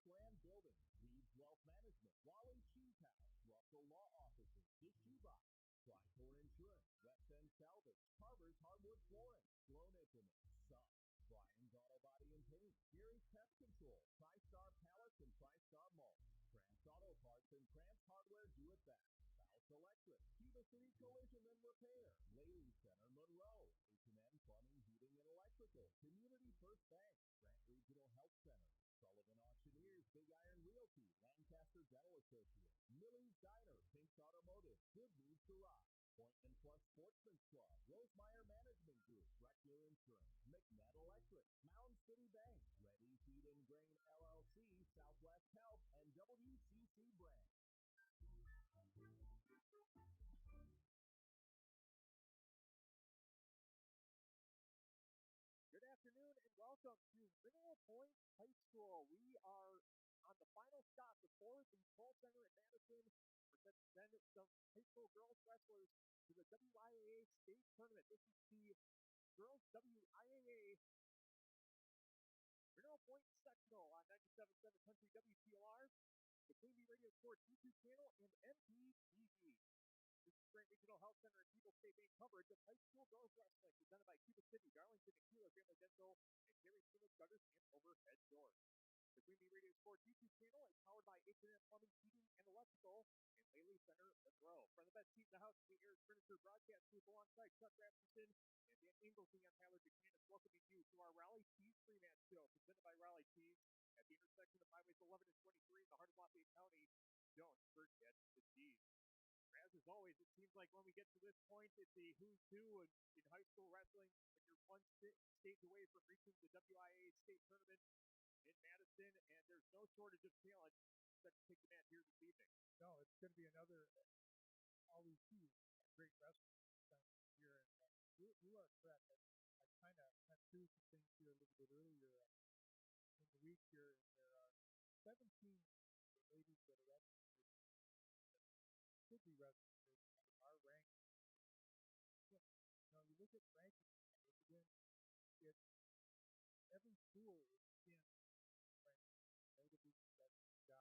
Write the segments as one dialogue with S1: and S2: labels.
S1: Land Building, Reed's Wealth Management, Wally Cheese House, Russell Law Offices, The Shoebox, Tricor Insurance, West End Salvage, Carver's Hardwood Flooring, Sloan Implement, Sup, Brian's Auto Body and Paint, Gary's Pest Control, TriStar Pallets and TriStar Mulch, Krantz Auto Parts and Krantz Hardware Do It Best, House Electric, Cuba City Collision and Repair, Lely Center Monroe, H&M Plumbing, Heating and Electrical, Community First Bank, Grant Regional Health Center, Sullivan Auctioneers, Big Iron Realty, Lancaster Dental Associates, Millie's Diner, Pink's Automotive, Good News Garage, Appointment Plus Sportsman's Club, Rosemeyer Management Group, Reckler Insurance, McNett Electric, Mound City Bank, Ready Feed and Grain LLC, Southwest Health, and WCC Brand.
S2: Good afternoon and welcome to Mineral Point High School. We are on the final stop before the Control Center in Madison. We're set to send some high school girls wrestlers to the WIAA State Tournament. This is the Girls WIAA Mineral Point Sectional on 97.7 Country WTLR, the Queen Bee Radio Sports YouTube channel, and MPTV. This is Grant Regional Health Center and People State Bank coverage of high school girls wrestling presented by Cuba City, Darlington, and Kieler Family Dental, and Carey Seamless Gutters and Overhead Doors. The Queen Bee Radio Sports YouTube channel is powered by H&M Plumbing, Heating, and Electrical, and Lely Center Monroe. From the best seat in the house, the Air Furniture broadcast booth alongside Chuck Rasmussen and Dan Inglesy. I'm Tyler Buchanan, welcoming you to our Raleigh Cheese three-match show presented by Raleigh Cheese at the intersection of Highways 11 and 23 in the heart of Lafayette County. Don't forget the cheese. As always, it seems like when we get to this point, it's a who's who in high school wrestling when you're one stage away from reaching the WIAA State Tournament in Madison, and there's no shortage of talent set to take the mat here this evening.
S3: No, it's going to be another always two great wrestlers here. And you are correct. I kind of went through some things here a little bit earlier in the week here, and there are 17 ladies that are wrestling should be wrestling from our rank. You know, you look at ranking, again, it's every school is in ranking. Notably, that guys are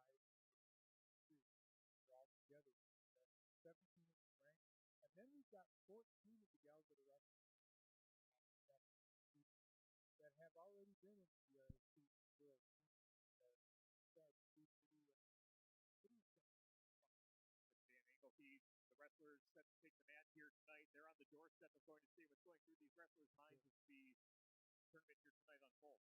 S3: all together. 17 is ranked, and then we've got 14 of the gals that are wrestling that have already been in the state world.
S2: Dan Inglesy, the wrestlers set to take the mat here tonight. They're on the doorstep of going to see what's going through these wrestlers' minds as the tournament here tonight unfolds.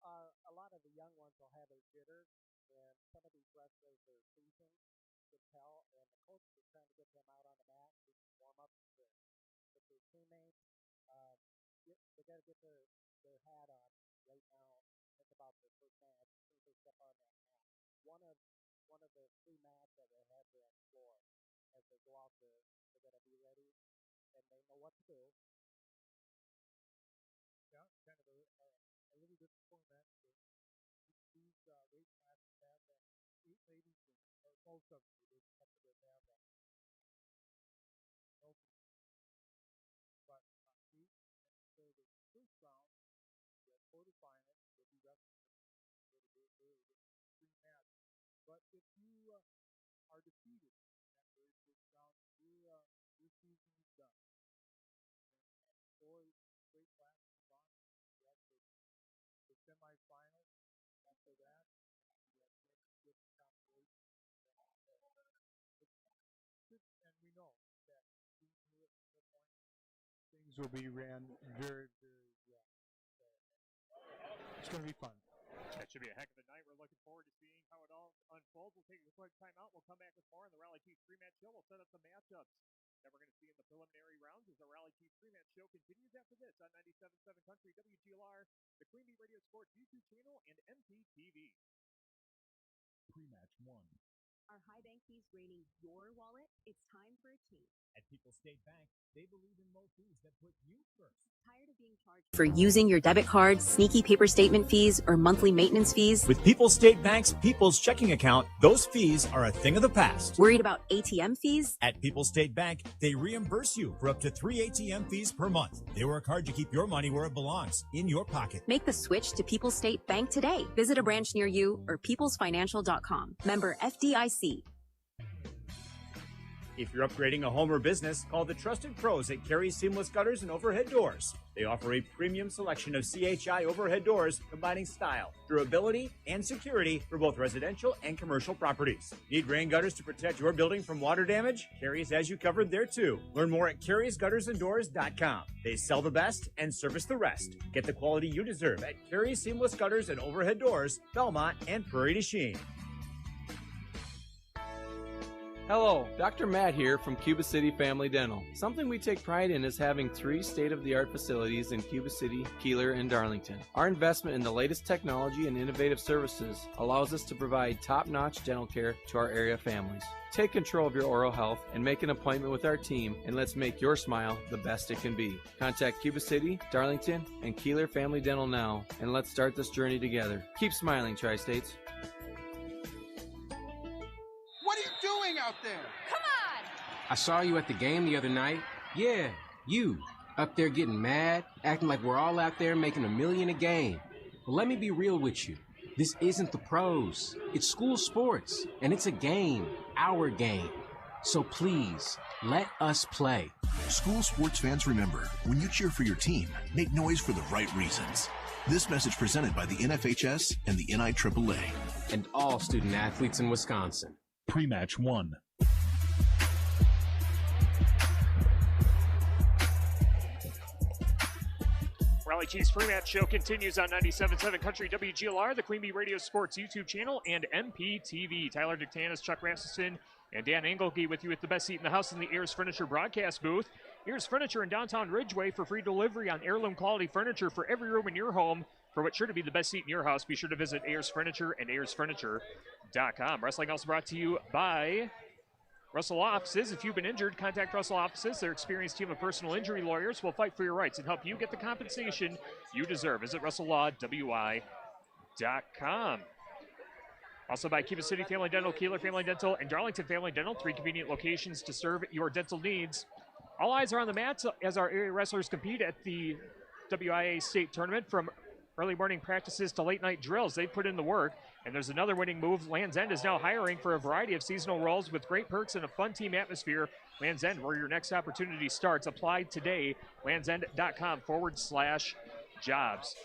S4: A lot of the young ones will have their jitters, and some of these wrestlers are seasoned, you can tell, and the coaches are trying to get them out on the mat to warm up with their teammates. They got to get their hat on right now. Think about their first match as soon as they step on that mat. One of the three mats that they have there on the floor as they go out there, they're going to be ready and they know what to do.
S3: Yeah, kind of a little different format. These weight classes have that 8 ladies, or most of them, they have to have that. But 8, and so the first round, the quarterfinal, will be wrestling for the three match. But if you are defeated in that very first round, your season is done. And 4 weight classes move on to the semifinals. After that, the championship compilation. And we know that things will be ran very, very well. So it's going to be fun.
S2: That should be a heck of a night. We're looking forward to seeing how it all unfolds. We'll take a quick timeout. We'll come back with more on the Raleigh Cheese three-match show. We'll set up the matchups that we're going to see in the preliminary rounds as our Raleigh Cheese three-match show continues after this on 97.7 Country WGLR, the Queen Bee Radio Sports YouTube channel, and MPTV.
S1: Pre-match 1.
S5: Are high bank fees draining your wallet? It's time for a change.
S1: At People's State Bank, they believe in low fees that put you first.
S5: Tired of being charged for using your debit card, sneaky paper statement fees, or monthly maintenance fees?
S1: With People's State Bank's People's Checking Account, those fees are a thing of the past.
S5: Worried about ATM fees?
S1: At People's State Bank, they reimburse you for up to 3 ATM fees per month. They work hard to keep your money where it belongs, in your pocket.
S5: Make the switch to People's State Bank today. Visit a branch near you or peoplesfinancial.com. Member FDIC.
S1: If you're upgrading a home or business, call the trusted pros at Carey Seamless Gutters and Overhead Doors. They offer a premium selection of CHI overhead doors combining style, durability, and security for both residential and commercial properties. Need rain gutters to protect your building from water damage? Carey's has you covered there too. Learn more at Carey'sGuttersandDoors.com. They sell the best and service the rest. Get the quality you deserve at Carey Seamless Gutters and Overhead Doors, Belmont, and Prairie du Chien.
S6: Hello, Dr. Matt here from Cuba City Family Dental. Something we take pride in is having 3 state-of-the-art facilities in Cuba City, Kieler, and Darlington. Our investment in the latest technology and innovative services allows us to provide top-notch dental care to our area families. Take control of your oral health and make an appointment with our team, and let's make your smile the best it can be. Contact Cuba City, Darlington, and Kieler Family Dental now, and let's start this journey together. Keep smiling, Tri-States.
S7: What are you doing out there?
S8: Come on!
S9: I saw you at the game the other night. Yeah, you. Up there getting mad, acting like we're all out there making $1 million a game. Well, let me be real with you. This isn't the pros. It's school sports, and it's a game, our game. So please, let us play.
S10: School sports fans, remember, when you cheer for your team, make noise for the right reasons. This message presented by the NFHS and the NIAAA.
S9: And all student athletes in Wisconsin.
S10: Pre-match 1.
S2: Raleigh Chiefs pre-match show continues on 97.7 Country WGLR, the Queen Bee Radio Sports YouTube channel, and MPTV. Tyler Dictanis, Chuck Rasmussen, and Dan Engelke with you at the best seat in the house in the Ayers Furniture broadcast booth. Ayers Furniture in downtown Ridgeway for free delivery on heirloom quality furniture for every room in your home. For what's sure to be the best seat in your house, be sure to visit Ayers Furniture and AyersFurniture.com. Wrestling also brought to you by Russell Offices. If you've been injured, contact Russell Offices. Their experienced team of personal injury lawyers will fight for your rights and help you get the compensation you deserve. Visit RussellLawWI.com. Also by Cuba City Family Dental, Kieler Family Dental, and Darlington Family Dental, 3 convenient locations to serve your dental needs. All eyes are on the mats as our area wrestlers compete at the WIAA state tournament. From early morning practices to late night drills, they've put in the work. And there's another winning move. Land's End is now hiring for a variety of seasonal roles with great perks and a fun team atmosphere. Land's End, where your next opportunity starts. Apply today. landsend.com/jobs.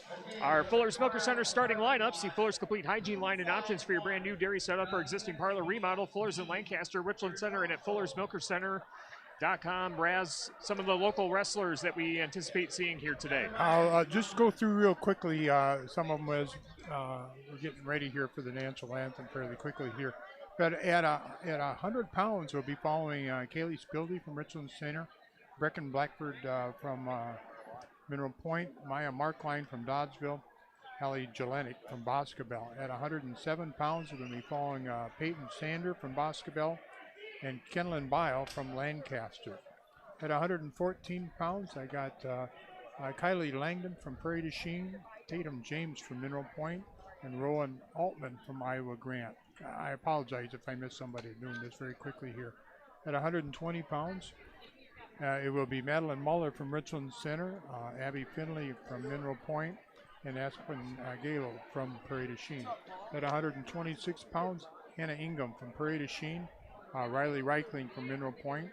S2: Our Fuller's Milker Center starting lineup. See Fuller's complete hygiene line and options for your brand new dairy setup or existing parlor remodel. Fuller's in Lancaster, Richland Center, and at Fuller'sMilkerCenter.com. Raz, some of the local wrestlers that we anticipate seeing here today.
S3: I'll just go through real quickly some of them as we're getting ready here for the national anthem fairly quickly here. But at 100 pounds, we'll be following Kaylee Spildy from Richland Center, Brecken Blackford from Mineral Point, Maya Markline from Doddsville, Hallie Jelenik from Boscobel. At 107 pounds, we're going to be following Peyton Sander from Boscobel and Kenlyn Bile from Lancaster. At 114 pounds, I got Kylie Langdon from Prairie du Chien, Tatum James from Mineral Point, and Rowan Altman from Iowa Grant. I apologize if I missed somebody doing this very quickly here. At 120 pounds, it will be Madeline Muller from Richland Center, Abby Finley from Mineral Point, and Aspen Galo from Prairie du Chien. At 126 pounds, Hannah Ingham from Prairie du Chien, Riley Reichling from Mineral Point,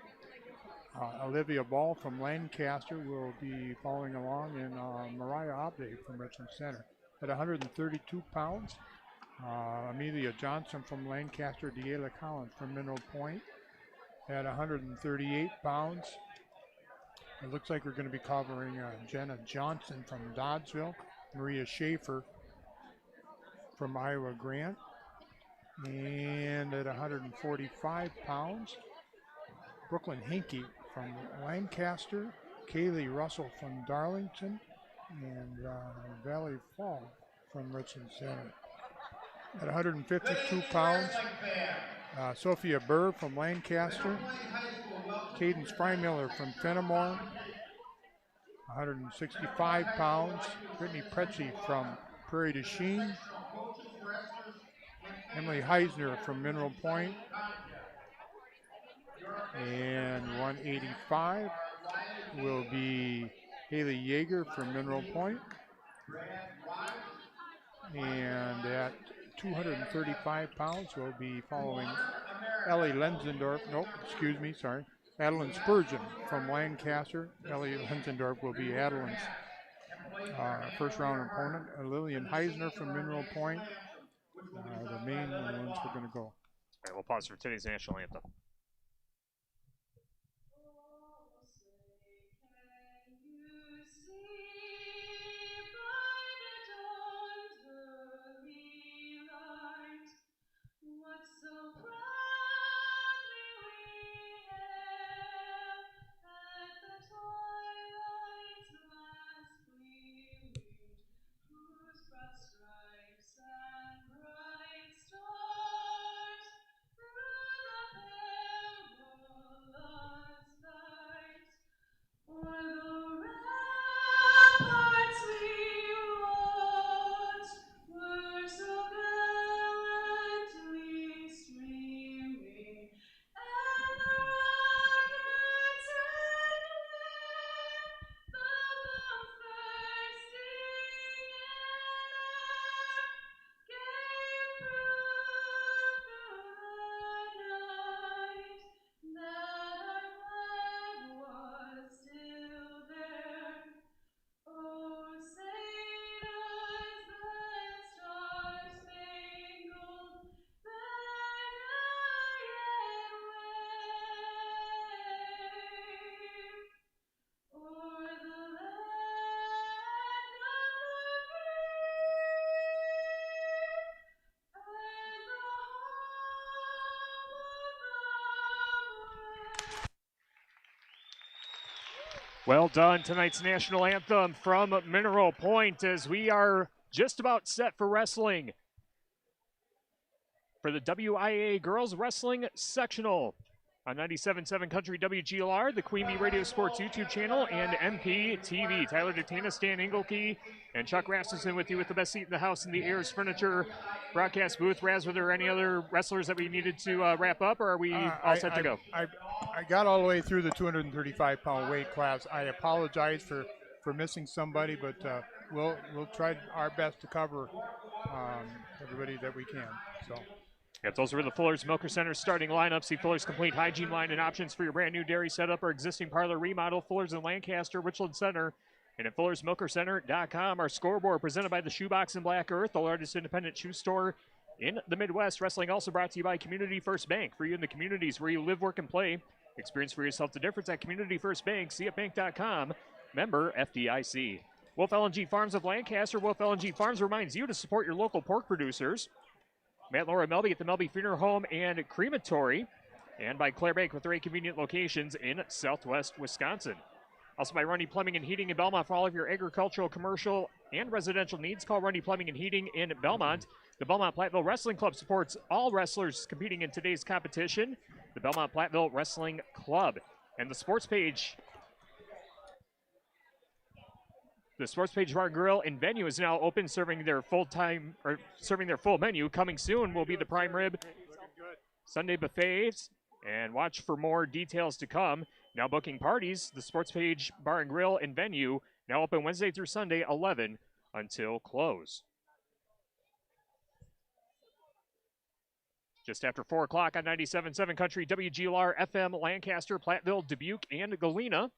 S3: Olivia Ball from Lancaster will be following along, and Mariah Abde from Richland Center. At 132 pounds, Amelia Johnson from Lancaster, Deayla Collins from Mineral Point. At 138 pounds, it looks like we're going to be covering Jenna Johnson from Doddsville, Maria Schaefer from Iowa Grant. And at 145 pounds, Brooklyn Hinkey from Lancaster, Kaylee Russell from Darlington, and Valley Fall from Richland Center. At 152 pounds, Sophia Burr from Lancaster, Cadence Freimiller from Fenimore, 165 pounds, Brittany Pretzi from Prairie du Chien, Emily Heisner from Mineral Point, and 185 will be Haley Yeager from Mineral Point. And at 235 pounds will be following Ellie Lenzendorf, Adeline Spurgeon from Lancaster. Ellie Lenzendorf will be Adeline's first round opponent. Lillian Heisner from Mineral Point are the main ones we're going to go.
S2: All right, we'll pause for today's national anthem.
S8: What so proudly we hailed at the twilight's last gleaming, whose broad stripes and bright stars through the perilous night o'er the ramparts we watched were so gallantly streaming, and the rockets and the bomb-thirsting air gave proof through the night that our flag was still there. Oh, say does the star-spangled banner yet wave o'er the land of the free and the home of the brave?
S2: Well done, tonight's national anthem from Mineral Point, as we are just about set for wrestling for the WIAA Girls Wrestling Sectional on 97.7 Country WGLR, the Queen Bee Radio Sports YouTube channel, and MPTV. Tyler Dictana, Stan Engelke, and Chuck Rasmussen with you with the best seat in the house in the Ayers Furniture broadcast booth. Raz, were there any other wrestlers that we needed to wrap up, or are we all set to go?
S3: I got all the way through the 235-pound weight class. I apologize for missing somebody, but we'll try our best to cover everybody that we can. So.
S2: Yep, those were the Fuller's Milker Center starting lineup. See Fuller's complete hygiene line and options for your brand new dairy setup or existing parlor remodel. Fuller's in Lancaster, Richland Center, and at Fuller'sMilkerCenter.com. Our scoreboard presented by the Shoebox in Black Earth, the largest independent shoe store in the Midwest. Wrestling also brought to you by Community First Bank. For you in the communities where you live, work, and play. Experience for yourself the difference at Community First Bank. CFBank.com. Member FDIC. Wolf LNG Farms of Lancaster. Wolf LNG Farms reminds you to support your local pork producers. Matt and Laura Melby at the Melby Funeral Home and Crematory, and by Claire Bank with 3 convenient locations in southwest Wisconsin. Also by Runny Plumbing and Heating in Belmont for all of your agricultural, commercial, and residential needs. Call Runny Plumbing and Heating in Belmont. The Belmont Platteville Wrestling Club supports all wrestlers competing in today's competition. The Belmont Platteville Wrestling Club. And the Sports Page. The Sports Page Bar and Grill and Venue is now open, serving their full menu. Coming soon will be the prime rib Sunday buffets, and watch for more details to come. Now booking parties, the Sports Page Bar and Grill and Venue now open Wednesday through Sunday, 11 until close. Just after 4 o'clock on 97.7 Country WGLR FM, Lancaster, Platteville, Dubuque, and Galena.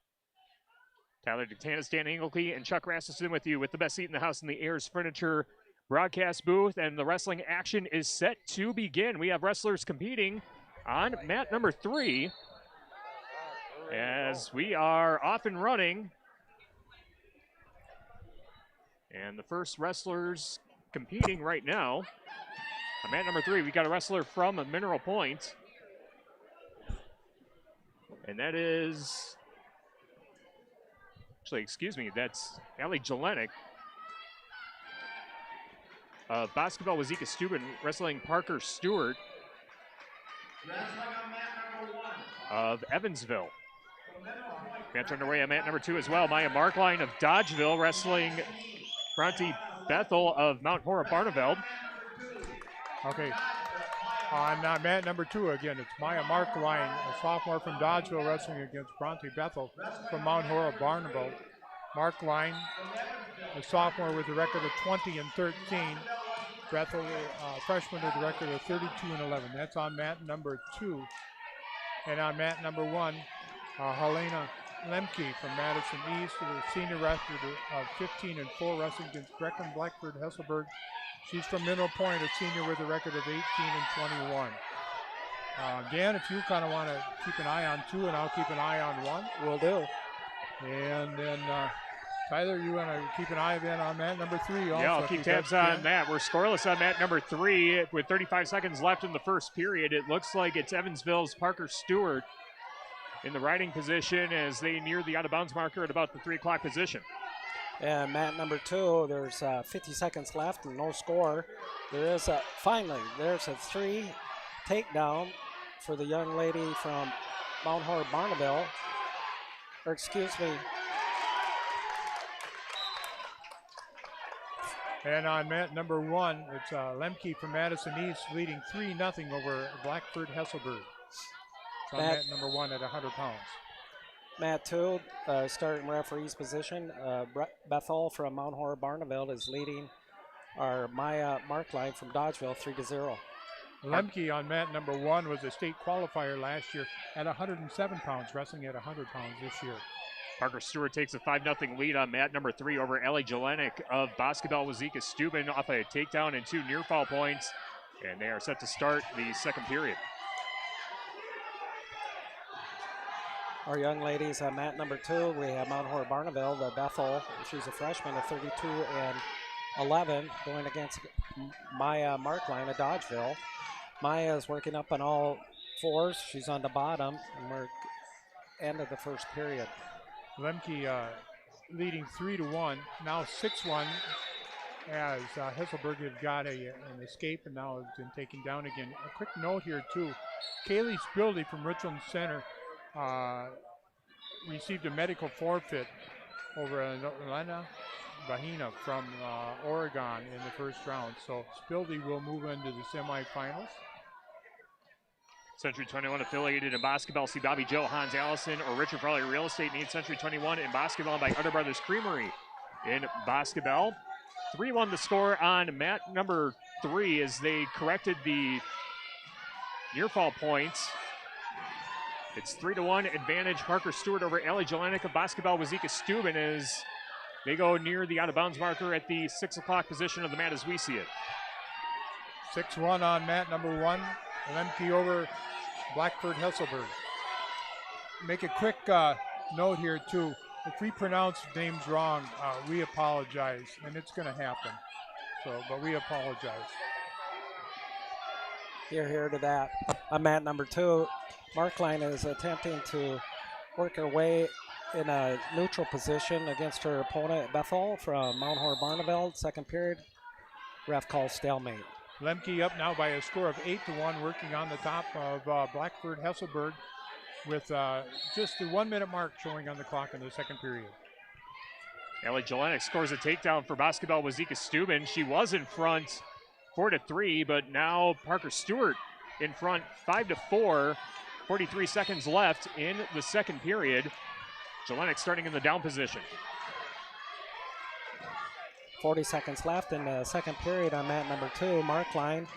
S2: Tyler Dictana, Stan Engelke, and Chuck Rasmussen with you with the best seat in the house in the Ayers Furniture broadcast booth, and the wrestling action is set to begin. We have wrestlers competing on mat number 3 as we are off and running. And the first wrestlers competing right now on mat number 3, we got a wrestler from Mineral Point, and that is... Actually, excuse me, that's Allie Jelenik. of Basketball Wazeeka Steuben wrestling Parker Stewart of Evansville. Match underway on mat number 2 as well. Maya Markline of Dodgeville wrestling Bronte Bethel of Mount Horeb Barneveld.
S3: Okay. On mat number 2 again, it's Maya Markline, a sophomore from Dodgeville, wrestling against Bronte Bethel from Mount Horeb Barneveld. Markline, a sophomore with a record of 20-13. Bethel, freshman with a record of 32-11. That's on mat number 2. And on mat number 1, Helena Lemke from Madison East with a senior record of 15-4, wrestling against Brecken Blackford Hesselberg. She's from Mineral Point, a senior with a record of 18-21. Dan, if you kind of want to keep an eye on 2, and I'll keep an eye on 1.
S4: Will do.
S3: And then Tyler, you want to keep an eye then on mat number 3 also?
S2: Yeah, I'll keep tabs on that. We're scoreless on mat number 3 with 35 seconds left in the first period. It looks like it's Evansville's Parker Stewart in the riding position as they near the out-of-bounds marker at about the 3 o'clock position.
S4: And mat number 2, there's 50 seconds left and no score. There's a 3 takedown for the young lady from Mount Horeb Barneville. Or excuse me.
S3: And on mat number 1, it's Lemke from Madison East leading 3-0 over Blackford Hesselberg. It's on mat number 1 at 100 pounds.
S4: Mat 2, starting referee's position. Bethel from Mount Horeb Barneveld is leading our Maya Markline from Dodgeville 3-0.
S3: Lemke on mat number 1 was a state qualifier last year at 107 pounds, wrestling at 100 pounds this year.
S2: Parker Stewart takes a 5-0 lead on mat number 3 over Ellie Jelenik of Basketball Wazeeka Steuben off a takedown and 2 near foul points. And they are set to start the second period.
S4: Our young ladies on mat number 2, we have Mount Horeb Barneville, the Bethel. She's a freshman of 32-11, going against Maya Markline of Dodgeville. Maya is working up on all fours. She's on the bottom, and we're end of the first period.
S3: Lemke leading 3-1, now 6-1 as Hesselberg had got an escape and now has been taken down again. A quick note here too, Kaylee Spildy from Richland Center received a medical forfeit over Elena Bahina from Oregon in the first round. So Spildy will move into the semifinals.
S2: Century 21 affiliated in basketball. See Bobby Joe, Hans Allison, or Richard Frawley Real Estate needs Century 21 in basketball by Utter Brothers Creamery in basketball. 3-1 the score on mat number 3 as they corrected the near fall points. It's 3-1 advantage Parker Stewart over Ellie Jelenik of Basketball Wazeeka Steuben as they go near the out-of-bounds marker at the 6 o'clock position of the mat as we see it.
S3: 6-1 on mat number 1. Lemke over Blackford Hesselberg. Make a quick note here too. If we pronounce names wrong, we apologize, and it's going to happen. So, but we apologize.
S4: Here to that. On mat number 2, Markline is attempting to work her way in a neutral position against her opponent, Bethel from Mount Horeb Barneveld. Second period, ref calls stalemate.
S3: Lemke up now by a score of 8-1, working on the top of Blackford Hesselberg with just the 1 minute mark showing on the clock in the second period.
S2: Ellie Jelenik scores a takedown for Basketball Wazeeka Steuben. She was in front 4-3, but now Parker Stewart in front 5-4. 43 seconds left in the second period. Jelenik starting in the down position.
S4: 40 seconds left in the second period on mat number 2. Markline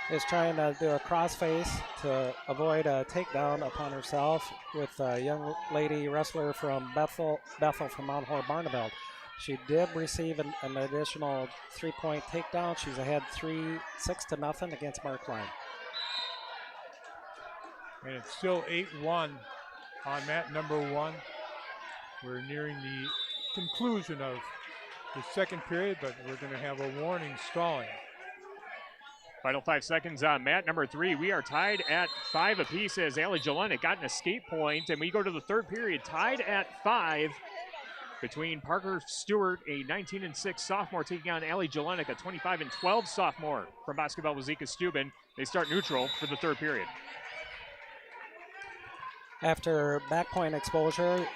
S4: is trying to do a crossface to avoid a takedown upon herself with a young lady wrestler from Bethel from Mount Horeb Barneveld. She did receive an additional 3-point takedown. She's ahead 6-0 against Markline.
S3: And it's still 8-1 on mat number 1. We're nearing the conclusion of the second period, but we're going to have a warning stalling.
S2: Final 5 seconds on mat number 3. We are tied at 5 apiece as Ellie Jelenik got an escape point, and we go to the third period tied at 5 between Parker Stewart, a 19-6 sophomore, taking on Allie Jelenik, a 25-12 sophomore from Basketball Wazeeka Steuben. They start neutral for the third period.
S4: After back point exposure,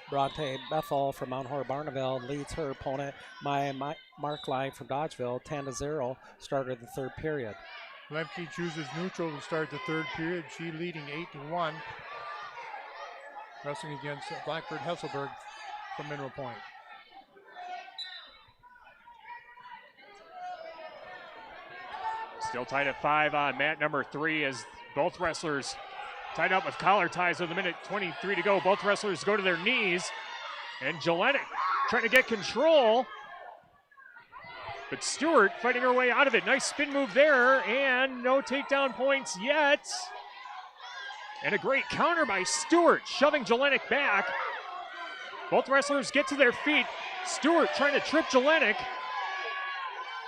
S4: Bronte Bethel from Mount Horror Barneville leads her opponent, Maya Markline from Dodgeville, 10-0, started the third period.
S3: Lemke chooses neutral to start the third period. She leading 8-1. Wrestling against Blackbird Hesselberg from Mineral Point.
S2: Still tied at 5 on mat number 3 as both wrestlers tied up with collar ties with a minute 23 to go. Both wrestlers go to their knees. And Jelenik trying to get control. But Stewart fighting her way out of it. Nice spin move there. And no takedown points yet. And a great counter by Stewart, shoving Jelenik back. Both wrestlers get to their feet. Stewart trying to trip Jelenik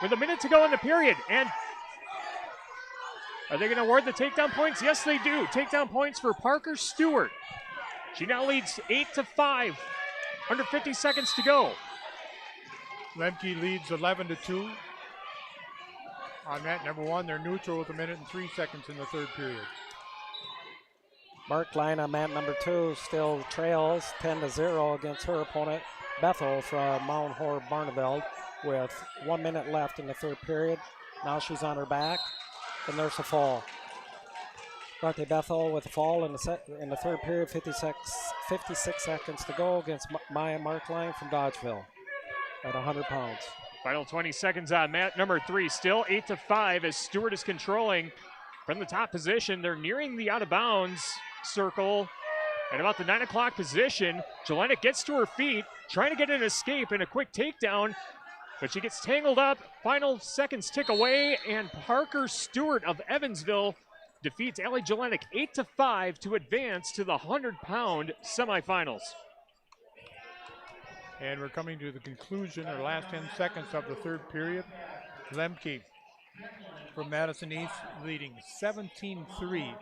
S2: with a minute to go in the period. And are they going to award the takedown points? Yes, they do. Takedown points for Parker Stewart. She now leads 8-5. Under 50 seconds to go.
S3: Lemke leads 11-2. On mat number 1, they're neutral with a minute and 3 seconds in the third period.
S4: Markline on mat number 2 still trails 10-0 against her opponent, Bethel from Mount Horror Barneville, with 1 minute left in the third period. Now she's on her back, and there's a fall. Bronte Bethel with a fall in the third period, 56 seconds to go against Maya Markline from Dodgeville at 100 pounds.
S2: Final 20 seconds on mat number 3, still 8-5 as Stewart is controlling from the top position. They're nearing the out of bounds circle at about the 9 o'clock position. Jelenik gets to her feet, trying to get an escape and a quick takedown, but she gets tangled up. Final seconds tick away, and Parker Stewart of Evansville defeats Allie Jelenik 8-5 to advance to the 100-pound semifinals.
S3: And we're coming to the conclusion, or last 10 seconds of the third period. Lemke from Madison East leading 17-3.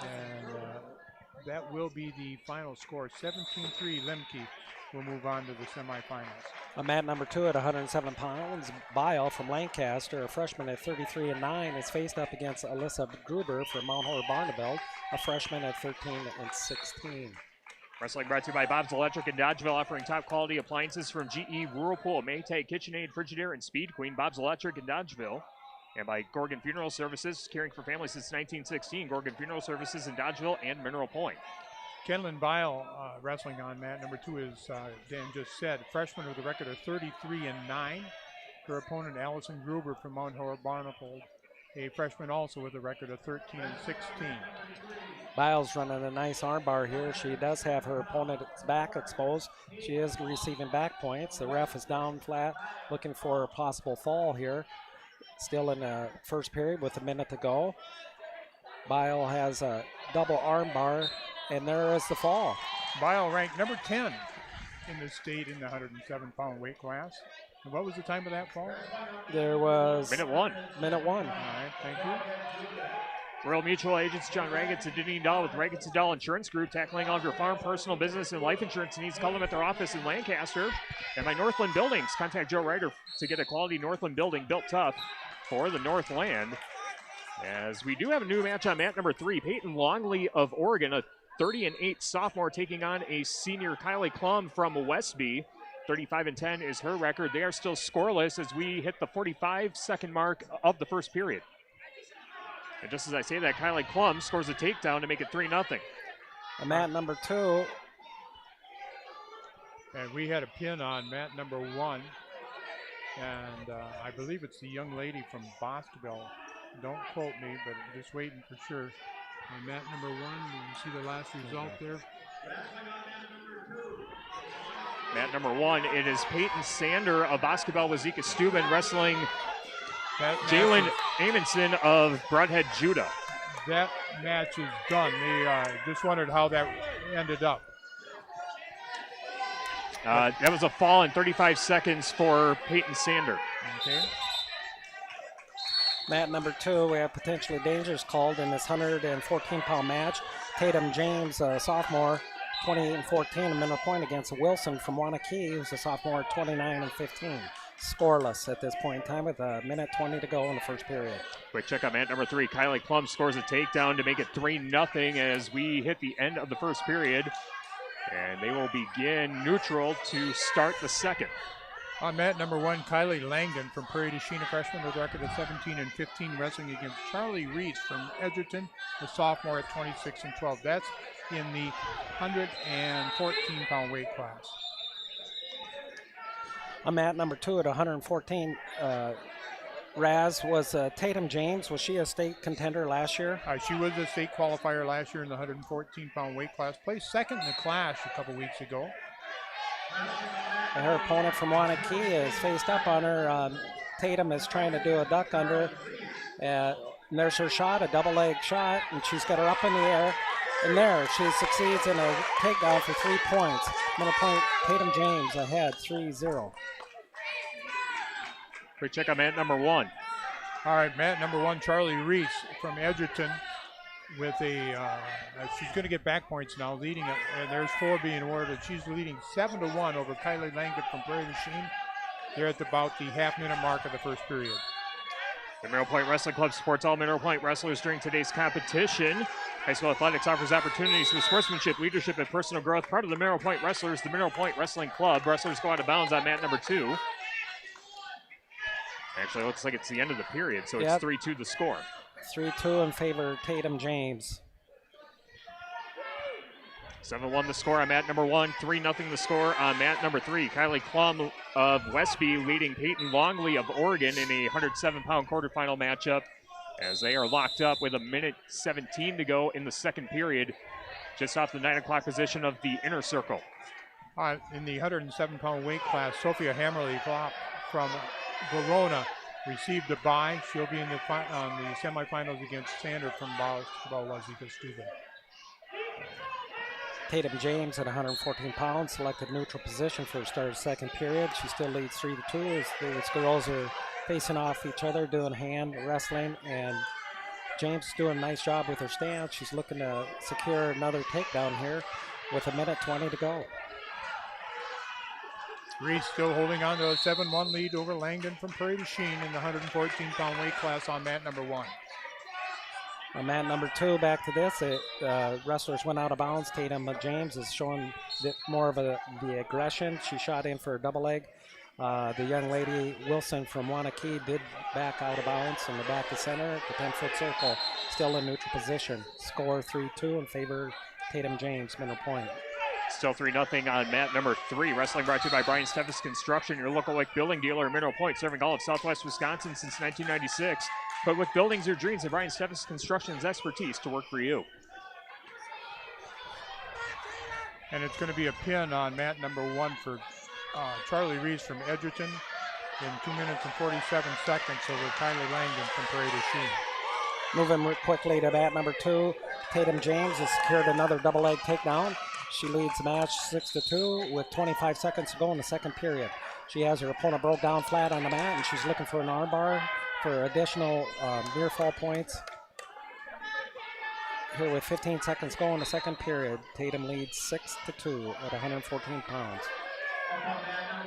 S3: And that will be the final score. 17-3, Lemke will move on to the semifinals.
S4: On mat number 2 at 107 pounds, Bile from Lancaster, a freshman at 33-9, is faced up against Alyssa Gruber from Mount Horror Barneville, a freshman at 13-16.
S2: Wrestling brought to you by Bob's Electric in Dodgeville, offering top quality appliances from GE, Whirlpool, Maytag, KitchenAid, Frigidaire, and Speed Queen. Bob's Electric in Dodgeville. And by Gorgon Funeral Services, caring for families since 1916. Gorgon Funeral Services in Dodgeville and Mineral Point.
S3: Kenlyn Bile wrestling on mat number 2 is, Dan just said, freshman with a record of 33-9. Her opponent, Allison Gruber from Mount Horror Barneville, a freshman also with a record of 13-16.
S4: Biles running a nice armbar here. She does have her opponent's back exposed. She is receiving back points. The ref is down flat, looking for a possible fall here. Still in the first period with a minute to go. Bile has a double armbar, and there is the fall.
S3: Bile ranked number 10 in the state in the 107-pound weight class. And what was the time of that fall?
S4: There was...
S2: Minute 1.
S4: Minute 1.
S3: All right, thank you.
S2: Royal Mutual agents John Raggets and Deneen Dahl with Raggets and Dahl Insurance Group, tackling all of your farm, personal, business, and life insurance needs. Call them at their office in Lancaster. And by Northland Buildings, contact Joe Ryder to get a quality Northland building built tough for the Northland. As we do have a new match on mat number 3, Peyton Longley of Oregon, a 30-8 sophomore, taking on a senior, Kylie Klum from Westby. 35-10 is her record. They are still scoreless as we hit the 45-second mark of the first period. And just as I say that, Kylie Klum scores a takedown to make it 3-0.
S4: On mat number 2.
S3: And we had a pin on mat number 1. And I believe it's the young lady from Boscoville. Don't quote me, but I'm just waiting for sure. On mat number 1, you can see the last result there.
S2: Mat number 1, it is Peyton Sander of Basketball Wazeeka Steuben wrestling Jalen Amundsen of Broadhead, Judah.
S3: That match is done. They just wondered how that ended up.
S2: That was a fall in 35 seconds for Peyton Sander.
S3: Okay.
S4: Mat number 2, we have potentially dangerous called in this 114-pound match. Tatum James, sophomore, 28-14 in Mineral Point against Wilson from Wanakee, who's a sophomore at 29-15. Scoreless at this point in time with a minute 20 to go in the first period.
S2: Quick check on mat number 3. Kylie Plum scores a takedown to make it 3-0 as we hit the end of the first period. And they will begin neutral to start the second.
S3: On mat number 1, Kylie Langdon from Prairie du Chien, a freshman with a record of 17-15, wrestling against Charlie Reese from Edgerton, a sophomore at 26-12. That's in the 114-pound weight class.
S4: On mat number 2 at 114, Raz was Tatum James. Was she a state contender last year?
S3: She was a state qualifier last year in the 114-pound weight class. Placed second in the class a couple weeks ago.
S4: And her opponent from Wanakee is faced up on her. Tatum is trying to do a duck under. And there's her shot, a double leg shot, and she's got her up in the air. And there, she succeeds in a takedown for 3 points. Middle point, Tatum James ahead, 3-0.
S2: Quick check on mat number 1.
S3: All right, mat number 1, Charlie Reese from Edgerton with a, she's going to get back points now, leading it, and there's 4 being awarded. She's leading 7-1 over Kylie Langdon from Prairie du Chien. They're at about the half-minute mark of the first period.
S2: The Mineral Point Wrestling Club supports all Mineral Point wrestlers during today's competition. High school athletics offers opportunities for sportsmanship, leadership, and personal growth. Part of the Mineral Point Wrestlers, the Mineral Point Wrestling Club. Wrestlers go out of bounds on mat number 2. Actually, it looks like it's the end of the period, so it's 3-2 the score.
S4: 3-2 in favor of Tatum James.
S2: 7-1 the score on mat number 1, 3-0 the score on mat number 3. Kylie Klum of Westby leading Peyton Longley of Oregon in a 107-pound quarterfinal matchup as they are locked up with a minute 17 to go in the second period, just off the 9 o'clock position of the inner circle.
S3: In the 107-pound weight class, Sophia Hammerly from Verona received a bye. She'll be in the semifinals against Sander from Balazika Stuben.
S4: Tatum James at 114 pounds, selected neutral position for start of second period. She still leads 3-2 as the girls are facing off each other, doing hand wrestling, and James is doing a nice job with her stance. She's looking to secure another takedown here with a minute 20 to go.
S3: Reese still holding on to a 7-1 lead over Langdon from Prairie du Chien in the 114-pound weight class on mat number 1.
S4: On mat number 2, back to this, wrestlers went out of bounds. Tatum James is showing more of the aggression. She shot in for a double leg. The young lady, Wilson from Wanakee, did back out of bounds in the back to center at the 10-foot circle, still in neutral position. Score 3-2 in favor of Tatum James, Mineral Point.
S2: Still 3-0 on mat number 3. Wrestling brought to you by Brian Steffes Construction, your local-like building dealer in Mineral Point, serving all of Southwest Wisconsin since 1996. But with buildings or dreams, and Brian Steffes Construction's expertise to work for you.
S3: And it's going to be a pin on mat number 1 for Charlie Reese from Edgerton in 2 minutes and 47 seconds over Kylie Langdon from Prairie du Chien.
S4: Moving quickly to mat number 2, Tatum James has secured another double leg takedown. She leads the match 6-2 with 25 seconds to go in the second period. She has her opponent broke down flat on the mat, and she's looking for an armbar for additional near fall points. Here with 15 seconds to go in the second period, Tatum leads 6-2 at 114 pounds.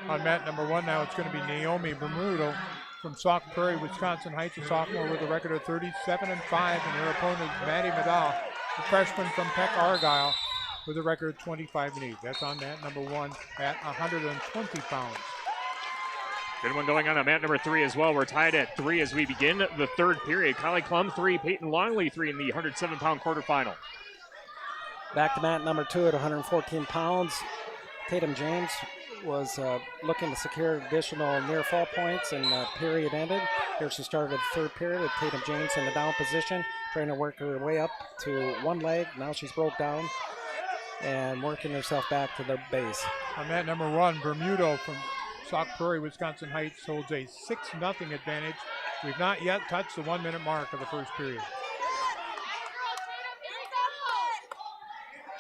S3: On mat number 1 now, it's going to be Naomi Bermudo from Sauk Prairie, Wisconsin Heights, a sophomore with a record of 37-5, and her opponent is Maddie Madal, a freshman from Peck Argyle, with a record of 25-8. That's on mat number 1 at 120 pounds.
S2: Good one going on mat number 3 as well. We're tied at 3 as we begin the third period. Kylie Klum 3, Peyton Longley 3 in the 107-pound quarterfinal.
S4: Back to mat number 2 at 114 pounds. Tatum James was looking to secure additional near fall points, and the period ended. Here she started the third period with Tatum James in the down position, trying to work her way up to one leg. Now she's broke down and working herself back to the base.
S3: On mat number 1, Bermudo from Sauk Prairie, Wisconsin Heights holds a 6-0 advantage. We've not yet touched the 1 minute mark of the first period.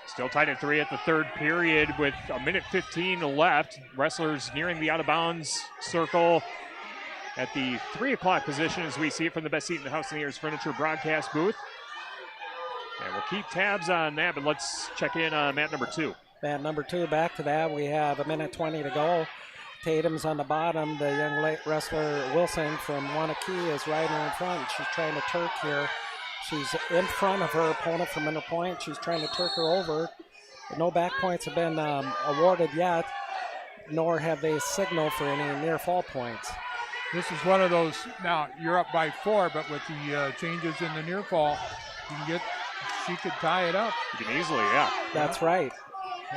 S2: Still tied at 3 at the third period with a minute 15 left. Wrestlers nearing the out of bounds circle at the 3 o'clock position as we see it from the best seat in the House and Ears Furniture broadcast booth. And we'll keep tabs on that, but let's check in on mat number 2.
S4: Mat number 2, back to that. We have 1:20 to go. Tatum's on the bottom. The young wrestler Wilson from Wanakee is riding in front. She's trying to Turk here. She's in front of her opponent from inner point. She's trying to Turk her over. No back points have been awarded yet, nor have they signaled for any near fall points.
S3: This is one of those, now you're up by 4, but with the changes in the near fall, she could tie it up.
S2: You can easily, yeah.
S4: That's right.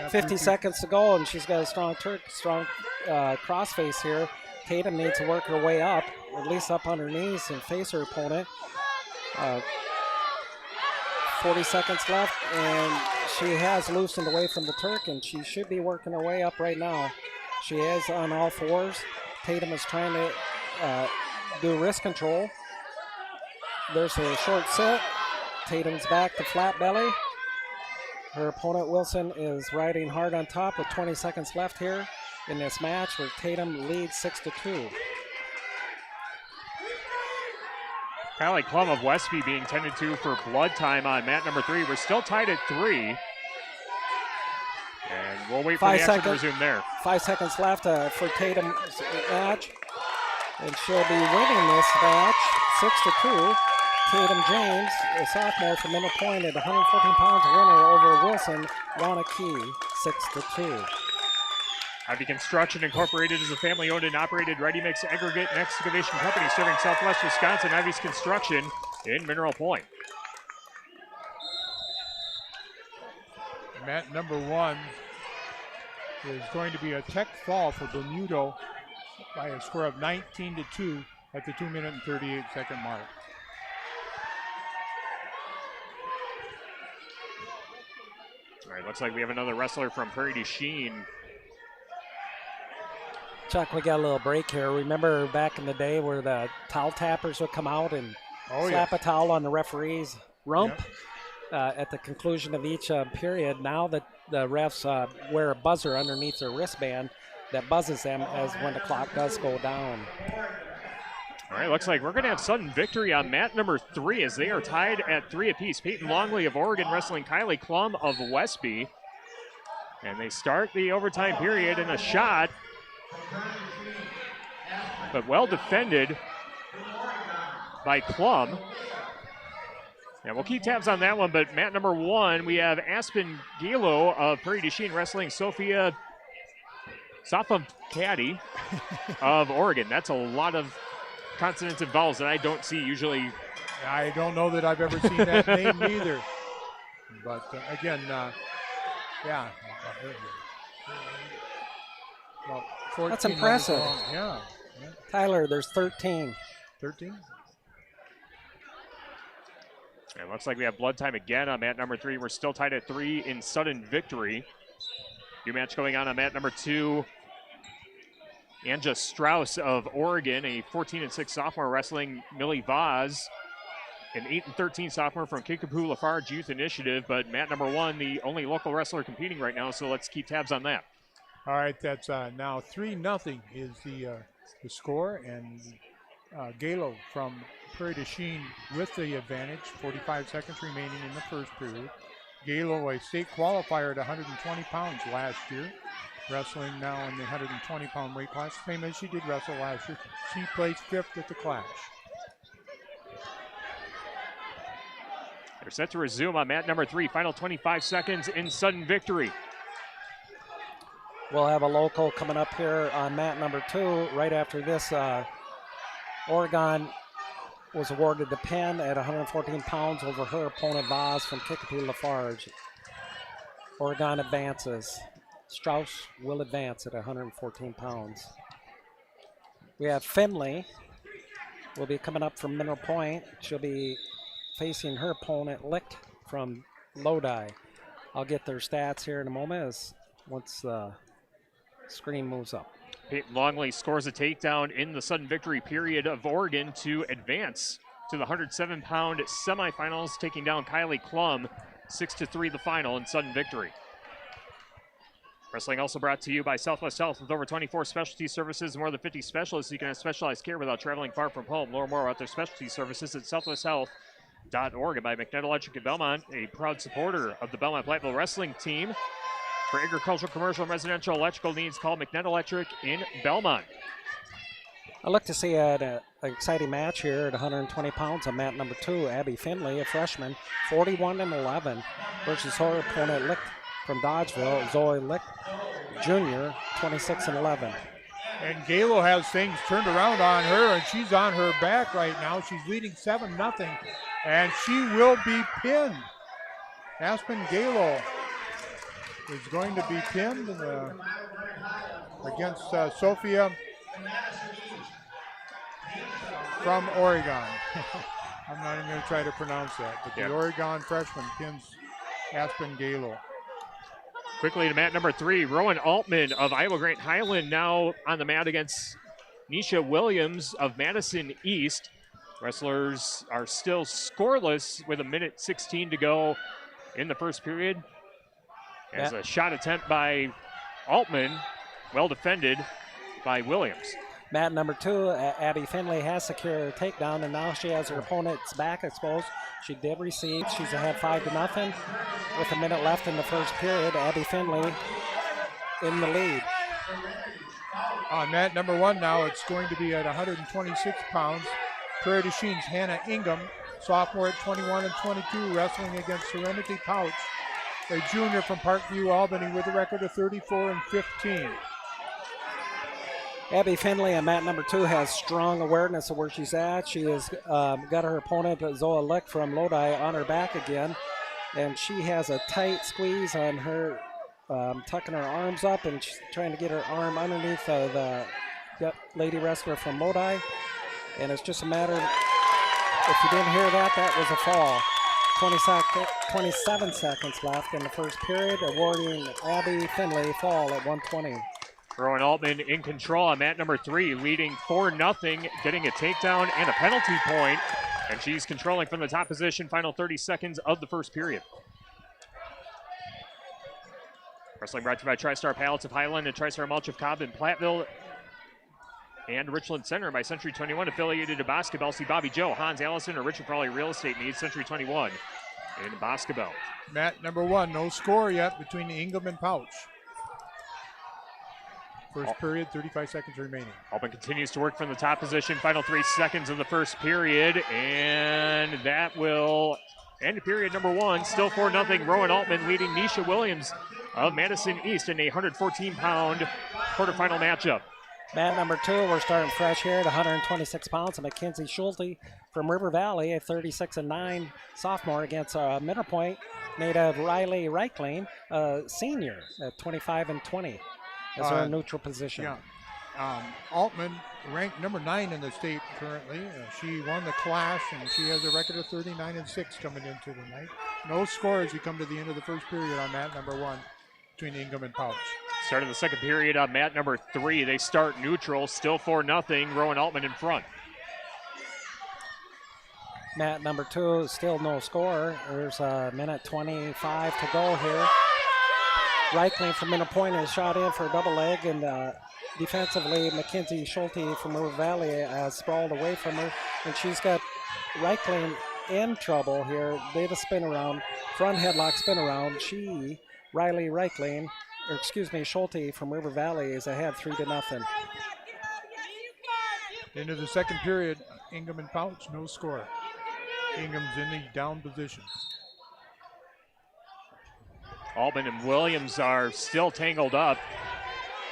S4: 50 seconds to go, and she's got a strong crossface here. Tatum needs to work her way up, at least up on her knees and face her opponent. 40 seconds left, and she has loosened away from the Turk, and she should be working her way up right now. She is on all fours. Tatum is trying to do wrist control. There's a short sit. Tatum's back to flat belly. Her opponent Wilson is riding hard on top with 20 seconds left here in this match, where Tatum leads 6-2.
S2: Kylie Klum of Westby being tended to for blood time on mat number 3. We're still tied at 3. And we'll wait for the action to resume there.
S4: 5 seconds left for Tatum's match. And she'll be winning this match 6-2. Tatum James, a sophomore from Middle Point at 114 pounds, winner over Wilson Wanakee 6-2.
S2: Ivy Construction Incorporated is a family-owned and operated ready-mix aggregate and excavation company serving Southwest Wisconsin. Ivy's Construction in Mineral Point.
S3: Mat number 1 is going to be a tech fall for Bermudo by a score of 19-2 at the 2-minute and 38-second mark.
S2: All right, looks like we have another wrestler from Prairie du Chien.
S4: Chuck, we got a little break here. Remember back in the day where the towel tappers would come out and slap a towel on the referee's rump at the conclusion of each period? Now that the refs wear a buzzer underneath their wristband that buzzes them as when the clock does go down.
S2: All right, looks like we're going to have sudden victory on mat number 3 as they are tied at 3 apiece. Peyton Longley of Oregon wrestling Kylie Klum of Westby. And they start the overtime period in a shot, but well defended by Klum. And we'll keep tabs on that one, but mat number 1, we have Aspen Gilo of Prairie du Chien wrestling Sophia Sophamcati of Oregon. That's a lot of consonants and vowels that I don't see usually.
S3: I don't know that I've ever seen that name either. But again, yeah. Well,
S4: that's impressive.
S3: Yeah.
S4: Tyler, there's 13.
S3: 13?
S2: It looks like we have blood time again on mat number 3. We're still tied at 3 in sudden victory. New match going on mat number 2. Anja Strauss of Oregon, a 14-6 sophomore wrestling Millie Vaz, an 8-13 sophomore from Kickapoo Lafarge Youth Initiative. But mat number 1, the only local wrestler competing right now, so let's keep tabs on that.
S3: All right, that's now 3-0 is the score, and Galo from Prairie du Chien with the advantage. 45 seconds remaining in the first period. Galo, a state qualifier at 120 pounds last year, wrestling now in the 120-pound weight class, same as she did wrestle last year. She placed 5th at the Clash.
S2: They're set to resume on mat number 3. Final 25 seconds in sudden victory.
S4: We'll have a local coming up here on mat number 2. Right after this, Oregon was awarded the pin at 114 pounds over her opponent Vaz from Kickapoo Lafarge. Oregon advances. Strauss will advance at 114 pounds. We have Finley will be coming up from Mineral Point. She'll be facing her opponent Licht from Lodi. I'll get their stats here in a moment once the screen moves up.
S2: Peyton Longley scores a takedown in the sudden victory period of Oregon to advance to the 107-pound semifinals, taking down Kylie Klum 6-3 the final in sudden victory. Wrestling also brought to you by Southwest Health with over 24 specialty services and more than 50 specialists. You can have specialized care without traveling far from home. Learn more about their specialty services at and by McNett Electric in Belmont, a proud supporter of the Belmont Platteville wrestling team. For agricultural, commercial, and residential electrical needs, call McNett Electric in Belmont.
S4: I look to see an exciting match here at 120 pounds on mat number 2. Abby Finley, a freshman, 41-11, versus her opponent Lick from Dodgeville, Zoe Lick Jr., 26-11.
S3: And Galo has things turned around on her, and she's on her back right now. She's leading 7-0, and she will be pinned. Aspen Galo is going to be pinned against Sophia from Oregon. I'm not even going to try to pronounce that, but the Oregon freshman pins Aspen Galo.
S2: Quickly to mat number 3, Rowan Altman of Iowa Grant Highland now on the mat against Nisha Williams of Madison East. Wrestlers are still scoreless with 1:16 to go in the first period. As a shot attempt by Altman, well defended by Williams.
S4: Mat number 2, Abby Finley has secured a takedown, and now she has her opponent's back exposed. She did receive. She's ahead 5-0 with a minute left in the first period. Abby Finley in the lead.
S3: On mat number 1 now, it's going to be at 126 pounds. Prairie du Chine's Hannah Ingham, sophomore at 21 and 22, wrestling against Serenity Pouch, a junior from Parkview, Albany, with a record of 34-15.
S4: Abby Finley on mat number 2 has strong awareness of where she's at. She has got her opponent, Zoa Lick from Lodi, on her back again. And she has a tight squeeze on her, tucking her arms up and she's trying to get her arm underneath the lady wrestler from Lodi. And it's just a matter of, if you didn't hear that, that was a fall. 27 seconds left in the first period, awarding Abby Finley fall at 120.
S2: Rowan Altman in control on mat number 3, leading 4-0, getting a takedown and a penalty point, and she's controlling from the top position, final 30 seconds of the first period. Wrestling brought to you by TriStar Pallets of Highland and TriStar Mulch of Cobb in Platteville and Richland Center, by Century 21, affiliated to Boscobel. See Bobby Joe, Hans Allison, or Richard for all your real estate needs. Century 21 in Boscobel.
S3: Mat number 1, no score yet between Ingham and Pouch. First period, 35 seconds remaining.
S2: Altman continues to work from the top position. Final 3 seconds of the first period, and that will end period number 1. Still 4-0. Rowan Altman leading Nisha Williams of Madison East in a 114-pound quarterfinal matchup.
S4: Mat number 2, we're starting fresh here at 126 pounds. Mackenzie Schulte from River Valley, a 36-9 sophomore, against Midpoint native Riley Reichling, senior, at 25-20. As our neutral position.
S3: Yeah. Altman ranked number 9 in the state currently. She won the clash, and she has a record of 39-6 coming into the night. No score as we come to the end of the first period on mat number 1 between Ingham and Pouch.
S2: Start of the second period on mat number 3. They start neutral, still 4-0. Rowan Altman in front.
S4: Mat number 2, still no score. There's a minute 25 to go here. Reichling from Minor Point is shot in for a double leg, and defensively, Mackenzie Schulte from River Valley sprawled away from her, and she's got Reichling in trouble here. Did a spin around, front headlock spin around. Riley Reichling, or excuse me, Schulte from River Valley is ahead 3-0.
S3: Into the second period, Ingham and Pouch, no score. Ingham's in the down position.
S2: Altman and Williams are still tangled up.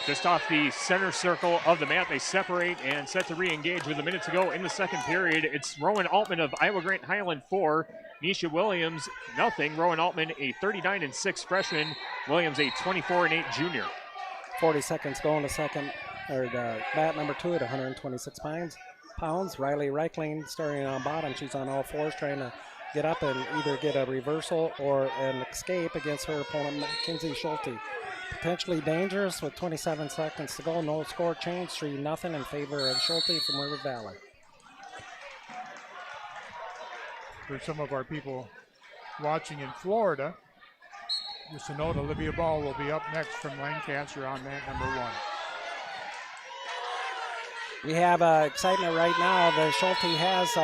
S2: Just off the center circle of the mat, they separate and set to re-engage with a minute to go in the second period. It's Rowan Altman of Iowa Grant Highland 4, Nisha Williams nothing. Rowan Altman a 39-6 freshman, Williams a 24-8 junior.
S4: 40 seconds go in the second, or the mat number 2 at 126 pounds. Riley Reichling starting on bottom. She's on all fours trying to get up and either get a reversal or an escape against her opponent, Mackenzie Schulte. Potentially dangerous with 27 seconds to go. No score change, 3-0 in favor of Schulte from River Valley.
S3: For some of our people watching in Florida, just a note, Olivia Ball will be up next from Lancaster on mat number 1.
S4: We have excitement right now. The Schulte has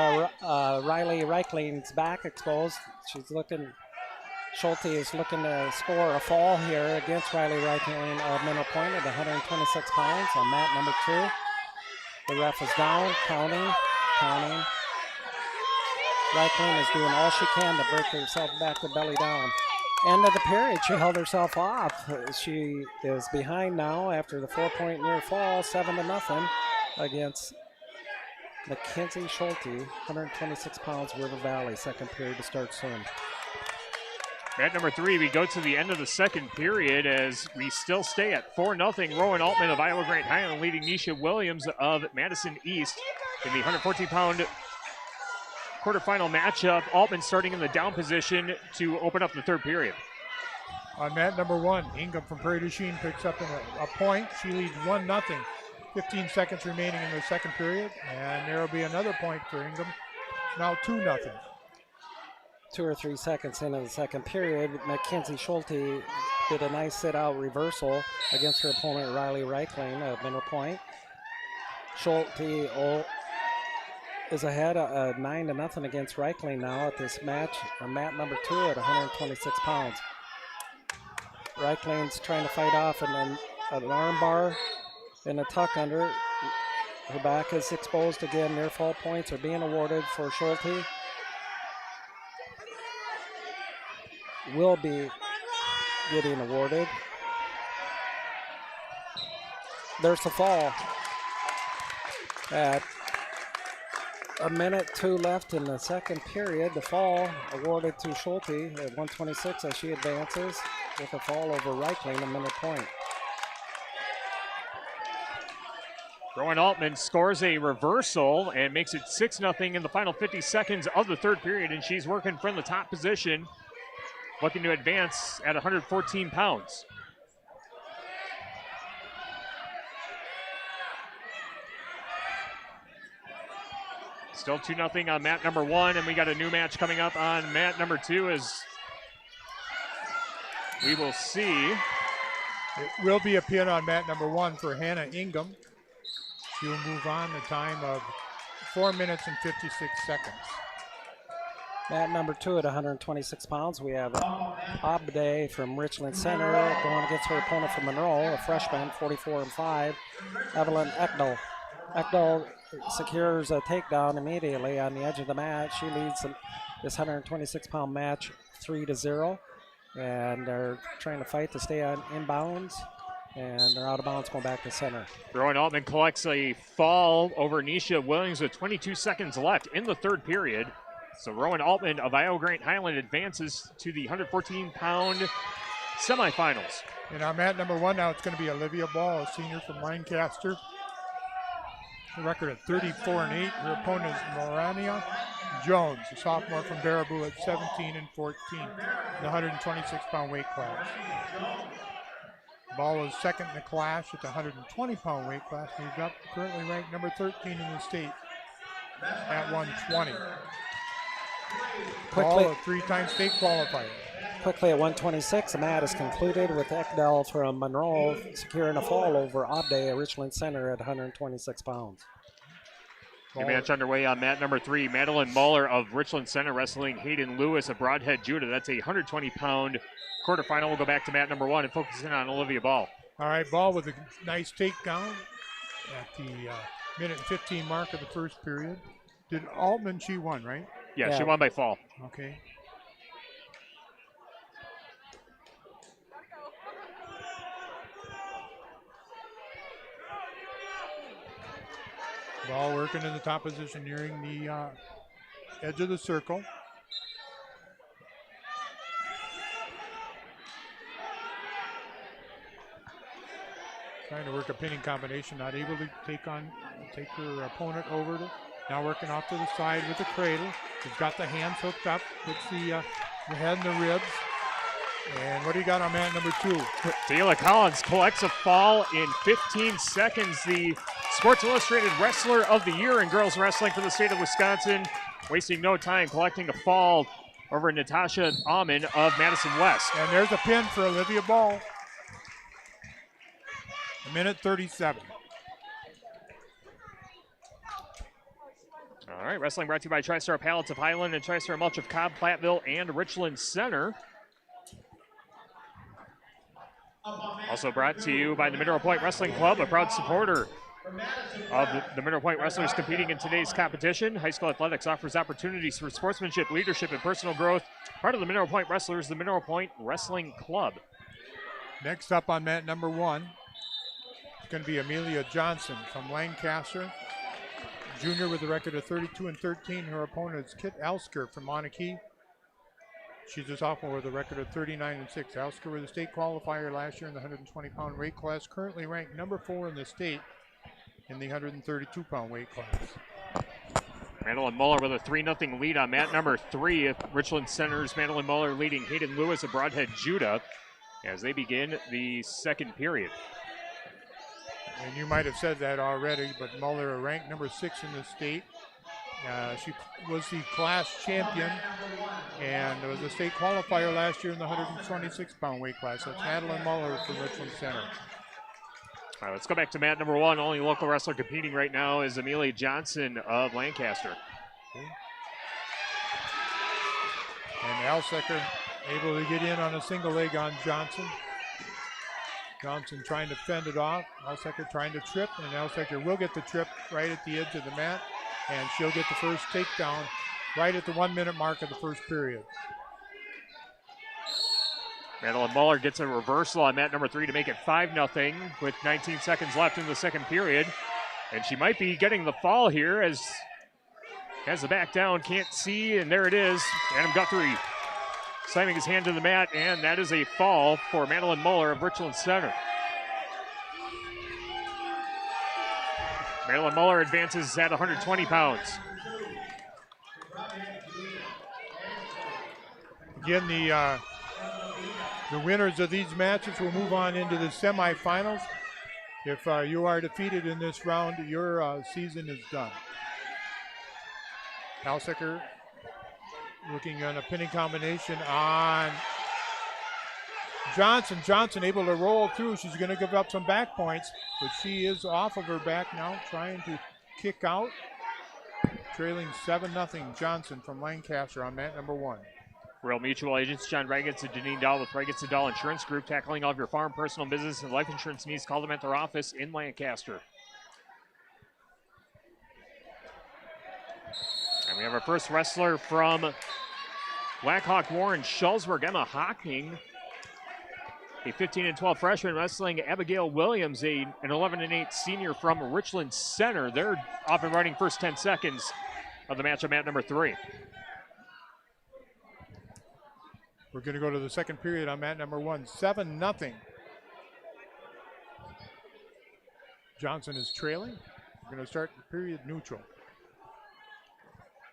S4: Riley Reichling's back exposed. Schulte is looking to score a fall here against Riley Reichling of Mineral Point at 126 pounds on mat number 2. The ref is down, counting. Reichling is doing all she can to break herself back to belly down. End of the period, she held herself off. She is behind now after the 4-point near fall, 7-0 against Mackenzie Schulte, 126 pounds, River Valley. Second period to start soon.
S2: Mat number 3, we go to the end of the second period as we still stay at 4-0. Rowan Altman of Iowa Grant Highland leading Nisha Williams of Madison East in the 114-pound quarterfinal matchup. Altman starting in the down position to open up the third period.
S3: On mat number 1, Ingham from Prairie du Chien picks up a point. She leads 1-0. 15 seconds remaining in the second period, and there will be another point for Ingham. Now 2-0.
S4: 2 or 3 seconds into the second period, Mackenzie Schulte did a nice sit-out reversal against her opponent Riley Reichling of Mineral Point. Schulte is ahead 9-0 against Reichling now at this match, mat number 2 at 126 pounds. Reichling's trying to fight off an arm bar and a tuck under. Her back is exposed again. Near fall points are being awarded for Schulte. Will be getting awarded. There's the fall. At a minute 2 left in the second period, the fall awarded to Schulte at 126 as she advances with a fall over Reichling, a minute point.
S2: Rowan Altman scores a reversal and makes it 6-0 in the final 50 seconds of the third period, and she's working from the top position, looking to advance at 114 pounds. Still 2-0 on mat number 1, and we got a new match coming up on mat number 2 as we will see.
S3: It will be a pin on mat number 1 for Hannah Ingham. She will move on the time of 4 minutes and 56 seconds.
S4: Mat number 2 at 126 pounds. We have Abde from Richland Center going against her opponent from Monroe, a freshman, 44-5, Evelyn Ekdahl. Ekdahl secures a takedown immediately on the edge of the mat. She leads this 126-pound match 3-0, and they're trying to fight to stay on inbounds, and they're out of bounds going back to center.
S2: Rowan Altman collects a fall over Nisha Williams with 22 seconds left in the third period. So Rowan Altman of Iowa Grant Highland advances to the 114-pound semifinals.
S3: And on mat number 1 now, it's going to be Olivia Ball, a senior from Lancaster. The record at 34-8. Her opponent is Morania Jones, a sophomore from Baraboo at 17-14 in the 126-pound weight class. Ball is second in the class at the 120-pound weight class. Moved up, currently ranked number 13 in the state at 120. Ball, a 3-time state qualifier.
S4: Quickly at 126, the mat is concluded with Ekdahl from Monroe securing a fall over Abde at Richland Center at 126 pounds.
S2: New match underway on mat number 3. Madeline Muller of Richland Center wrestling Hayden Lewis of Broadhead, Judah. That's a 120-pound quarterfinal. We'll go back to mat number 1 and focus in on Olivia Ball.
S3: All right, Ball with a nice takedown at the minute and 15 mark of the first period. Did Altman, she won, right?
S2: Yeah, she won by fall.
S3: Okay. Ball working in the top position, nearing the edge of the circle. Trying to work a pinning combination, not able to take her opponent over. Now working off to the side with the cradle. She's got the hands hooked up, puts the head and the ribs. And what do you got on mat number 2?
S2: Taylor Collins collects a fall in 15 seconds. The Sports Illustrated Wrestler of the Year in girls wrestling for the state of Wisconsin. Wasting no time collecting a fall over Natasha Amon of Madison West.
S3: And there's a pin for Olivia Ball. A minute 37.
S2: All right, wrestling brought to you by TriStar Pallets of Highland and TriStar Mulch of Cobb, Platteville, and Richland Center. Also brought to you by the Mineral Point Wrestling Club, a proud supporter of the Mineral Point wrestlers competing in today's competition. High school athletics offers opportunities for sportsmanship, leadership, and personal growth. Part of the Mineral Point Wrestlers, the Mineral Point Wrestling Club.
S3: Next up on mat number 1, it's going to be Amelia Johnson from Lancaster. Junior with a record of 32-13. Her opponent is Kit Elsker from Monarchy. She's a sophomore with a record of 39-6. Elsker was a state qualifier last year in the 120-pound weight class, currently ranked number 4 in the state in the 132-pound weight class.
S2: Madeline Muller with a 3-0 lead on mat number 3. Richland Center's Madeline Muller leading Hayden Lewis of Broadhead, Judah, as they begin the second period.
S3: And you might have said that already, but Muller ranked number 6 in the state. She was the class champion and was a state qualifier last year in the 126-pound weight class. That's Madeline Muller from Richland Center.
S2: All right, let's go back to mat number 1. Only local wrestler competing right now is Amelia Johnson of Lancaster.
S3: Okay. And Alsecker able to get in on a single leg on Johnson. Johnson trying to fend it off. Alsecker trying to trip, and Alsecker will get the trip right at the edge of the mat, and she'll get the first takedown right at the 1-minute mark of the first period.
S2: Madeline Muller gets a reversal on mat number 3 to make it 5-0 with 19 seconds left in the second period. And she might be getting the fall here as has the back down, can't see, and there it is. Adam Guthrie slamming his hand to the mat, and that is a fall for Madeline Muller of Richland Center. Madeline Muller advances at 120 pounds.
S3: Again, the winners of these matches will move on into the semifinals. If you are defeated in this round, your season is done. Alsecker looking on a pinning combination on Johnson. Johnson able to roll through. She's going to give up some back points, but she is off of her back now, trying to kick out. Trailing 7-0 Johnson from Lancaster on mat number 1.
S2: Real Mutual agents John Regetz and Janine Dahl with Regetz & Dahl Insurance Group, tackling all of your farm, personal, business, and life insurance needs. Call them at their office in Lancaster. And we have our first wrestler from Blackhawk Warren Schulzberg, Emma Hocking, a 15-12 freshman, wrestling Abigail Williams, an 11-8 senior from Richland Center. They're off and running first 10 seconds of the match on mat number 3.
S3: We're going to go to the second period on mat number 1. 7-0. Johnson is trailing. We're going to start the period neutral.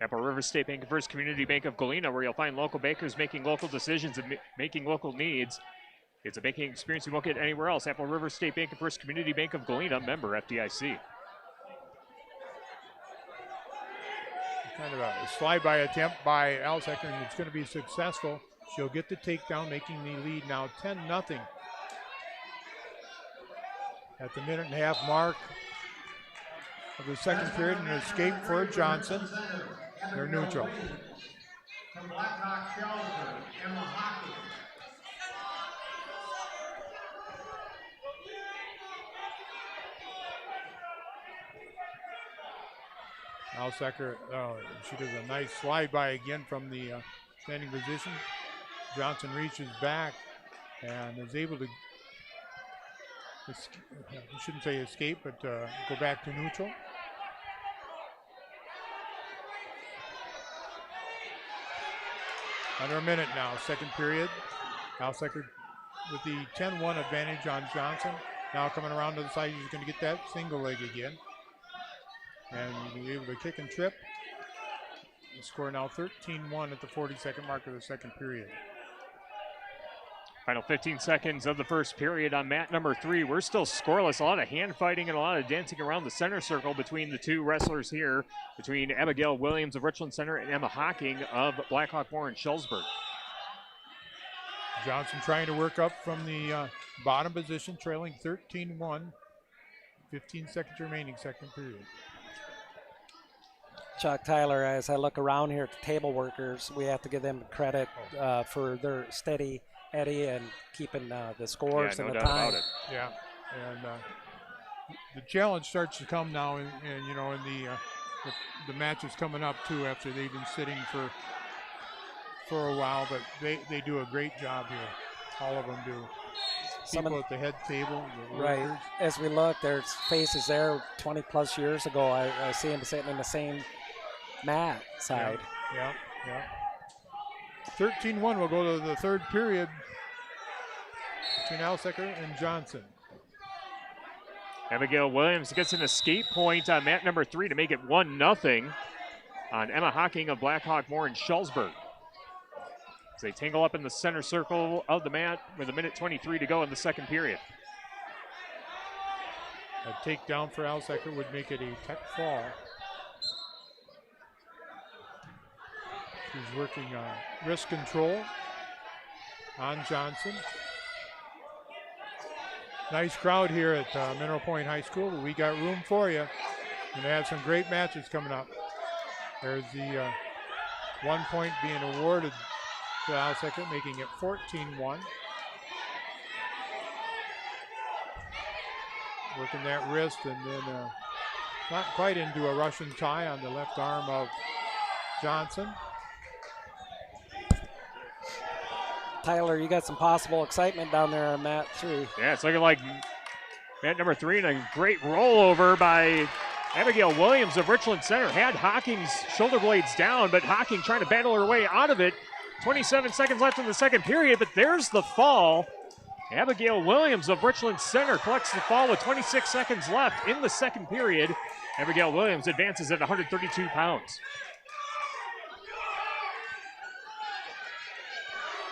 S2: Apple River State Bank and First Community Bank of Galena, where you'll find local bankers making local decisions and making local needs. It's a banking experience you won't get anywhere else. Apple River State Bank and First Community Bank of Galena, member FDIC.
S3: Kind of a slide-by attempt by Alsecker, and it's going to be successful. She'll get the takedown, making the lead now 10-0. At the 1.5-minute mark of the second period, an escape for Johnson. They're neutral.
S8: From Blackhawk Shelter, Emma Hockey.
S3: Alsecker, she does a nice slide by again from the standing position. Johnson reaches back and is able to, you shouldn't say escape, but go back to neutral. Under a minute now, second period. Alsecker with the 10-1 advantage on Johnson. Now coming around to the side, he's going to get that single leg again. And he'll be able to kick and trip. The score now 13-1 at the 42nd mark of the second period.
S2: Final 15 seconds of the first period on mat number 3. We're still scoreless. A lot of hand fighting and a lot of dancing around the center circle between the two wrestlers here, between Abigail Williams of Richland Center and Emma Hocking of Blackhawk Warren Schulzberg.
S3: Johnson trying to work up from the bottom position, trailing 13-1. 15 seconds remaining, second period.
S4: Chuck, Tyler, as I look around here at the table workers, we have to give them credit for their steady Eddie and keeping the scores and the time.
S11: About it.
S3: Yeah, and the challenge starts to come now, and you know, in the match is coming up too after they've been sitting for a while, but they do a great job here. All of them do. People at the head table,
S4: right? As we look, there's faces there 20 plus years ago. I see them sitting in the same mat side.
S3: Yeah. 13-1. We'll go to the third period between Alsecker and Johnson.
S2: Abigail Williams gets an escape point on mat number 3 to make it 1-0 on Emma Hocking of Blackhawk Moore and Schulzberg. As they tangle up in the center circle of the mat with 1:23 to go in the second period.
S3: A takedown for Alsecker would make it a tech fall. She's working wrist control on Johnson. Nice crowd here at Mineral Point High School, but we got room for you. Going to have some great matches coming up. There's the 1 point being awarded to Alsecker, making it 14-1. Working that wrist, and then not quite into a Russian tie on the left arm of Johnson.
S4: Tyler, you got some possible excitement down there on mat 3.
S2: Yeah, it's looking like mat number 3 and a great rollover by Abigail Williams of Richland Center. Had Hocking's shoulder blades down, but Hocking trying to battle her way out of it. 27 seconds left in the second period, but there's the fall. Abigail Williams of Richland Center collects the fall with 26 seconds left in the second period. Abigail Williams advances at 132 pounds.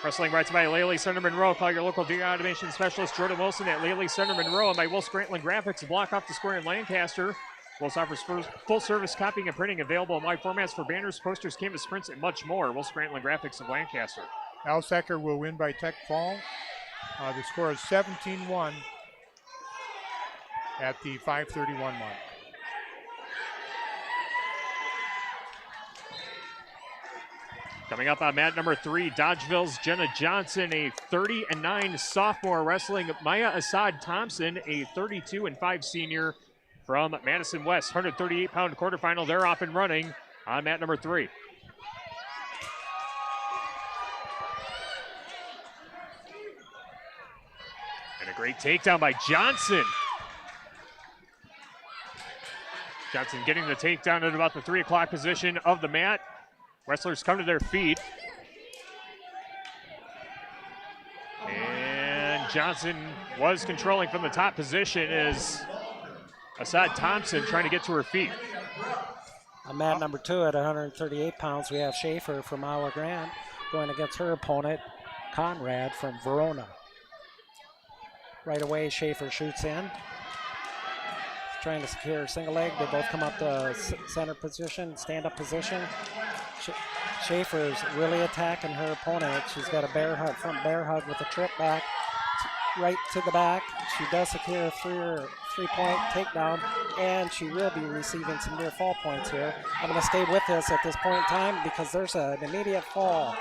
S2: Wrestling brought to you by Laley Center Monroe. Call your local de-automation specialist Jordan Wilson at Laley Center Monroe, and by Will Scranton Graphics, a block off the square in Lancaster. Wilson offers full-service copying and printing available in wide formats for banners, posters, canvas prints, and much more. Will Scranton Graphics of Lancaster.
S3: Alsecker will win by tech fall. The score is 17-1 at the 5:31 mark.
S2: Coming up on mat number 3, Dodgeville's Jenna Johnson, a 30-9 sophomore, wrestling Maya Assad Thompson, a 32-5 senior from Madison West. 138-pound quarterfinal. They're off and running on mat number 3. And a great takedown by Johnson. Johnson getting the takedown at about the 3 o'clock position of the mat. Wrestlers come to their feet. And Johnson was controlling from the top position as Assad Thompson trying to get to her feet.
S4: On mat number 2 at 138 pounds, we have Schaefer from Iowa Grant going against her opponent, Conrad from Verona. Right away, Schaefer shoots in. Trying to secure a single leg. They both come up to center position, stand-up position. Schaefer's really attacking her opponent. She's got a bear hug, front bear hug with a trip back, right to the back. She does secure a three-point takedown, and she will be receiving some near fall points here. I'm going to stay with this at this point in time because there's an immediate fall.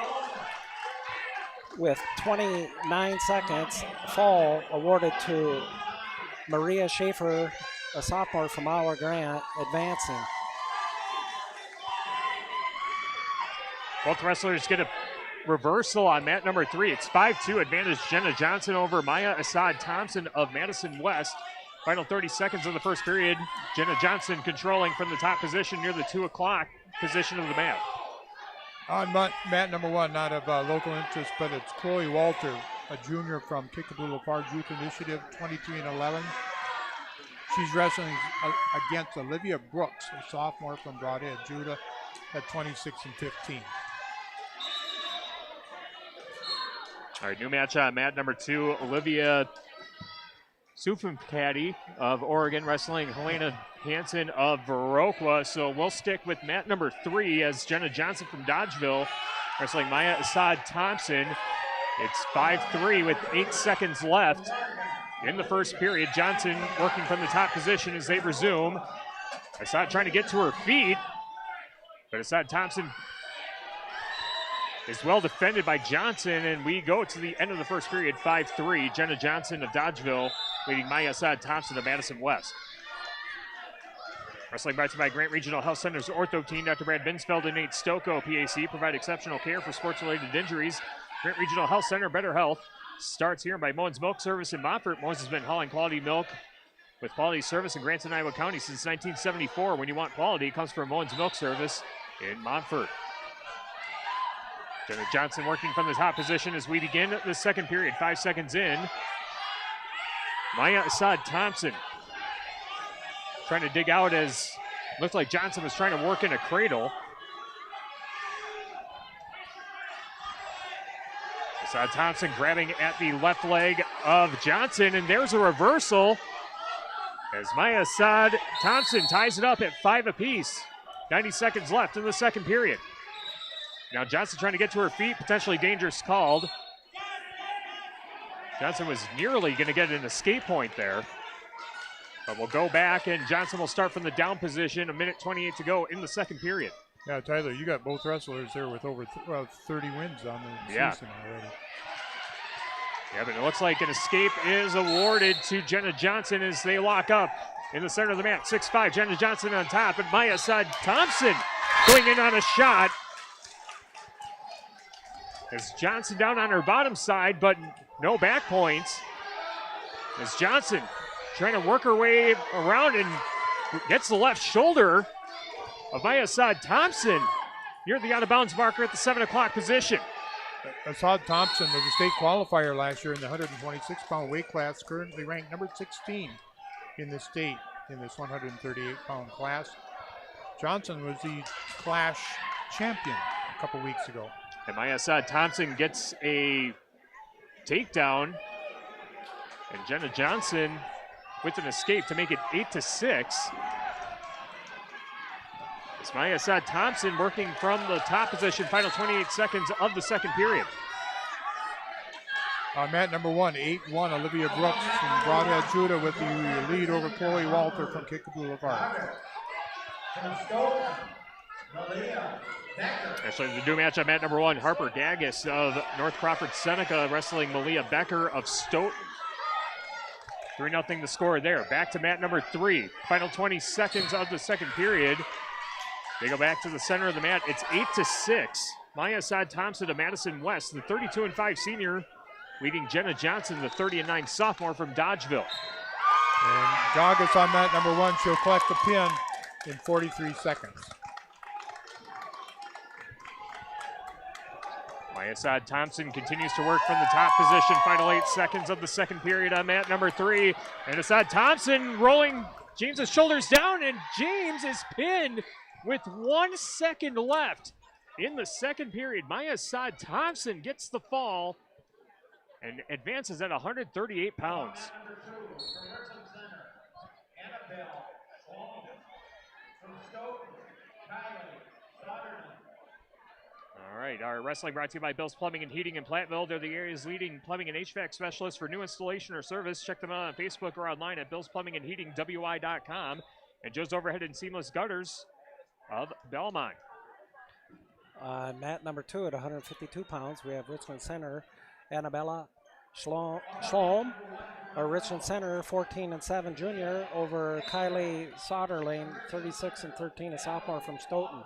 S4: With 29 seconds, fall awarded to Maria Schaefer, a sophomore from Iowa Grant, advancing.
S2: Both wrestlers get a reversal on mat number 3. It's 5-2 advantage Jenna Johnson over Maya Assad Thompson of Madison West. Final 30 seconds of the first period. Jenna Johnson controlling from the top position near the 2 o'clock position of the mat.
S3: On mat number 1, not of local interest, but it's Chloe Walter, a junior from Kickapoo Park Youth Initiative, 23-11. She's wrestling against Olivia Brooks, a sophomore from Broadhead, Judah, at 26-15.
S2: All right, new match on mat number 2. Olivia Sufimpati of Oregon wrestling Helena Hansen of Viroqua. So we'll stick with mat number 3 as Jenna Johnson from Dodgeville wrestling Maya Assad Thompson. It's 5-3 with 8 seconds left in the first period. Johnson working from the top position as they resume. Assad trying to get to her feet. But Assad Thompson is well defended by Johnson, and we go to the end of the first period, 5-3. Jenna Johnson of Dodgeville leading Maya Assad Thompson of Madison West. Wrestling brought to you by Grant Regional Health Center's ortho team. Dr. Brad Binsfeld and Nate Stocco, PAC, provide exceptional care for sports-related injuries. Grant Regional Health Center, better health, starts here by Moen's Milk Service in Montfort. Moen's has been hauling quality milk with quality service in Grants and Iowa County since 1974. When you want quality, it comes from Moen's Milk Service in Montfort. Jenna Johnson working from the top position as we begin the second period, 5 seconds in. Maya Assad Thompson trying to dig out as looked like Johnson was trying to work in a cradle. Assad Thompson grabbing at the left leg of Johnson, and there's a reversal as Maya Assad Thompson ties it up at 5 apiece. 90 seconds left in the second period. Now Johnson trying to get to her feet, potentially dangerous called. Johnson was nearly going to get an escape point there. But we'll go back, and Johnson will start from the down position. 1:28 to go in the second period.
S3: Yeah, Tyler, you got both wrestlers there with over 30 wins on the season already.
S2: Yeah, but it looks like an escape is awarded to Jenna Johnson as they lock up in the center of the mat. 6'5", Jenna Johnson on top, and Maya Assad Thompson going in on a shot. As Johnson down on her bottom side, but no back points. As Johnson trying to work her way around and gets the left shoulder of Maya Assad Thompson near the out-of-bounds marker at the 7 o'clock position.
S3: Assad Thompson was a state qualifier last year in the 126-pound weight class, currently ranked number 16 in the state in this 138-pound class. Johnson was the Clash champion a couple weeks ago.
S2: And Maya Assad Thompson gets a takedown, and Jenna Johnson with an escape to make it 8-6. It's Maya Assad Thompson working from the top position, final 28 seconds of the second period.
S3: Mat number 1, 8-1, Olivia Brooks from Broadhead, Judah with the lead over Chloe Walter from Kick Boulevard.
S2: Actually, the new matchup, mat number 1, Harper Daggis of North Crawford Seneca wrestling Malia Becker of Stoughton. 3-0 the score there. Back to mat number 3. Final 20 seconds of the second period. They go back to the center of the mat. It's 8-6. Maya Assad Thompson of Madison West, the 32-5 senior, leading Jenna Johnson, the 30-9 sophomore from Dodgeville.
S3: And Daggis on mat number 1. She'll collect the pin in 43 seconds.
S2: Maya Assad Thompson continues to work from the top position. Final 8 seconds of the second period on mat number 3. And Assad Thompson rolling James's shoulders down, and James is pinned with 1 second left in the second period. Maya Assad Thompson gets the fall and advances at 138 pounds. All right, our wrestling brought to you by Bill's Plumbing and Heating in Platteville. They're the area's leading plumbing and HVAC specialists for new installation or service. Check them out on Facebook or online at billsplumbingandheatingwi.com. And Joe's Overhead and Seamless Gutters of Belmont.
S4: Mat number 2 at 152 pounds, we have Richland Center, Annabella Schlom, or Richland Center, 14-7 junior, over Kylie Soderling, 36-13, a sophomore from Stoughton.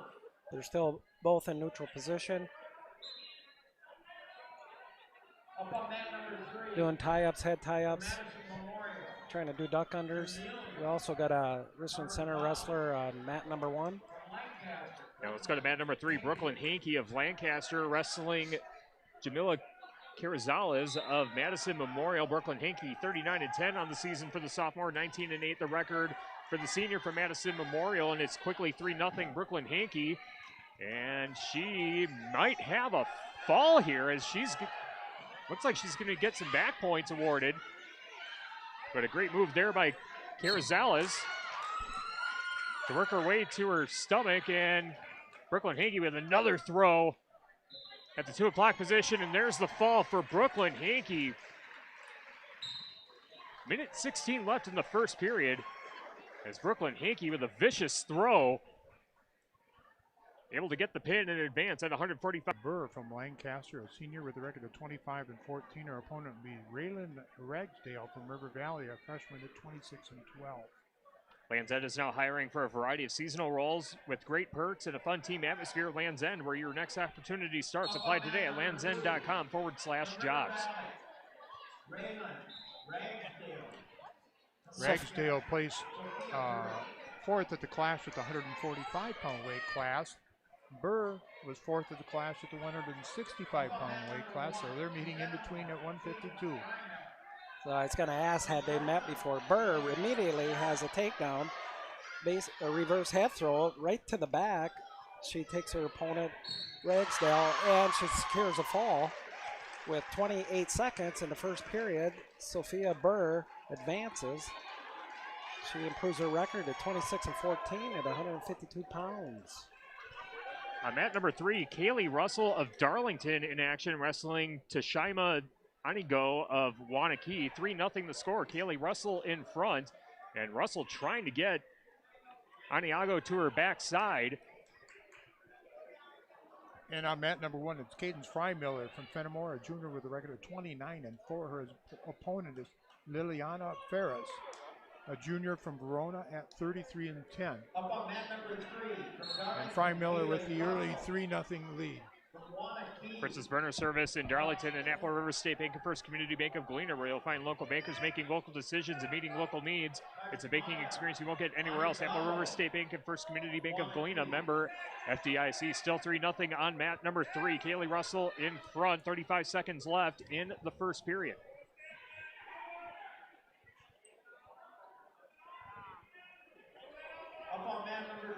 S4: They're still both in neutral position. Doing tie-ups, head tie-ups, trying to do duck unders. We also got a Richland Center wrestler on mat number 1.
S2: Now let's go to mat number 3, Brooklyn Hankey of Lancaster wrestling Jamila Carrizales of Madison Memorial. Brooklyn Hankey 39-10 on the season for the sophomore, 19-8 the record for the senior from Madison Memorial, and it's quickly 3-0 Brooklyn Hankey. And she might have a fall here as looks like she's going to get some back points awarded. But a great move there by Carrizales to work her way to her stomach, and Brooklyn Hankey with another throw at the 2 o'clock position, and there's the fall for Brooklyn Hankey. Minute 16 left in the first period as Brooklyn Hankey with a vicious throw able to get the pin and advance at 145.
S3: Burr from Lancaster, a senior with a record of 25-14. Our opponent will be Raylan Ragsdale from River Valley, a freshman at 26-12.
S2: Land's End is now hiring for a variety of seasonal roles with great perks and a fun team atmosphere. Land's End, where your next opportunity starts. Apply today at landsend.com/jobs.
S3: Ragsdale placed fourth at the clash at the 145-pound weight class. Burr was fourth at the clash at the 165-pound weight class, so they're meeting in between at 152.
S4: So I was going to ask, had they met before? Burr immediately has a takedown, a reverse head throw right to the back. She takes her opponent, Ragsdale, and she secures a fall. With 28 seconds in the first period, Sophia Burr advances. She improves her record to 26-14 at 152 pounds.
S2: On mat number 3, Kaylee Russell of Darlington in action, wrestling Tashima Anigo of Wanakee. 3-0 the score. Kaylee Russell in front, and Russell trying to get Aniago to her backside.
S3: And on mat number 1, it's Cadence Frymiller from Fenimore, a junior with a record of 29-4. Her opponent is Liliana Ferris, a junior from Verona at 33-10.
S8: Up on mat number 3.
S3: And Frymiller with the early 3-0 lead.
S2: Princess Burner Service in Darlington and Apple River State Bank and First Community Bank of Galena, where you'll find local bankers making local decisions and meeting local needs. It's a banking experience you won't get anywhere else. Apple River State Bank and First Community Bank of Galena, member FDIC. Still 3-0 on mat number 3. Kaylee Russell in front, 35 seconds left in the first period.
S8: Up on mat number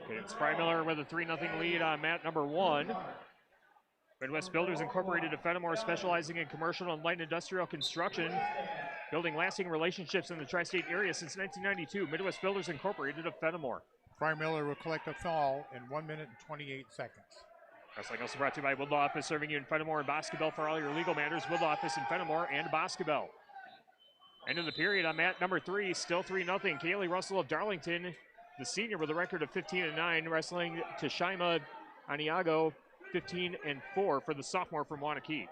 S8: 2.
S2: It's Frymiller with a 3-0 lead on mat number 1. Midwest Builders Incorporated of Fenimore, specializing in commercial and light industrial construction, building lasting relationships in the tri-state area since 1992. Midwest Builders Incorporated of Fenimore.
S3: Frymiller will collect a foul in 1 minute and 28 seconds.
S2: Wrestling also brought to you by Woodlaw Office, serving you in Fenimore and Boscobel for all your legal matters. Woodlaw Office in Fenimore and Boscobel. End of the period on mat number 3, still 3-0. Kaylee Russell of Darlington, the senior with a record of 15-9, wrestling Tashima Aniago, 15-4 for the sophomore from Wanakee.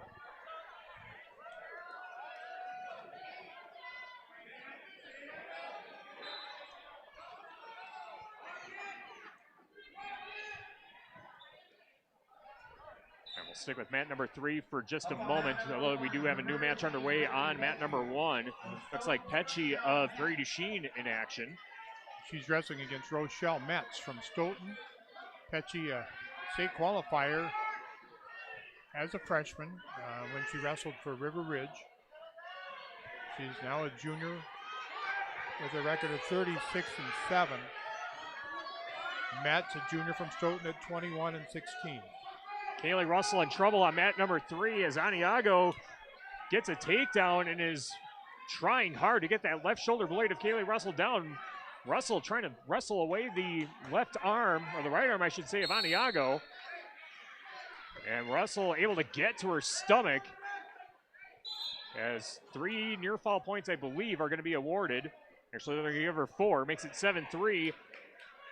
S2: And we'll stick with mat number 3 for just a moment, although we do have a new match underway on mat number 1. Looks like Petchy of Prairie du Chien in action.
S3: She's wrestling against Rochelle Metz from Stoughton. Petchy, a state qualifier as a freshman when she wrestled for River Ridge. She's now a junior with a record of 36-7. Metz, a junior from Stoughton at 21-16.
S2: Kaylee Russell in trouble on mat number 3 as Aniago gets a takedown and is trying hard to get that left shoulder blade of Kaylee Russell down. Russell trying to wrestle away the left arm, or the right arm I should say, of Aniago. And Russell able to get to her stomach as 3 near fall points, I believe, are going to be awarded. Actually, they're going to give her 4, makes it 7-3.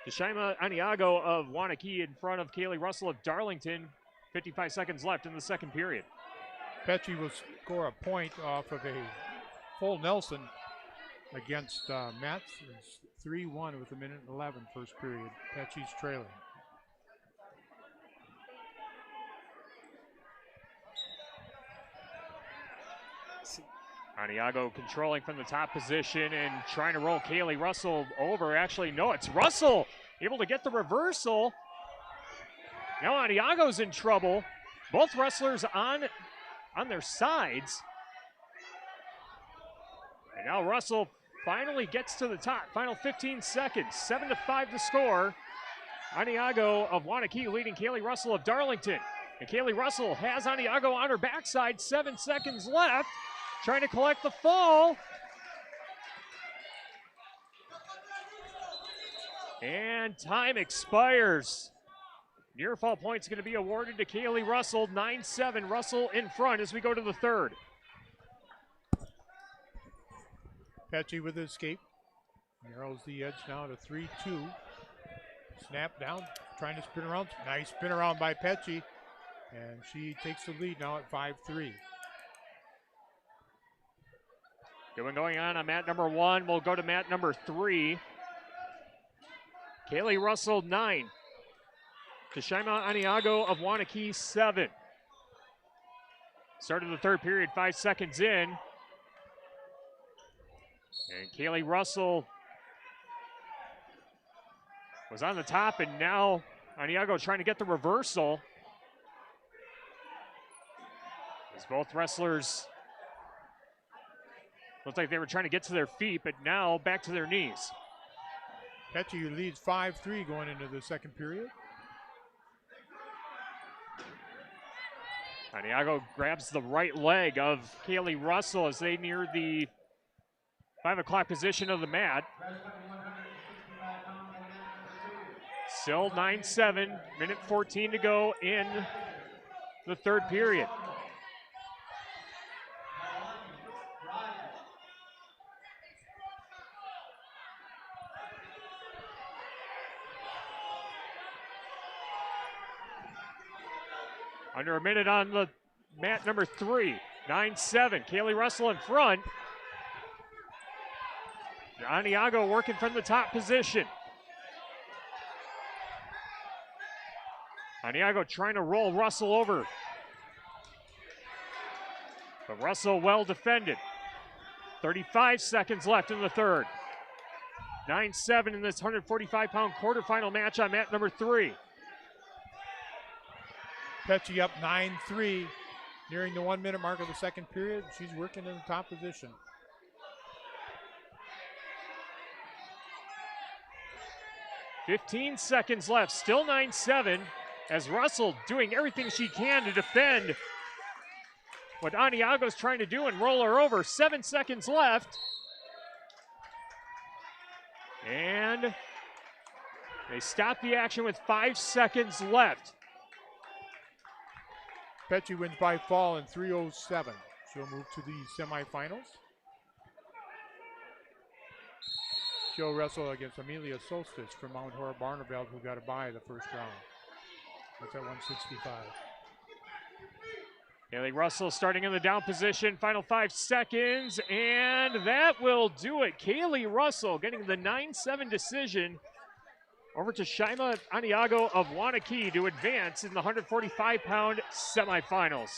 S2: Tashima Aniago of Wanakee in front of Kaylee Russell of Darlington. 55 seconds left in the second period.
S3: Petchy will score a point off of a full Nelson against Metz. It's 3-1 with 1:11 first period. Petchy's trailing.
S2: Aniago controlling from the top position and trying to roll Kaylee Russell over. Actually, no, it's Russell able to get the reversal. Now Aniago's in trouble. Both wrestlers on their sides. And now Russell finally gets to the top. Final 15 seconds. 7-5 the score. Aniago of Wanakee leading Kaylee Russell of Darlington. And Kaylee Russell has Aniago on her backside. 7 seconds left. Trying to collect the fall. And time expires. Near fall points going to be awarded to Kaylee Russell. 9-7, Russell in front as we go to the third.
S3: Petchy with the escape. Narrows the edge now to 3-2. Snap down trying to spin around. Nice spin around by Petchy. And she takes the lead now at 5-3.
S2: Good one going on mat number 1. We'll go to mat number 3. Kaylee Russell, 9. Tashima Aniago of Wanakee, 7. Start of the third period, 5 seconds in. And Kaylee Russell was on the top, and now Aniago trying to get the reversal. As both wrestlers looked like they were trying to get to their feet, but now back to their knees.
S3: Petchy leads 5-3 going into the second period.
S2: Aniago grabs the right leg of Kaylee Russell as they near the 5 o'clock position of the mat. Still 9-7, minute 14 to go in the third period. Under a minute on the mat number 3, 9-7. Kaylee Russell in front. Aniago working from the top position. Aniago trying to roll Russell over. But Russell well defended. 35 seconds left in the third. 9-7 in this 145-pound quarterfinal match on mat number 3.
S3: Petchy up 9-3, nearing the 1 minute mark of the second period. She's working in the top position.
S2: $15 seconds left, still 9-7, as Russell doing everything she can to defend what Aniago's trying to do and roll her over. 7 seconds left. And they stop the action with 5 seconds left.
S3: Petchy wins by fall in 3:07. She'll move to the semifinals. She'll wrestle against Amelia Solstice from Mount Horror Barneveld, who got a bye the first round. That's at 165.
S2: Kaylee Russell starting in the down position, final 5 seconds, and that will do it. Kaylee Russell getting the 9-7 decision over to Shima Aniago of Wanakee to advance in the 145-pound semifinals.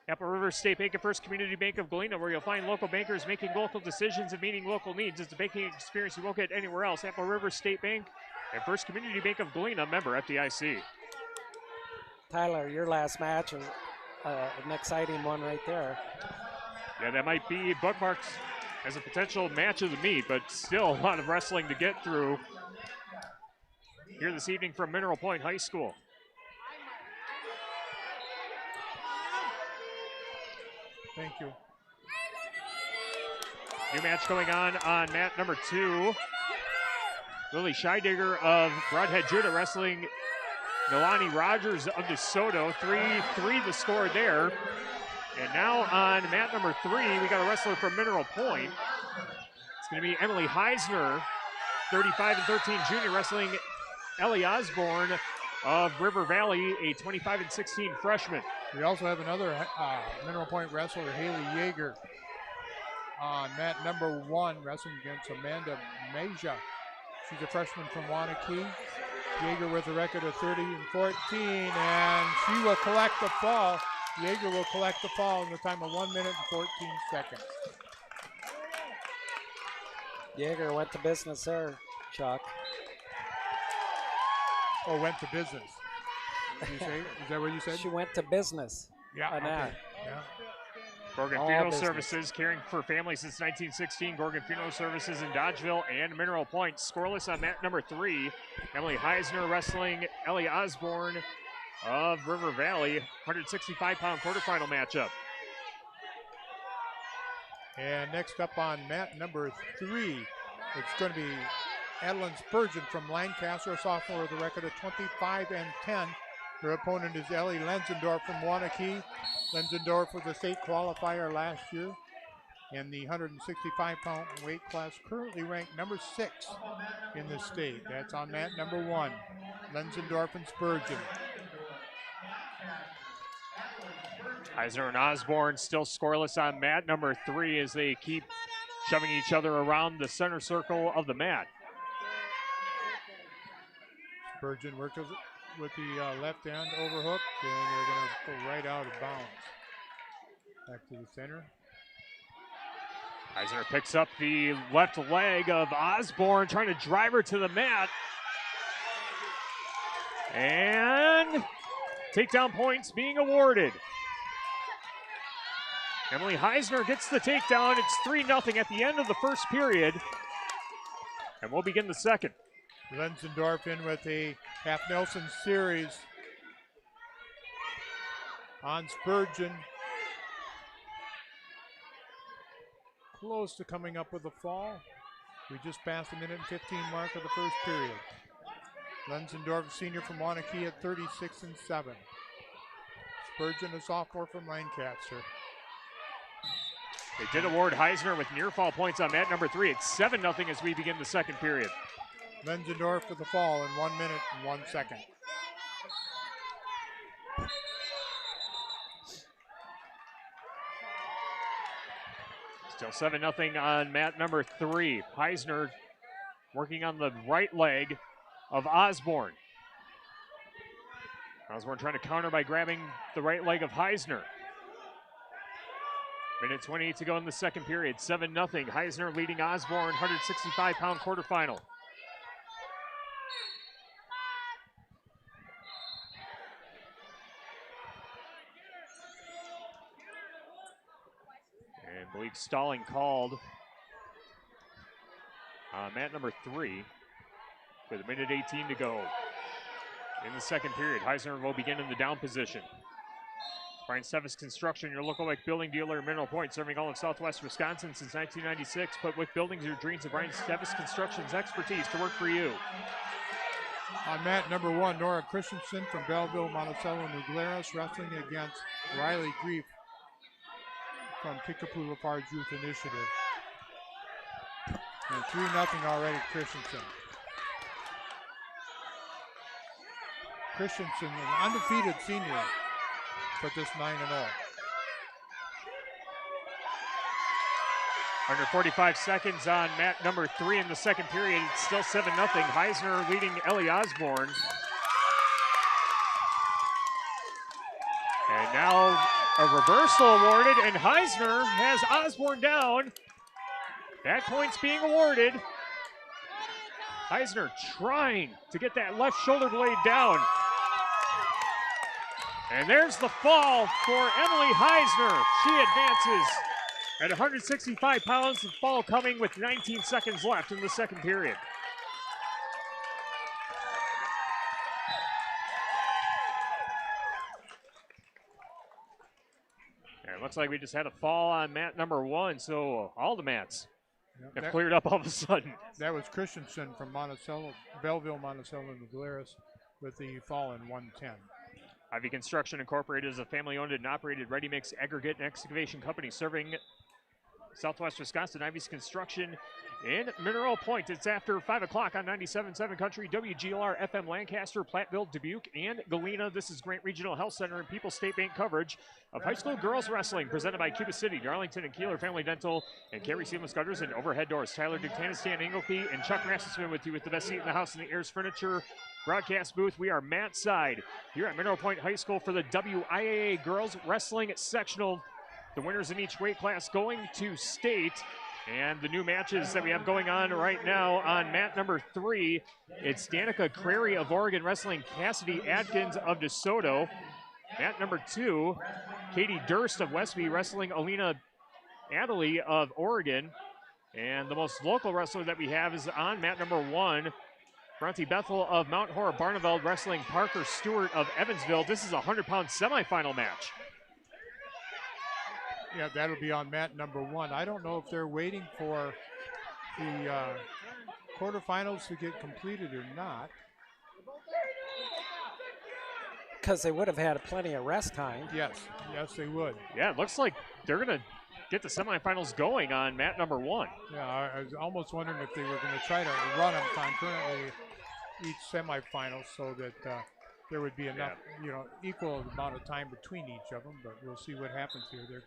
S2: Apple River State Bank and First Community Bank of Galena, where you'll find local bankers making local decisions and meeting local needs. It's a banking experience you won't get anywhere else. Apple River State Bank and First Community Bank of Galena, member FDIC.
S4: Tyler, your last match was an exciting one right there.
S2: Yeah, that might be bookmarked as a potential match of the meet, but still a lot of wrestling to get through here this evening from Mineral Point High School.
S3: Thank you.
S2: New match going on mat number 2. Lily Scheidegger of Broadhead Judah wrestling Nolani Rogers of DeSoto. 3-3 the score there. And now on mat number 3, we got a wrestler from Mineral Point. It's going to be Emily Heisner, 35-13 junior, wrestling Ellie Osborne of River Valley, a 25-16 freshman.
S3: We also have another Mineral Point wrestler, Haley Yeager, on mat number 1, wrestling against Amanda Meja. She's a freshman from Wanakee. Yeager with a record of 30-14, and she will collect the fall. Yeager will collect the fall in the time of 1 minute and 14 seconds.
S4: Yeager went to business there, Chuck.
S3: Oh, went to business. Did you say? Is that what you said?
S4: She went to business.
S3: Yeah. Okay. Yeah.
S2: Gorgon Funeral Services, caring for families since 1916. Gorgon Funeral Services in Dodgeville and Mineral Point. Scoreless on mat number 3. Emily Heisner wrestling Ellie Osborne of River Valley. 165-pound quarterfinal matchup.
S3: And next up on mat number 3, it's going to be Adeline Spurgeon from Lancaster, a sophomore with a record of 25-10. Her opponent is Ellie Lenzendorf from Wanakee. Lenzendorf was a state qualifier last year. in the 165-pound weight class, currently ranked number 6 in the state. That's on mat number 1, Lenzendorf and Spurgeon.
S2: Eisner and Osborne still scoreless on mat number 3 as they keep shoving each other around the center circle of the mat.
S3: Spurgeon worked with the left hand overhook, and they're going to go right out of bounds. Back to the center.
S2: Eisner picks up the left leg of Osborne, trying to drive her to the mat. And takedown points being awarded. Emily Heisner gets the takedown. It's 3-0 at the end of the first period. And we'll begin the second.
S3: Lenzendorf in with a half Nelson series on Spurgeon. Close to coming up with a fall. We just passed the minute and 15 mark of the first period. Lenzendorf, senior from Wanakee at 36-7. Spurgeon, a sophomore from Lancaster.
S2: They did award Heisner with near fall points on mat number 3. It's 7-0 as we begin the second period.
S3: Lenzendorf with the fall in 1 minute and 1 second.
S2: Still 7-0 on mat number 3. Heisner working on the right leg of Osborne. Osborne trying to counter by grabbing the right leg of Heisner. Minute 28 to go in the second period. 7-0. Heisner leading Osborne, 165-pound quarterfinal. And Malik stalling called on mat number 3 with a minute 18 to go in the second period. Heisner will begin in the down position. Brian Stevis Construction, your lookalike building dealer in Mineral Point, serving all of Southwest Wisconsin since 1996. Put Wick Buildings your dreams of Brian Stevis Construction's expertise to work for you.
S3: On mat number 1, Nora Christensen from Belleville, Monticello, New Glarus, wrestling against Riley Grief from Kickapoo Lafarge Youth Initiative. And 3-0 already, Christensen. Christensen, an undefeated senior, put this 9-0.
S2: Under 45 seconds on mat number 3 in the second period. It's still 7-0. Heisner leading Ellie Osborne. And now a reversal awarded, and Heisner has Osborne down. Back points being awarded. Heisner trying to get that left shoulder blade down. And there's the fall for Emily Heisner. She advances at 165 pounds. The fall coming with 19 seconds left in the second period. And it looks like we just had a fall on mat number 1, so all the mats have cleared up all of a sudden.
S3: That was Christensen from Monticello, Belleville, Monticello, and Glarus with the fall in 1:10.
S2: Ivy Construction Incorporated is a family-owned and operated ready-mix aggregate and excavation company serving Southwest Wisconsin. Ivy's Construction in Mineral Point. It's after 5 o'clock on 97.7 Country, WGLR FM Lancaster, Platteville, Dubuque, and Galena. This is Grant Regional Health Center and People's State Bank coverage of high school girls wrestling, presented by Cuba City, Darlington, and Kieler Family Dental, and Carey Seamless Gutters and Overhead Doors. Tyler Ductanis, Stan Engelke, and Chuck Rasmussen with you with the best seat in the house in the Ayers Furniture broadcast booth. We are mat side here at Mineral Point High School for the WIAA Girls Wrestling Sectional. The winners in each weight class going to state. And the new matches that we have going on right now on mat number 3, it's Danica Carey of Oregon wrestling Cassidy Atkins of DeSoto. Mat number 2, Katie Durst of Westby wrestling Alina Adley of Oregon. And the most local wrestler that we have is on mat number 1, Bronte Bethel of Mount Horeb Barneveld wrestling Parker Stewart of Evansville. This is a 100-pound semifinal match.
S3: Yeah, that'll be on mat number 1. I don't know if they're waiting for the quarterfinals to get completed or not.
S4: Because they would have had plenty of rest time.
S3: Yes, they would.
S2: Yeah, it looks like they're going to get the semifinals going on mat number 1.
S3: Yeah, I was almost wondering if they were going to try to run them concurrently each semifinal so that there would be enough, equal amount of time between each of them. But we'll see what happens here. They're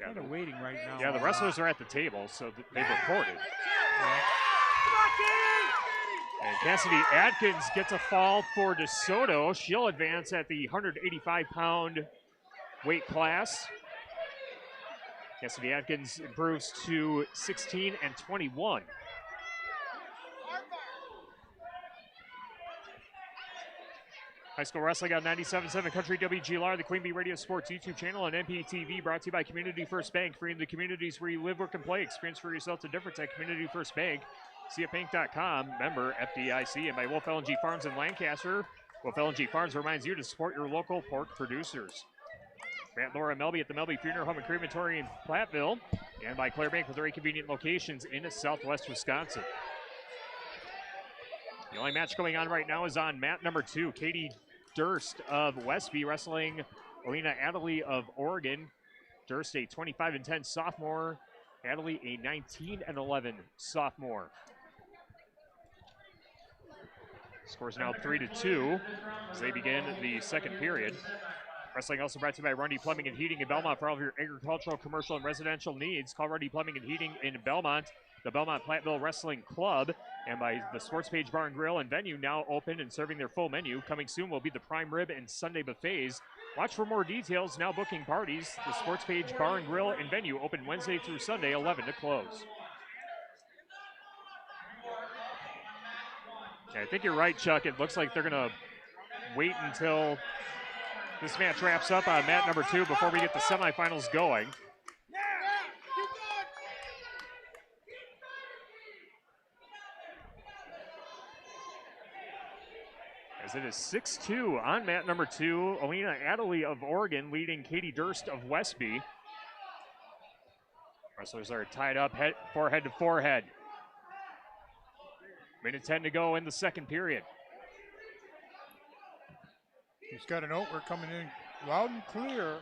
S3: kind of waiting right now.
S2: Yeah, the wrestlers are at the table, so they've reported.
S3: Yeah.
S2: And Cassidy Atkins gets a fall for DeSoto. She'll advance at the 185-pound weight class. Cassidy Atkins improves to 16-21. High school wrestling on 97.7 Country WGLR, the Queen Bee Radio Sports YouTube channel, and MPTV, brought to you by Community First Bank. Freeing the communities where you live, work, and play. Experience for yourself the difference at Community First Bank. CFBank.com, member FDIC, and by Wolf LNG Farms in Lancaster. Wolf LNG Farms reminds you to support your local pork producers. Grant, Laura, and Melby at the Melby Funeral Home and Crematory in Platteville, and by Claire Bank with very convenient locations in southwest Wisconsin. The only match going on right now is on mat number 2. Katie Durst of Westby wrestling Alina Adderley of Oregon. Durst, a 25-10 sophomore. Adderley, a 19-11 sophomore. Scores now 3-2 as they begin the second period. Wrestling also brought to you by Rundy Plumbing and Heating in Belmont for all of your agricultural, commercial, and residential needs. Call Rundy Plumbing and Heating in Belmont, the Belmont Platteville Wrestling Club, and by the Sports Page Bar and Grill and Venue, now open and serving their full menu. Coming soon will be the prime rib and Sunday buffets. Watch for more details. Now booking parties. The Sports Page Bar and Grill and Venue open Wednesday through Sunday, 11 to close. Yeah, I think you're right, Chuck. It looks like they're going to wait until this match wraps up on mat number 2 before we get the semifinals going. As it is 6-2 on mat number 2. Alina Adderley of Oregon leading Katie Durst of Westby. Wrestlers are tied up forehead to forehead. Minute 10 to go in the second period.
S3: He's got a note. We're coming in loud and clear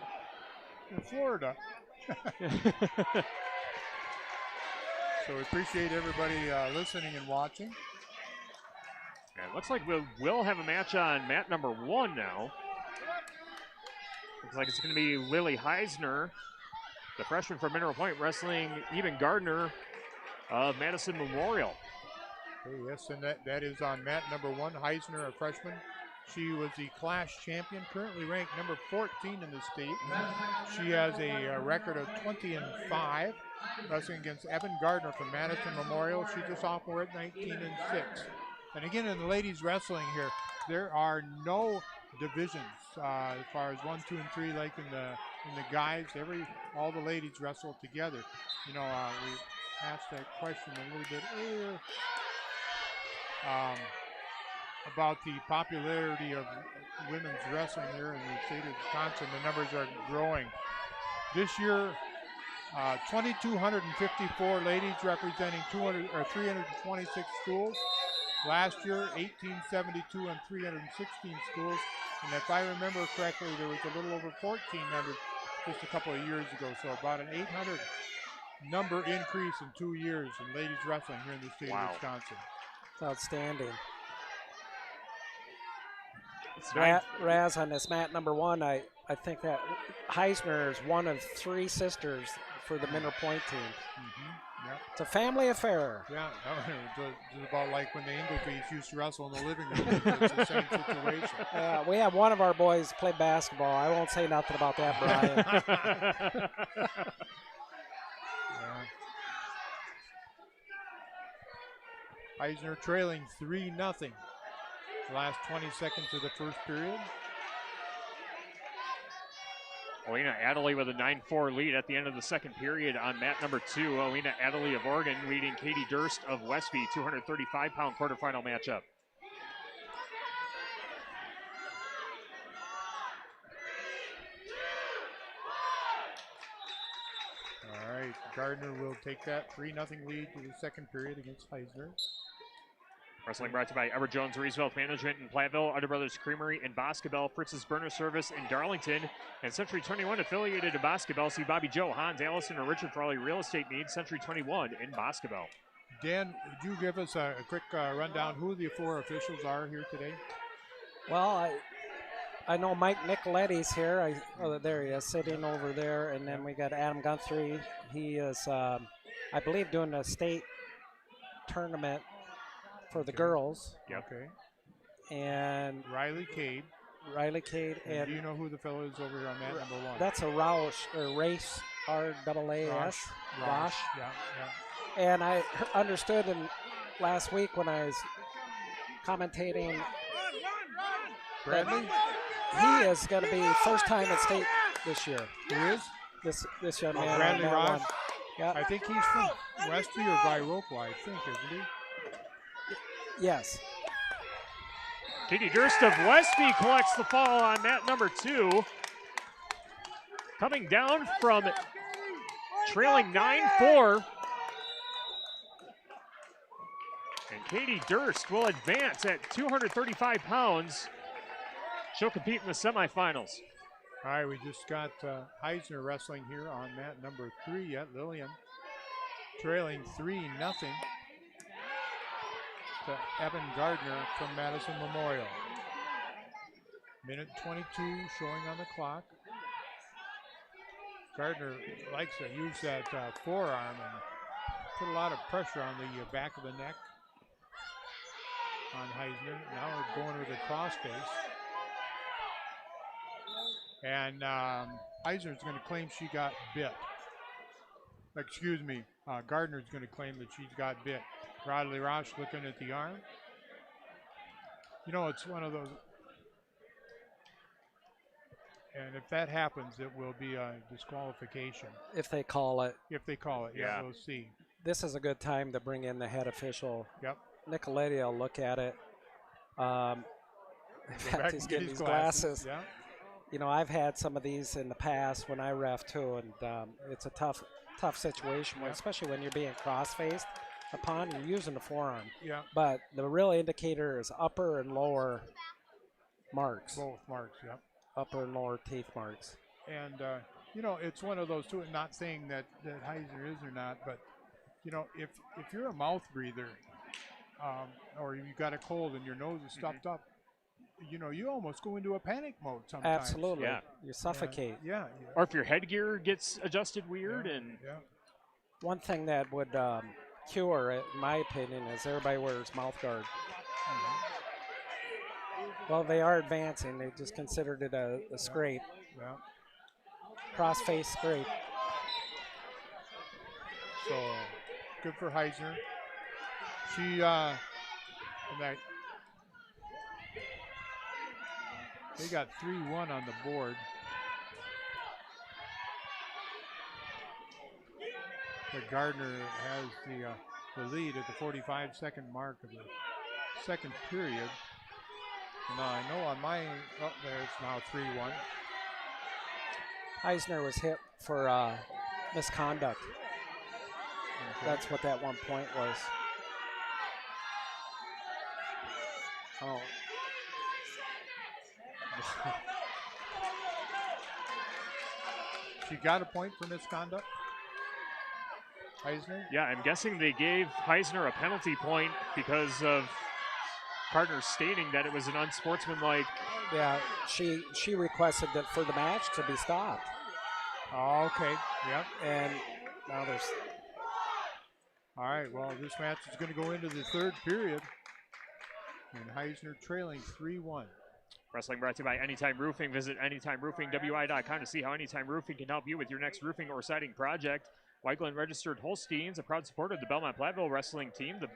S3: in Florida. So we appreciate everybody listening and watching.
S2: And it looks like we'll have a match on mat number 1 now. Looks like it's going to be Lily Heisner, the freshman from Mineral Point, wrestling Eben Gardner of Madison Memorial.
S3: Okay, yes, and that is on mat number 1. Heisner, a freshman. She was the class champion, currently ranked number 14 in the state. She has a record of 20-5, wrestling against Eben Gardner from Madison Memorial. She's a sophomore at 19-6. And again, in the ladies wrestling here, there are no divisions as far as 1, 2, and 3 like in the guys. All the ladies wrestle together. We asked that question a little bit earlier about the popularity of women's wrestling here in the state of Wisconsin. The numbers are growing. This year, 2,254 ladies representing 326 schools. Last year, 1,872 and 316 schools. And if I remember correctly, there was a little over 1,400 just a couple of years ago. So about an 800 number increase in 2 years in ladies wrestling here in the state of Wisconsin.
S4: It's outstanding.
S2: Right.
S4: Raz, on this mat number 1, I think that Heisner is one of 3 sisters for the Mineral Point team.
S3: Mm-hmm. Yep.
S4: It's a family affair.
S3: Yeah, it's about like when the Inglebees used to wrestle in the living room. It's the same situation.
S4: We have one of our boys play basketball. I won't say nothing about that, Brian.
S3: Heisner trailing 3-0. Last 20 seconds of the first period.
S2: Alina Adderley with a 9-4 lead at the end of the second period on mat number 2. Alina Adderley of Oregon leading Katie Durst of Westby, 235-pound quarterfinal matchup.
S3: All right, Gardner will take that 3-0 lead to the second period against Heisner.
S2: Wrestling brought to you by Edward Jones Reesville Management in Platteville, Udder Brothers Creamery in Boscobel, Fritz's Burner Service in Darlington, and Century 21 affiliated in Boscobel. See Bobby Joe, Hans, Allison, or Richard for all your real estate needs. Century 21 in Boscobel.
S3: Dan, would you give us a quick rundown who the 4 officials are here today?
S4: Well, I know Mike Nicoletti's here. There he is, sitting over there. And then we got Adam Guthrie. He is, I believe, doing a state tournament for the girls.
S2: Yep.
S3: Okay.
S4: And
S3: Riley Cade.
S4: And
S3: do you know who the fellow is over here on mat number 1?
S4: That's a Roush, or Race, R-A-A-S. Rosh.
S3: Yeah.
S4: And I understood last week when I was commentating,
S3: Bradley?
S4: He is going to be first time at state this year.
S3: He is?
S4: This young man.
S3: Bradley Rosh?
S4: Yep.
S3: I think he's from Westby or Viroqua, I think, isn't he?
S4: Yes.
S2: Katie Durst of Westby collects the fall on mat number 2. Coming down from trailing 9-4. And Katie Durst will advance at 235 pounds. She'll compete in the semifinals.
S3: All right, we just got Heisner wrestling here on mat number 3 at Lillian. Trailing 3-0 to Evan Gardner from Madison Memorial. Minute 22 showing on the clock. Gardner likes to use that forearm and put a lot of pressure on the back of the neck on Heisner. Now we're going with a crossface. And Heisner's going to claim she got bit. Excuse me, Gardner's going to claim that she's got bit. Rodley Rosh looking at the arm. You know, it's one of those. And if that happens, it will be a disqualification.
S4: If they call it.
S3: Yeah, we'll see.
S4: This is a good time to bring in the head official.
S3: Yep.
S4: Nicoletti will look at it. In fact, he's getting these glasses.
S3: Yeah.
S4: You know, I've had some of these in the past when I ref too, and it's a tough situation, especially when you're being cross-faced upon. You're using the forearm.
S3: Yeah.
S4: But the real indicator is upper and lower marks.
S3: Both marks, yep.
S4: Upper and lower teeth marks.
S3: And, you know, it's one of those two, not saying that Heisner is or not, but, you know, if you're a mouth breather or you got a cold and your nose is stuffed up, you know, you almost go into a panic mode sometimes.
S4: Absolutely. Yeah. You suffocate.
S3: Yeah.
S2: Or if your headgear gets adjusted weird.
S4: One thing that would cure it, in my opinion, is everybody wears mouth guard. Well, they are advancing. They just considered it a scrape.
S3: Yeah.
S4: Cross-face scrape.
S3: So, good for Heisner. She, they got 3-1 on the board. But Gardner has the lead at the 45-second mark of the second period. Now I know on my, there it's now 3-1.
S4: Heisner was hit for misconduct. Okay. That's what that 1 point was. Oh.
S3: She got a point for misconduct? Heisner?
S2: Yeah, I'm guessing they gave Heisner a penalty point because of Gardner stating that it was an unsportsmanlike.
S4: Yeah, she requested that for the match to be stopped.
S3: Oh, okay. Yep.
S4: And now there's.
S3: All right. Well, this match is going to go into the third period, and Heisner trailing 3-1.
S2: Wrestling brought to you by Anytime Roofing. Visit AnytimeRoofingWI.com to see how Anytime Roofing can help you with your next roofing or siding project. Weigland Registered Holsteins, a proud supporter of the Belmont Platteville wrestling team. The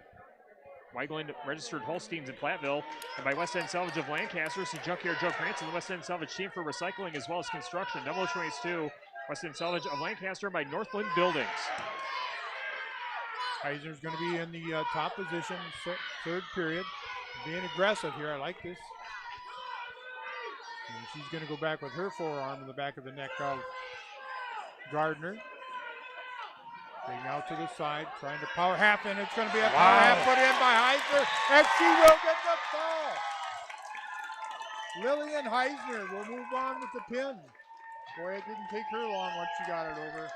S2: Weigland Registered Holsteins in Platteville, and by West End Salvage of Lancaster, see Junkyard Joe Krantz and the West End Salvage team for recycling as well as construction. Demolition Waste 2, West End Salvage of Lancaster by Northland Buildings.
S3: Heisner's going to be in the top position, third period. Being aggressive here, I like this. And she's going to go back with her forearm in the back of the neck of Gardner. Getting out to the side, trying to power half, and it's going to be a power half put in by Heisner, and she will get the fall. Lillian Heisner will move on with the pin. Boy, it didn't take her long once she got it over.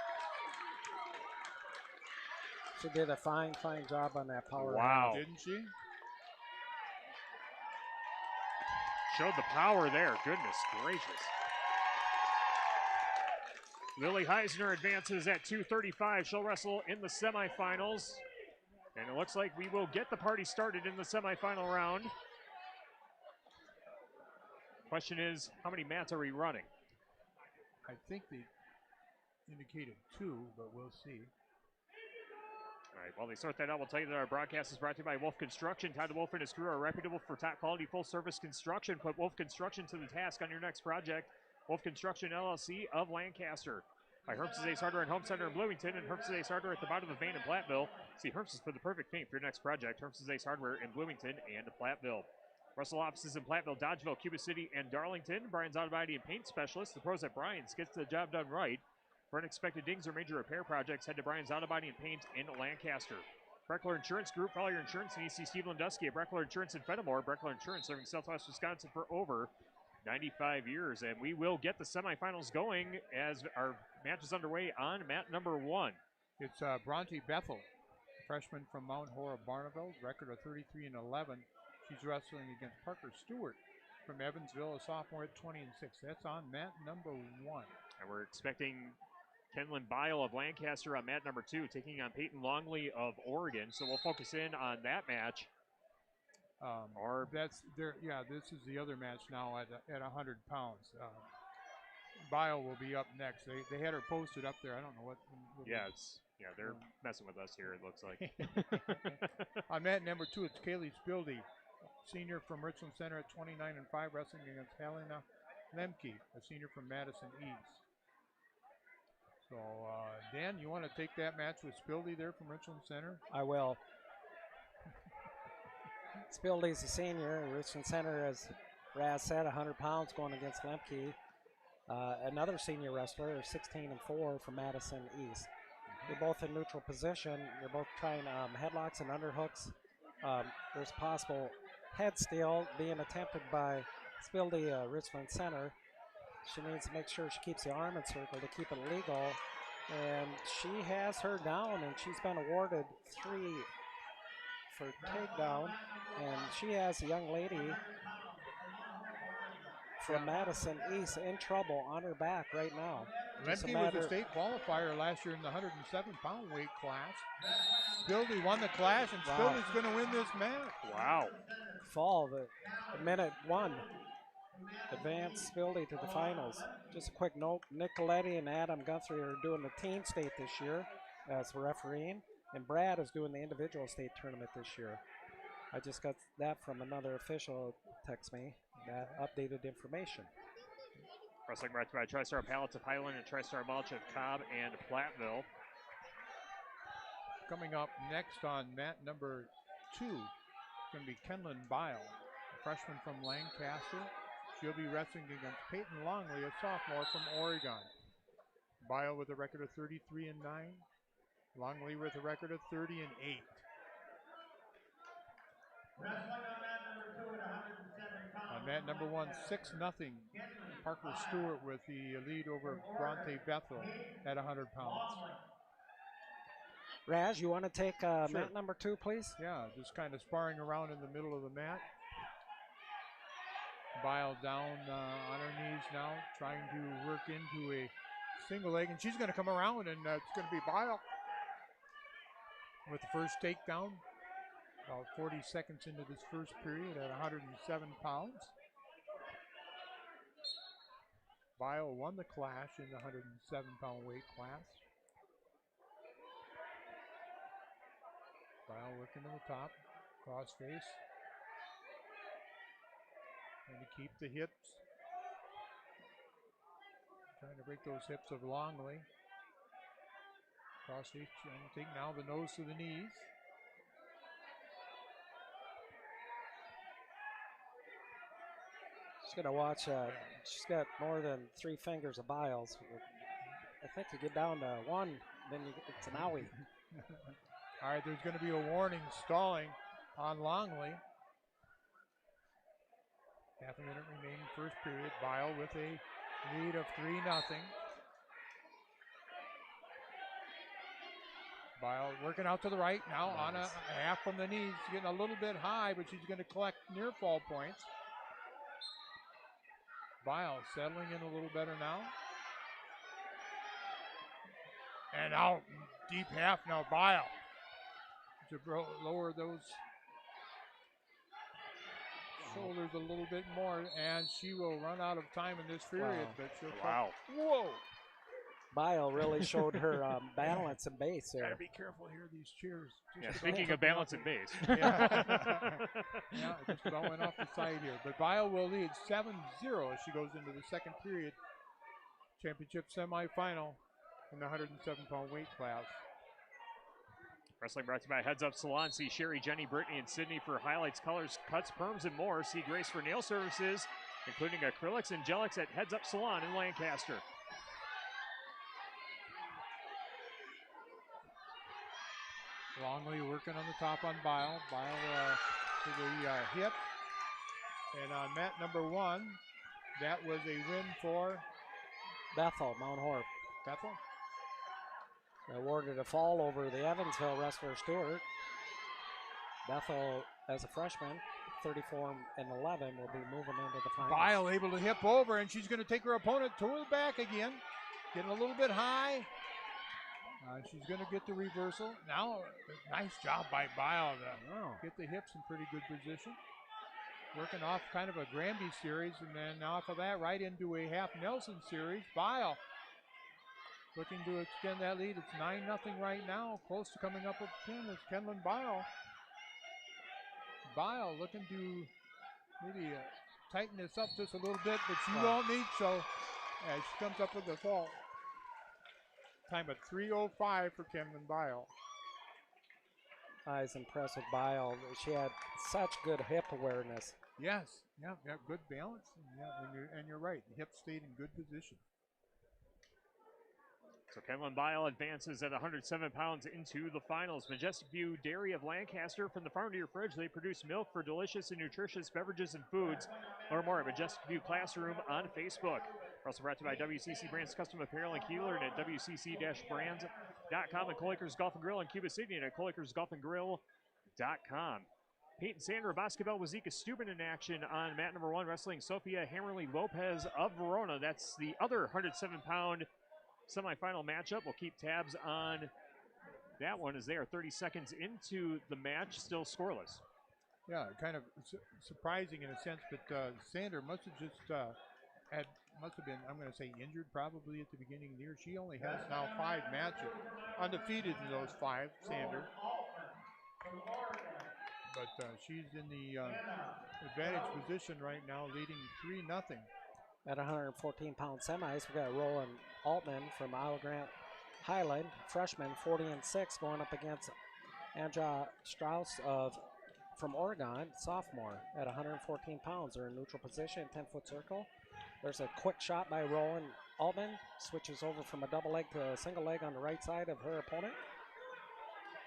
S4: She did a fine job on that power.
S11: Wow.
S3: Didn't she?
S11: Showed the power there. Goodness gracious. Lily Heisner advances at 2:35. She'll wrestle in the semifinals. And it looks like we will get the party started in the semifinal round. Question is, how many mats are we running?
S3: I think they indicated 2, but we'll see.
S11: All right, while they sort that out, we'll tell you that our broadcast is brought to you by Wolf Construction. Todd Wolf and his crew are reputable for top-quality, full-service construction. Put Wolf Construction to the task on your next project. Wolf Construction, LLC of Lancaster. By Herm's Ace Hardware and Home Center in Bloomington and Herm's Ace Hardware at the bottom of the vein in Platteville. See Herm's for the perfect paint for your next project. Herm's Ace Hardware in Bloomington and Platteville. Russell offices in Platteville, Dodgeville, Cuba City, and Darlington. Brian's Auto Body and Paint Specialist. The pros at Brian's gets the job done right. For unexpected dings or major repair projects, head to Brian's Auto Body and Paint in Lancaster. Breckler Insurance Group, for all your insurance needs. See Steve Landusky at Breckler Insurance in Fenimore. Breckler Insurance serving Southwest Wisconsin for over 95 years. And we will get the semifinals going as our match is underway on mat number 1.
S3: It's Bronte Bethel, freshman from Mount Horeb Barneveld, record of 33-11. She's wrestling against Parker Stewart from Evansville, a sophomore at 20-6. That's on mat number 1.
S11: And we're expecting Kenlyn Bile of Lancaster on mat number 2, taking on Peyton Longley of Oregon. So we'll focus in on that match. This is the other match now at 100 pounds. Bile will be up next. They had her posted up there. I don't know what. They're messing with us here, it looks like.
S3: On mat number 2, it's Kaylee Spildy, senior from Richland Center at 29-5, wrestling against Helena Lemke, a senior from Madison East. So, Dan, you want to take that match with Spildy there from Richland Center?
S4: I will. Spildy's a senior. Richland Center, as Raz said, 100 pounds going against Lemke. Another senior wrestler, 16-4 from Madison East. They're both in neutral position. They're both trying headlocks and underhooks. There's possible head steal being attempted by Spildy, Richland Center. She needs to make sure she keeps the arm encircled to keep it legal. And she has her down, and she's been awarded 3 for takedown. And she has a young lady from Madison East in trouble on her back right now.
S3: Lemke was a state qualifier last year in the 107-pound weight class. Spildy won the class, and Spildy's going to win this match.
S11: Wow.
S4: Fall, the minute 1. Advance Spildy to the finals. Just a quick note, Nick Coletti and Adam Guthrie are doing the team state this year as refereeing, and Brad is doing the individual state tournament this year. I just got that from another official text me, that updated information.
S11: Wrestling brought to you by TriStar Pallets of Highland and TriStar Mulch of Cobb and Platteville.
S3: Coming up next on mat number 2, it's going to be Kenlyn Bile, a freshman from Lancaster. She'll be wrestling against Peyton Longley, a sophomore from Oregon. Bile with a record of 33-9. Longley with a record of 30-8. On mat number 1, 6-0. Parker Stewart with the lead over Bronte Bethel at 100 pounds.
S4: Raz, you want to take
S3: Sure.
S4: mat number 2, please?
S3: Yeah, just kind of sparring around in the middle of the mat. Bile down on her knees now, trying to work into a single leg, and she's going to come around, and it's going to be Bile with the first takedown. About 40 seconds into this first period at 107 pounds. Bile won the clash in the 107-pound weight class. Bile working to the top, cross face. Trying to keep the hips. Trying to break those hips of Longley. Cross face, trying to take now the nose to the knees.
S4: She's going to watch, she's got more than 3 fingers of Biles. I think to get down to 1 then it's an owie.
S3: All right, there's going to be a warning stalling on Longley. Half a minute remaining first period. Bile with a lead of 3-0. Bile working out to the right now on a half from the knees, getting a little bit high, but she's going to collect near fall points. Bile settling in a little better now. And out deep half now, Bile to lower those shoulders a little bit more, and she will run out of time in this period.
S11: Wow.
S3: But she'll
S11: Whoa!
S4: Bile really showed her balance and base there.
S3: Gotta be careful here, these cheers.
S11: Yeah, speaking of balance and base.
S3: Yeah, just about went off the side here. But Bile will lead 7-0 as she goes into the second period. Championship semifinal in the 107-pound weight class.
S11: Wrestling brought to you by Heads Up Salon. See Sherry, Jenny, Brittany, and Sydney for highlights, colors, cuts, perms, and more. See Grace for nail services, including acrylics and gelics at Heads Up Salon in Lancaster.
S3: Longley working on the top on Bile. Bile to the hip. And on mat number 1, that was a win for
S4: Bethel, Mount Horeb.
S3: Bethel.
S4: Awarded a fall over the Evansville wrestler Stewart. Bethel, as a freshman, 34-11, will be moving into the finals.
S3: Bile able to hip over, and she's going to take her opponent to the back again. Getting a little bit high. She's going to get the reversal. Now, nice job by Bile to get the hips in pretty good position. Working off kind of a Granby series, and then off of that, right into a half Nelson series. Bile looking to extend that lead. It's 9-0 right now. Close to coming up with 10 is Kenlyn Bile. Bile looking to maybe tighten this up just a little bit, but she won't need so as she comes up with the fall. Time of 3:05 for Kenlyn Bile.
S4: I was impressed with Bile. She had such good hip awareness.
S3: Yes, yeah, good balance, and you're right. The hip stayed in good position.
S11: So Kenlyn Bile advances at 107 pounds into the finals. Majestic View Dairy of Lancaster, from the farm to your fridge. They produce milk for delicious and nutritious beverages and foods. Learn more at Majestic View Classroom on Facebook. We're also brought to you by WCC Brands Custom Apparel in Kieler and at WCC-brands.com, and Colicker's Golf and Grill in Cuba City and at ColickersGolfandGrill.com. Peyton Sandra Basketball Wazika Steuben in action on mat number 1, wrestling Sofia Hammerly Lopez of Verona. That's the other 107-pound semifinal matchup. We'll keep tabs on that one as they are 30 seconds into the match, still scoreless.
S3: Yeah, kind of surprising in a sense, but Sander must have just been, I'm going to say, injured probably at the beginning of the year. She only has now 5 matches, undefeated in those 5, Sander. But she's in the advantage position right now, leading 3-0.
S4: At 114-pound semis, we got Roland Altman from Isle Grant Highland, freshman, 40-6, going up against Anja Strauss from Oregon, sophomore, at 114 pounds. They're in neutral position, 10-foot circle. There's a quick shot by Roland Altman, switches over from a double leg to a single leg on the right side of her opponent.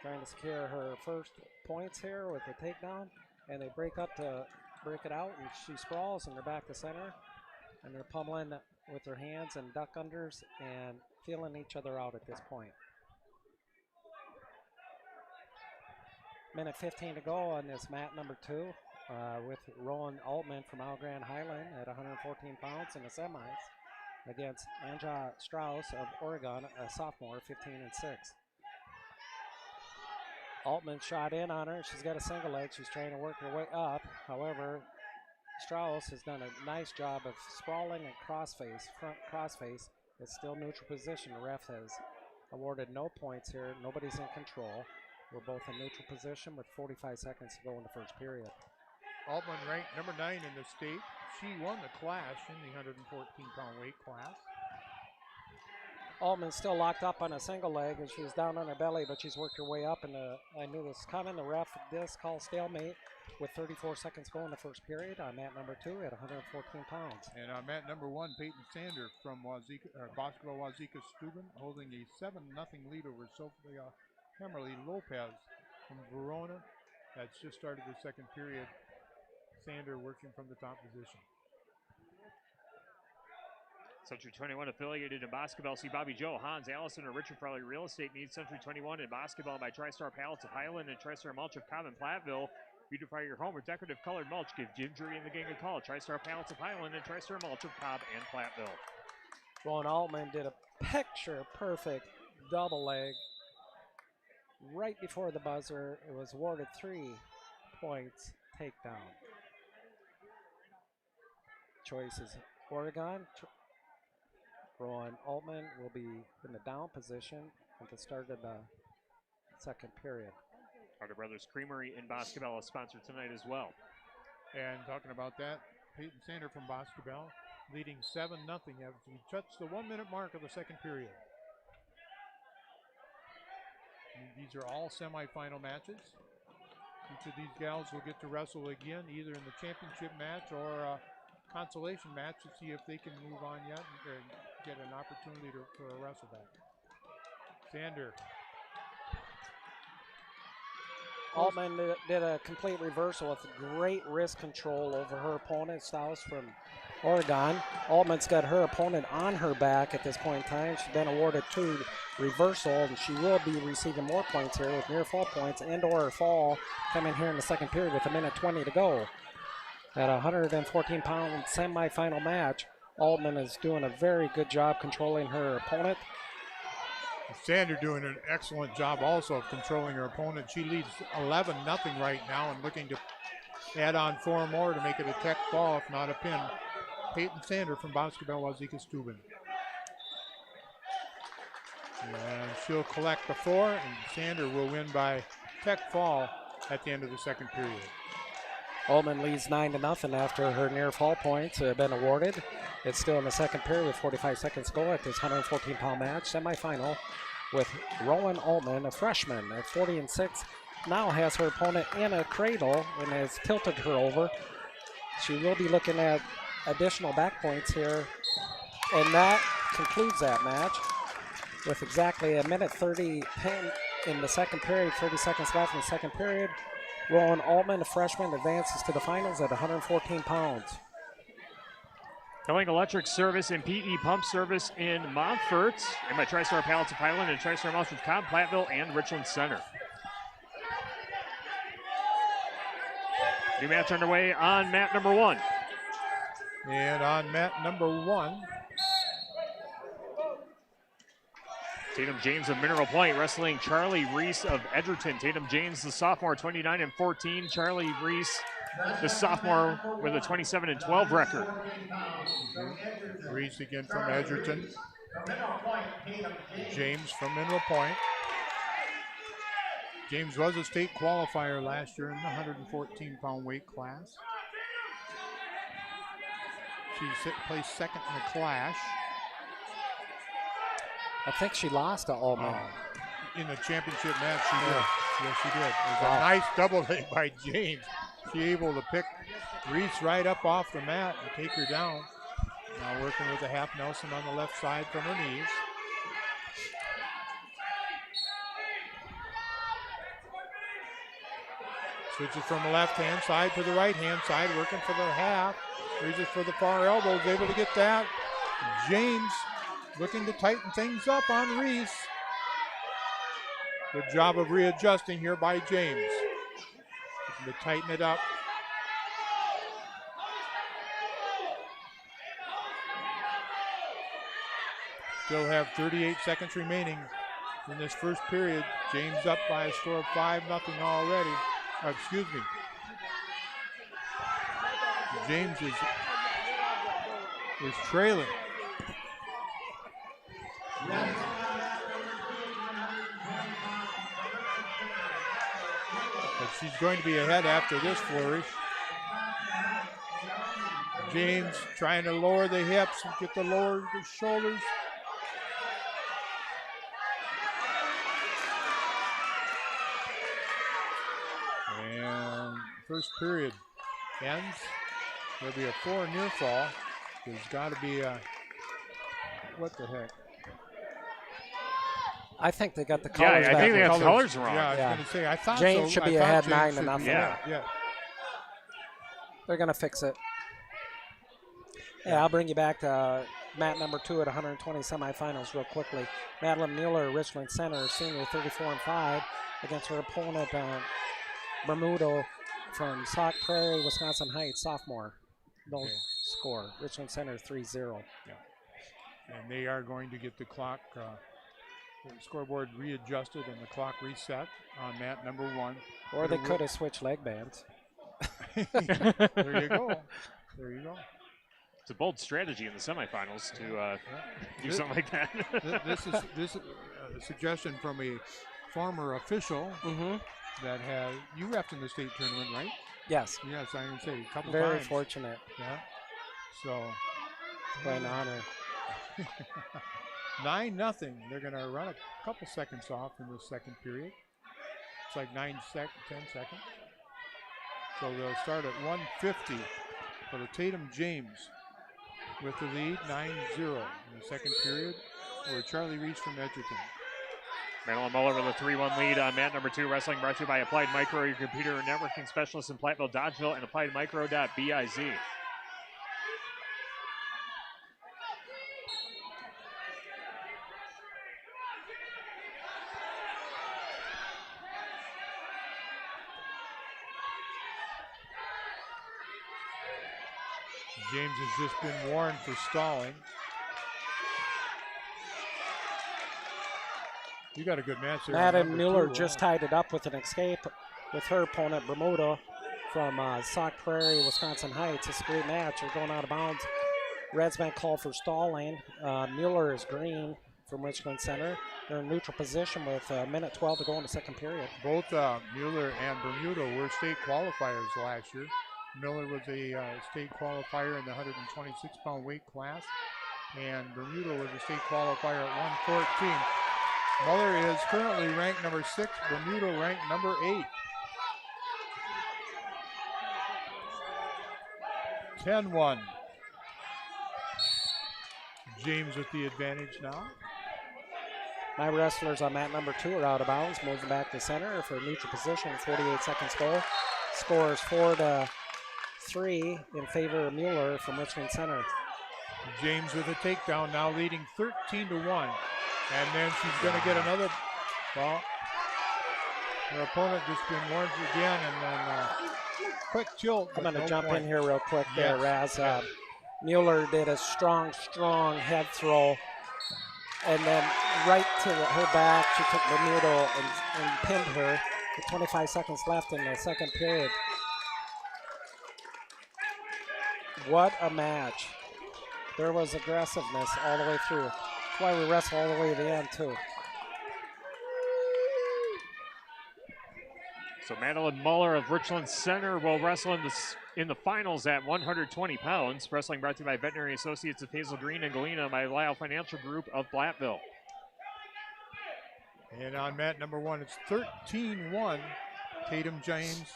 S4: Trying to secure her first points here with a takedown, and they break up to break it out, and she sprawls, and they're back to center. And they're pummeling with their hands and duck unders and feeling each other out at this point. Minute 15 to go on this mat number 2 with Roland Altman from Isle Grant Highland at 114 pounds in the semis against Anja Strauss of Oregon, a sophomore, 15-6. Altman shot in on her. She's got a single leg. She's trying to work her way up. However, Strauss has done a nice job of sprawling and crossface, front crossface. It's still neutral position. The ref has awarded no points here. Nobody's in control. We're both in neutral position with 45 seconds to go in the first period.
S3: Altman ranked number 9 in the state. She won the class in the 114-pound weight class.
S4: Altman's still locked up on a single leg, and she's down on her belly, but she's worked her way up. And I knew this was coming. The ref did call stalemate with 34 seconds to go in the first period on mat number 2 at 114 pounds.
S12: And on mat number 1, Peyton Sander from Basketball Wazika Steuben holding a 7-0 lead over Sofia Hemerly Lopez from Verona. That's just started the second period. Sander working from the top position.
S11: Century 21 affiliated in basketball. See Bobby Joe, Hans Allison, or Richard Farley Real Estate needs Century 21 in basketball by TriStar Pallets of Highland and TriStar Mulch of Cobb and Platteville. Beautify your home with decorative colored mulch. Give Jim Drury and the gang a call. TriStar Pallets of Highland and TriStar Mulch of Cobb and Platteville.
S4: Rowan Altman did a picture-perfect double leg right before the buzzer. It was awarded 3 points takedown. Choice is Oregon. Rowan Altman will be in the down position at the start of the second period.
S11: Carter Brothers Creamery in basketball is sponsored tonight as well.
S12: And talking about that, Peyton Sander from basketball leading 7-0 as we touch the 1-minute mark of the second period. And these are all semifinal matches. Each of these gals will get to wrestle again, either in the championship match or a consolation match to see if they can move on yet and get an opportunity for a wrestle back. Sander.
S4: Altman did a complete reversal with great wrist control over her opponent, Staus from Oregon. Altman's got her opponent on her back at this point in time. She's been awarded 2 reversal, and she will be receiving more points here with near fall points and or fall coming here in the second period with 1:20 to go. At a 114-pound semifinal match, Altman is doing a very good job controlling her opponent.
S12: Sander doing an excellent job also of controlling her opponent. She leads 11-0 right now and looking to add on 4 more to make it a tech ball, if not a pin. Peyton Sander from Basketball Wazika Steuben. And she'll collect the 4, and Sander will win by tech fall at the end of the second period.
S4: Altman leads 9-0 after her near fall points have been awarded. It's still in the second period with 45 seconds to go at this 114-pound match semifinal with Rowan Altman, a freshman at 40-6, now has her opponent in a cradle and has tilted her over. She will be looking at additional back points here, and that concludes that match with exactly 1:30 in the second period, 30 seconds left in the second period. Rowan Altman, a freshman, advances to the finals at 114 pounds.
S11: Helling Electric Service and PE Pump Service in Montfort, and by TriStar Pallets of Highland and TriStar Mulch of Cobb, Platteville, and Richland Center. New match underway on mat number 1.
S12: And on mat number 1,
S11: Tatum James of Mineral Point wrestling Charlie Reese of Edgerton. Tatum James, the sophomore, 29-14. Charlie Reese, the sophomore, with a 27-12 record.
S12: Reese again from Edgerton. James from Mineral Point. James was a state qualifier last year in the 114-pound weight class. She placed second in the clash.
S4: I think she lost to Altman.
S12: In the championship match, she did. Yes, she did. It was a nice double leg by James. She able to pick Reese right up off the mat and take her down. Now working with a half Nelson on the left side from her knees. Switches from the left-hand side to the right-hand side, working for the half. Reaches for the far elbow, is able to get that. James looking to tighten things up on Reese. Good job of readjusting here by James. Looking to tighten it up. Still have 38 seconds remaining in this first period. James up by a score of 5-0 already. Excuse me. James is trailing. But she's going to be ahead after this flourish. James trying to lower the hips and get the lower shoulders. first period ends. There'll be a 4 near fall. There's got to be a, what the heck?
S4: I think they got the colors
S11: I think they got colors wrong.
S12: Yeah, I was going to say, I thought
S4: James
S12: so.
S4: should be ahead 9-0.
S12: Yeah.
S4: They're going to fix it. Yeah, I'll bring you back to mat number 2 at 120 semifinals real quickly. Madeline Mueller, Richland Center, senior, 34-5, against her opponent, Bermudo from Sauk Prairie, Wisconsin Heights, sophomore. No score. Richland Center 3-0.
S12: Yeah. And they are going to get the clock, the scoreboard readjusted and the clock reset on mat number 1.
S4: Or they could have switched leg bands.
S12: There you go. There you go.
S11: It's a bold strategy in the semifinals to do something like that.
S12: This is a suggestion from a former official that has, you refed in the state tournament, right?
S4: Yes.
S12: Yes, I can say a couple
S4: times.
S12: Very
S4: fortunate.
S12: Yeah. So.
S4: Quite an honor.
S12: 9-0. They're going to run a couple seconds off in the second period. It's like 10 seconds. So they'll start at 1:50 for the Tatum James with the lead, 9-0 in the second period over Charlie Reese from Edgerton.
S11: Madeline Muller with a 3-1 lead on mat number 2. Wrestling brought to you by Applied Micro, your computer and networking specialist in Platteville, Dodgeville, and appliedmicro.biz.
S12: James has just been warned for stalling. You got a good match there.
S4: Madden Mueller just tied it up with an escape with her opponent, Bermuda, from Sauk Prairie, Wisconsin Heights. It's a great match. They're going out of bounds. Red's been called for stalling. Mueller is green from Richland Center. They're in neutral position with a minute 12 to go in the second period.
S12: Both Mueller and Bermuda were state qualifiers last year. Miller was a state qualifier in the 126-pound weight class, and Bermuda was a state qualifier at 114. Muller is currently ranked number 6, Bermuda ranked number 8. 10-1. James with the advantage now.
S4: My wrestlers on mat number 2 are out of bounds, moving back to center for a neutral position. 48 seconds go. Scores 4-3 in favor of Mueller from Richland Center.
S12: James with a takedown, now leading 13-1. And then she's going to get another ball. Her opponent just been warned again, and then quick tilt.
S4: I'm going to jump in here real quick there, Raz. Mueller did a strong head throw, and then right to her back, she took Bermuda and pinned her with 25 seconds left in the second period. What a match. There was aggressiveness all the way through. That's why we wrestle all the way to the end, too.
S11: So Madeline Muller of Richland Center will wrestle in the finals at 120 pounds. Wrestling brought to you by Veterinary Associates of Hazel Green and Galena, by Lyle Financial Group of Platteville.
S12: And on mat number 1, it's 13-1. Tatum James,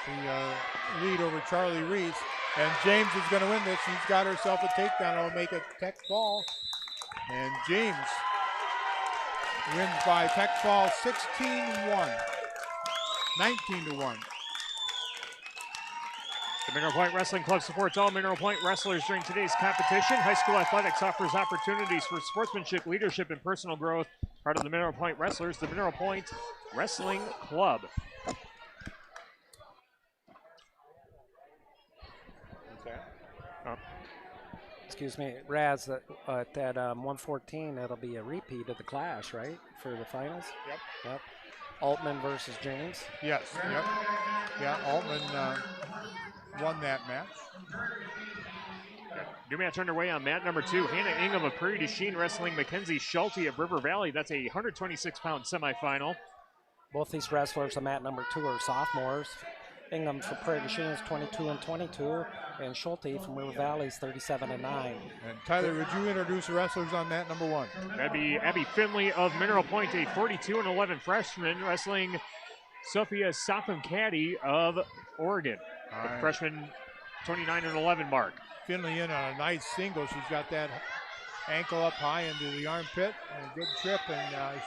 S12: the lead over Charlie Reese. And James is going to win this. She's got herself a takedown. It'll make a tech fall. And James wins by tech fall 16-1. 19-1.
S11: The Mineral Point Wrestling Club supports all Mineral Point wrestlers during today's competition. High school athletics offers opportunities for sportsmanship, leadership, and personal growth. Part of the Mineral Point Wrestlers, the Mineral Point Wrestling Club.
S4: Excuse me, Raz, at that 114, it'll be a repeat of the clash, right, for the finals? Yep. Altman versus James?
S12: Yes, yep. Yeah, Altman won that match.
S11: New match underway on mat number 2. Hannah Ingham of Prairie du Chien wrestling Mackenzie Schulte of River Valley. That's a 126-pound semifinal.
S4: Both these wrestlers on mat number 2 are sophomores. Ingham for Prairie du Chien is 22-22, and Schulte from River Valley is 37-9.
S12: And Tyler, would you introduce the wrestlers on mat number 1?
S11: That'd be Abby Finley of Mineral Point, a 42-11 freshman, wrestling Sophia Sopham-Caddy of Oregon. The freshman 29-11 mark.
S12: Finley in on a nice single. She's got that ankle up high into the armpit and a good trip, and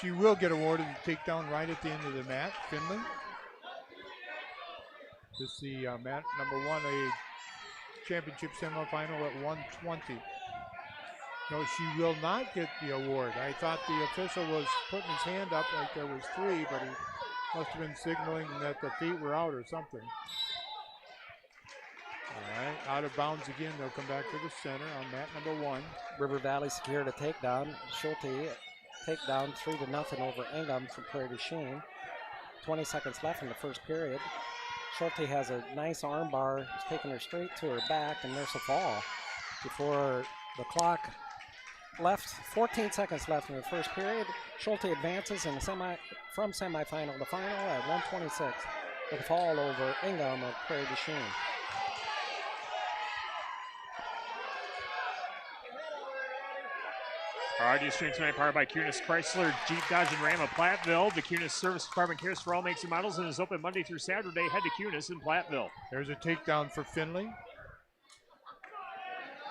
S12: she will get awarded the takedown right at the end of the mat. Finley. This is the mat number 1, a championship semifinal at 120. No, she will not get the award. I thought the official was putting his hand up like there was 3, but he must have been signaling that the feet were out or something. All right, out of bounds again. They'll come back to the center on mat number 1.
S4: River Valley secured a takedown. Schulte takedown 3-0 over Ingham from Prairie du Chien. 20 seconds left in the first period. Schulte has a nice arm bar. He's taking her straight to her back, and there's a fall. Before the clock left, 14 seconds left in the first period. Schulte advances in the from semifinal to final at 126 with a fall over Ingham of Prairie du Chien.
S11: Our audio stream tonight powered by Kunis Chrysler, Jeep, Dodge, and Ram of Platteville. The Kunis Service Department cares for all makes and models and is open Monday through Saturday. Head to Kunis in Platteville.
S12: There's a takedown for Finley.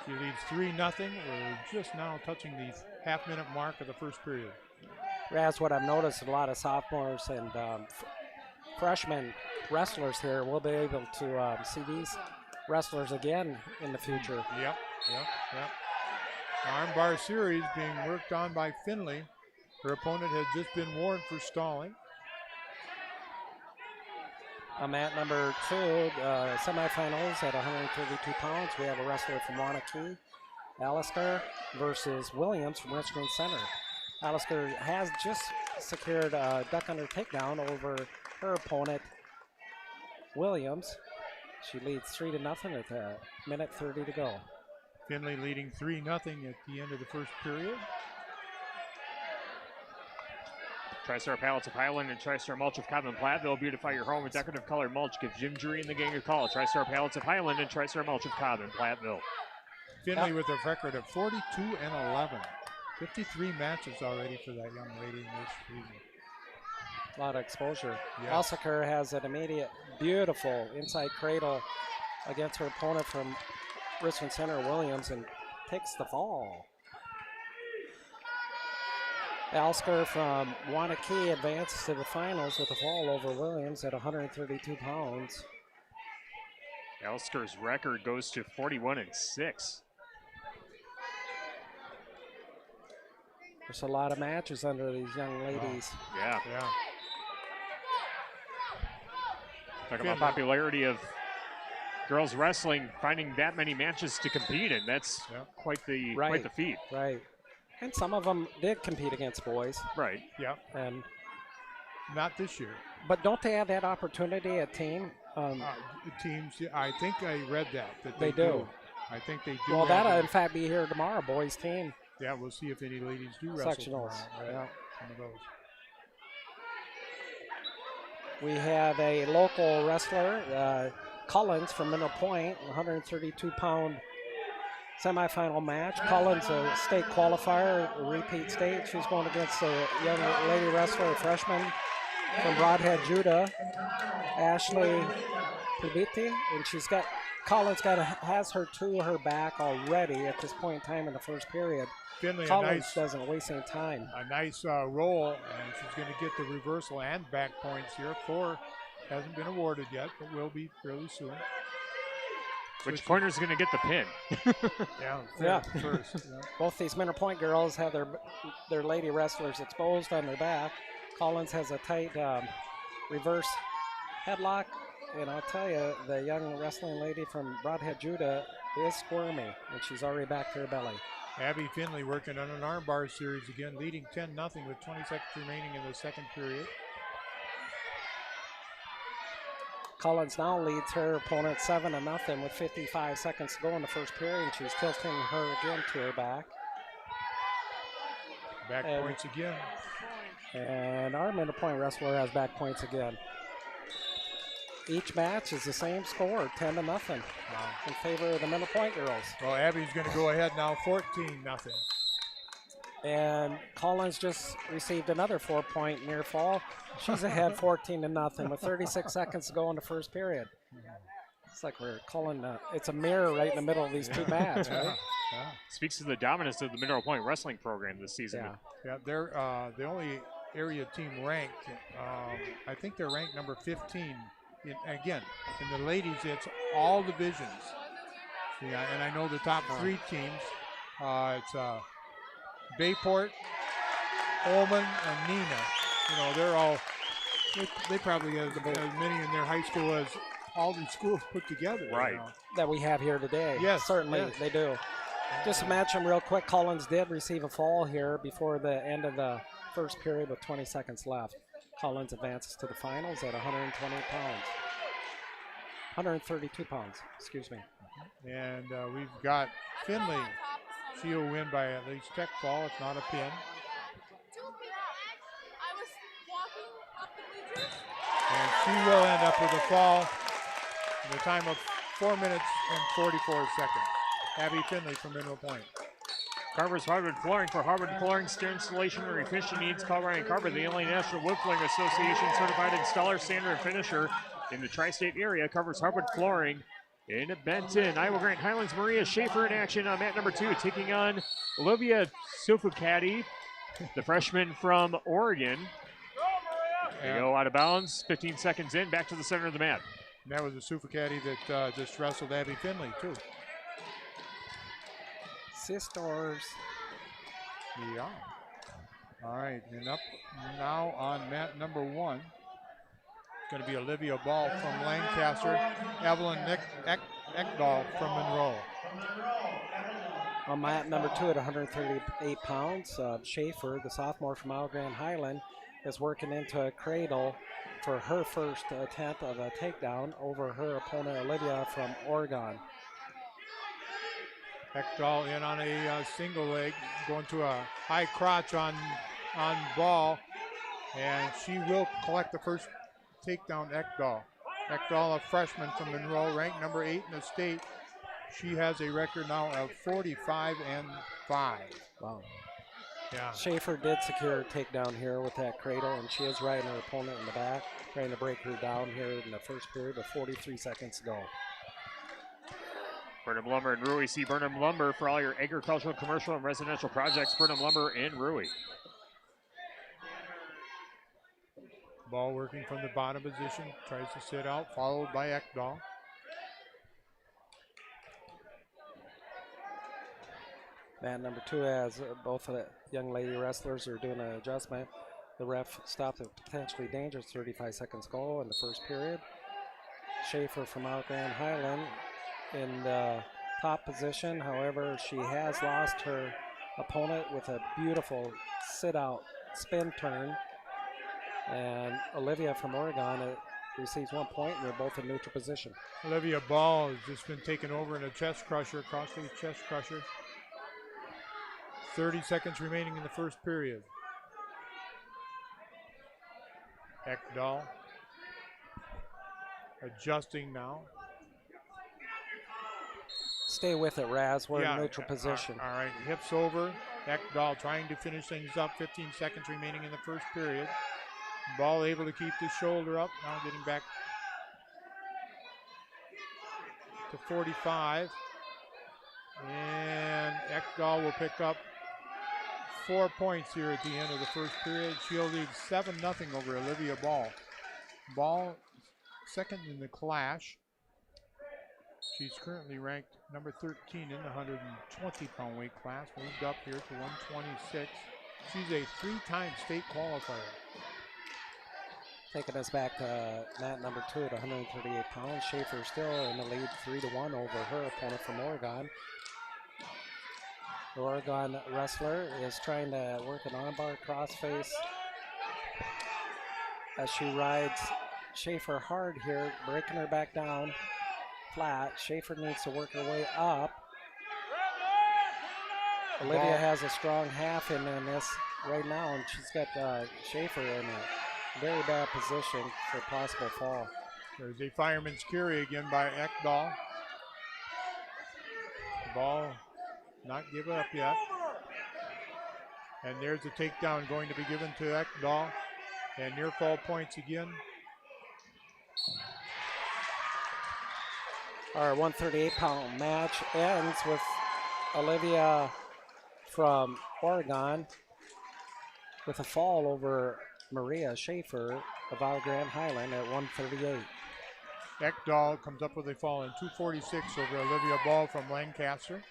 S12: She leads 3-0. We're just now touching the half-minute mark of the first period.
S4: That's what I've noticed. A lot of sophomores and freshman wrestlers here. We'll be able to see these wrestlers again in the future.
S12: Yep. Armbar series being worked on by Finley. Her opponent had just been warned for stalling.
S4: Mat number 2, semifinals at 132 pounds. We have a wrestler from Wanakee, Alistair, versus Williams from Richmond Center. Alistair has just secured a duck under takedown over her opponent, Williams. She leads 3-0 at a minute 30 to go.
S12: Finley leading 3-0 at the end of the first period.
S11: TriStar Pallets of Highland and TriStar Mulch of Cobb and Platteville. Beautify your home with decorative colored mulch. Give Jim Drury and the gang a call. TriStar Pallets of Highland and TriStar Mulch of Cobb and Platteville.
S12: Finley with a record of 42-11. 53 matches already for that young lady in this season.
S4: A lot of exposure.
S12: Yes.
S4: Elseker has an immediate, beautiful inside cradle against her opponent from Richmond Center, Williams, and takes the fall. Elseker from Wanakee advances to the finals with a fall over Williams at 132 pounds.
S11: Elsker's record goes to 41-6.
S4: There's a lot of matches under these young ladies.
S11: Oh, yeah. Talk about popularity of girls wrestling, finding that many matches to compete in. That's quite the feat.
S4: Right. And some of them did compete against boys.
S11: Right.
S12: Yeah.
S4: And
S12: not this year.
S4: But don't they have that opportunity at team?
S12: Teams, I think I read that
S4: they do.
S12: I think they do.
S4: Well, that'll in fact be here tomorrow, boys team.
S12: Yeah, we'll see if any ladies do wrestle
S4: Sectionals.
S12: Tomorrow.
S4: Yeah.
S12: Some of those.
S4: We have a local wrestler, Collins from Mineral Point, 132-pound semifinal match. Collins, a state qualifier, a repeat state. She's going against a young lady wrestler, a freshman from Broadhead, Judah, Ashley Pubiti, and Collins has her to her back already at this point in time in the first period.
S12: Finley,
S4: Collins doesn't waste any time.
S12: A nice roll, and she's going to get the reversal and back points here. 4 hasn't been awarded yet, but will be fairly soon.
S11: Which corner's going to get the pin?
S12: First. Yeah.
S4: Both these Mineral Point girls have their lady wrestlers exposed on their back. Collins has a tight reverse headlock. And I'll tell you, the young wrestling lady from Broadhead, Judah is squirmy, and she's already back to her belly.
S12: Abby Finley working on an armbar series again, leading 10-0 with 20 seconds remaining in the second period.
S4: Collins now leads her opponent 7-0 with 55 seconds to go in the first period. She's tilting her again to her back.
S12: Back points again.
S4: And our Mineral Point wrestler has back points again. Each match is the same score, 10-0 in favor of the Mineral Point girls.
S12: Well, Abby's going to go ahead now, 14-0.
S4: And Collins just received another 4-point near fall. She's ahead 14-0 with 36 seconds to go in the first period. It's like we're calling, it's a mirror right in the middle of these two mats, right?
S12: Yeah.
S11: Speaks to the dominance of the Mineral Point wrestling program this season.
S12: Yeah, they're the only area team ranked. I think they're ranked number 15. In the ladies, it's all divisions. Yeah, and I know the top three teams. It's Bayport, Holman, and Nina. You know, they're all, they probably have as many in their high school as all these schools put together.
S11: Right.
S12: You know?
S4: That we have here today.
S12: Yes.
S4: Certainly,
S12: yes.
S4: they do. Just to match them real quick, Collins did receive a fall here before the end of the first period with 20 seconds left. Collins advances to the finals at 120 pounds. 132 pounds, excuse me.
S12: And we've got Finley. She'll win by at least tech fall. It's not a pin. And she will end up with a fall in a time of 4 minutes and 44 seconds. Abby Finley from Mineral Point.
S11: Carver's Hardwood Flooring. For hardwood flooring, stair installation, or efficient needs, call Ryan Carver, the Illinois National Wood Flooring Association certified installer, sander, and finisher in the tri-state area. Covers hardwood flooring in Benton. Iowa Grant Highlands, Maria Schaefer in action on mat number 2, taking on Olivia Sufukati, the freshman from Oregon. They go out of bounds, 15 seconds in, back to the center of the mat.
S12: And that was a Sufukati that just wrestled Abby Finley, too.
S4: Sisters.
S12: Yeah. All right, and up now on mat number 1. It's going to be Olivia Ball from Lancaster, Evelyn Ekdahl from Monroe.
S4: On mat number 2 at 138 pounds, Schaefer, the sophomore from Iowa Grand Highland, is working into a cradle for her first attempt of a takedown over her opponent, Olivia from Oregon.
S12: Ekdahl in on a single leg, going to a high crotch on Ball, and she will collect the first takedown, Ekdahl. Ekdahl, a freshman from Monroe, ranked number 8 in the state. She has a record now of 45-5.
S4: Wow.
S12: Yeah.
S4: Schaefer did secure a takedown here with that cradle, and she is riding her opponent in the back, trying to break her down here in the first period with 43 seconds to go.
S11: Burnham Lumber and Rui. See Burnham Lumber for all your agricultural, commercial, and residential projects. Burnham Lumber and Rui.
S12: Ball working from the bottom position, tries to sit out, followed by Ekdahl.
S4: Mat number 2 as both of the young lady wrestlers are doing an adjustment. The ref stopped a potentially dangerous 35 seconds goal in the first period. Schaefer from Iowa Grand Highland in the top position. However, she has lost her opponent with a beautiful sit-out spin turn. And Olivia from Oregon receives 1 point, and they're both in neutral position.
S12: Olivia Ball has just been taken over in a chest crusher, cross-face chest crusher. 30 seconds remaining in the first period. Ekdahl adjusting now.
S4: Stay with it, Raz. We're in neutral position.
S12: All right, hips over. Ekdahl trying to finish things up. 15 seconds remaining in the first period. Ball able to keep the shoulder up. Now getting back to 45. And Ekdahl will pick up 4 points here at the end of the first period. She'll lead 7-0 over Olivia Ball. Ball second in the clash. She's currently ranked number 13 in the 120-pound weight class. Moved up here to 126. She's a 3-time state qualifier.
S4: Taking us back to mat number 2 at 138 pounds. Schaefer still in the lead 3-1 over her opponent from Oregon. The Oregon wrestler is trying to work an armbar crossface as she rides Schaefer hard here, breaking her back down flat. Schaefer needs to work her way up. Olivia has a strong half in this right now, and she's got Schaefer in a very bad position for possible fall.
S12: There's a fireman's carry again by Ekdahl. Ball not give up yet. And there's a takedown going to be given to Ekdahl. And near fall points again.
S4: Our 138-pound match ends with Olivia from Oregon with a fall over Maria Schaefer of our Grand Highland at 138.
S12: Ekdahl comes up with a fall in 246 over Olivia Ball from Lancaster.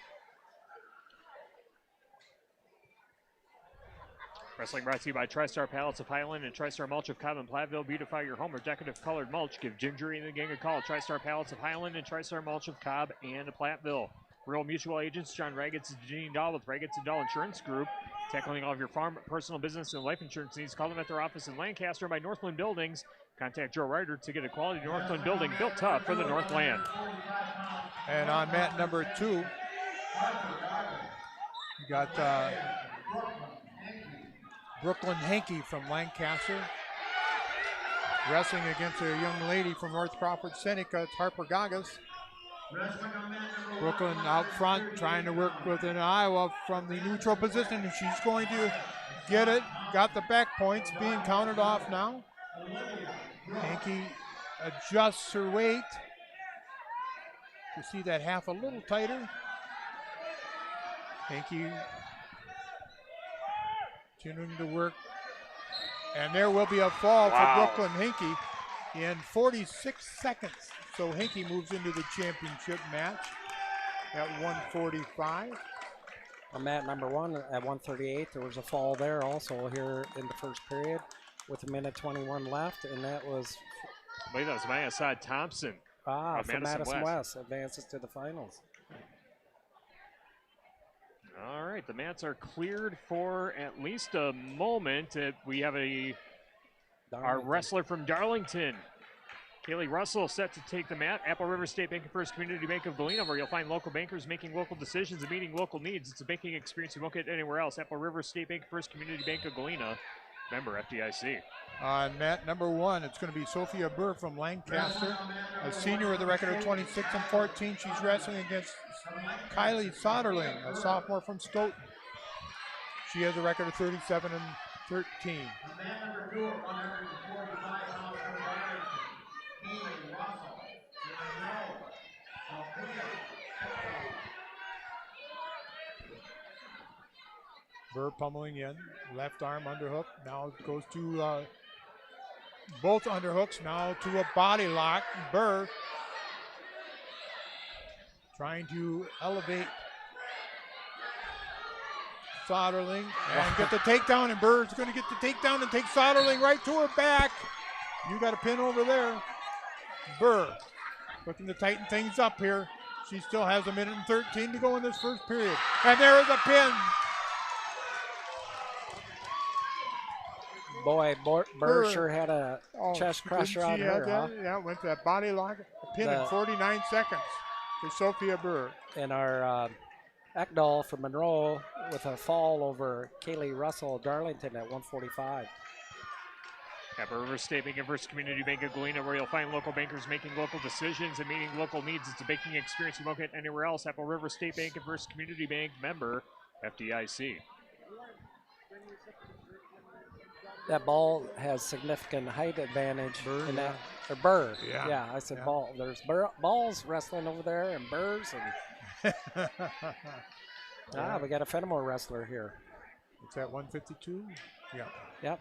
S11: Wrestling brought to you by TriStar Pallets of Highland and TriStar Mulch of Cobb and Platteville. Beautify your home or decorative colored mulch. Give Gingery and the gang a call. TriStar Pallets of Highland and TriStar Mulch of Cobb and Platteville. Rural Mutual Agents John Ragetz and Janine Dahl with Ragetz and Dahl Insurance Group. Tackling all of your farm, personal, business, and life insurance needs. Call them at their office in Lancaster by Northland Buildings. Contact Joe Ryder to get a quality Northland building built tough for the Northland.
S12: And on mat number 2, you got Brooklyn Hankey from Lancaster wrestling against a young lady from North Crawford, Seneca. It's Harper Gagas. Brooklyn out front trying to work with an Iowa from the neutral position, and she's going to get it. Got the back points being counted off now. Hankey adjusts her weight. You see that half a little tighter. Hankey continuing to work. And there will be a fall for Brooklyn Hankey in 46 seconds. So Hankey moves into the championship match at 145.
S4: On mat number 1 at 138, there was a fall there also here in the first period with a minute 21 left, and that was...
S11: I believe that was Maya Saad Thompson.
S4: From Madison West advances to the finals.
S11: All right, the mats are cleared for at least a moment. We have our wrestler from Darlington, Kaylee Russell, set to take the mat. Apple River State Bank and First Community Bank of Galena, where you'll find local bankers making local decisions and meeting local needs. It's a banking experience you won't get anywhere else. Apple River State Bank and First Community Bank of Galena, member FDIC.
S12: On mat number 1, it's going to be Sophia Burr from Lancaster, a senior with a record of 26-14. She's wrestling against Kylie Soderling, a sophomore from Stoughton. She has a record of 37-13. Burr pummeling in, left arm underhook. Now it goes to both underhooks, now to a body lock. Burr trying to elevate Soderling and get the takedown, and Burr's going to get the takedown and take Soderling right to her back. You got a pin over there. Burr looking to tighten things up here. She still has a minute and 13 to go in this first period. And there is a pin.
S4: Boy, Burr sure had a chest crusher on her.
S12: Huh? Yeah, went to that body lock. A pin in 49 seconds for Sophia Burr.
S4: And our Ekdahl from Monroe with a fall over Kaylee Russell Darlington at 145.
S11: Apple River State Bank and First Community Bank of Galena, where you'll find local bankers making local decisions and meeting local needs. It's a banking experience you won't get anywhere else. Apple River State Bank and First Community Bank, member FDIC.
S4: That ball has significant height advantage in that. Or Burr. Yeah, I said ball. There's balls wrestling over there and Burrs. And we got a Fenimore wrestler here.
S12: It's at 152? Yeah.
S4: Yep.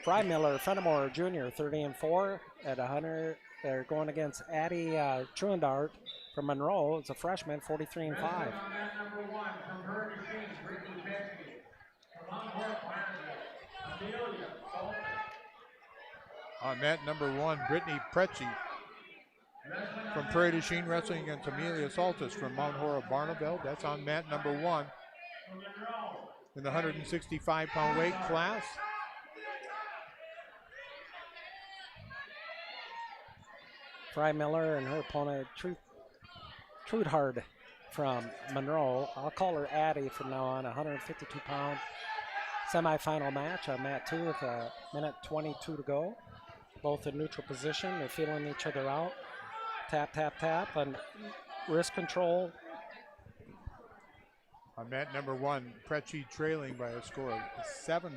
S4: Fry Miller, Fenimore Jr., 30-4 at 100. They're going against Addie Truendart from Monroe. It's a freshman, 43-5.
S12: On mat number 1, Brittany Pretzi from Prairie du Chien wrestling against Amelia Saltis from Mount Horeb Barneveld. That's on mat number 1 in the 165-pound weight class.
S4: Fry Miller and her opponent, Trudhard from Monroe. I'll call her Addie from now on, 152-pound semifinal match on mat 2 with a minute 22 to go. Both in neutral position. They're feeling each other out. Tap, tap, tap, and wrist control.
S12: On mat number 1, Preci trailing by a score of 7-0.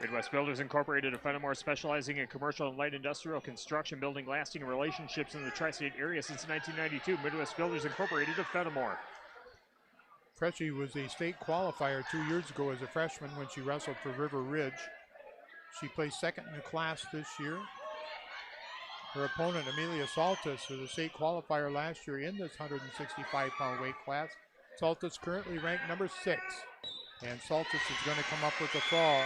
S11: Midwest Builders Incorporated of Fenimore, specializing in commercial and light industrial construction, building lasting relationships in the tri-state area since 1992. Midwest Builders Incorporated of Fenimore.
S12: Preci was a state qualifier 2 years ago as a freshman when she wrestled for River Ridge. She placed second in the class this year. Her opponent, Amelia Saltis, was a state qualifier last year in this 165-pound weight class. Saltis currently ranked number 6, and Saltis is going to come up with a fall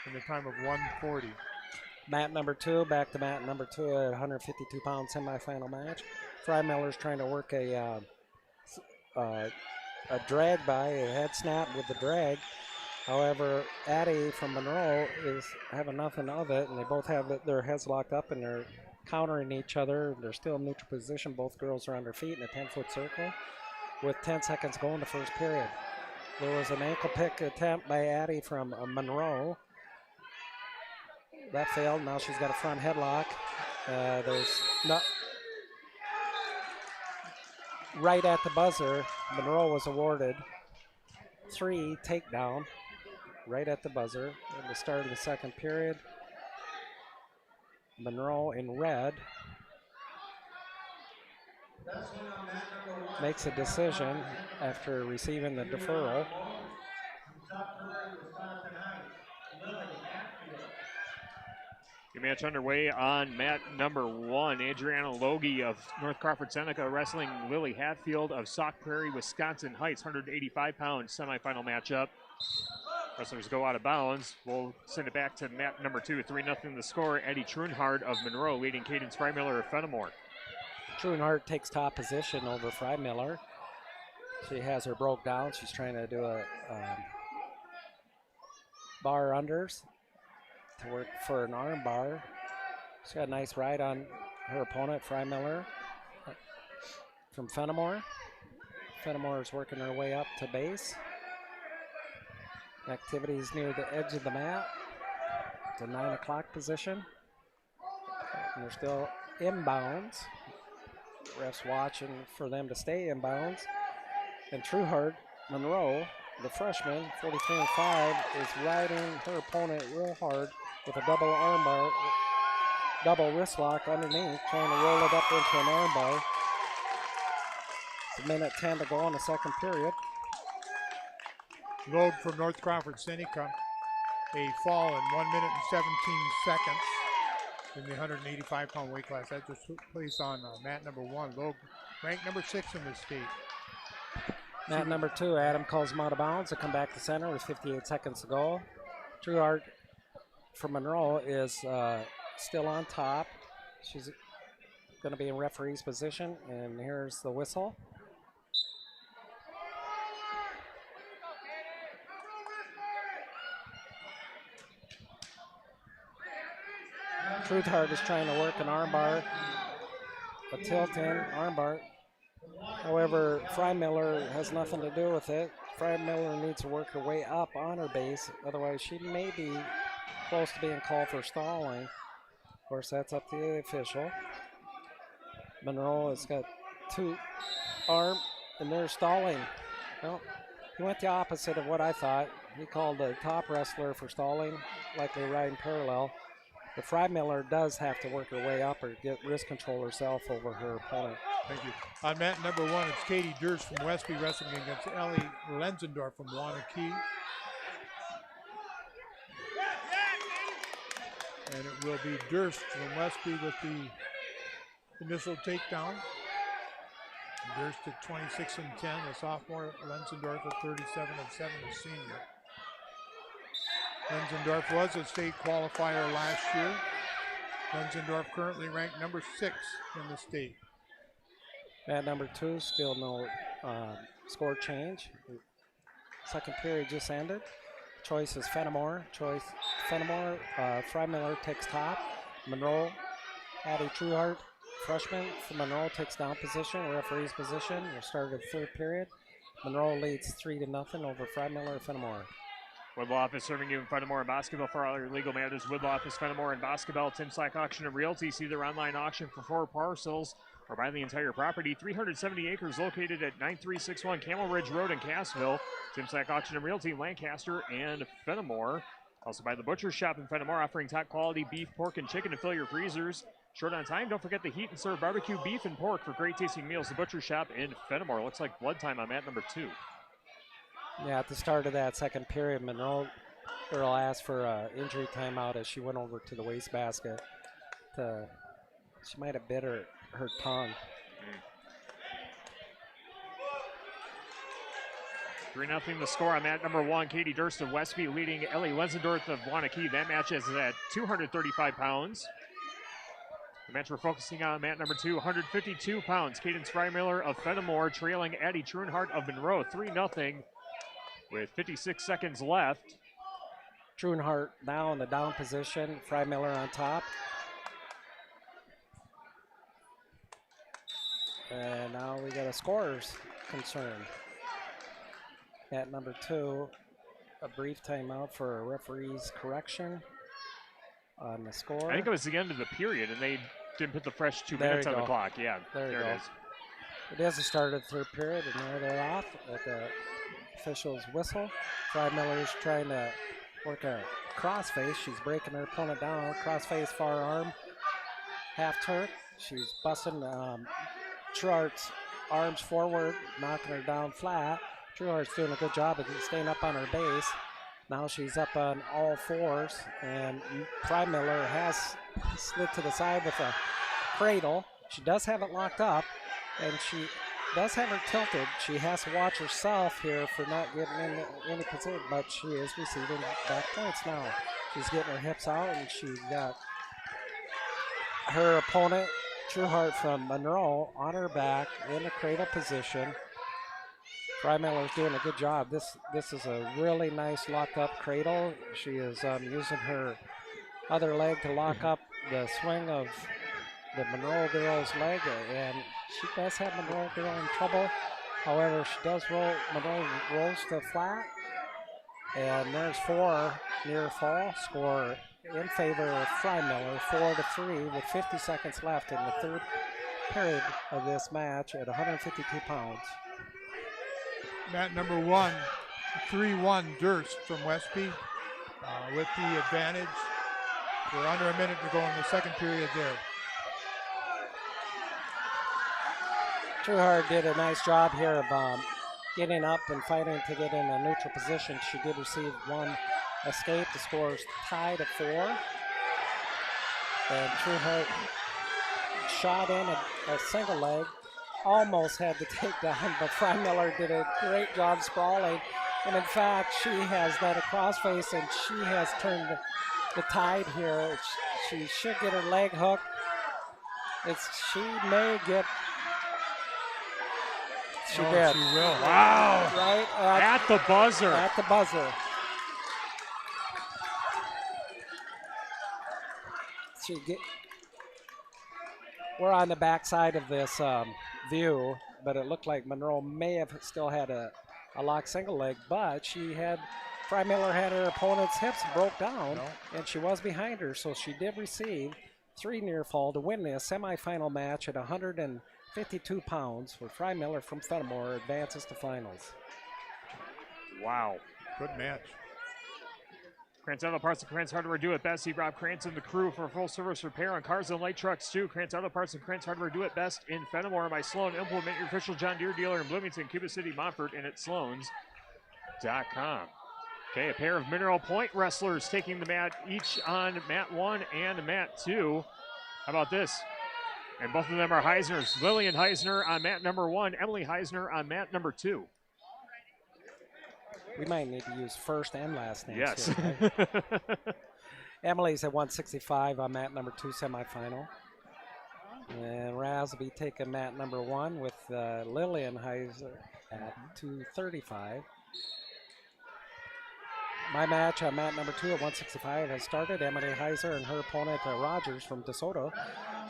S12: in the time of 1:40.
S4: Mat number 2, back to mat number 2 at 152-pound semifinal match. Freimiller's trying to work a drag by, a head snap with the drag. However, Addie from Monroe is having nothing of it, and they both have their heads locked up, and they're countering each other. They're still in neutral position. Both girls are on their feet in a 10-foot circle with 10 seconds going in the first period. There was an ankle pick attempt by Addie from Monroe. That failed. Now she's got a front headlock. There's no... Right at the buzzer, Monroe was awarded 3 takedown. Right at the buzzer at the start of the second period. Monroe in red makes a decision after receiving the deferral.
S11: Your match underway on mat number 1. Adriana Logie of North Crawford Seneca wrestling Lily Hatfield of Sauk Prairie, Wisconsin Heights, 185-pound semifinal matchup. Wrestlers go out of bounds. We'll send it back to mat number 2. 3-0 the score. Eddie Trunhardt of Monroe leading Cadence Freimiller of Fenimore.
S4: Trunhardt takes top position over Freimiller. She has her broke down. She's trying to do a bar unders to work for an arm bar. She's got a nice ride on her opponent, Freimiller from Fenimore. Fenimore is working her way up to base. Activities near the edge of the mat. The 9 o'clock position. And they're still inbounds. Refs watching for them to stay inbounds. And Trueheart Monroe, the freshman, 43-5, is riding her opponent real hard with a double armbar, double wrist lock underneath, trying to roll it up into an armbar. It's a minute 10 to go in the second period.
S12: Logue from North Crawford Seneca, a fall in 1 minute and 17 seconds in the 185-pound weight class. That just took place on mat number 1. Logue ranked number 6 in the state.
S4: Mat number 2, Adam calls him out of bounds. They come back to center with 58 seconds to go. Trueheart from Monroe is still on top. She's going to be in referee's position, and here's the whistle. Trueheart is trying to work an armbar, a tilt-in armbar. However, Freimiller has nothing to do with it. Freimiller needs to work her way up on her base, otherwise she may be close to being called for stalling. Of course, that's up to the official. Monroe has got 2 arm, and they're stalling. Well, he went the opposite of what I thought. He called the top wrestler for stalling, likely riding parallel. But Freimiller does have to work her way up or get wrist control herself over her opponent.
S12: Thank you. On mat number 1, it's Katie Durst from Westby wrestling against Ellie Lenzendorf from Wanakee. And it will be Durst from Westby with the initial takedown. Durst at 26-10, a sophomore. Lenzendorf at 37-7, a senior. Lenzendorf was a state qualifier last year. Lenzendorf currently ranked number 6 in the state.
S4: At number 2, still no score change. Second period just ended. Choice is Fenimore. Fenimore. Freimiller takes top. Monroe, Addie Trueheart, freshman from Monroe, takes down position, referee's position. We'll start the third period. Monroe leads 3-0 over Freimiller Fenimore.
S11: Woodlaw is serving you in Fenimore and basketball for all your legal matters. Woodlaw is Fenimore and basketball. Tim Slack Auction and Realty. See their online auction for 4 parcels or buy the entire property. 370 acres located at 9361 Camel Ridge Road in Cassville. Tim Slack Auction and Realty, Lancaster and Fenimore. Also by the Butcher Shop in Fenimore, offering top quality beef, pork, and chicken to fill your freezers. Short on time, don't forget the heat and serve barbecue beef and pork for great tasting meals. The Butcher Shop in Fenimore. Looks like blood time on mat number 2.
S4: Yeah, at the start of that second period, Monroe girl asked for an injury timeout as she went over to the wastebasket. She might have bit her tongue.
S11: 3-0 the score on mat number 1. Katie Durst of Westby leading Ellie Wenzendorf of Wanakee. That match is at 235 pounds. The match we're focusing on mat number 2, 152 pounds. Cadence Freimiller of Fenimore trailing Addie Truenhart of Monroe. 3-0 with 56 seconds left.
S4: Truenhart now in the down position. Freimiller on top. And now we got a scorer's concern. At number 2, a brief timeout for a referee's correction on the score.
S11: I think it was the end of the period, and they didn't put the fresh 2
S4: There
S11: minutes
S4: you
S11: on the
S4: go.
S11: clock. Yeah,
S4: There you
S11: it
S4: go.
S11: is.
S4: It is the start of the third period, and there they're off at the official's whistle. Freimiller's trying to work a crossface. She's breaking her opponent down. Crossface far arm, half turn. She's busting Truehart's arms forward, knocking her down flat. Truehart's doing a good job of staying up on her base. Now she's up on all fours, and Freimiller has slid to the side with a cradle. She does have it locked up, and she does have her tilted. She has to watch herself here for not getting in any position, but she is receiving back points now. She's getting her hips out, and she's got her opponent, Trueheart from Monroe, on her back in the cradle position. Freimiller's doing a good job. This is a really nice locked up cradle. She is using her other leg to lock up the swing of the Monroe girl's leg, and she does have Monroe girl in trouble. However, she does roll. Monroe rolls to flat, and there's 4 near fall score in favor of Freimiller, 4-3 with 50 seconds left in the third period of this match at 152 pounds.
S12: Mat number 1, 3-1 Durst from Westby with the advantage. We're under a minute to go in the second period there.
S4: Trueheart did a nice job here of getting up and fighting to get in a neutral position. She did receive 1 escape. The score is tied at 4. And Trueheart shot in a single leg. Almost had the takedown, but Freimiller did a great job sprawling. And in fact, she has done a crossface, and she has turned the tide here. She should get her leg hooked. She may get. She did.
S12: She will.
S11: Wow.
S4: Right
S11: at the buzzer.
S4: At the buzzer. We're on the back side of this view, but it looked like Monroe may have still had a locked single leg, but Freimiller had her opponent's hips broke down, and she was behind her, so she did receive 3 near fall to win the semifinal match at 152 pounds, where Freimiller from Fenimore advances to finals.
S11: Wow.
S12: Good match.
S11: Krantz Auto Parts and Krantz Hardware do it best. See Rob Krantz and the crew for full service repair on cars and light trucks too. Krantz Auto Parts and Krantz Hardware do it best in Fenimore. By Sloan, implement your official John Deere dealer in Bloomington, Cuba City, Montfort, and at Sloans.com. Okay, a pair of Mineral Point wrestlers taking the mat each on mat 1 and mat 2. How about this? And both of them are Heisners. Lillian Heisner on mat number 1, Emily Heisner on mat number 2.
S4: We might need to use first and last names.
S11: Yes.
S4: Here, right? Emily's at 165 on mat number 2 semifinal. And Raz will be taking mat number 1 with Lillian Heiser at 235. My match on mat number 2 at 165 has started. Emily Heiser and her opponent Rogers from DeSoto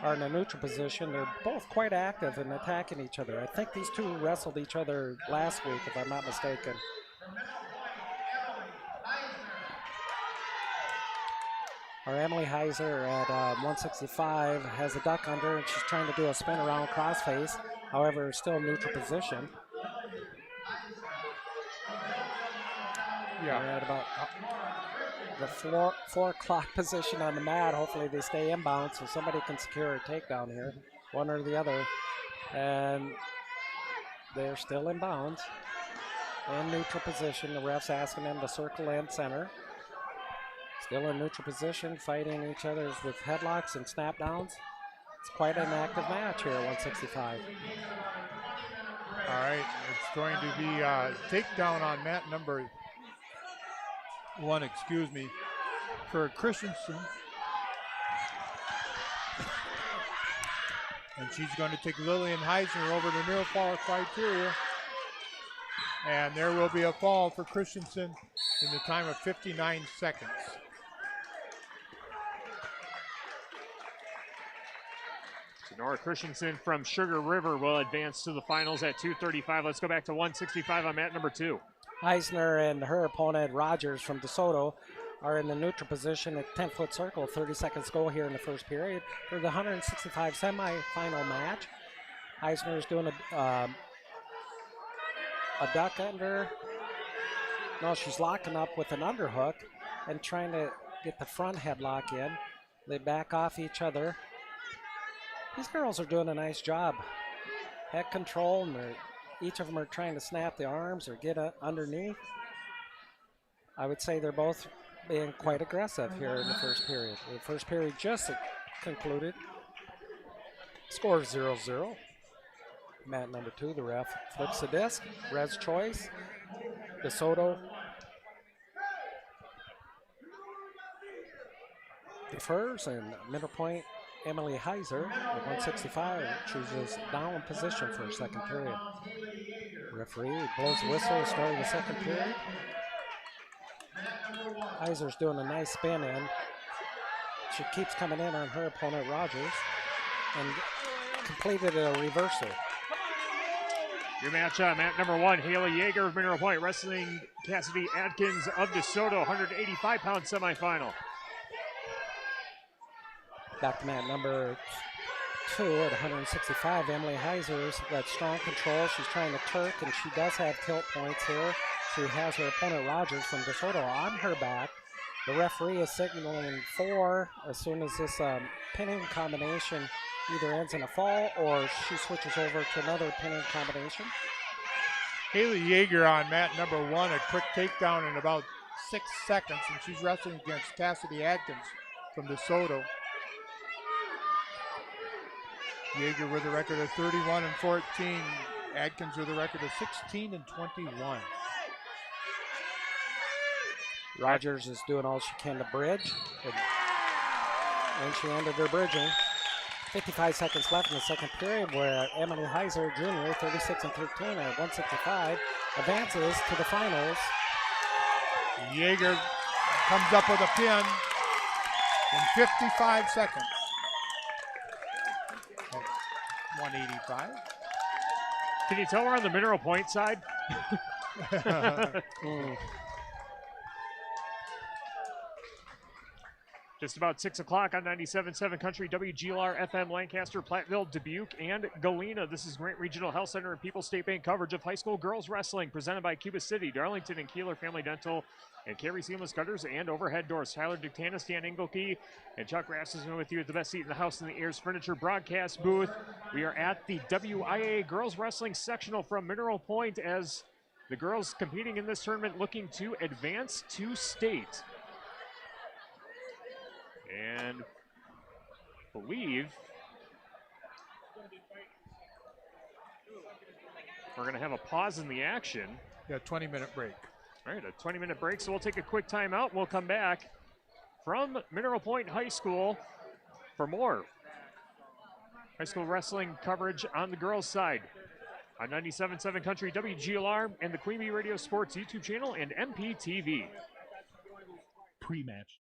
S4: are in a neutral position. They're both quite active in attacking each other. I think these two wrestled each other last week, if I'm not mistaken. Our Emily Heiser at 165 has a duck under, and she's trying to do a spin around crossface. However, still neutral position.
S12: Yeah.
S4: We're at about the 4 o'clock position on the mat. Hopefully they stay inbound so somebody can secure a takedown here, one or the other. And they're still in bounds. In neutral position, the ref's asking them to circle in center. Still in neutral position, fighting each other with headlocks and snap downs. It's quite an active match here at 165.
S12: All right, it's going to be a takedown on mat number 1, for Christensen. And she's going to take Lillian Heisner over the near far criteria. And there will be a fall for Christensen in the time of 59 seconds.
S11: Nora Christensen from Sugar River will advance to the finals at 2:35. Let's go back to 165 on mat number 2.
S4: Heisner and her opponent, Rogers from DeSoto, are in the neutral position at 10-foot circle. 30 seconds to go here in the first period for the 165 semifinal match. Heisner is doing a duck under. No, she's locking up with an underhook and trying to get the front headlock in. They back off each other. These girls are doing a nice job. Head control, and each of them are trying to snap the arms or get underneath. I would say they're both being quite aggressive here in the first period. The first period just concluded. Score 0-0. Mat number 2, the ref flips the disc. Red's choice. DeSoto defers, and middle point Emily Heiser at 165 chooses down position for her second period. Referee blows the whistle starting the second period. Heiser's doing a nice spin in. She keeps coming in on her opponent Rogers and completed a reversal.
S11: Your match mat number 1, Haley Yeager of Mineral Point wrestling Cassidy Adkins of DeSoto, 185-pound semifinal.
S4: Back to mat number 2 at 165. Emily Heiser's got strong control. She's trying to Turk, and she does have tilt points here. She has her opponent Rogers from DeSoto on her back. The referee is signaling 4 as soon as this pinning combination either ends in a fall or she switches over to another pinning combination.
S12: Haley Yeager on mat number 1, a quick takedown in about 6 seconds, and she's wrestling against Cassidy Adkins from DeSoto. Yeager with a record of 31-14. Adkins with a record of 16-21.
S4: Rogers is doing all she can to bridge, and she ended her bridging. 55 seconds left in the second period, where Emily Heiser Jr., 36-13 at 165, advances to the finals.
S12: Yeager comes up with a pin in 55 seconds. 185.
S11: Can you tell we're on the Mineral Point side? Just about 6 o'clock on 97.7 Country, WGLR FM, Lancaster, Platteville, Dubuque, and Galena. This is Grant Regional Health Center and People's State Bank coverage of high school girls wrestling, presented by Cuba City, Darlington, and Kieler Family Dental, and Carey Seamless Gutters and Overhead Doors. Tyler Ductanis, Dan Engelke, and Chuck Rasmussen with you at the best seat in the house in the Ayers Furniture broadcast booth. We are at the WIAA Girls Wrestling Sectional from Mineral Point as the girls competing in this tournament looking to advance to state. And believe we're going to have a pause in the action.
S12: Yeah, 20-minute break.
S11: All right, a 20-minute break, so we'll take a quick timeout. We'll come back from Mineral Point High School for more high school wrestling coverage on the girls' side on 97.7 Country, WGLR, and the Queen Bee Radio Sports YouTube channel and MPTV.
S1: Pre-match.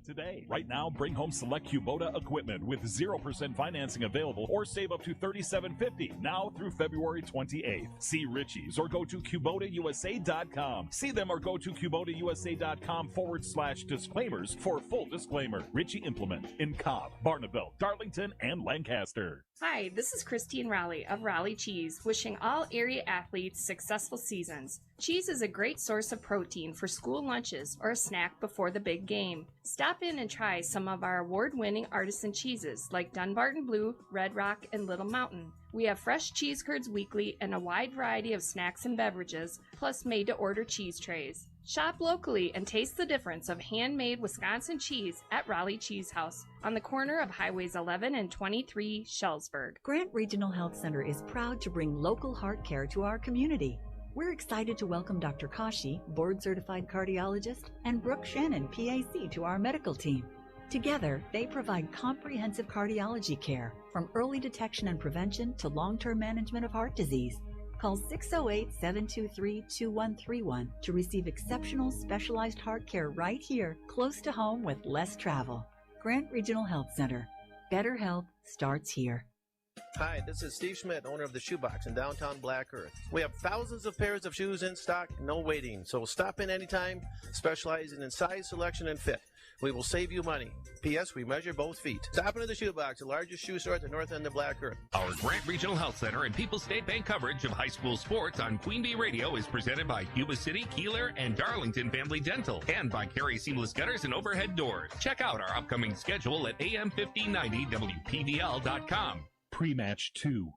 S13: Today. Right now, bring home select Kubota equipment with 0% financing available or save up to $37.50 now through February 28th. See Richie's or go to KubotaUSA.com. See them or go to KubotaUSA.com/disclaimers for full disclaimer. Richie Implement in Cobb, Barneville, Darlington, and Lancaster.
S14: Hi, this is Christine Raleigh of Raleigh Cheese, wishing all area athletes successful seasons. Cheese is a great source of protein for school lunches or a snack before the big game. Stop in and try some of our award-winning artisan cheeses like Dunbarton Blue, Red Rock, and Little Mountain. We have fresh cheese curds weekly and a wide variety of snacks and beverages, plus made-to-order cheese trays. Shop locally and taste the difference of handmade Wisconsin cheese at Raleigh Cheese House on the corner of Highways 11 and 23, Shellsburg.
S15: Grant Regional Health Center is proud to bring local heart care to our community. We're excited to welcome Dr. Kashi, board-certified cardiologist, and Brooke Shannon, PAC, to our medical team. Together, they provide comprehensive cardiology care, from early detection and prevention to long-term management of heart disease. Call 608-723-2131 to receive exceptional specialized heart care right here, close to home with less travel. Grant Regional Health Center. Better health starts here.
S16: Hi, this is Steve Schmidt, owner of the Shoebox in downtown Black Earth. We have thousands of pairs of shoes in stock, no waiting. So stop in anytime, specializing in size, selection, and fit. We will save you money. P.S. We measure both feet. Stop into the Shoebox, the largest shoe store at the north end of Black Earth.
S17: Our Grant Regional Health Center and People's State Bank coverage of high school sports on Queen Bee Radio is presented by Cuba City, Kieler, and Darlington Family Dental, and by Carey Seamless Gutters and Overhead Doors. Check out our upcoming schedule at am1590wpvl.com.
S13: Pre-match 2.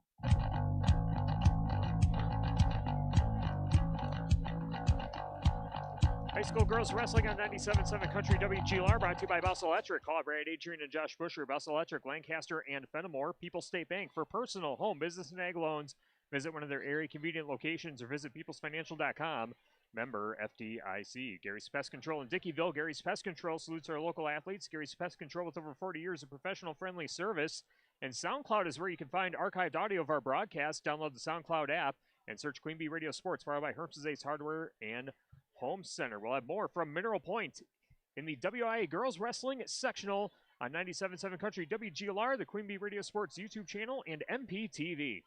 S11: High school girls wrestling on 97.7 Country WGLR, brought to you by Bus Electric. Call Brad Adrian and Josh Busher, Bus Electric, Lancaster, and Fenimore. People's State Bank for personal, home, business, and ag loans. Visit one of their area convenient locations or visit peoplesfinancial.com. Member FDIC. Gary's Pest Control in Dickeyville. Gary's Pest Control salutes our local athletes. Gary's Pest Control with over 40 years of professional friendly service. And SoundCloud is where you can find archived audio of our broadcast. Download the SoundCloud app and search Queen Bee Radio Sports, powered by Herbst Ace Hardware and Home Center. We'll have more from Mineral Point in the WIAA Girls Wrestling Sectional on 97.7 Country WGLR, the Queen Bee Radio Sports YouTube channel, and MPTV.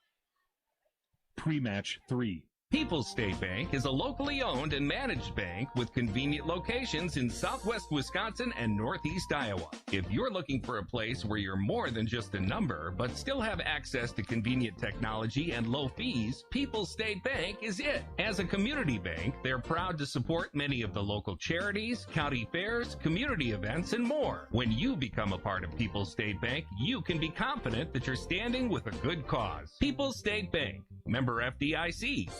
S13: Pre-match 3.
S17: People's State Bank is a locally owned and managed bank with convenient locations in southwest Wisconsin and northeast Iowa. If you're looking for a place where you're more than just a number, but still have access to convenient technology and low fees, People's State Bank is it. As a community bank, they're proud to support many of the local charities, county fairs, community events, and more. When you become a part of People's State Bank, you can be confident that you're standing with a good cause. People's State Bank, member FDIC.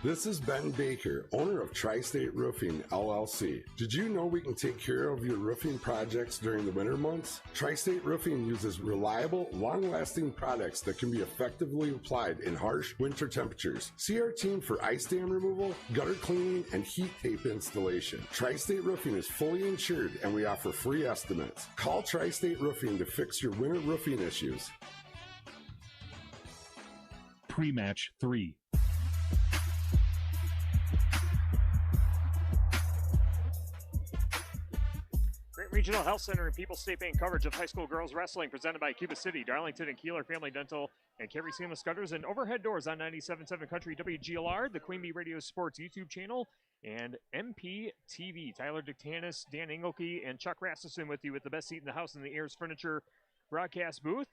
S18: This is Ben Baker, owner of Tri-State Roofing, LLC. Did you know we can take care of your roofing projects during the winter months? Tri-State Roofing uses reliable, long-lasting products that can be effectively applied in harsh winter temperatures. See our team for ice dam removal, gutter cleaning, and heat tape installation. Tri-State Roofing is fully insured, and we offer free estimates. Call Tri-State Roofing to fix your winter roofing issues.
S13: Pre-match 3.
S11: Regional Health Center and People's State Bank coverage of high school girls wrestling presented by Cuba City, Darlington, and Kieler Family Dental, and Carey Seamless Gutters and Overhead Doors on 97.7 Country WGLR, the Queen Bee Radio Sports YouTube channel, and MPTV. Tyler Dictanis, Dan Engelke, and Chuck Rasmussen with you with the best seat in the house in the Ayers Furniture broadcast booth.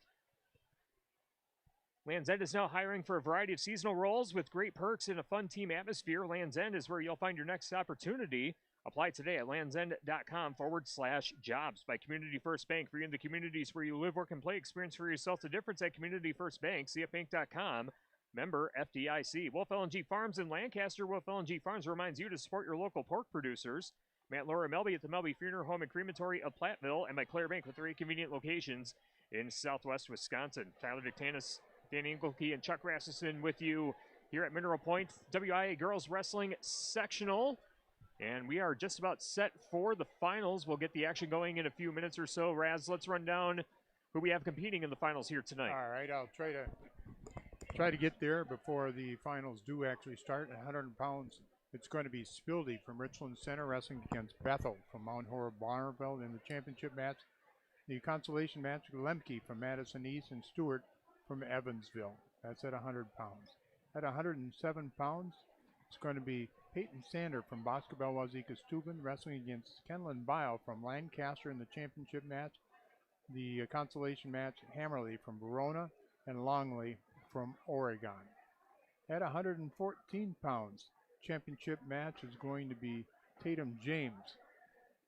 S11: Land's End is now hiring for a variety of seasonal roles with great perks and a fun team atmosphere. Land's End is where you'll find your next opportunity. Apply today at landsend.com/jobs by Community First Bank. For you in the communities where you live, work, and play, experience for yourself the difference at Community First Bank. CFBank.com. Member FDIC. Wolf LNG Farms in Lancaster. Wolf LNG Farms reminds you to support your local pork producers. Matt, Laura, Melby at the Melby Funeral Home and Crematory of Platteville, and by Claire Bank with 3 convenient locations in southwest Wisconsin. Tyler Dictanis, Dan Engelke, and Chuck Rasmussen with you here at Mineral Point. WIAA Girls Wrestling Sectional. And we are just about set for the finals. We'll get the action going in a few minutes or so. Raz, let's run down who we have competing in the finals here tonight.
S12: All right, I'll try to get there before the finals do actually start. 100 pounds It's going to be Spildy from Richland Center wrestling against Bethel from Mount Horeb Barneveld in the championship match. The consolation match, Lemke from Madison East and Stewart from Evansville. That's at 100 pounds. At 107 pounds, it's going to be Peyton Sander from Basketball Wazeeka Steuben wrestling against Kenlon Bile from Lancaster in the championship match. The consolation match, Hammerly from Verona and Longley from Oregon. At 114 pounds, championship match is going to be Tatum James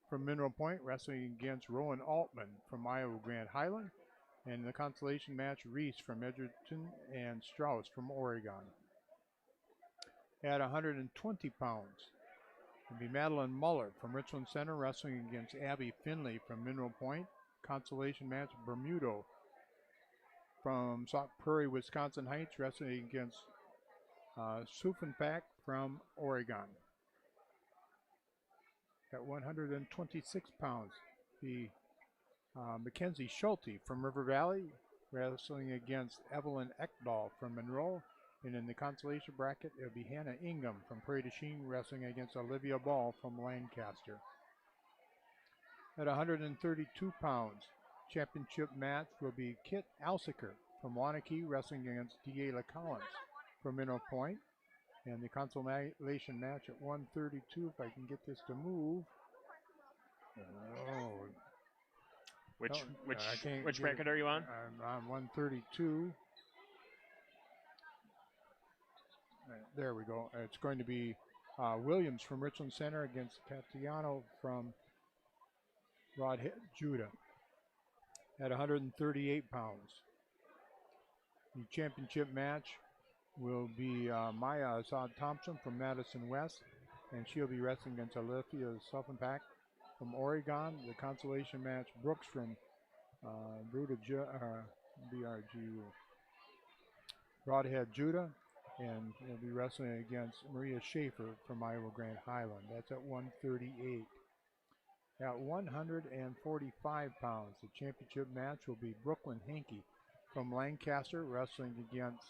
S12: from Mineral Point wrestling against Rowan Altman from Iowa Grand Highland. And the consolation match, Reese from Edgerton and Strauss from Oregon. At 120 pounds, it'll be Madeline Muller from Richland Center wrestling against Abby Finley from Mineral Point. Consolation match, Bermudo from Sauk Prairie, Wisconsin Heights wrestling against Suffenbach from Oregon. At 126 pounds, the Mackenzie Schulte from River Valley wrestling against Evelyn Ekdahl from Monroe. And in the consolation bracket, it'll be Hannah Ingham from Prairie du Chien wrestling against Olivia Ball from Lancaster. At 132 pounds, championship match will be Kit Alsiker from Wanakee wrestling against Deala Collins from Mineral Point. And the consolation match at 132, if I can get this to move. Oh.
S11: Which bracket are you on?
S12: I'm on 132. There we go. It's going to be Williams from Richland Center against Catiano from Rodhead, Judah at 138 pounds. The championship match will be Maya Assad Thompson from Madison West, and she'll be wrestling against Olivia Suffenbach from Oregon. The consolation match, Brooks from BRG Rodhead, Judah, and he'll be wrestling against Maria Schaefer from Iowa Grand Highland. That's at 138. At 145 pounds, the championship match will be Brooklyn Hankey from Lancaster wrestling against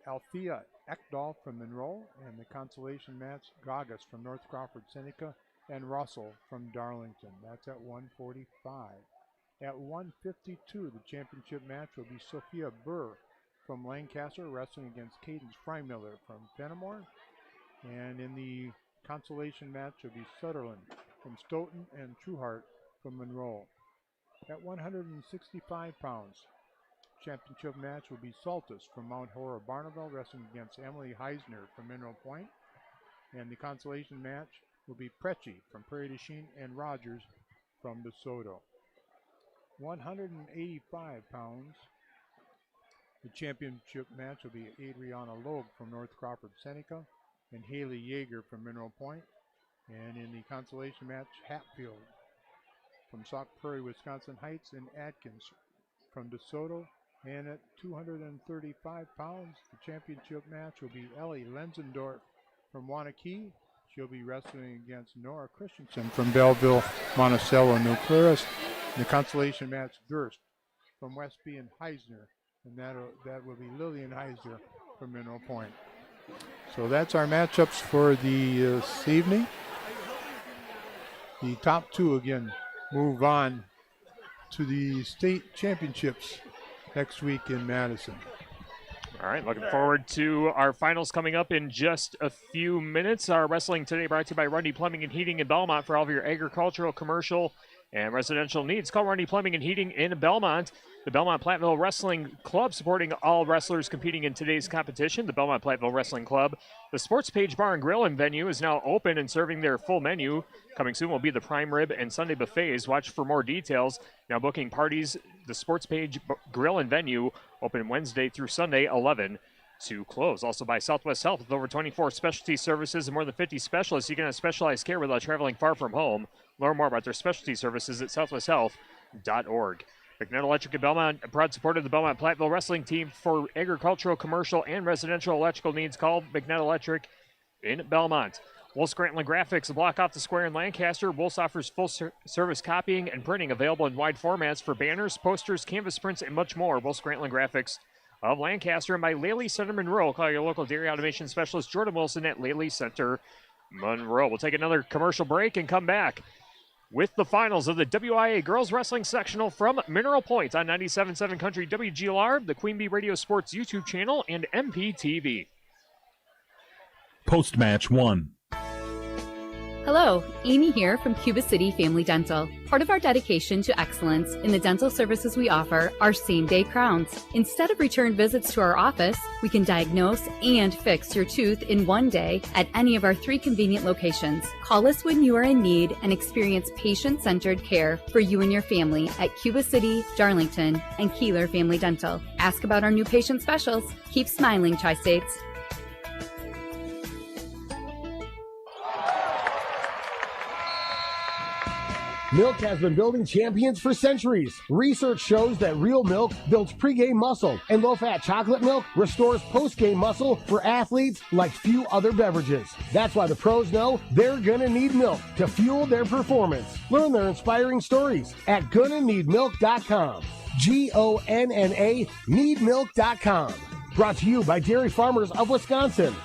S12: Althea Ekdahl from Monroe, and the consolation match, Gagas from North Crawford Seneca and Russell from Darlington. That's at 145. At 152, the championship match will be Sophia Burr from Lancaster wrestling against Cadence Freimiller from Fenimore. And in the consolation match will be Sutherland from Stoughton and Trueheart from Monroe. At 165 pounds, championship match will be Saltus from Mount Horeb Barneveld wrestling against Emily Heisner from Mineral Point. And the consolation match will be Preci from Prairie du Chien and Rogers from DeSoto. 185 pounds, the championship match will be Adriana Loeb from North Crawford Seneca and Haley Yeager from Mineral Point. And in the consolation match, Hatfield from Sauk Prairie, Wisconsin Heights, and Atkins from DeSoto. And at 235 pounds, the championship match will be Ellie Lenzendorf from Wanakee. She'll be wrestling against Nora Christensen from Belleville, Monticello, New Claris. The consolation match, Durst from Westby and Heisner. And that will be Lillian Heisner from Mineral Point. So that's our matchups for this evening. The top two again move on to the state championships next week in Madison.
S11: All right, looking forward to our finals coming up in just a few minutes. Our wrestling today brought to you by Rundy Plumbing and Heating in Belmont for all of your agricultural, commercial, and residential needs. Call Rundy Plumbing and Heating in Belmont. The Belmont Platteville Wrestling Club supporting all wrestlers competing in today's competition. The Belmont Platteville Wrestling Club. The Sports Page Bar and Grill and venue is now open and serving their full menu. Coming soon will be the prime rib and Sunday buffets. Watch for more details. Now booking parties. The Sports Page Grill and venue open Wednesday through Sunday, 11 to close. Also by Southwest Health with over 24 specialty services and more than 50 specialists. You can have specialized care without traveling far from home. Learn more about their specialty services at southwesthealth.org. McNutt Electric in Belmont, a proud supporter of the Belmont Platteville Wrestling Team. For agricultural, commercial, and residential electrical needs, call McNutt Electric in Belmont. Wolf Scranton Graphics, a block off the square in Lancaster. Wolf offers full-service copying and printing available in wide formats for banners, posters, canvas prints, and much more. Wolf Scranton Graphics of Lancaster, and by Lely Center Monroe. Call your local dairy automation specialist, Jordan Wilson, at Lely Center Monroe. We'll take another commercial break and come back with the finals of the WIAA Girls Wrestling Sectional from Mineral Point on 97.7 Country WGLR, the Queen Bee Radio Sports YouTube channel, and MPTV.
S13: Postmatch 1.
S19: Hello, Amy here from Cuba City Family Dental. Part of our dedication to excellence in the dental services we offer are same-day crowns. Instead of return visits to our office, we can diagnose and fix your tooth in one day at any of our 3 convenient locations. Call us when you are in need and experience patient-centered care for you and your family at Cuba City, Darlington, and Kieler Family Dental. Ask about our new patient specials. Keep smiling, Tri-States.
S20: Milk has been building champions for centuries. Research shows that real milk builds pregame muscle, and low-fat chocolate milk restores postgame muscle for athletes like few other beverages. That's why the pros know they're gonna need milk to fuel their performance. Learn their inspiring stories at gonnaneedmilk.com. GONNA needmilk.com. Brought to you by Dairy Farmers of Wisconsin.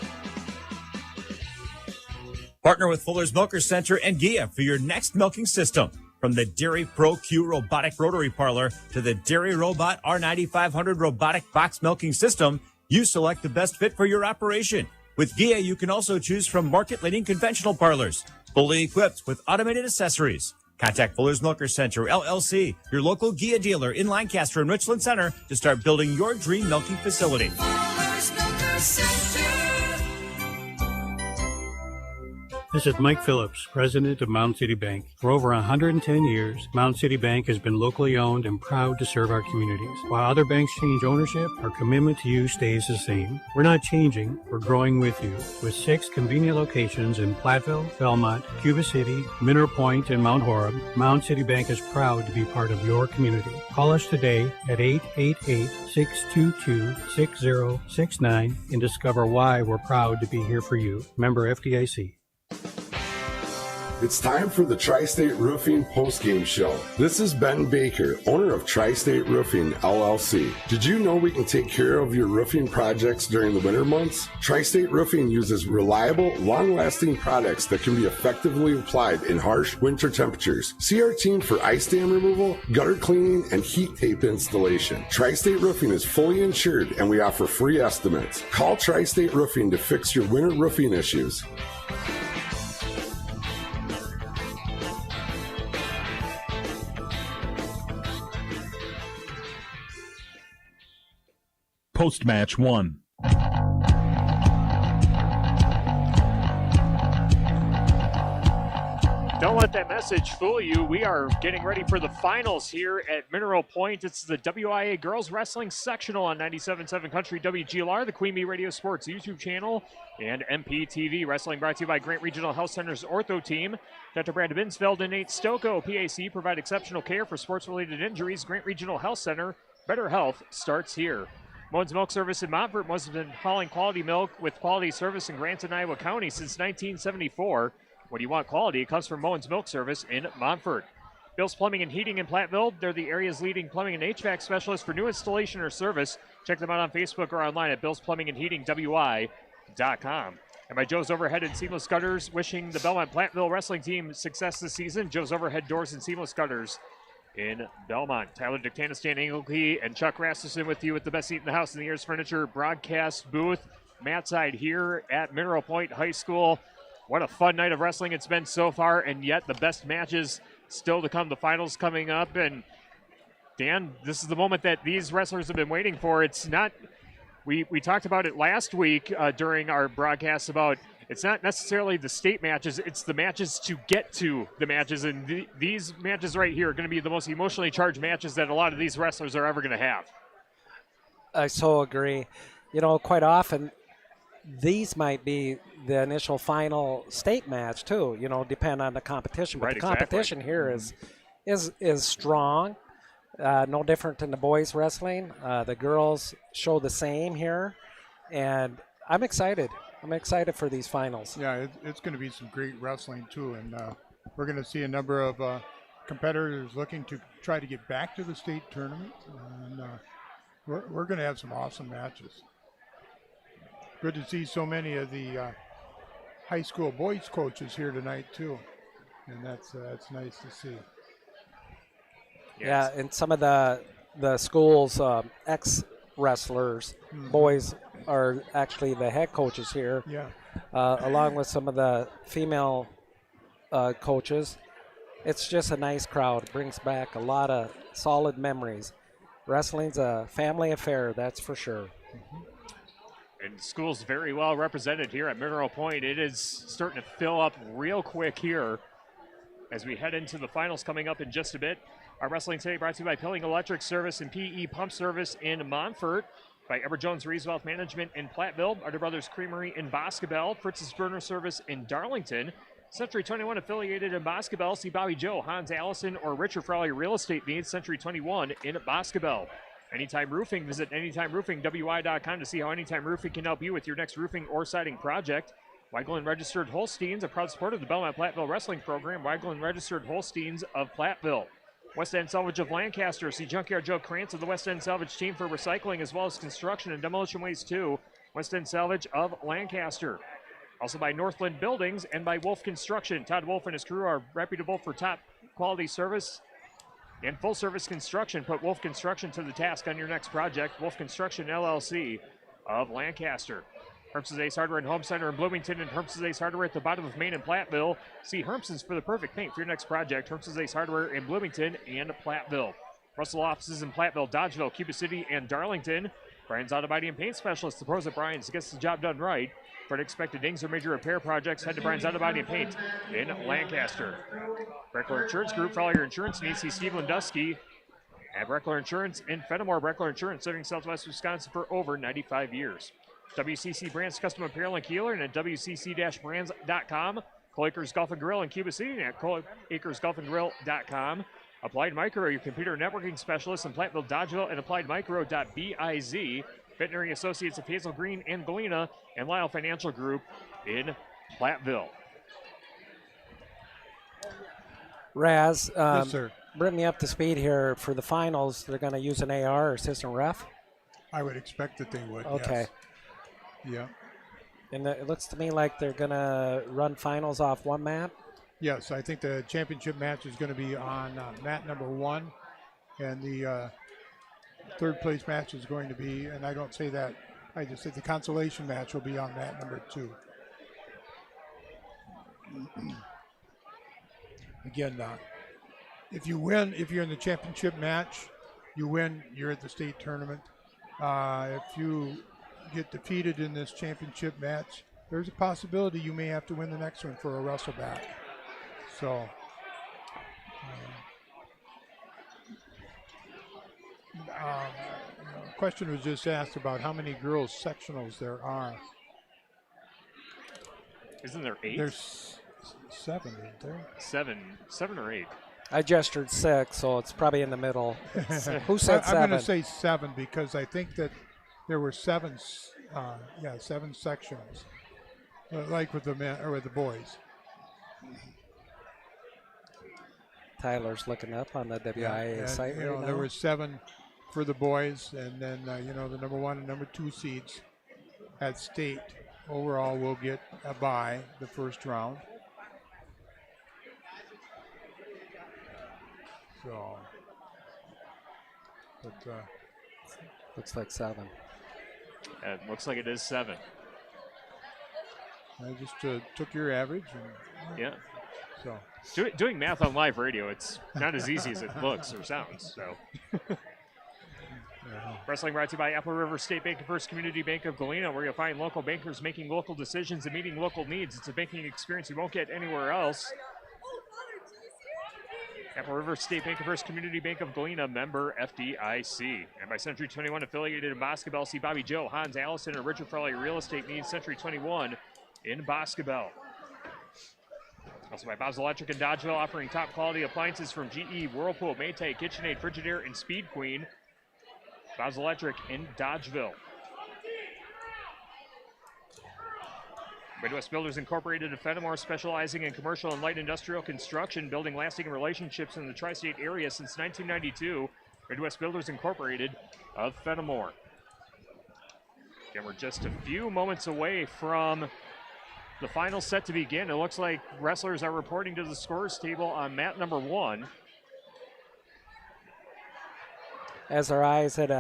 S21: Partner with Fuller's Milker Center and GIA for your next milking system. From the Dairy Pro Q robotic rotary parlor to the Dairy Robot R9500 robotic box milking system, you select the best fit for your operation. With GIA, you can also choose from market-leading conventional parlors, fully equipped with automated accessories. Contact Fuller's Milker Center, LLC, your local GIA dealer in Lancaster and Richland Center to start building your dream milking facility.
S22: Fuller's Milker Center.
S23: This is Mike Phillips, president of Mound City Bank. For over 110 years, Mound City Bank has been locally owned and proud to serve our communities. While other banks change ownership, our commitment to you stays the same. We're not changing, we're growing with you. With 6 convenient locations in Platteville, Belmont, Cuba City, Mineral Point, and Mount Horeb, Mound City Bank is proud to be part of your community. Call us today at 888-622-6069 and discover why we're proud to be here for you. Member FDIC.
S18: It's time for the Tri-State Roofing postgame show. This is Ben Baker, owner of Tri-State Roofing, LLC. Did you know we can take care of your roofing projects during the winter months? Tri-State Roofing uses reliable, long-lasting products that can be effectively applied in harsh winter temperatures. See our team for ice dam removal, gutter cleaning, and heat tape installation. Tri-State Roofing is fully insured, and we offer free estimates. Call Tri-State Roofing to fix your winter roofing issues.
S13: Postmatch 1.
S11: Don't let that message fool you. We are getting ready for the finals here at Mineral Point. It's the WIAA Girls Wrestling Sectional on 97.7 Country WGLR, the Queen Bee Radio Sports YouTube channel, and MPTV. Wrestling brought to you by Grant Regional Health Center's Ortho Team. Dr. Brad Binsfeld and Nate Stocco, PAC, provide exceptional care for sports-related injuries. Grant Regional Health Center, better health starts here. Moen's Milk Service in Montfort has been hauling quality milk with quality service in Grant and Iowa County since 1974. When you want quality, it comes from Moen's Milk Service in Montfort. Bill's Plumbing and Heating in Platteville. They're the area's leading plumbing and HVAC specialist for new installation or service. Check them out on Facebook or online at billsplumbingandheatingwi.com. And by Joe's Overhead and Seamless Gutters, wishing the Belmont Platteville wrestling team success this season. Joe's Overhead Doors and Seamless Gutters in Belmont. Tyler Dictanis, Stan Engelkey, and Chuck Rasmussen with you with the best seat in the house in the Ears Furniture broadcast booth. Matt side here at Mineral Point High School. What a fun night of wrestling it's been so far, and yet the best matches still to come. The finals coming up, and Dan, this is the moment that these wrestlers have been waiting for. It's not, we talked about it last week during our broadcast about it's not necessarily the state matches, it's the matches to get to the matches, and these matches right here are going to be the most emotionally charged matches that a lot of these wrestlers are ever going to have.
S4: I so agree. You know, quite often these might be the initial final state match too, you know, depend on the competition. But
S11: right,
S4: the competition here is strong. No different than the boys wrestling. The girls show the same here, and I'm excited. I'm excited for these finals.
S12: Yeah, it's going to be some great wrestling too, and we're going to see a number of competitors looking to try to get back to the state tournament. And We're going to have some awesome matches. Good to see so many of the high school boys coaches here tonight too, and that's nice to see.
S4: Yeah, and some of the school's ex-wrestlers, boys, are actually the head coaches here.
S12: Yeah.
S4: Along with some of the female coaches. It's just a nice crowd. It brings back a lot of solid memories. Wrestling's a family affair, that's for sure.
S11: And school's very well represented here at Mineral Point. It is starting to fill up real quick here as we head into the finals coming up in just a bit. Our wrestling today brought to you by Pilling Electric Service and PE Pump Service in Montfort, by Ever Jones Reeswell Management in Platteville, Arter Brothers Creamery in Boscobel, Fritz's Burner Service in Darlington, Century 21 affiliated in Boscobel. See Bobby Joe, Hans Allison, or Richard for all your real estate needs. Century 21 in Boscobel. Anytime Roofing, visit AnytimeRoofingWI.com to see how Anytime Roofing can help you with your next roofing or siding project. Weigel and Registered Holsteins, a proud supporter of the Belmont Platteville Wrestling Program. Weigel and Registered Holsteins of Platteville. West End Salvage of Lancaster. See Junkyard Joe Krantz of the West End Salvage team for recycling as well as construction and demolition waste too. West End Salvage of Lancaster. Also by Northland Buildings and by Wolf Construction. Todd Wolf and his crew are reputable for top quality service and full service construction. Put Wolf Construction to the task on your next project. Wolf Construction LLC of Lancaster. Herms's Ace Hardware and Home Center in Bloomington and Herms's Ace Hardware at the bottom of Main and Platteville. See Herms's for the perfect paint for your next project. Herms's Ace Hardware in Bloomington and Platteville. Russell offices in Platteville, Dodgeville, Cuba City, and Darlington. Brian's Auto Body and Paint Specialist, the pros at Brian's, gets the job done right. For unexpected dings or major repair projects, head to Brian's Auto Body and Paint in Lancaster. Breckler Insurance Group, for all your insurance needs, see Steve Lindusky at Breckler Insurance in Fenimore. Breckler Insurance, serving Southwest Wisconsin for over 95 years. WCC Brands Custom Apparel in Kieler and at WCC-brands.com. Cole Acres Golf and Grill in Cuba City and at ColeAcresGolfandGrill.com. Applied Micro, your computer networking specialist in Platteville, Dodgeville, and AppliedMicro.biz. Veterinary Associates of Hazel Green and Galena, and Lyle Financial Group in Platteville.
S4: Raz,
S12: Yes, sir.
S4: bring me up to speed here. For the finals, they're going to use an AR or assistant ref?
S12: I would expect that they would,
S4: Okay.
S12: yes. Yeah.
S4: And it looks to me like they're going to run finals off one map?
S12: Yes, I think the championship match is going to be on mat number 1, and the third place match is going to be, and I don't say that, I just said the consolation match will be on mat number 2. Again, if you win, if you're in the championship match, you win, you're at the state tournament. If you get defeated in this championship match, there's a possibility you may have to win the next one for a wrestle back. So, a question was just asked about how many girls sectionals there are.
S11: Isn't there 8?
S12: There's 7, isn't there?
S11: 7 or 8.
S4: I gestured 6, so it's probably in the middle. Who said 7?
S12: I'm going to say 7 because I think that there were 7 sections, like with the men or with the boys.
S4: Tyler's looking up on the WIAA site right now.
S12: There were 7 for the boys, and then the number 1 and number 2 seeds at state overall will get a bye the first round. So, but
S4: looks like 7.
S11: It looks like it is 7.
S12: I just took your average. And,
S11: yeah.
S12: So
S11: doing math on live radio, it's not as easy as it looks or sounds. So. Wrestling brought to you by Apple River State Bank and First Community Bank of Galena, where you'll find local bankers making local decisions and meeting local needs. It's a banking experience you won't get anywhere else. Apple River State Bank and First Community Bank of Galena, member FDIC. And by Century 21 affiliated in Boscobel, see Bobby Joe, Hans Allison, and Richard for all your real estate needs. Century 21 in Boscobel. Also by Bob's Electric in Dodgeville, offering top quality appliances from GE, Whirlpool, Maytag, KitchenAid, Frigidaire, and Speed Queen. Bob's Electric in Dodgeville. Midwest Builders Incorporated of Fenimore, specializing in commercial and light industrial construction, building lasting relationships in the tri-state area since 1992. Midwest Builders Incorporated, of Fenimore. Again, we're just a few moments away from the final set to begin. It looks like wrestlers are reporting to the scores table on mat number 1.
S4: As our eyes had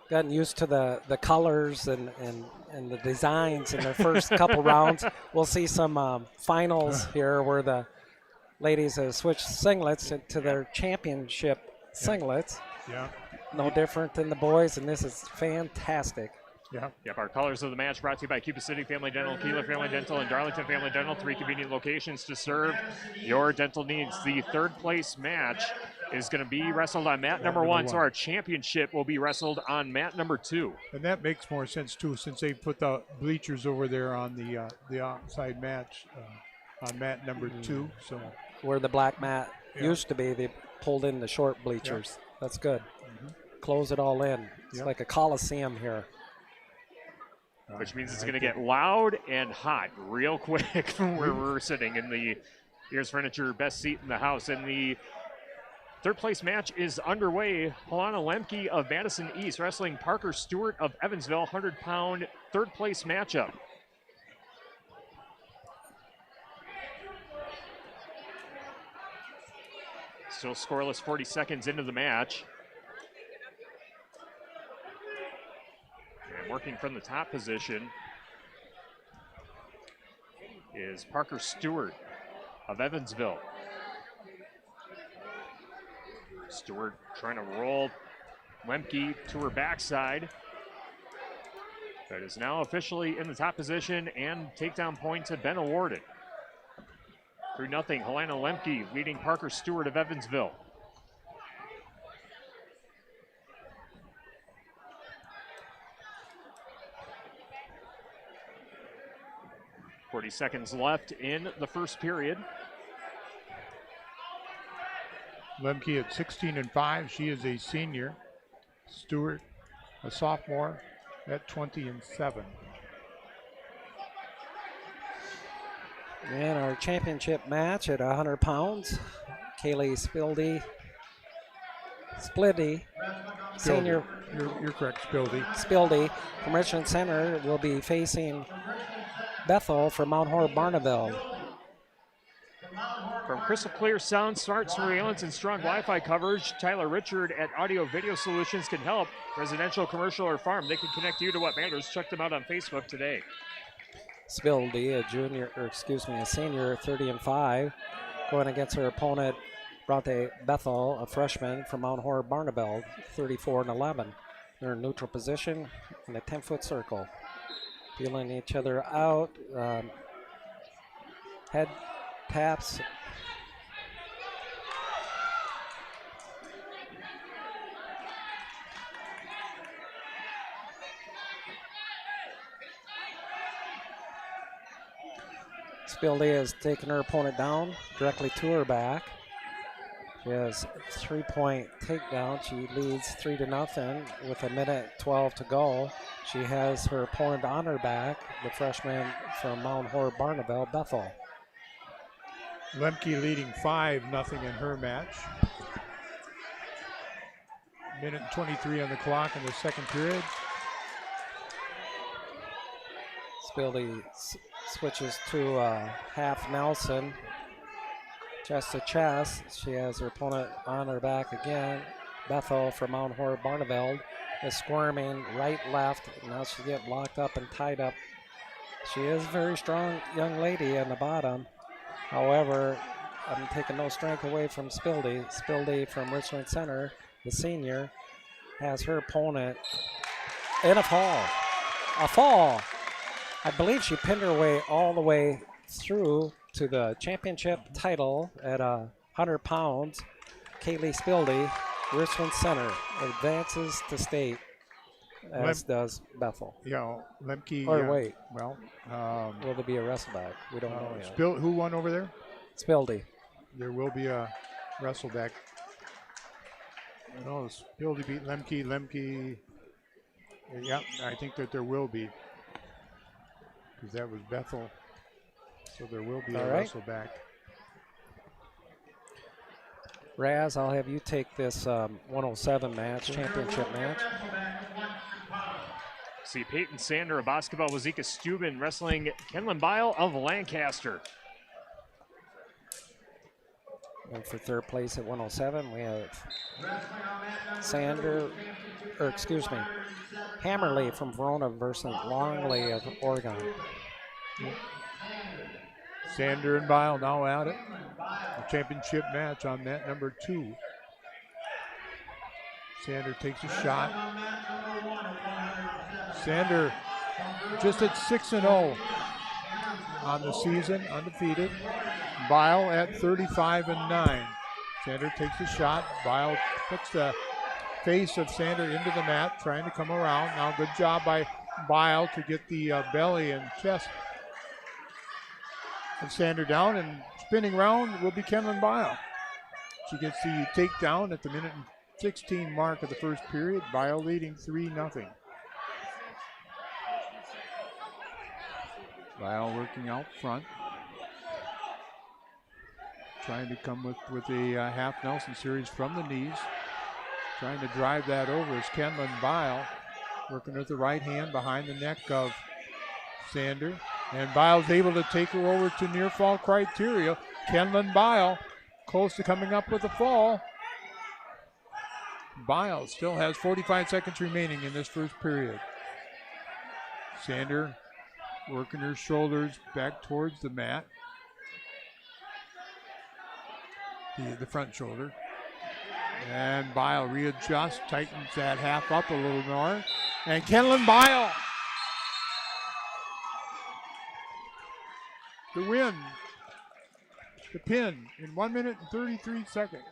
S4: gotten used to the colors and the designs in their first couple rounds, we'll see some finals here where the ladies have switched singlets into their championship singlets.
S12: Yeah.
S4: No different than the boys, and this is fantastic.
S12: Yeah.
S11: Yep, our colors of the match brought to you by Cuba City Family Dental, Kieler Family Dental, and Darlington Family Dental. 3 convenient locations to serve your dental needs. The third place match is going to be wrestled on mat number 1, so our championship will be wrestled on mat number 2.
S12: And that makes more sense too, since they put the bleachers over there on the outside match on mat number 2. So
S4: where the black mat used to be, they pulled in the short bleachers. That's good. Close it all in. It's like a coliseum here.
S11: Which means it's going to get loud and hot real quick from where we're sitting in the Ears Furniture best seat in the house. And the third place match is underway. Helena Lemke of Madison East wrestling Parker Stewart of Evansville, 100-pound third place matchup. Still scoreless 40 seconds into the match. And working from the top position is Parker Stewart of Evansville. Stewart trying to roll Lemke to her backside. That is now officially in the top position, and takedown points have been awarded. 3-0, Helena Lemke leading Parker Stewart of Evansville. .40 seconds left in the first period.
S12: Lemke at 16-5. She is a senior. Stewart, a sophomore, at 20-7.
S4: And our championship match at 100 pounds, Kaylee Splitty, senior.
S12: You're correct,
S4: Spildy from Richland Center will be facing Bethel from Mount Horeb Barneville.
S11: From crystal clear sound, smart surveillance, and strong Wi-Fi coverage, Tyler Richard at Audio Video Solutions can help. Residential, commercial, or farm, they can connect you to what matters. Check them out on Facebook today.
S4: Spildy, a senior, 30-5, going against her opponent, Bronte Bethel, a freshman from Mount Horeb Barneville, 34-11. They're in neutral position in a 10-foot circle, feeling each other out. Head taps. Spildy has taken her opponent down directly to her back. She has a 3-point takedown. She leads 3-0 with 1:12 to go. She has her opponent on her back, the freshman from Mount Horeb Barneville, Bethel.
S12: Lemke leading 5-0 in her match. 1:23 on the clock in the second period.
S4: Spildy switches to half Nelson, chest to chest. She has her opponent on her back again. Bethel from Mount Horeb Barneville is squirming right, left. Now she's getting locked up and tied up. She is a very strong young lady on the bottom. However, I'm taking no strength away from Spildy. Spildy from Richland Center, the senior, has her opponent in a fall. A fall. I believe she pinned her way all the way through to the championship title at 100 pounds. Kaylee Spildy, Richland Center, advances to state, as does Bethel.
S12: Yeah, Lemke.
S4: Wait.
S12: Well,
S4: will there be a wrestleback? We don't know yet.
S12: Who won over there?
S4: Spildy.
S12: There will be a wrestleback. No, Spildy beat Lemke. Lemke. Yeah, I think that there will be. Because that was Bethel. So there will be a wrestleback.
S4: Raz, I'll have you take this 107 match, championship match.
S11: See Peyton Sander of basketball, Wazika Steuben wrestling Kenlon Bile of Lancaster.
S4: And for third place at 107, we have Hammerly from Verona versus Longley of Oregon.
S12: Sander and Bile now at it. The championship match on mat number 2. Sander takes a shot. Sander just at 6-0 on the season, undefeated. Bile at 35-9. Sander takes a shot. Bile puts the face of Sander into the mat, trying to come around. Now good job by Bile to get the belly and chest of Sander down, and spinning round will be Kenlon Bile. She gets the takedown at the minute and 16 mark of the first period. Bile leading 3-0. Bile working out front. Trying to come with a half Nelson series from the knees. Trying to drive that over is Kenlon Bile. Working with the right hand behind the neck of Sander. And Bile's able to take her over to near fall criteria. Kenlon Bile close to coming up with a fall. Bile still has 45 seconds remaining in this first period. Sander working her shoulders back towards the mat. The front shoulder. And Bile readjusts, tightens that half up a little more. And Kenlon Bile, the win, the pin in 1 minute and 33 seconds.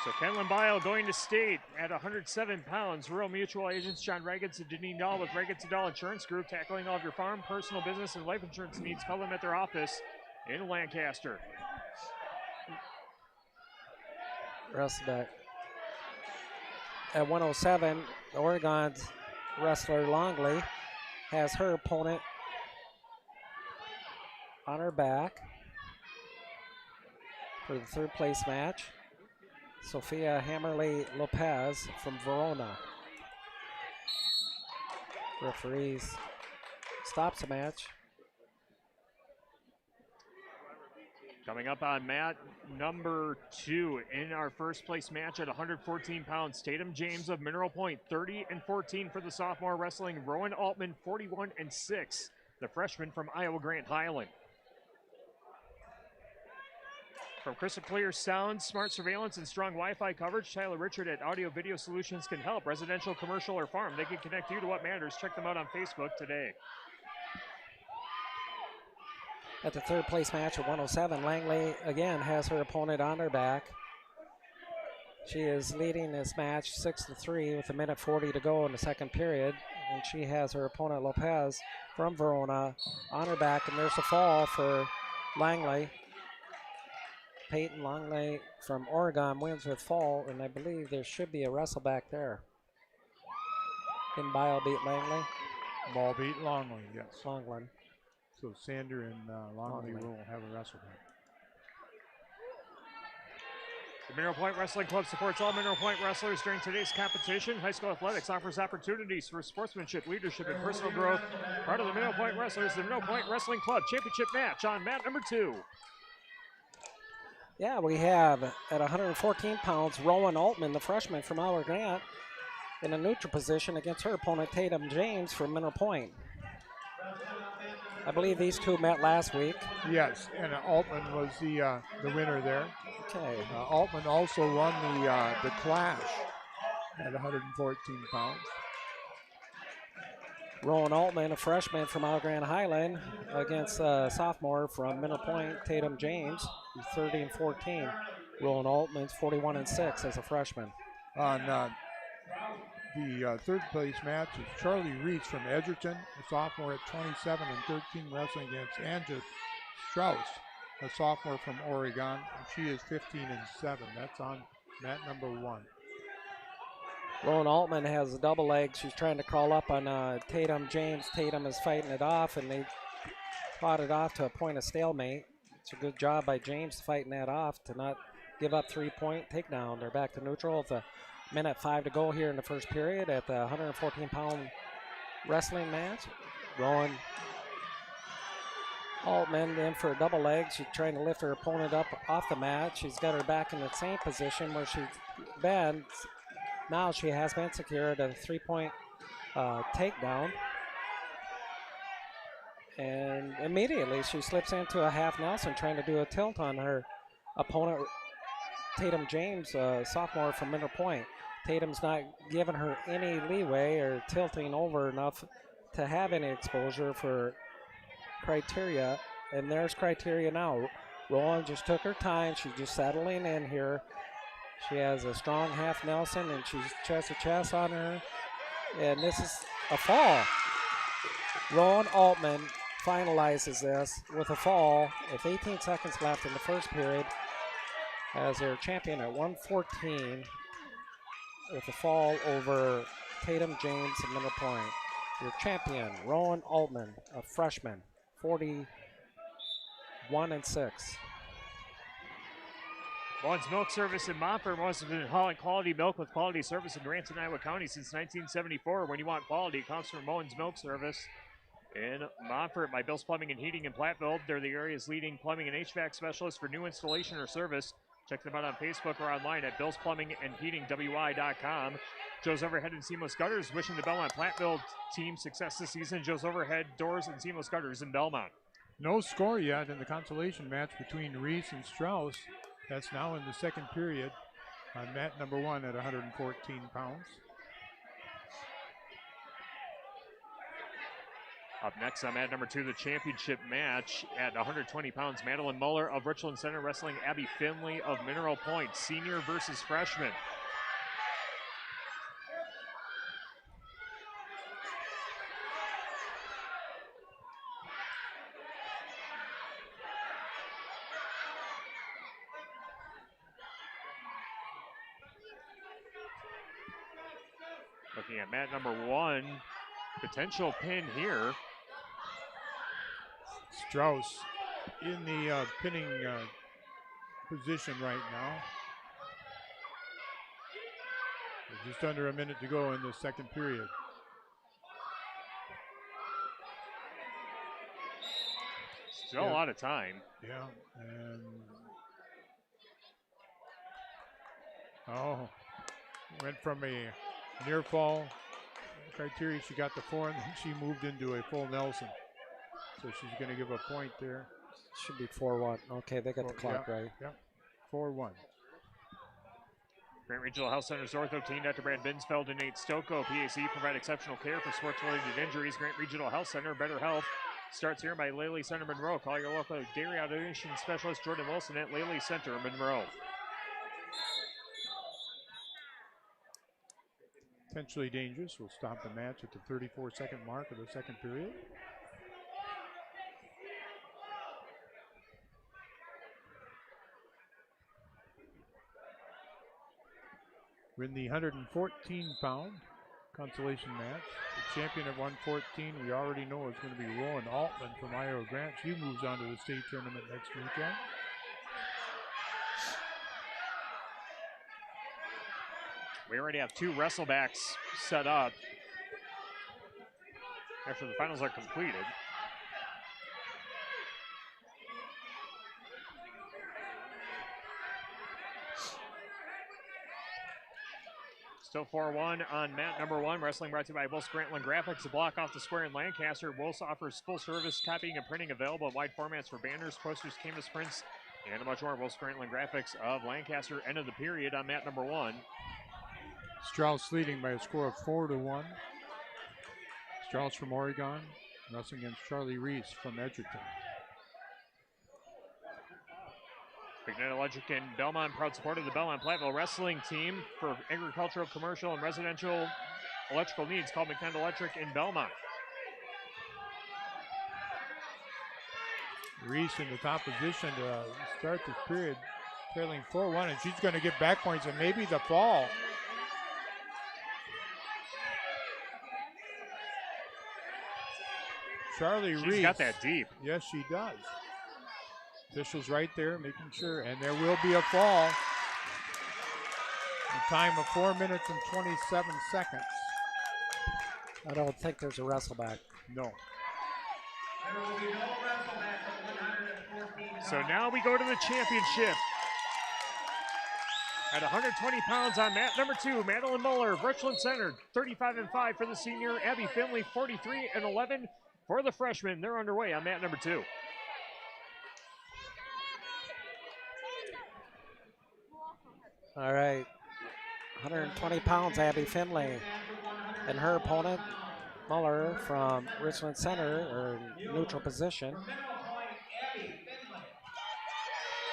S11: So Kenlon Bile going to state at 107 pounds. Rural Mutual agents John Reagans and Janine Dahl with Reagans & Dahl Insurance Group, tackling all of your farm, personal, business, and life insurance needs. Call them at their office in Lancaster.
S4: Wrestle back. At 107, Oregon's wrestler Longley has her opponent on her back for the third place match. Sophia Hammerly Lopez from Verona. Referees stops the match.
S11: Coming up on mat number 2 in our first place match at 114 pounds, Tatum James of Mineral Point, 30-14 for the sophomore, wrestling Rowan Altman, 41-6, the freshman from Iowa Grant Highland. From crystal clear sound, smart surveillance, and strong Wi-Fi coverage, Tyler Richard at Audio Video Solutions can help. Residential, commercial, or farm, they can connect you to what matters. Check them out on Facebook today.
S4: At the third place match at 107, Langley again has her opponent on her back. She is leading this match 6-3 with 1:40 to go in the second period. And she has her opponent Lopez from Verona on her back, and there's a fall for Langley. Peyton Langley from Oregon wins with fall, and I believe there should be a wrestle back there. Didn't Bile beat Langley?
S12: Ball beat Longley, yes.
S4: Longley.
S12: So Sander and Longley will have a wrestle back.
S11: The Mineral Point Wrestling Club supports all Mineral Point wrestlers during today's competition. High school athletics offers opportunities for sportsmanship, leadership, and personal growth. Part of the Mineral Point Wrestlers, the Mineral Point Wrestling Club championship match on mat number 2.
S4: Yeah, we have at 114 pounds, Rowan Altman, the freshman from Iowa Grant, in a neutral position against her opponent, Tatum James from Mineral Point. I believe these two met last week.
S12: Yes, and Altman was the winner there.
S4: Okay.
S12: Altman also won the Clash at 114 pounds.
S4: Rowan Altman, a freshman from Iowa Grant Highland, against a sophomore from Mineral Point, Tatum James, 30-14. Rowan Altman's 41-6 as a freshman.
S12: On the third place match is Charlie Reese from Edgerton, a sophomore at 27-13, wrestling against Anja Strauss, a sophomore from Oregon. And she is 15-7. That's on mat number 1.
S4: Rowan Altman has a double leg. She's trying to crawl up on Tatum James. Tatum is fighting it off, and they fought it off to a point of stalemate. It's a good job by James fighting that off to not give up 3-point takedown. They're back to neutral with a minute 5 to go here in the first period at the 114-pound wrestling match. Rowan Altman in for a double leg. She's trying to lift her opponent up off the mat. She's got her back in the same position where she's been. Now she has been secured a 3-point takedown. And immediately she slips into a half Nelson trying to do a tilt on her opponent, Tatum James, sophomore from Mineral Point. Tatum's not giving her any leeway or tilting over enough to have any exposure for Criteria. And there's Criteria now. Rowan just took her time. She's just settling in here. She has a strong half Nelson and she's chest to chest on her. And this is a fall. Rowan Altman finalizes this with a fall with 18 seconds left in the first period as their champion at 114 with a fall over Tatum James of Mineral Point. Your champion, Rowan Altman, a freshman, 41-6.
S11: Vaughn's Milk Service in Montford has been hauling quality milk with quality service in Grants and Iowa County since 1974. When you want quality, it comes from Moen's Milk Service in Montford by Bill's Plumbing and Heating in Platteville. They're the area's leading plumbing and HVAC specialist for new installation or service. Check them out on Facebook or online at Bill's Plumbing and Heating, WI.com. Joe's Overhead and Seamless Gutters wishing the Belmont Platteville team success this season. Joe's Overhead Doors and Seamless Gutters in Belmont.
S12: No score yet in the consolation match between Reese and Strauss. That's now in the second period on mat number 1 at 114 pounds.
S11: Up next on mat number 2, the championship match at 120 pounds. Madeline Muller of Richland Center wrestling Abby Finley of Mineral Point. Senior versus freshman. Looking at mat number 1, potential pin here.
S12: Strauss in the pinning position right now. There's just under a minute to go in the second period.
S11: Still a lot of time.
S12: Yeah, and went from a near fall Criteria. She got the 4 and then she moved into a full Nelson. So she's going to give a point there.
S4: Should be 4-1. Okay, they got the clock right.
S12: Yep, 4-1.
S11: Grant Regional Health Center's ortho team, Dr. Brad Binsfeld and Nate Stoko, PAC, provide exceptional care for sports-related injuries. Grant Regional Health Center, better health starts here by Lely Center Monroe. Call your local dairy automation specialist, Jordan Wilson, at Lely Center Monroe.
S12: Potentially dangerous. We'll stop the match at the 34-second mark of the second period. We're in the 114-pound consolation match. The champion at 114, we already know is going to be Rowan Altman from Iowa Grant. She moves on to the state tournament next weekend.
S11: We already have 2 wrestlebacks set up after the finals are completed. Still 4-1 on mat number 1. Wrestling brought to you by Wills Grantland Graphics. A block off the square in Lancaster. Wills offers full service copying and printing available in wide formats for banners, posters, canvas prints, and much more. Wills Grantland Graphics of Lancaster. End of the period on mat number 1.
S12: Strauss leading by a score of 4-1. Strauss from Oregon, wrestling against Charlie Reese from Edgerton.
S11: Magnet Electric in Belmont, proud supporter of the Belmont Platteville wrestling team for agricultural, commercial, and residential electrical needs. Call Magnet Electric in Belmont.
S12: Reese in the top position to start this period, trailing 4-1, and she's going to get back points and maybe the fall. Charlie Reese.
S11: She's got that deep.
S12: Yes, she does. Officials right there making sure, and there will be a fall. A time of 4 minutes and 27 seconds.
S4: I don't think there's a wrestle back.
S12: No.
S11: So now we go to the championship. At 120 pounds on mat number 2, Madeline Muller, Richland Center, 35-5 for the senior. Abby Finley, 43-11 for the freshman. They're underway on mat number 2.
S4: All right. 120 pounds, Abby Finley. And her opponent, Muller from Richland Center, are in neutral position.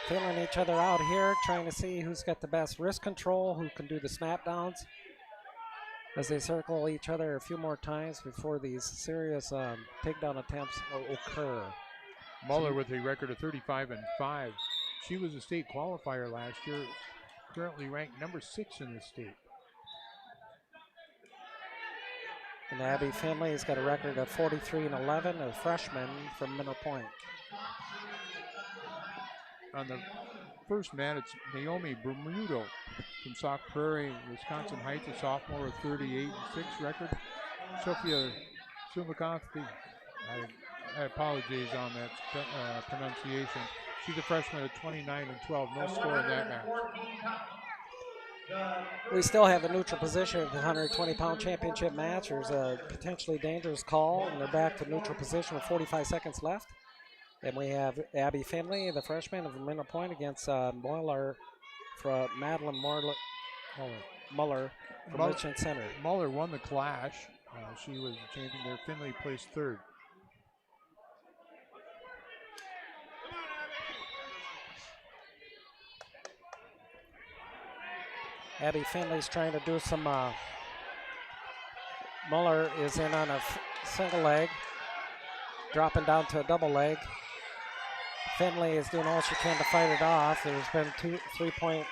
S4: Feeling each other out here, trying to see who's got the best wrist control, who can do the snap downs as they circle each other a few more times before these serious takedown attempts occur.
S12: Muller with a record of 35-5. She was a state qualifier last year, currently ranked number 6 in the state.
S4: And Abby Finley's got a record of 43-11, a freshman from Mineral Point.
S12: On the first mat, it's Naomi Bermudo from Sauk Prairie, Wisconsin Heights, a sophomore with 38-6 record. Sophia Sumakovsky, I apologize on that pronunciation. She's a freshman at 29-12, no score in that match.
S4: We still have a neutral position of the 120-pound championship match. There's a potentially dangerous call, and they're back to neutral position with 45 seconds left. And we have Abby Finley, the freshman of Mineral Point, against Muller from Madeline Muller from Richland Center.
S12: Muller won the clash. She was the champion there. Finley placed 3rd.
S4: Abby Finley's trying to do some, Muller is in on a single leg, dropping down to a double leg. Finley is doing all she can to fight it off. There's been 3-point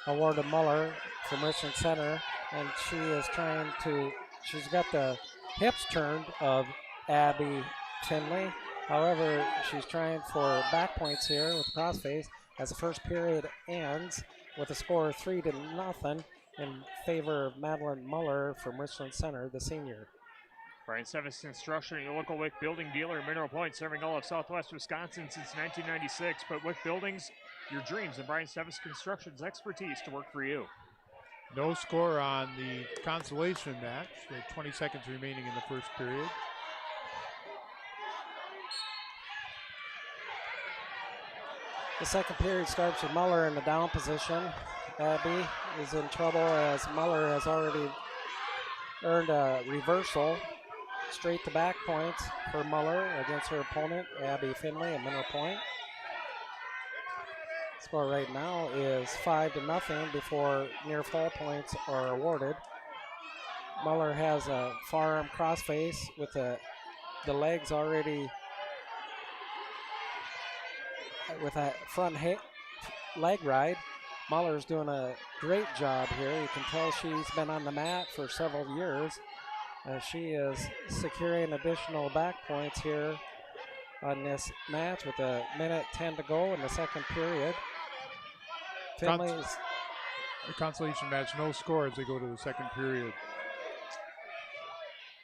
S4: award to Muller from Richland Center, and she is trying to, she's got the hips turned of Abby Finley. However, she's trying for back points here with the crossface as the first period ends with a score of 3-0 in favor of Madeline Muller from Richland Center, the senior.
S11: Brian Sevis Construction, your local Wick building dealer in Mineral Point, serving all of Southwest Wisconsin since 1996. Put Wick Buildings, your dreams, and Brian Sevis Construction's expertise to work for you.
S12: No score on the consolation match. There are 20 seconds remaining in the first period.
S4: The second period starts with Muller in the down position. Abby is in trouble as Muller has already earned a reversal. Straight to back points for Muller against her opponent, Abby Finley at Mineral Point. Score right now is 5-0 before near fall points are awarded. Muller has a forearm crossface with the legs already with a front leg ride. Muller's doing a great job here. You can tell she's been on the mat for several years. She is securing additional back points here on this match with 1:10 to go in the second period. Finley's
S12: the consolation match, no score as they go to the second period.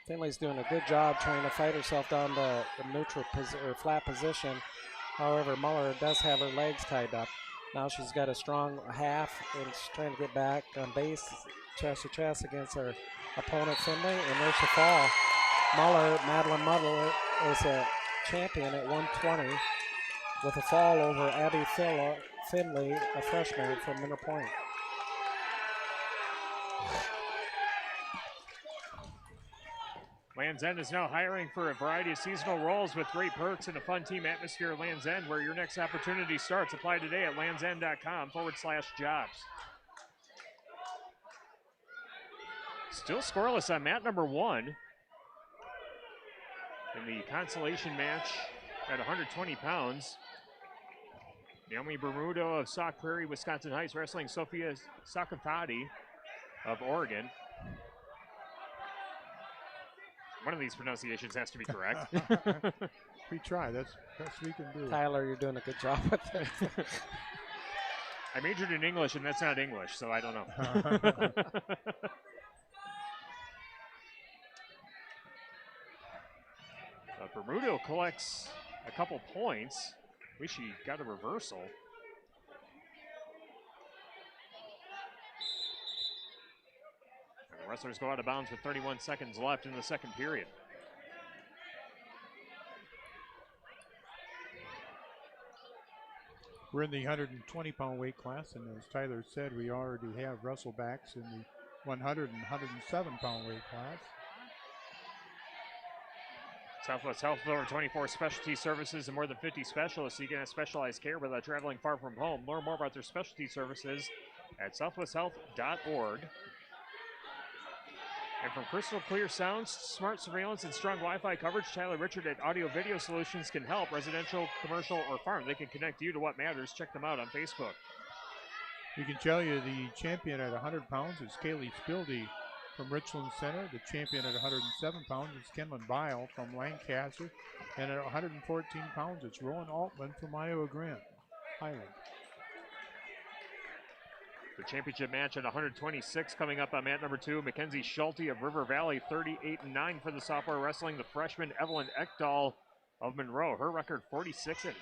S4: Finley's doing a good job trying to fight herself down to the neutral or flat position. However, Muller does have her legs tied up. Now she's got a strong half and she's trying to get back on base, chest to chest against her opponent Finley, and there's the fall. Madeline Muller is a champion at 120 with a fall over Abby Finley, a freshman from Mineral Point.
S11: Land's End is now hiring for a variety of seasonal roles with great perks and a fun team atmosphere at Land's End, where your next opportunity starts. Apply today at landsend.com/jobs. Still scoreless on mat number 1 in the consolation match at 120 pounds. Naomi Bermudo of Sauk Prairie, Wisconsin Heights, wrestling Sophia Sakafati of Oregon. One of these pronunciations has to be correct.
S12: We try. That's best we can do.
S4: Tyler, you're doing a good job with it.
S11: I majored in English, and that's not English, so I don't know. Bermudo collects a couple points. Wish he got a reversal. And the wrestlers go out of bounds with 31 seconds left in the second period.
S12: We're in the 120-pound weight class, and as Tyler said, we already have wrestlebacks in the 100 and 107-pound weight class.
S11: Southwest Health with over 24 specialty services and more than 50 specialists. You can have specialized care without traveling far from home. Learn more about their specialty services at southwesthealth.org. And from crystal clear sounds, smart surveillance, and strong Wi-Fi coverage, Tyler Richard at Audio Video Solutions can help. Residential, commercial, or farm. They can connect you to what matters. Check them out on Facebook.
S12: We can tell you the champion at 100 pounds is Kaylee Spildy from Richland Center. The champion at 107 pounds is Kenlyn Bile from Lancaster. And at 114 pounds, it's Rowan Altman from Iowa Grant Highland.
S11: The championship match at 126 coming up on mat number 2. Mackenzie Schulte of River Valley, 38-9 for the sophomore wrestling. The freshman Evelyn Ekdahl of Monroe, her record 46-5.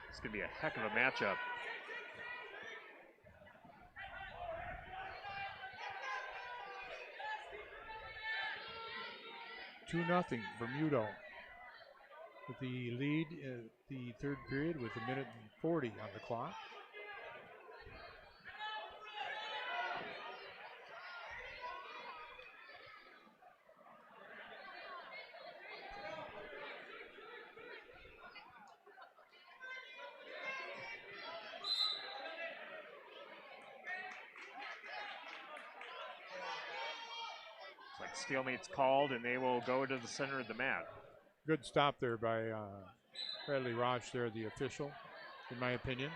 S11: It's going to be a heck of a matchup.
S12: Two 2-0 Bermudo with the lead in the third period with 1:40 on the clock.
S11: Like stalemate's called, and they will go to the center of the mat.
S12: Good stop there by Bradley Roche there, the official, in my opinion.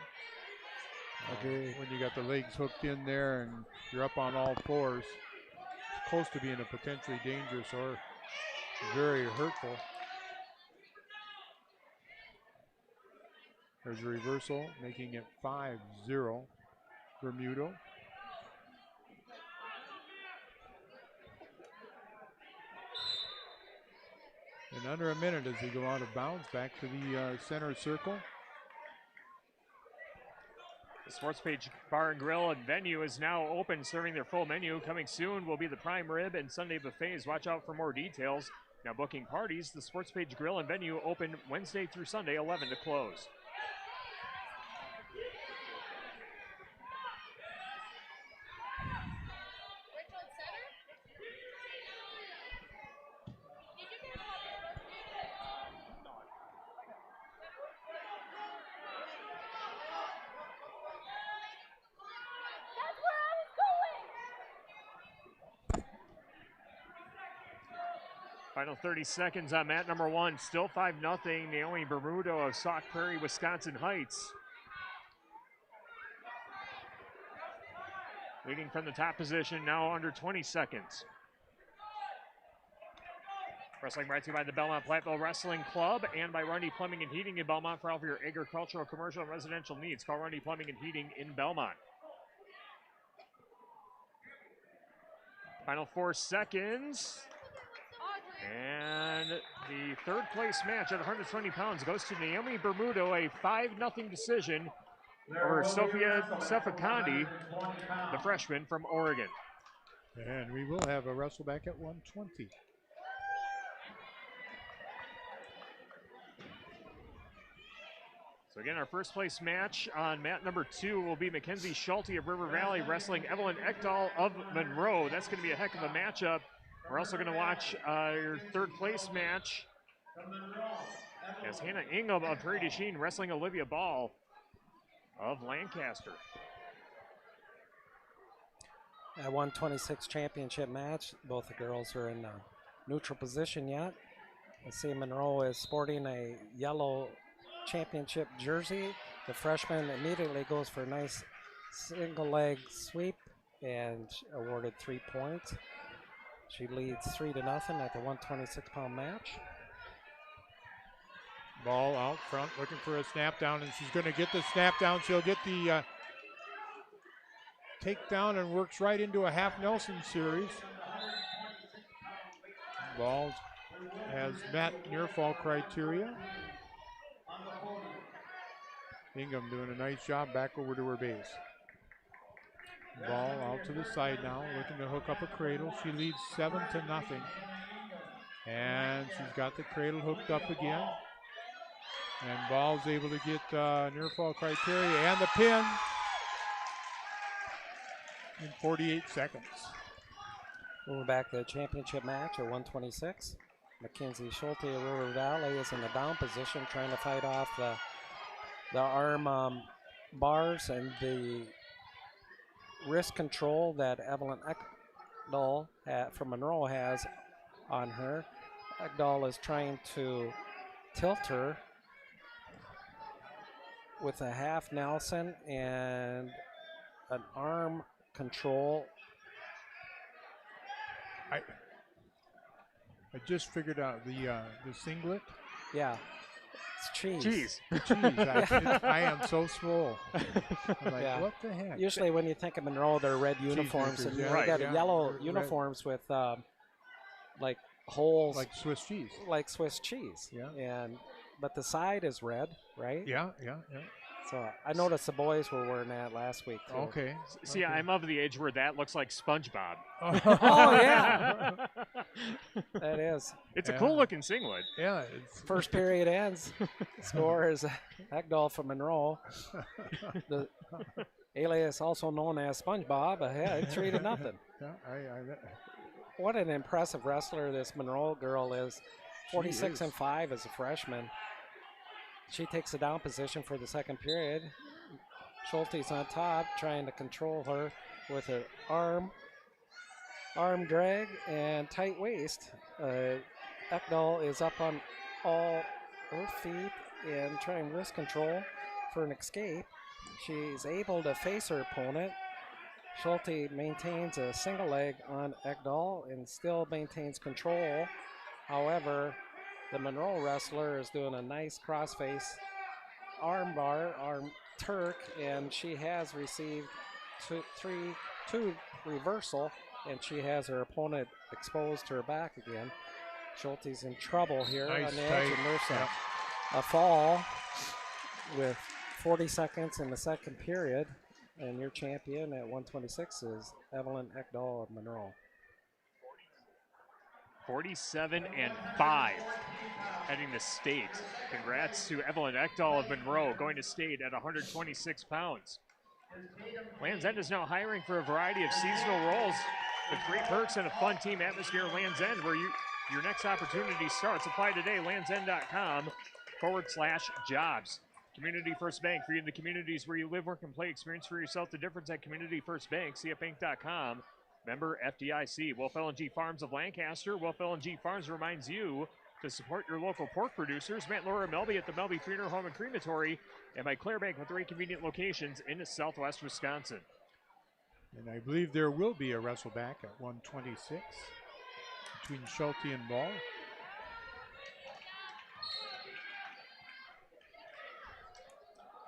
S4: Agree.
S12: When you got the legs hooked in there and you're up on all fours, it's close to being a potentially dangerous or very hurtful. There's a reversal, making it 5-0 Bermudo. In under a minute as they go out of bounds, back to the center circle.
S11: The Sports Page Bar and Grill and venue is now open, serving their full menu. Coming soon will be the prime rib and Sunday buffets. Watch out for more details. Now booking parties, the Sports Page Grill and venue open Wednesday through Sunday, 11 to close. Final 30 seconds on mat number 1. Still 5-0. Naomi Bermudo of Sauk Prairie, Wisconsin Heights. Leading from the top position, now under 20 seconds. Wrestling brought to you by the Belmont Platteville Wrestling Club and by Rundy Plumbing and Heating in Belmont for all of your agricultural, commercial, and residential needs. Call Rundy Plumbing and Heating in Belmont. Final 4 seconds. And the third place match at 120 pounds goes to Naomi Bermudo, a 5-0 decision over Sophia Sefakandi, the freshman from Oregon.
S12: And we will have a wrestle back at 120.
S11: So again, our first place match on mat number 2 will be Mackenzie Schulte of River Valley wrestling Evelyn Ekdahl of Monroe. That's going to be a heck of a matchup. We're also going to watch your third place match as Hannah Ingham of Prairie du Chien wrestling Olivia Ball of Lancaster.
S4: At 126 championship match, both the girls are in neutral position yet. I see Monroe is sporting a yellow championship jersey. The freshman immediately goes for a nice single leg sweep and awarded 3 points. She leads 3-0 at the 126-pound match.
S12: Ball out front, looking for a snap down, and she's going to get the snap down. She'll get the takedown and works right into a half Nelson series. Ball has met near fall criteria. Ingham doing a nice job back over to her base. Ball out to the side now, looking to hook up a cradle. She leads 7-0. And she's got the cradle hooked up again. And Ball's able to get near fall criteria and the pin in 48 seconds.
S4: Moving back to the championship match at 126. Mackenzie Schulte of River Valley is in the down position, trying to fight off the arm bars and the wrist control that Evelyn Ekdahl from Monroe has on her. Ekdahl is trying to tilt her with a half Nelson and an arm control.
S12: I just figured out the singlet.
S4: Yeah, it's cheese.
S11: Cheese.
S12: I am so swole. I'm like, what the heck?
S4: Usually when you think of Monroe, they're red uniforms, and they got yellow uniforms with like holes.
S12: Like Swiss cheese.
S4: Like Swiss cheese.
S12: Yeah.
S4: But the side is red, right?
S12: Yeah.
S4: So I noticed the boys were wearing that last week too.
S12: Okay.
S11: See, I'm of the age where that looks like SpongeBob.
S4: Oh yeah, that is.
S11: It's a cool looking singlet.
S12: Yeah.
S4: First period ends. Score is Ekdahl from Monroe. The alias also known as SpongeBob ahead 3-0.
S12: Yeah,
S4: What an impressive wrestler this Monroe girl is. 46-5 as a freshman. She takes a down position for the second period. Schulte's on top, trying to control her with her arm drag and tight waist. Ekdahl is up on all her feet and trying wrist control for an escape. She's able to face her opponent. Schulte maintains a single leg on Ekdahl and still maintains control. However, the Monroe wrestler is doing a nice crossface arm Turk, and she has received two reversal, and she has her opponent exposed to her back again. Schulte's in trouble here on the edge and nursing a fall with 40 seconds in the second period, and your champion at 126 is Evelyn Ekdahl of Monroe.
S11: 47-5, heading to state. Congrats to Evelyn Ekdahl of Monroe, going to state at 126 pounds. Land's End is now hiring for a variety of seasonal roles with great perks and a fun team atmosphere. Land's End, where your next opportunity starts. Apply today, landsend.com/jobs. Community First Bank, for you in the communities where you live, work, and play. Experience for yourself the difference at Community First Bank, cfbank.com. Member FDIC. Wolf LNG Farms of Lancaster. Wolf LNG Farms reminds you to support your local pork producers. Matt, Laura, Melby at the Melby Funeral Home and Crematory, and by Clarebank with 3 convenient locations in southwest Wisconsin.
S12: And I believe there will be a wrestle back at 126 between Schulte and Ball.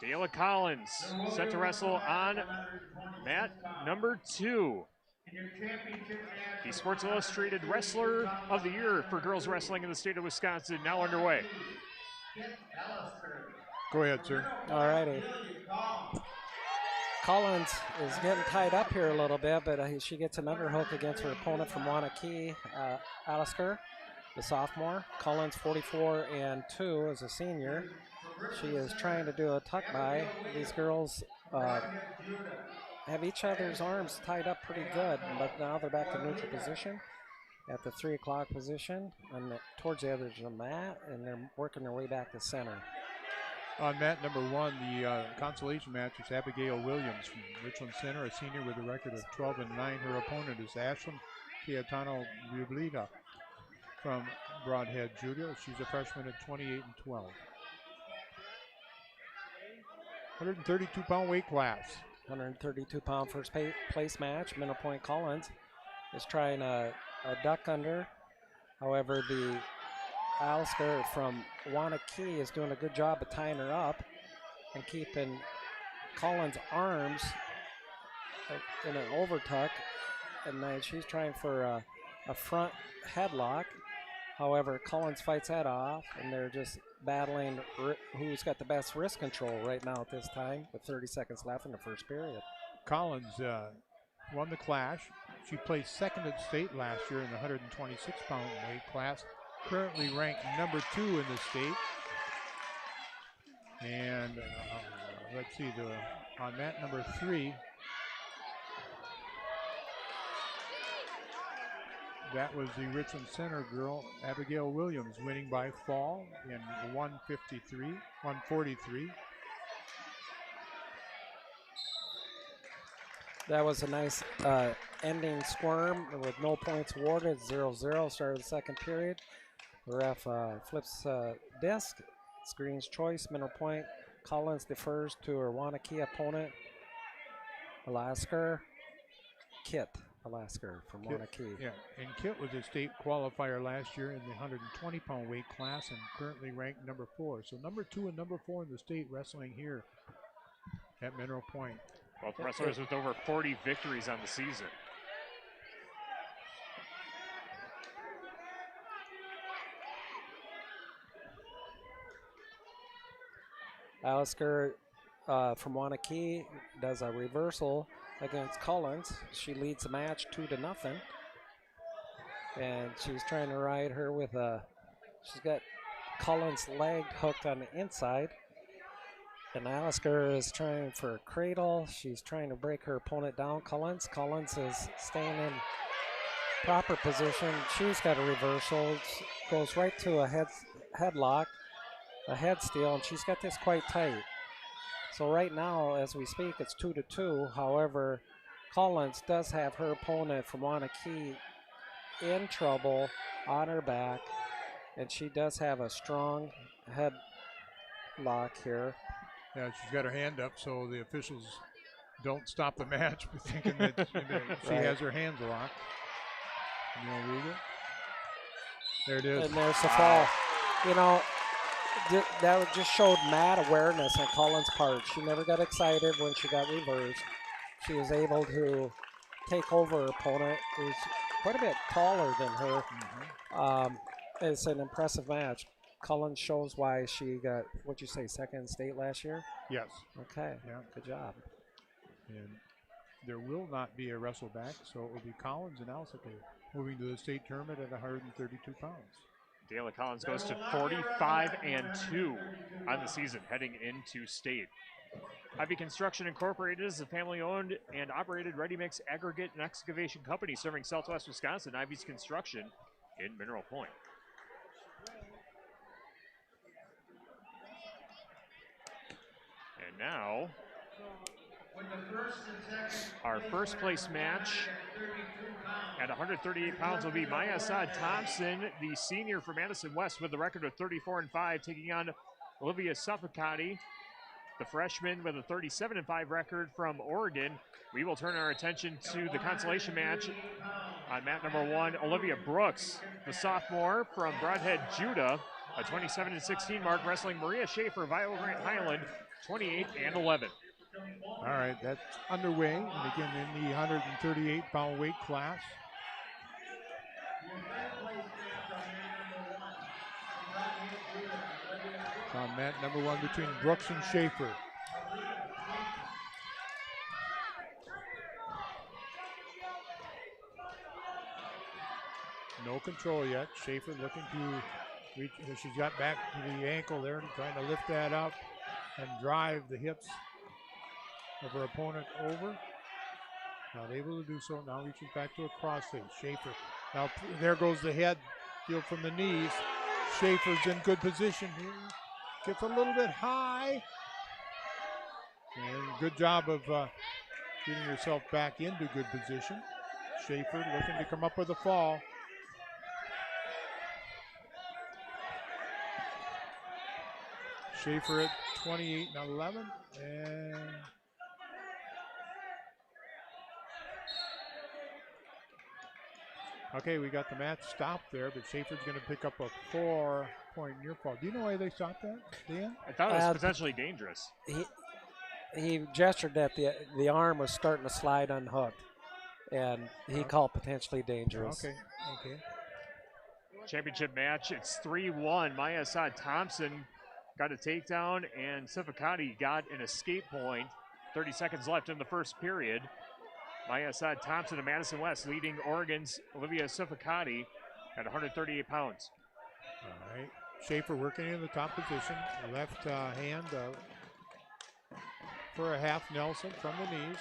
S11: Dayla Collins set to wrestle on mat number 2. The Sports Illustrated Wrestler of the Year for girls wrestling in the state of Wisconsin now underway.
S12: Go ahead, sir.
S4: All righty. Collins is getting tied up here a little bit, but she gets an underhook against her opponent from Wanakee, Alisker, the sophomore. Collins 44-2 as a senior. She is trying to do a tuck by. These girls have each other's arms tied up pretty good, but now they're back to neutral position at the 3 o'clock position and towards the edge of the mat, and they're working their way back to center.
S12: On mat number 1, the consolation match is Abigail Williams from Richland Center, a senior with a record of 12-9. Her opponent is Ashlyn Cayetano Rublida from Broadhead, Julia. She's a freshman at 28-12. 132-pound weight class.
S4: 132-pound first place match. Middle Point Collins is trying to a duck under. However, the Oscar from Wanakee is doing a good job of tying her up and keeping Collins' arms in an overtuck. And then she's trying for a front headlock. However, Collins fights that off, and they're just battling who's got the best wrist control right now at this time with 30 seconds left in the first period.
S12: Collins won the clash. She placed second at state last year in the 126-pound weight class, currently ranked number 2 in the state. And let's see, on mat number 3, that was the Richland Center girl, Abigail Williams, winning by fall in 143.
S4: That was a nice ending squirm with no points awarded, 0-0, started the second period. The ref flips disc, screen's choice, middle point. Collins defers to her Wanakee opponent, Alaska from Wanakee.
S12: Yeah, and Kit was a state qualifier last year in the 120-pound weight class and currently ranked number 4. So number 2 and number 4 in the state wrestling here at Mineral Point.
S11: Both wrestlers with over 40 victories on the season.
S4: Alistair from Wanakee does a reversal against Collins. She leads the match 2-0. And she's trying to ride her with she's got Collins' leg hooked on the inside. And Alistair is trying for a cradle. She's trying to break her opponent down. Collins is staying in proper position. She's got a reversal. Goes right to a headlock, a head steal, and she's got this quite tight. So right now, as we speak, it's 2-2. However, Collins does have her opponent from Wanakee in trouble on her back, and she does have a strong headlock here.
S12: Yeah, she's got her hand up, so the officials don't stop the match, thinking that she has her hands locked. There it is.
S4: And there's the fall. You know, that just showed mad awareness on Collins' part. She never got excited when she got reversed. She was able to take over her opponent, who's quite a bit taller than her. It's an impressive match. Collins shows why she got, what'd you say, second in state last year?
S12: Yes.
S4: Okay,
S12: yeah.
S4: Good job.
S12: And there will not be a wrestle back, so it will be Collins and Alsip moving to the state tournament at 132 pounds.
S11: Dayla Collins goes to 45-2 on the season, heading into state. Ivy Construction Incorporated is a family-owned and operated ready-mix aggregate and excavation company serving Southwest Wisconsin. Ivy's Construction in Mineral Point. And now, our first place match at 138 pounds will be Maya Assad Thompson, the senior from Madison West with a record of 34-5, taking on Olivia Suffocati, the freshman with a 37-5 record from Oregon. We will turn our attention to the consolation match on mat number 1. Olivia Brooks, the sophomore from Broadhead, Judah, a 27-16 mark, wrestling Maria Schaefer of Iowa Grant Highland, 28-11.
S12: All right, that's underway, and again in the 138-pound weight class. It's on mat number 1 between Brooks and Schaefer. No control yet. Schaefer looking to reach. She's got back to the ankle there, trying to lift that up and drive the hips of her opponent over. Not able to do so. Now reaching back to a crossface. Schaefer. Now there goes the head. Deal from the knees. Schaefer's in good position here. Gets a little bit high. And good job of getting yourself back into good position. Schaefer looking to come up with a fall. Schaefer at 28-11, and Okay, we got the match stopped there, but Schaefer's going to pick up a 4-point near fall. Do you know why they stopped that, Dan?
S11: I thought it was potentially dangerous.
S4: He gestured that the arm was starting to slide unhooked, and he called potentially dangerous.
S12: Okay.
S11: Championship match, it's 3-1. Maya Assad Thompson got a takedown, and Sifakati got an escape point. 30 seconds left in the first period. Maya Assad Thompson of Madison West leading Oregon's Olivia Sifakati at 138 pounds.
S12: All right. Schaefer working in the top position. Left hand for a half Nelson from the knees.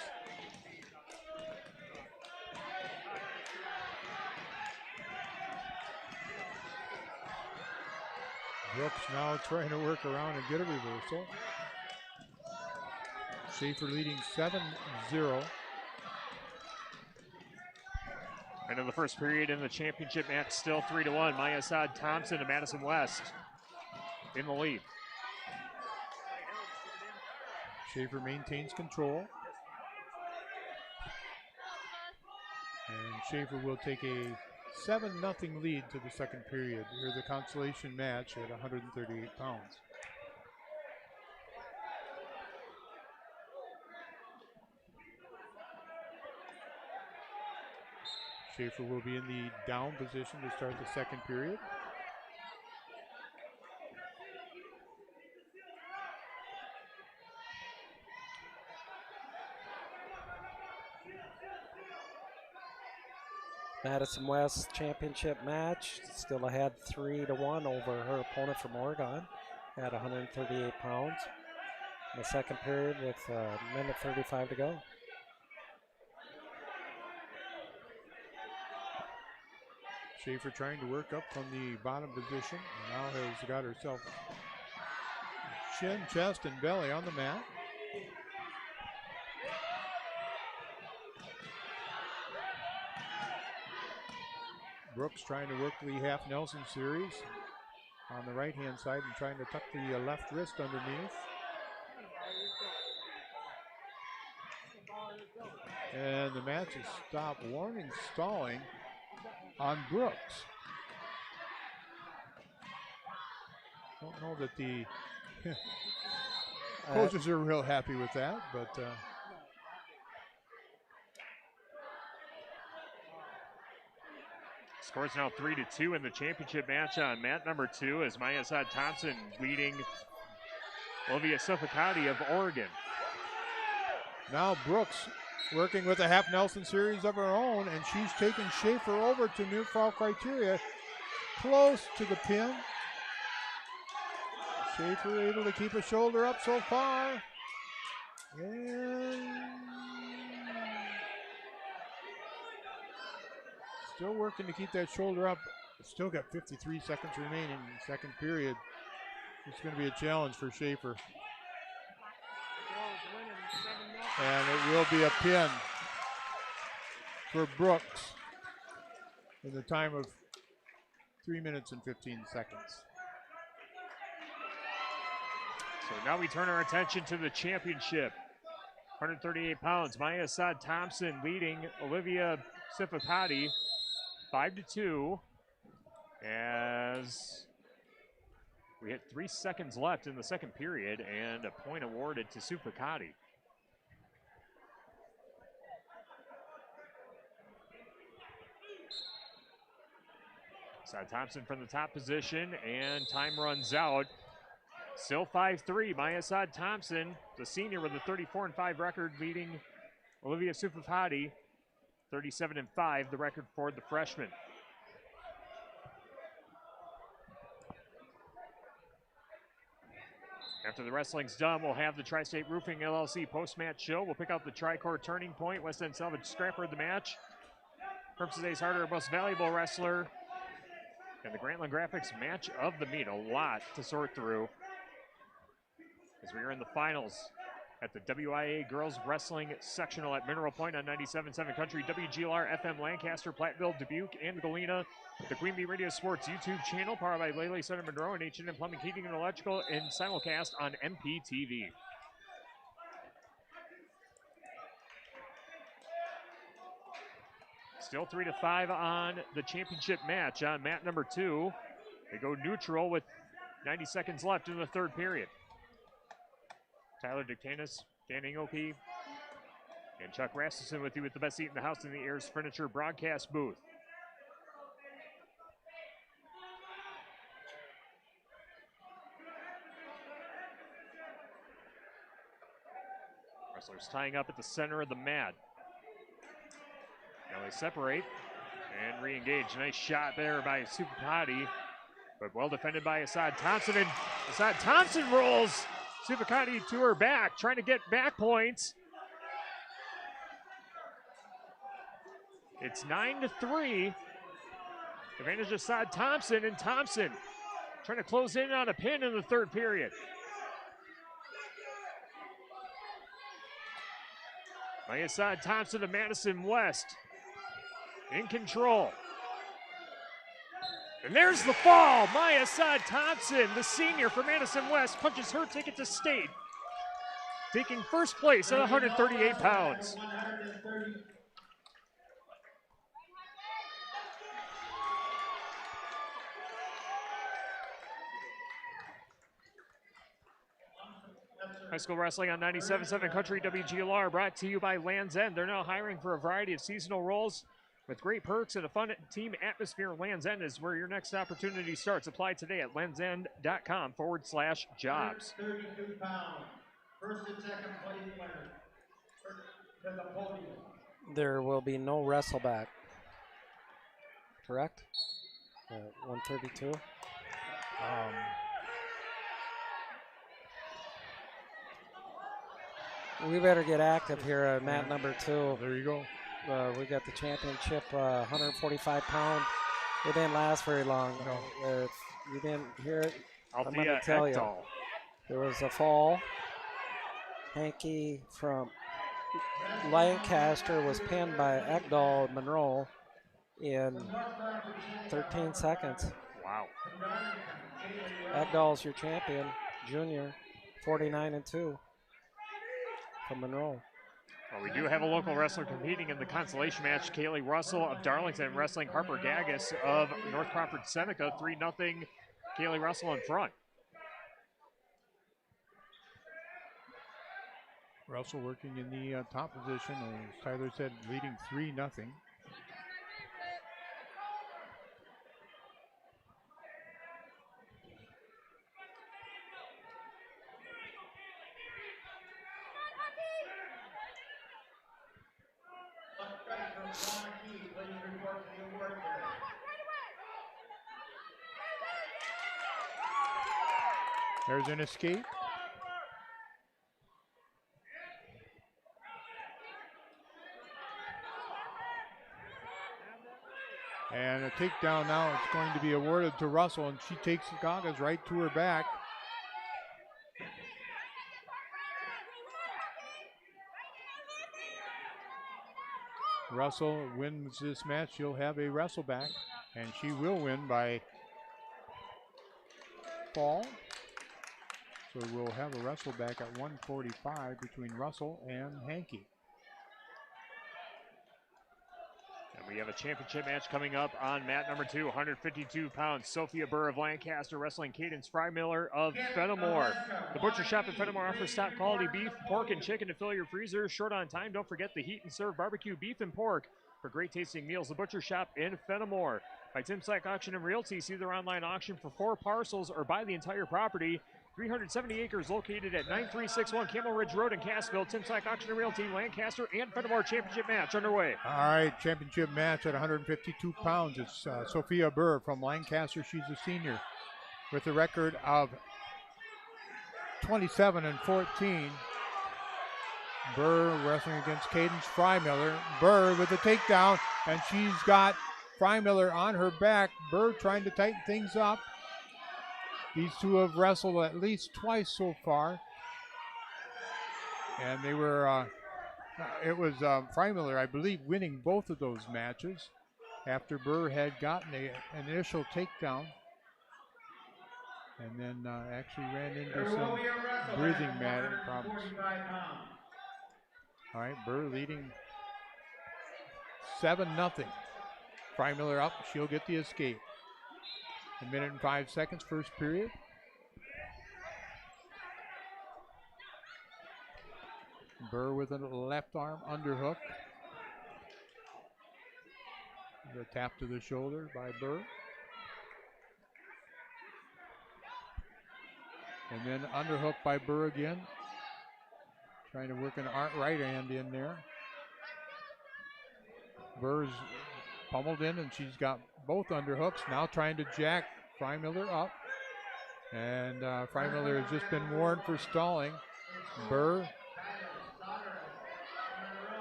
S12: Brooks now trying to work around and get a reversal. Schaefer leading 7-0.
S11: End of the first period in the championship match, still 3-1. Maya Assad Thompson of Madison West in the lead.
S12: Schaefer maintains control. And Schaefer will take a 7-0 lead to the second period. Here's the consolation match at 138 pounds. Schaefer will be in the down position to start the second period.
S4: Madison West championship match, still ahead 3-1 over her opponent from Oregon at 138 pounds. In the second period with a minute 35 to go.
S12: Schaefer trying to work up from the bottom position. Now has got herself chin, chest, and belly on the mat. Brooks trying to work the half Nelson series on the right-hand side and trying to tuck the left wrist underneath. And the match is stopped. Warning stalling on Brooks. Don't know that the coaches are real happy with that, but
S11: Score's now 3-2 in the championship match on mat number 2 as Maya Assad Thompson leading Olivia Sifakati of Oregon.
S12: Now Brooks working with a half Nelson series of her own, and she's taking Schaefer over to near foul criteria, close to the pin. Schaefer able to keep a shoulder up so far. And still working to keep that shoulder up. Still got 53 seconds remaining in the second period. It's going to be a challenge for Schaefer. And it will be a pin for Brooks in the time of 3 minutes and 15 seconds.
S11: So now we turn our attention to the championship. 138 pounds, Maya Assad Thompson leading Olivia Sifakati 5-2 as we hit 3 seconds left in the second period and a point awarded to Sifakati. Assad Thompson from the top position and time runs out. Still 5-3, Maya Assad Thompson, the senior with a 34-5 record, leading Olivia Sifakati 37-5, the record for the freshman. After the wrestling's done, we'll have the Tri-State Roofing LLC post-match show. We'll pick out the Tri-Core Turning Point, West End Salvage Scrapper of the match, Herb Today's Harder, most valuable wrestler, and the Grantland Graphics match of the meet. A lot to sort through as we are in the finals at the WIAA Girls Wrestling Sectional at Mineral Point on 97.7 Country, WGLR FM Lancaster, Platteville, Dubuque, and Galena. The Queen Bee Radio Sports YouTube channel, powered by Lele Center Monroe and H&M Plumbing, Heating, and Electrical, and simulcast on MPTV. Still 3-5 on the championship match on mat number 2. They go neutral with 90 seconds left in the third period. Tyler Dictanis, Dan Engelke, and Chuck Rasmussen with you with the best seat in the house in the Ayers Furniture broadcast booth. Wrestlers tying up at the center of the mat. Now they separate and re-engage. Nice shot there by Supakati, but well defended by Assad Thompson. And Assad Thompson rolls Supakati to her back, trying to get back points. It's 9-3. Advantage of Assad Thompson, and Thompson trying to close in on a pin in the third period. By Assad Thompson to Madison West. In control. And there's the fall. Maya Assad Thompson, the senior from Madison West, punches her ticket to state, taking first place at 138 pounds. High school wrestling on 97.7 Country WGLR, brought to you by Land's End. They're now hiring for a variety of seasonal roles with great perks and a fun team atmosphere. Land's End is where your next opportunity starts. Apply today at landsend.com/jobs.
S8: 32 pounds. First and second place winner to the podium.
S5: There will be no wrestleback, correct? 132. We better get active here at mat number 2.
S12: There you go.
S5: We got the championship 145 pound. It didn't last very long.
S12: No.
S5: If you didn't hear it, I'm going
S11: Althea
S5: to tell you.
S11: Ekdahl.
S5: There was a fall. Hanky from Lancaster was pinned by Ekdahl Monroe in 13 seconds.
S11: Wow.
S5: Ekdahl's your champion, junior, 49-2 from Monroe.
S11: Well, we do have a local wrestler competing in the consolation match. Kaylee Russell of Darlington wrestling Harper Gagas of North Crawford Seneca. 3-0. Kaylee Russell in front.
S12: Russell working in the top position, as Tyler said, leading 3-0. There's an escape. And a takedown now. It's going to be awarded to Russell, and she takes Gagas right to her back. Russell wins this match. She'll have a wrestleback, and she will win by fall. So we'll have a wrestleback at 145 between Russell and Hankey.
S11: And we have a championship match coming up on mat number 2, 152 pounds. Sophia Burr of Lancaster wrestling Cadence Frymiller of Fenimore. The Butcher Shop in Fenimore offers top quality beef, pork, and chicken to fill your freezer. Short on time, don't forget the heat and serve barbecue beef and pork for great tasting meals. The Butcher Shop in Fenimore. By Tim Slack Auction and Realty, see their online auction for 4 parcels or buy the entire property. 370 acres located at 9361 Camel Ridge Road in Cassville. Tim Slack Auction and Realty, Lancaster and Fenimore championship match underway.
S12: All right, championship match at 152 pounds. It's Sophia Burr from Lancaster. She's a senior with a record of 27-14. Burr wrestling against Cadence Frymiller. Burr with a takedown, and she's got Frymiller on her back. Burr trying to tighten things up. These two have wrestled at least twice so far. And they were, it was Frymiller, I believe, winning both of those matches after Burr had gotten an initial takedown. And then actually ran into some breathing matter problems. All right, Burr leading 7-0. Freimiller up. She'll get the escape. 1 minute and 5 seconds, first period. Burr with a left arm underhook. The tap to the shoulder by Burr. And then underhook by Burr again. Trying to work an right hand in there. Burr's pummeled in, and she's got both underhooks. Now trying to jack Freimiller up. And Freimiller has just been warned for stalling.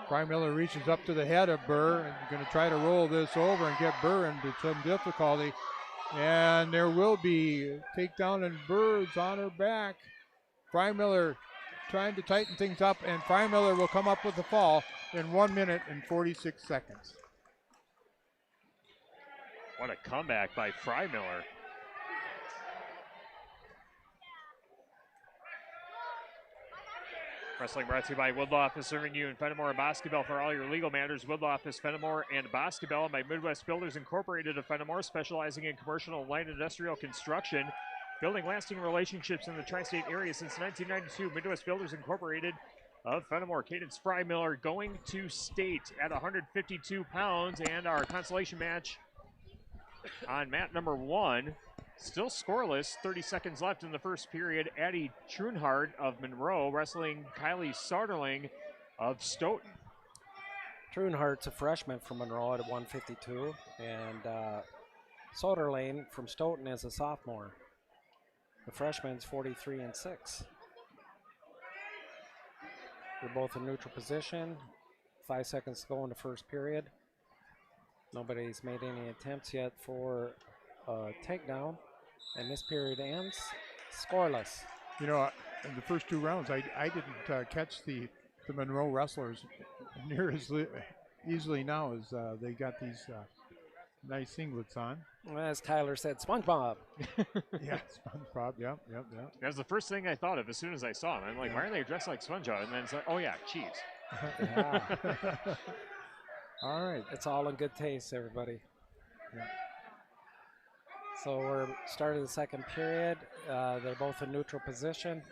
S12: Freimiller reaches up to the head of Burr and going to try to roll this over and get Burr into some difficulty. And there will be a takedown, and Burr's on her back. Freimiller trying to tighten things up, and Freimiller will come up with the fall in 1 minute and 46 seconds.
S11: What a comeback by Freimiller. Wrestling brought to you by Woodlaw Office, serving you in Fenimore and Boscobel for all your legal matters. Woodlaw Office, Fenimore and Boscobel, and by Midwest Builders Incorporated of Fenimore, specializing in commercial and light industrial construction, building lasting relationships in the tri-state area since 1992. Midwest Builders Incorporated of Fenimore. Cadence Freimiller going to state at 152 pounds, and our consolation match on mat number 1. Still scoreless, 30 seconds left in the first period. Addie Trunhardt of Monroe wrestling Kylie Soderling of Stoughton.
S5: Trunhardt's a freshman from Monroe at 152, and Soderling from Stoughton is a sophomore. The freshman's 43-6. They're both in neutral position. 5 seconds to go in the first period. Nobody's made any attempts yet for a takedown, and this period ends scoreless.
S12: You know, in the first 2 rounds, I didn't catch the Monroe wrestlers near as easily now as they got these nice singlets on.
S5: As Tyler said, SpongeBob.
S12: Yeah, SpongeBob, yep.
S11: That was the first thing I thought of as soon as I saw him. I'm like, why are they dressed like SpongeBob? And then it's like, oh yeah, cheese.
S5: Yeah.
S12: All right.
S5: It's all in good taste, everybody. Yeah. So we're starting the second period. They're both in neutral position,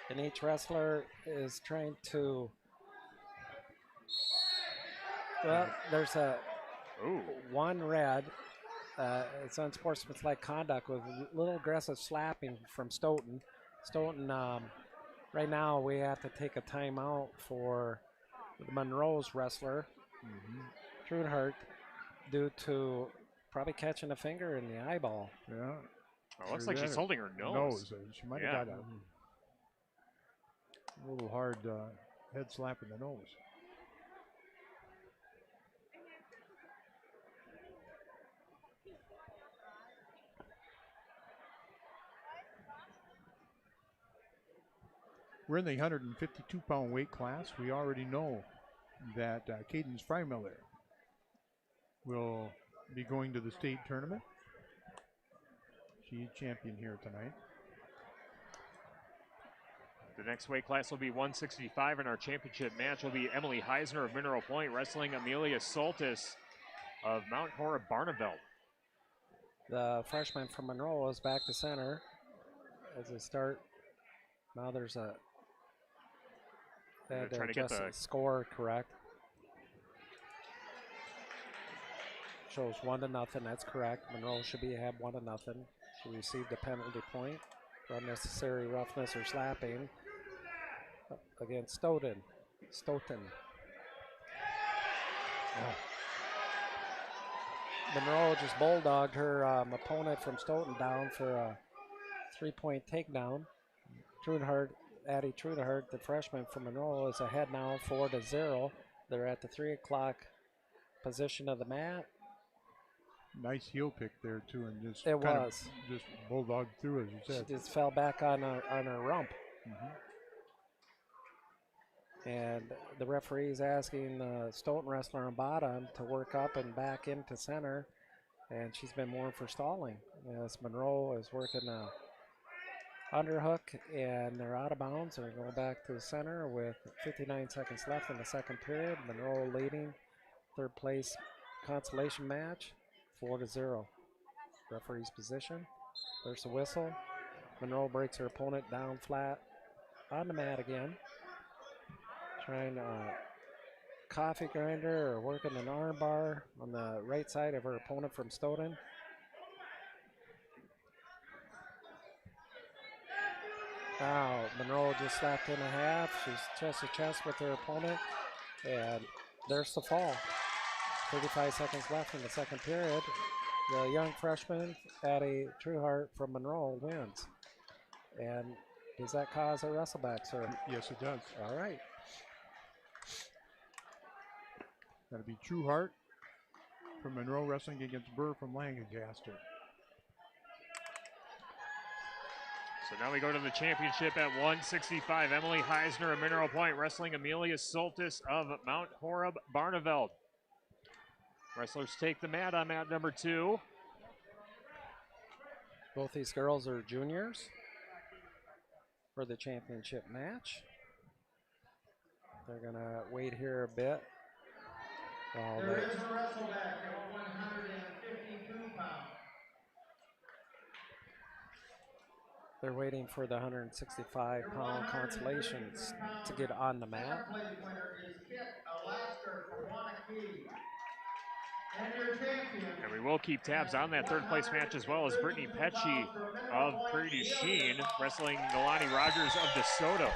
S5: and each wrestler is trying to. Well, there's one red. It's unsportsmanlike conduct with a little aggressive slapping from Stoughton. Stoughton, right now we have to take a timeout for the Monroe's wrestler, Trunhardt, due to probably catching a finger in the eyeball.
S12: Yeah.
S11: It looks like she's holding her nose.
S12: She might have got a little hard head slap in the nose. We're in the 152-pound weight class. We already know that Cadence Freimiller will be going to the state tournament. She's champion here tonight.
S11: The next weight class will be 165, and our championship match will be Emily Heisner of Mineral Point wrestling Amelia Soltis of Mount Cora Barneveld.
S5: The freshman from Monroe is back to center as they start. Now there's a
S11: trying to get the
S5: score correct. Shows 1-0. That's correct. Monroe should have 1-0. She received a penalty point for unnecessary roughness or slapping against Stoughton. Monroe just bulldogged her opponent from Stoughton down for a 3-point takedown. Addie Trunhardt, the freshman from Monroe, is ahead now 4-0. They're at the 3 o'clock position of the mat.
S12: Nice heel pick there too, and just just bulldogged through, as you said.
S5: She just fell back on her rump. And the referee is asking the Stoughton wrestler on bottom to work up and back into center, and she's been warned for stalling. As Monroe is working a underhook, and they're out of bounds. They're going back to the center with 59 seconds left in the second period. Monroe leading third place consolation match, 4-0. Referee's position. There's the whistle. Monroe breaks her opponent down flat on the mat again. Trying coffee grinder or working an arm bar on the right side of her opponent from Stoughton. Now, Monroe just slapped in a half. She's chest to chest with her opponent. And there's the fall. 35 seconds left in the second period. The young freshman, Addie Trueheart from Monroe, wins. And does that cause a wrestleback, sir?
S12: Yes, it does.
S5: All right.
S12: That'll be Trueheart from Monroe wrestling against Burr from Lancaster.
S11: So now we go to the championship at 165. Emily Heisner of Mineral Point wrestling Amelia Soltis of Mount Horeb Barneveld. Wrestlers take the mat on mat number 2.
S5: Both these girls are juniors for the championship match. They're going to wait here a bit.
S8: There is a wrestleback at 152 pounds.
S5: They're waiting for the 165-pound consolations to get on the mat.
S8: Second place winner is Kit Alaska from Wanakee. And your champion.
S11: And we will keep tabs on that third place match as well as Brittany Petchy of Prairie du Chien wrestling Nalani Rogers of DeSoto.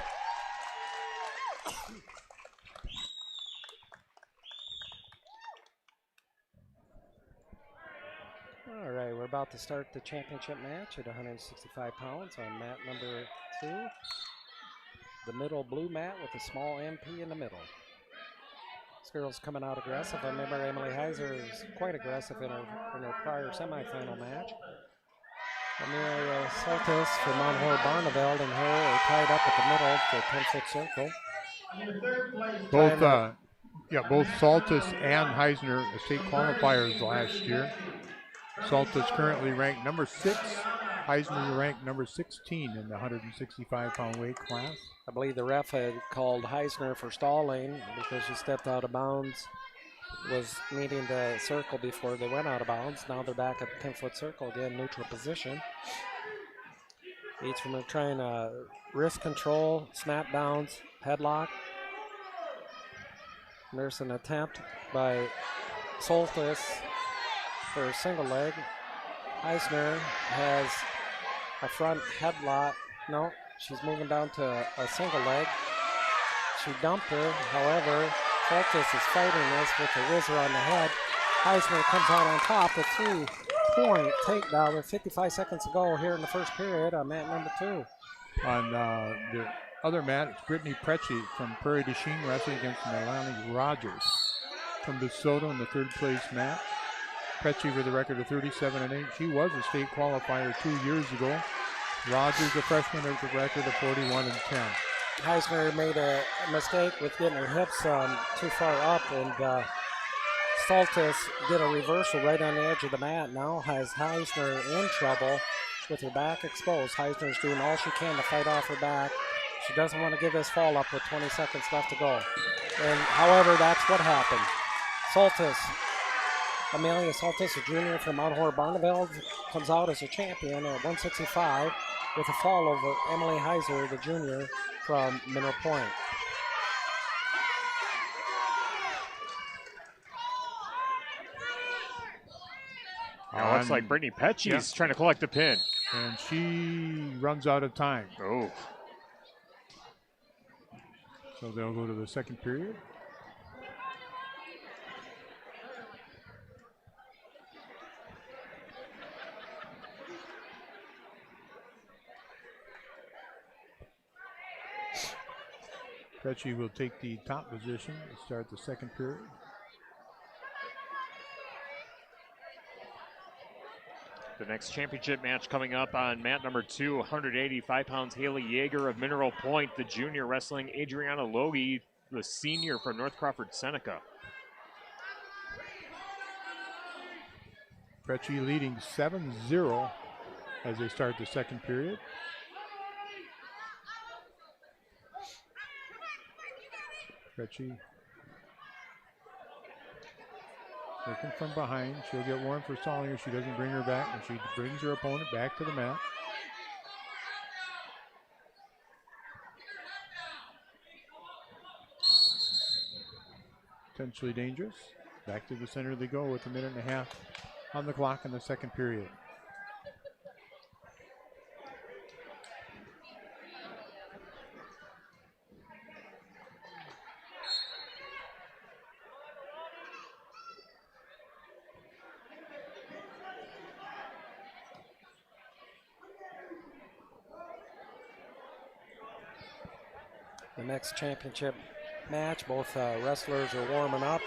S5: All right, we're about to start the championship match at 165 pounds on mat number 2. The middle blue mat with a small MP in the middle. This girl's coming out aggressive. I remember Emily Heiser is quite aggressive in her prior semifinal match. Amelia Soltis from Mount Horeb Barneveld and her are tied up at the middle for a 10-foot circle.
S12: Both Soltis and Heisner state qualifiers last year. Soltis currently ranked number 6. Heisner ranked number 16 in the 165-pound weight class.
S5: I believe the ref had called Heisner for stalling because she stepped out of bounds, was needing to circle before they went out of bounds. Now they're back at the 10-foot circle again, neutral position. Each of them are trying wrist control, snap downs, headlock. There's an attempt by Soltis for a single leg. Heisner has a front headlock. No, she's moving down to a single leg. She dumped her. However, Soltis is fighting this with a whizzer on the head. Heisner comes out on top with 3-point takedown with 55 seconds to go here in the first period on mat number 2.
S12: On the other mat, it's Brittany Pretchy from Prairie du Chien wrestling against Nalani Rogers from DeSoto in the third place mat. Pretchy with a record of 37-8. She was a state qualifier 2 years ago. Rogers, a freshman, with a record of 41-10.
S5: Heisner made a mistake with getting her hips too far up, and Soltis did a reversal right on the edge of the mat. Now has Heisner in trouble with her back exposed. Heisner's doing all she can to fight off her back. She doesn't want to give this fall up with 20 seconds left to go. And however, that's what happened. Amelia Soltis, a junior from Mount Horeb Barneveld, comes out as a champion at 165 with a fall over Emily Heiser, the junior from Mineral Point.
S11: Now it's like Brittany Petchy's trying to collect the pin.
S12: And she runs out of time.
S11: Oh.
S12: So they'll go to the second period. Petchy will take the top position to start the second period.
S11: The next championship match coming up on mat number 2, 185 pounds, Haley Yeager of Mineral Point, the junior wrestling Adriana Logie, the senior from North Crawford Seneca.
S12: Pretchy leading 7-0 as they start the second period. Pretchy Looking from behind. She'll get warm for Solinger. She doesn't bring her back, and she brings her opponent back to the mat. Potentially dangerous. Back to the center they go with a minute and a half on the clock in the second period.
S5: The next championship match, both wrestlers are warming up.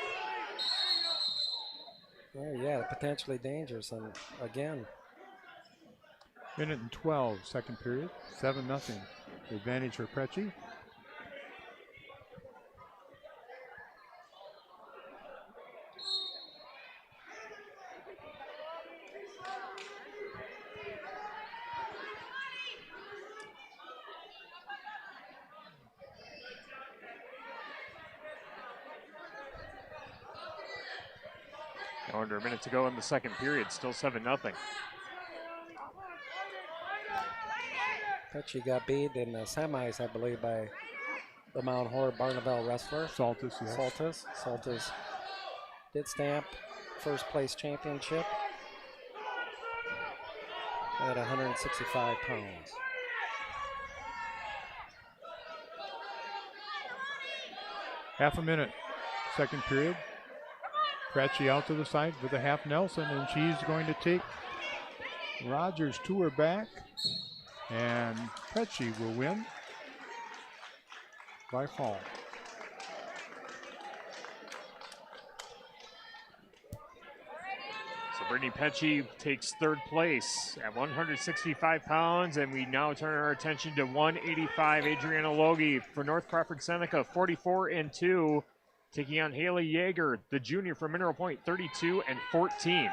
S5: Oh, yeah, potentially dangerous. And again,
S12: Minute and 12, second period, 7-0. Advantage for Preci.
S11: Under a minute to go in the second period, still 7-0.
S5: Preci got beat in the semis, I believe, by the Mount Horeb Barneville wrestler.
S12: Saltus, yes.
S5: Saltus did stamp first place championship at 165 pounds.
S12: Half a minute, second period. Preci out to the side with a half Nelson, and she's going to take Rogers to her back, and Preci will win by fall.
S11: So Brittany Preci takes third place at 165 pounds, and we now turn our attention to 185. Adriana Logie for North Crawford Seneca, 44-2. Taking on Haley Yeager, the junior from Mineral Point, 32-14.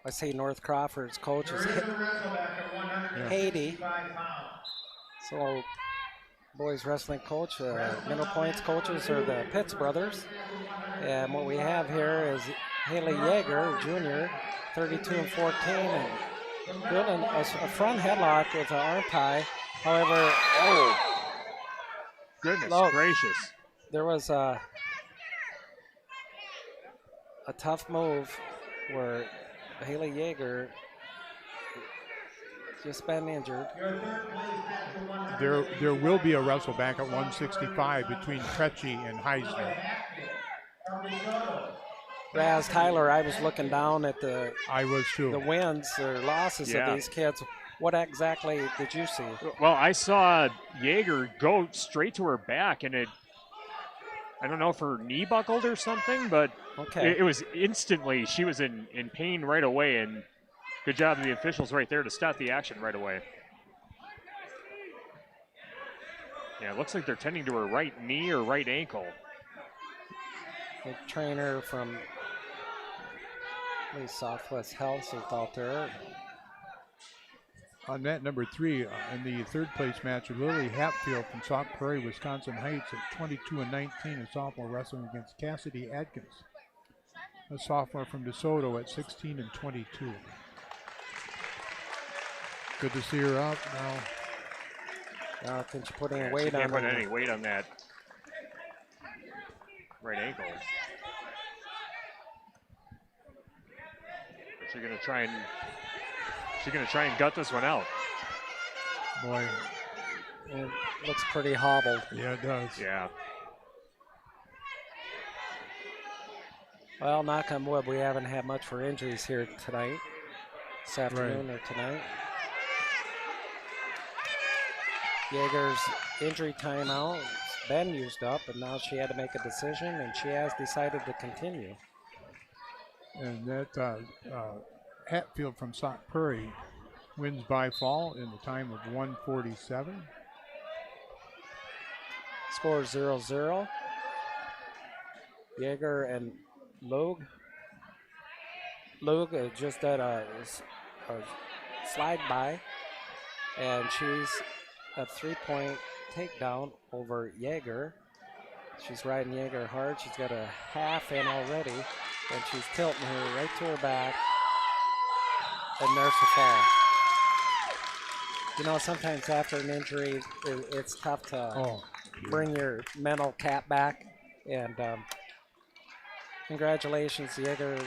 S5: I see North Crawford's coach is Haiti. So boys wrestling coach, Mineral Point's coaches are the Pitts brothers. And what we have here is Haley Yeager, junior, 32-14, and doing a front headlock with an arm tie. However,
S11: Goodness gracious.
S5: There was a tough move where Haley Yeager just been injured.
S12: There will be a wrestle back at 165 between Preci and Heisner.
S5: Raz Tyler, I was looking down at the wins or losses of these kids. What exactly did you see?
S11: Well, I saw Yeager go straight to her back, and I don't know if her knee buckled or something, but it was instantly, she was in pain right away, and good job of the officials right there to stop the action right away. Yeah, it looks like they're tending to her right knee or right ankle.
S5: The trainer from Southwest Health is out there.
S12: On mat number 3, in the third place match, Lily Hatfield from Sauk Prairie, Wisconsin Heights at 22-19, a sophomore wrestling against Cassidy Adkins, a sophomore from DeSoto at 16-22. Good to see her up now.
S5: Now can she put any weight on
S11: Can't put any weight on that right ankle. She's gonna try and gut this one out.
S12: Boy,
S5: it looks pretty hobbled.
S12: Yeah, it does.
S11: Yeah.
S5: Well, knock on wood, we haven't had much for injuries here tonight, this afternoon or tonight. Yeager's injury timeout has been used up, and now she had to make a decision, and she has decided to continue.
S12: And that Hatfield from Sauk Prairie wins by fall in the time of 1:47.
S5: Score 0-0. Yeager and Logue just did a slide by, and she's a 3-point takedown over Jaeger. She's riding Jaeger hard. She's got a half in already, and she's tilting her right to her back. And there's the fall. You know, sometimes after an injury, it's tough to bring your mental cap back. And congratulations, Jaeger,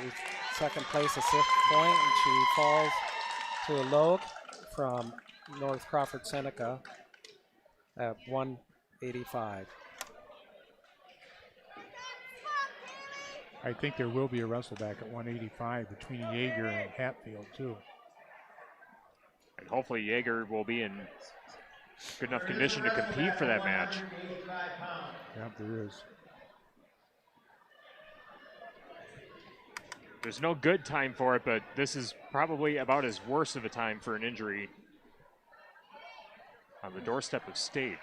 S5: second place, a 6th point, and she falls to a Logue from North Crawford Seneca at 185.
S12: I think there will be a wrestle back at 185 between Jaeger and Hatfield, too.
S11: And hopefully Jaeger will be in good enough condition to compete for that match.
S12: Yep, there is.
S11: There's no good time for it, but this is probably about as worse of a time for an injury on the doorstep of state.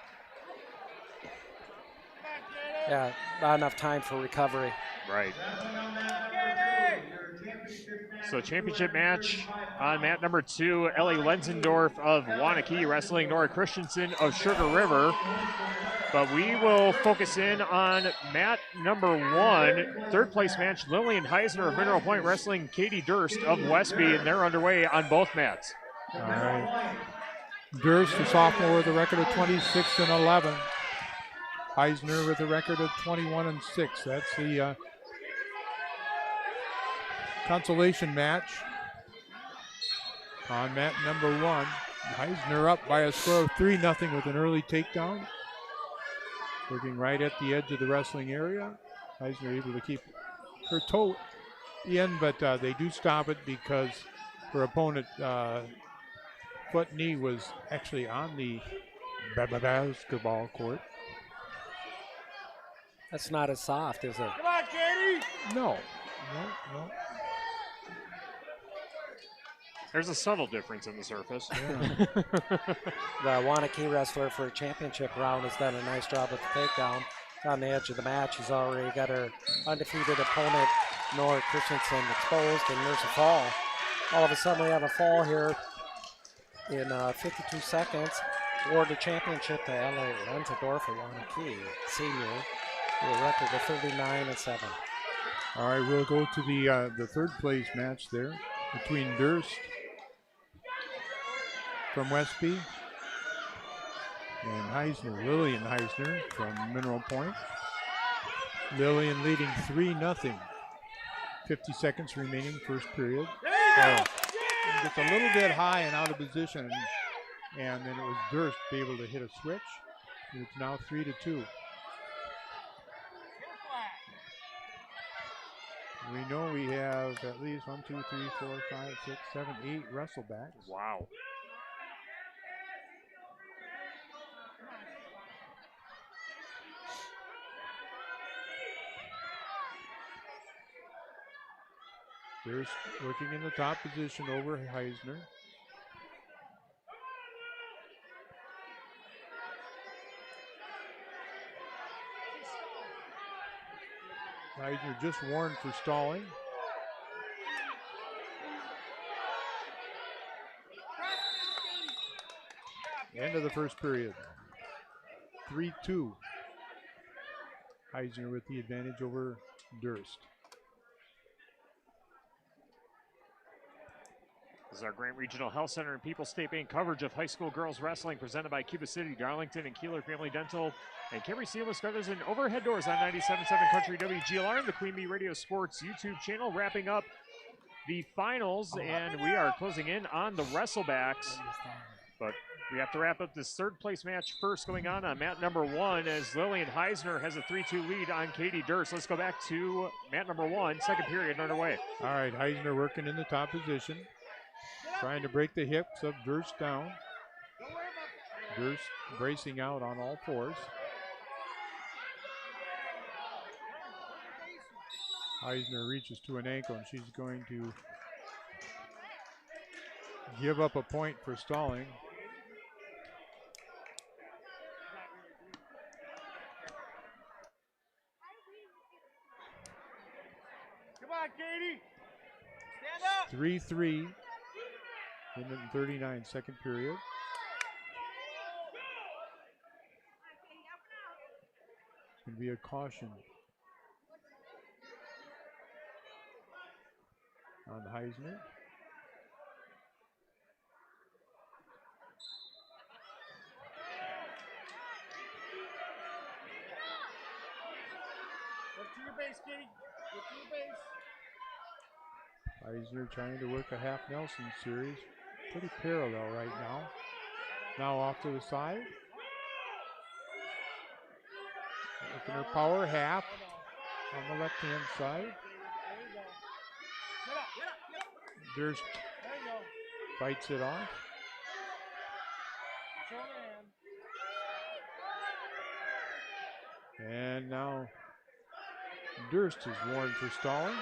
S5: Yeah, not enough time for recovery.
S11: Right. So championship match on mat number 2, Ellie Lenzendorf of Wanakee wrestling Nora Christensen of Sugar River. But we will focus in on mat number 1, third place match, Lillian Heisner of Mineral Point wrestling Katie Durst of Westby, and they're underway on both mats.
S12: All right. Durst, the sophomore, with a record of 26-11. Heisner with a record of 21-6. That's the consolation match on mat number 1. Heisner up by a score of 3-0 with an early takedown. Looking right at the edge of the wrestling area. Heisner able to keep her toe in, but they do stop it because her opponent foot knee was actually on the basketball court.
S5: That's not as soft, is it?
S12: Come on, Katie! No.
S11: There's a subtle difference in the surface.
S5: Yeah. The Wanakee wrestler for championship round has done a nice job with the takedown. On the edge of the match, she's already got her undefeated opponent, Nora Christensen, exposed, and there's a fall. All of a sudden, we have a fall here in 52 seconds. Award the championship to Ellie Lenzendorf of Wanakee, senior, with a record of 39-7.
S12: All right, we'll go to the third place match there between Durst from Westby and Heisner, Lillian Heisner from Mineral Point. Lillian leading 3-0. 50 seconds remaining, first period. Gets a little bit high and out of position, and then it was Durst to be able to hit a switch. It's now 3-2. We know we have at least 1, 2, 3, 4, 5, 6, 7, 8 wrestlebacks.
S11: Wow.
S12: Durst working in the top position over Heisner. Heisner just warned for stalling. End of the first period. 3-2. Heisner with the advantage over Durst.
S11: This is our Grant Regional Health Center and People State Bank coverage of high school girls wrestling presented by Cuba City, Darlington, and Kieler Family Dental, and Carey Seamless Gutters and Overhead Doors on 97.7 Country WGLR and the Queen Bee Radio Sports YouTube channel, wrapping up the finals, and we are closing in on the wrestlebacks. But we have to wrap up this third place match first, going on mat number 1 as Lillian Heisner has a 3-2 lead on Katie Durst. Let's go back to mat number 1, second period underway.
S12: All right, Heisner working in the top position, trying to break the hips of Durst down. Durst bracing out on all fours. Heisner reaches to an ankle, and she's going to give up a point for stalling.
S22: Come on, Katie. Stand up.
S12: 3-3 in the 39 second period. Can be a caution on Heisner.
S22: Look to your base, Kitty. Look to your base.
S12: Eisner trying to work a half Nelson series. Pretty parallel right now. Now off to the side. Looking her power half on the left-hand side. Durst fights it off. And now Durst is warned for stalling.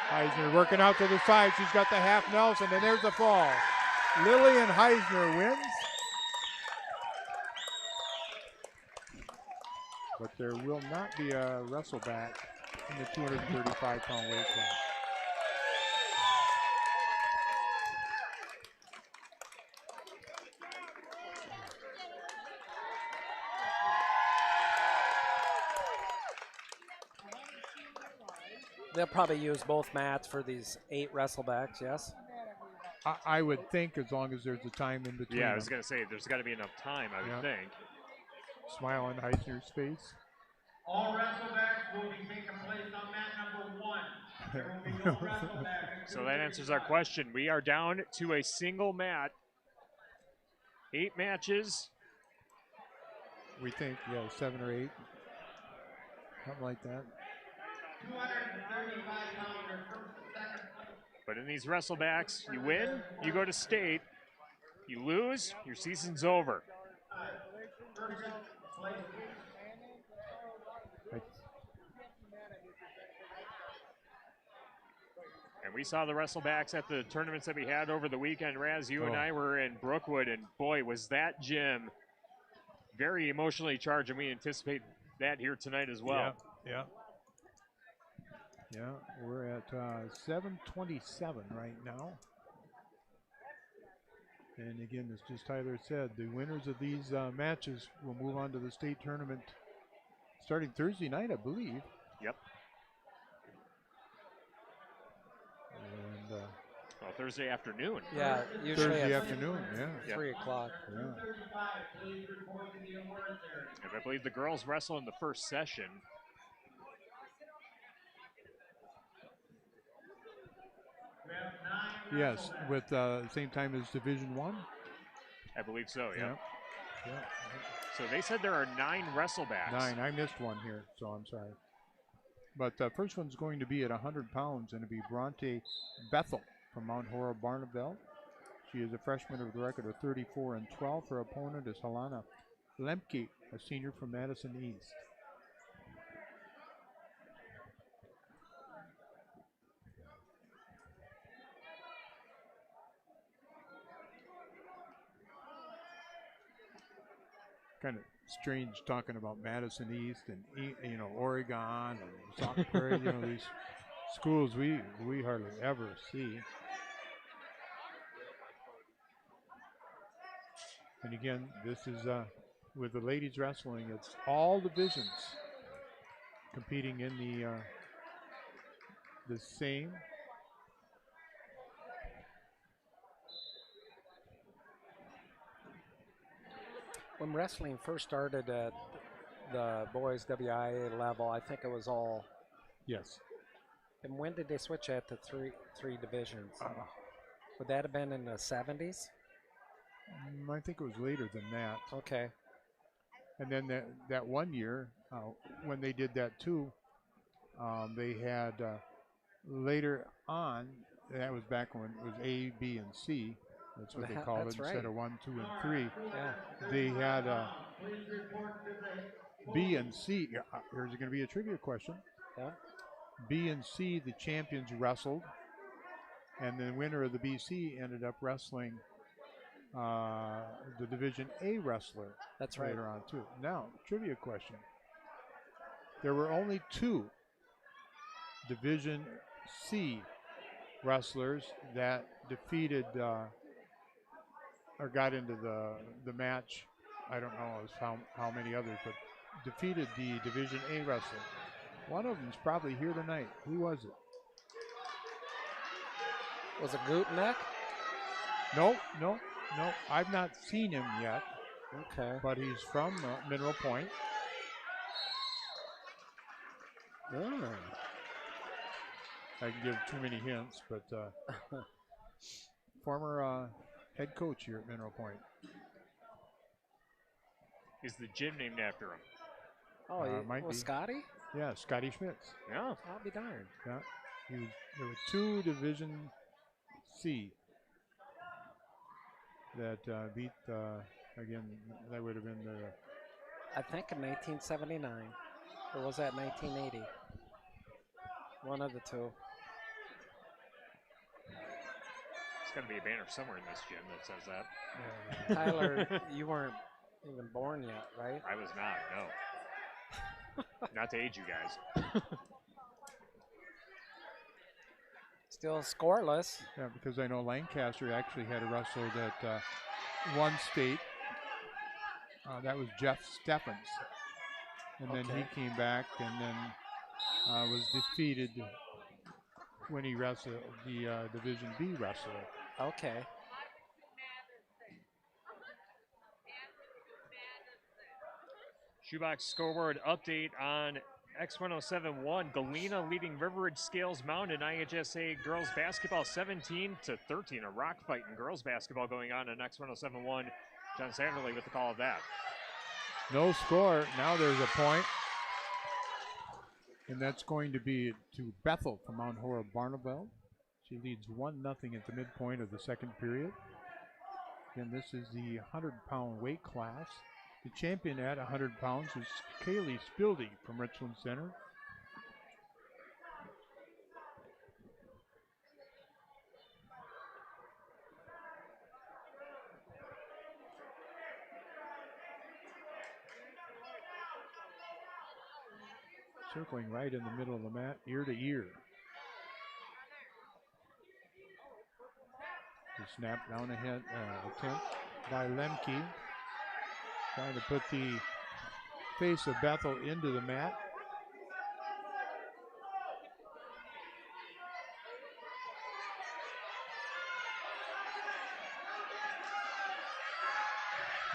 S12: Heisner working out to the side. She's got the half Nelson, and there's the fall. Lillian Heisner wins. But there will not be a wrestle back in the 235-pound weight class.
S5: They'll probably use both mats for these 8 wrestlebacks, yes?
S12: I would think, as long as there's a time in between.
S11: Yeah, I was going to say, there's got to be enough time, I would think.
S12: Smile on Heisner's face.
S8: All wrestlebacks will be taking place on mat number 1. There will be no wrestleback.
S11: So that answers our question. We are down to a single mat. 8 matches.
S12: We think, 7 or 8. Something like that.
S8: 235 pounder, first and second place.
S11: But in these wrestlebacks, you win, you go to state. You lose, your season's over. And we saw the wrestlebacks at the tournaments that we had over the weekend. Raz, you and I were in Brookwood, and boy, was that gym very emotionally charged, and we anticipate that here tonight as well.
S12: Yeah, we're at 7:27 right now. And again, as just Tyler said, the winners of these matches will move on to the state tournament starting Thursday night, I believe.
S11: Yep.
S12: And
S11: Thursday afternoon.
S5: Yeah, usually
S12: Thursday afternoon,
S5: 3 o'clock.
S12: Yeah.
S11: And I believe the girls wrestle in the first session.
S12: Yes, with same time as Division I.
S11: I believe so, yeah.
S12: Yeah.
S11: So they said there are 9 wrestlebacks.
S12: 9. I missed one here, so I'm sorry. But the first one's going to be at 100 pounds, and it'll be Bronte Bethel from Mount Horeb Barnabelle. She is a freshman with a record of 34-12. Her opponent is Helena Lemke, a senior from Madison East. Kind of strange talking about Madison East and Oregon and Sauk Prairie, these schools we hardly ever see. And again, this is with the ladies wrestling. It's all divisions competing in the same.
S5: When wrestling first started at the boys WIAA level, I think it was all.
S12: Yes.
S5: And when did they switch that to three divisions? Would that have been in the 70s?
S12: I think it was later than that.
S5: Okay.
S12: And then that one year, when they did that too, they had later on, that was back when it was A, B, and C. That's what they called it instead of 1, 2, and 3.
S5: Yeah.
S12: They had B and C. Here's going to be a trivia question.
S5: Yeah.
S12: B and C, the champions wrestled, and the winner of the BC ended up wrestling the Division A wrestler.
S5: That's right.
S12: Later on too. Now, trivia question. There were only 2 Division C wrestlers that defeated or got into the match I don't know how many others, but defeated the Division A wrestler. One of them's probably here tonight. Who was it?
S5: Was it Guteneck?
S12: No. I've not seen him yet.
S5: Okay.
S12: But he's from Mineral Point. I can give too many hints, but former head coach here at Mineral Point.
S11: Is the gym named after him?
S5: Oh,
S12: might
S5: was
S12: be.
S5: Scotty?
S12: Yeah, Scotty Schmitz.
S11: Yeah.
S5: I'll be darned.
S12: Yeah. There were 2 Division C that beat, again, that would have been the...
S5: I think in 1979. Or was that 1980? One of the two.
S11: There's got to be a banner somewhere in this gym that says that.
S5: Yeah. Tyler, you weren't even born yet, right?
S11: I was not, no. Not to age you guys.
S5: Still scoreless.
S12: Yeah, because I know Lancaster actually had a wrestler that won state. That was Jeff Steffens. And then he came back and then was defeated when he wrestled the Division B wrestler.
S5: Okay.
S11: Shoebox scoreboard update on X1071. Galena leading Riveridge Scales Mountain IHSA girls basketball 17-13. A rock fight in girls basketball going on in X1071. John Sanderley with the call of that.
S12: No score. Now there's a point. And that's going to be to Bethel from Mount Horeb Barneveld. She leads 1-0 at the midpoint of the second period. And this is the 100-pound weight class. The champion at 100 pounds is Kaylee Spildy from Richland Center. Circling right in the middle of the mat, ear to ear. The snap down ahead attempt by Lemke. Trying to put the face of Bethel into the mat.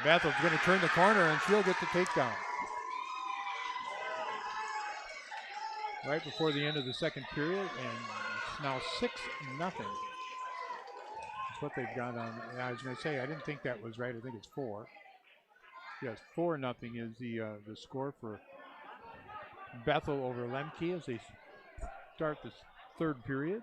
S12: Bethel's going to turn the corner and she'll get the takedown. Right before the end of the second period, and it's now 6-0. That's what they've got on. I was going to say, I didn't think that was right. I think it's 4. Yes, 4-0 is the score for Bethel over Lemke as they start this third period.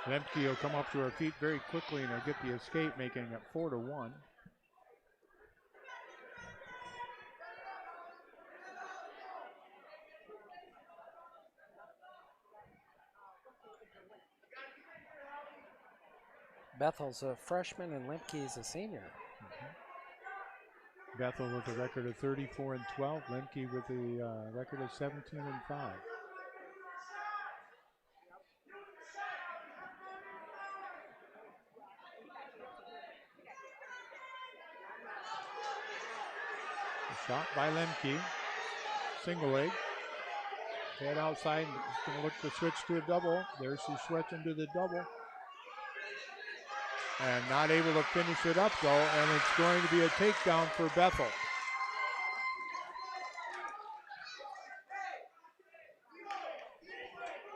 S12: Lemke will come up to her feet very quickly and they'll get the escape, making it 4-1.
S5: Bethel's a freshman and Lemke's a senior.
S12: Bethel with a record of 34-12. Lemke with a record of 17-5. A shot by Lemke. Single leg. Head outside. Going to look to switch to a double. There's the switch into the double. And not able to finish it up, though, and it's going to be a takedown for Bethel.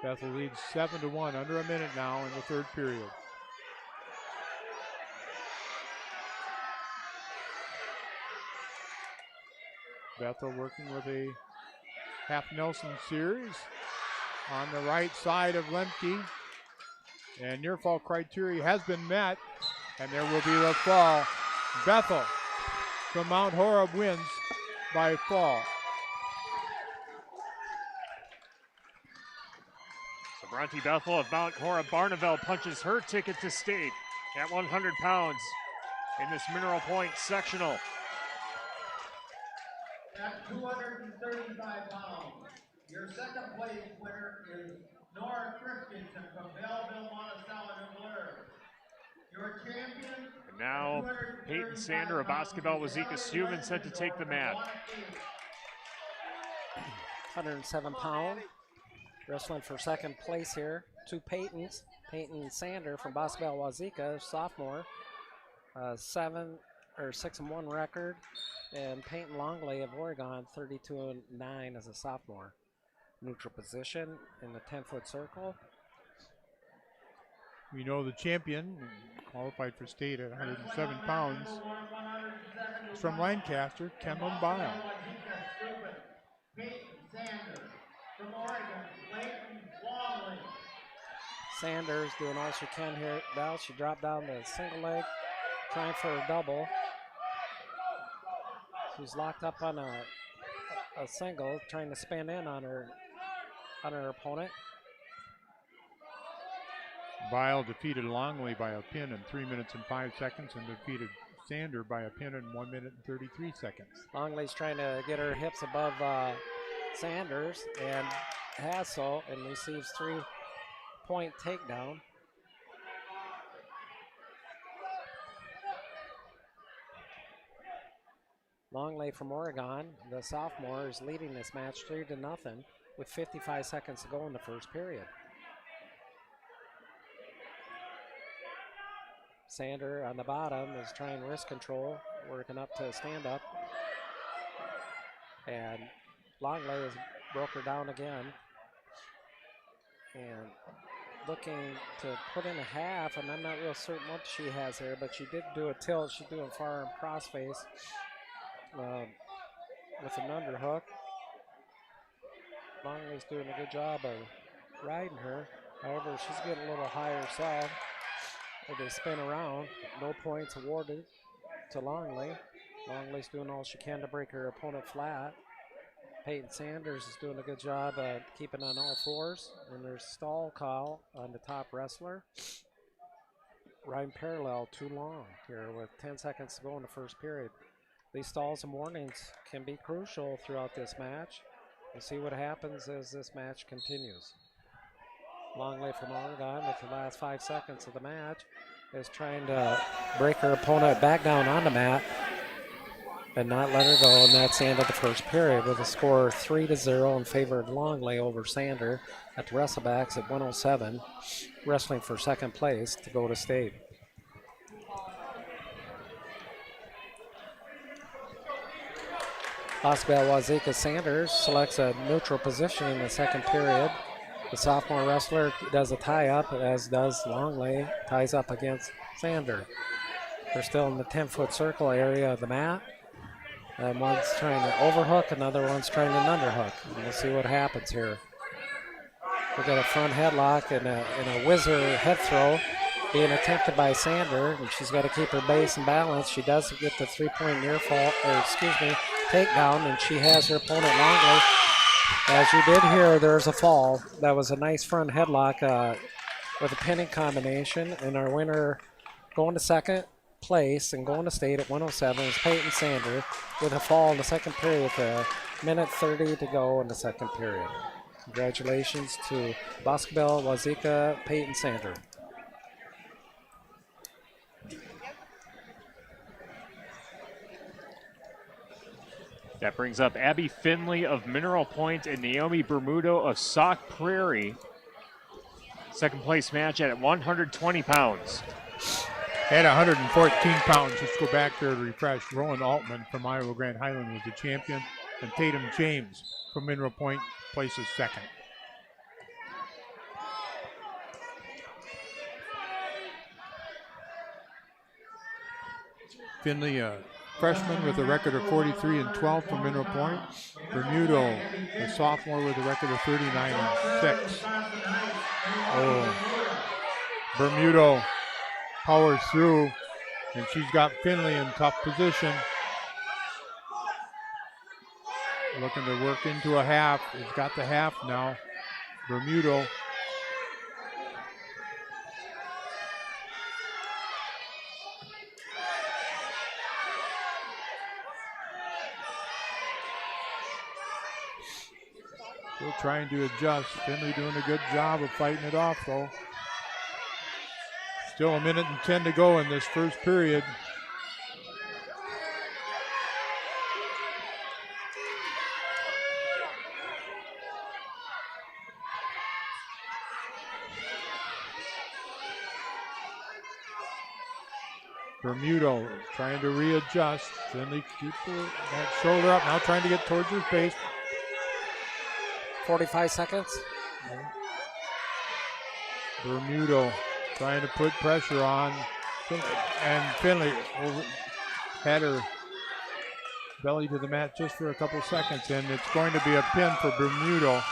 S12: Bethel leads 7-1, under a minute now in the third period. Bethel working with a half Nelson series on the right side of Lemke. And near fall criteria has been met, and there will be the fall. Bethel from Mount Horeb wins by fall.
S11: So Bronte Bethel of Mount Horeb Barneveld punches her ticket to state at 100 pounds in this Mineral Point sectional.
S8: At 235 pounds, Your second place winner is Nora Christensen from Belleville, Monticello, New Blair. Your champion.
S11: And now Peyton Sander of Basketball Wazeeka Steuben set to take the mat.
S5: 107-pound, wrestling for second place here. Two Peytons. Peyton Sander from Basketball Wazeeka, sophomore, 6-1 record, and Peyton Longley of Oregon, 32-9 as a sophomore. Neutral position in the 10-foot circle.
S12: We know the champion qualified for state at 107 pounds. It's from Lancaster, Kenlon Bile.
S5: Sanders doing all she can here. Now she dropped down to single leg, trying for a double. She's locked up on a single, trying to spin in on her opponent.
S12: Bile defeated Longley by a pin in 3 minutes and 5 seconds and defeated Sander by a pin in 1 minute and 33 seconds.
S5: Longley's trying to get her hips above Sanders and has so, and receives 3-point takedown. Longley from Oregon, the sophomore, is leading this match 3-0 with 55 seconds to go in the first period. Sander on the bottom is trying wrist control, working up to stand up. And Longley has broke her down again. And looking to put in a half, and I'm not real certain what she has here, but she did do a tilt. She's doing forearm crossface with an underhook. Longley's doing a good job of riding her. However, she's getting a little higher herself. They spin around. No points awarded to Longley. Longley's doing all she can to break her opponent flat. Peyton Sanders is doing a good job of keeping on all fours. And there's stall call on the top wrestler. Riding parallel too long here with 10 seconds to go in the first period. These stalls and warnings can be crucial throughout this match. We'll see what happens as this match continues. Longley from Oregon, with the last 5 seconds of the match, is trying to break her opponent back down on the mat and not let her go, and that's the end of the first period with a score 3-0 in favor of Longley over Sander at the Wrestlebacks at 107, wrestling for second place to go to state. Basketball Wazeeka Sanders selects a neutral position in the second period. The sophomore wrestler does a tie-up, as does Longley, ties up against Sander. They're still in the 10-foot circle area of the mat. And one's trying to overhook, another one's trying to underhook. And we'll see what happens here. We've got a front headlock and a whizzer head throw being attempted by Sander, and she's got to keep her base and balance. She does get the 3-point takedown, and she has her opponent Longley. As you did hear, there's a fall. That was a nice front headlock with a pinning combination, and our winner going to second place and going to state at 107 is Peyton Sander with a fall in the second period with a minute 30 to go in the second period. Congratulations to Basketball Wazeeka Peyton Sander.
S11: That brings up Abby Finley of Mineral Point and Naomi Bermudo of Sauk Prairie. Second place match at 120 pounds.
S12: At 114 pounds, let's go back there to refresh. Roland Altman from Iowa Grand Highland was the champion, and Tatum James from Mineral Point places second. Finley, freshman with a record of 43-12 from Mineral Point. Bermudo, a sophomore with a record of 39-6. Oh, Bermudo powers through, and she's got Finley in tough position. Looking to work into a half. He's got the half now. Bermudo. We'll trying to adjust. Finley doing a good job of fighting it off, though. Still a minute and 10 to go in this first period. Bermudo trying to readjust. Finley keep that shoulder up, now trying to get towards her face.
S5: 45 seconds.
S12: Bermudo trying to put pressure on. And Finley had her belly to the mat just for a couple seconds, and it's going to be a pin for Bermudo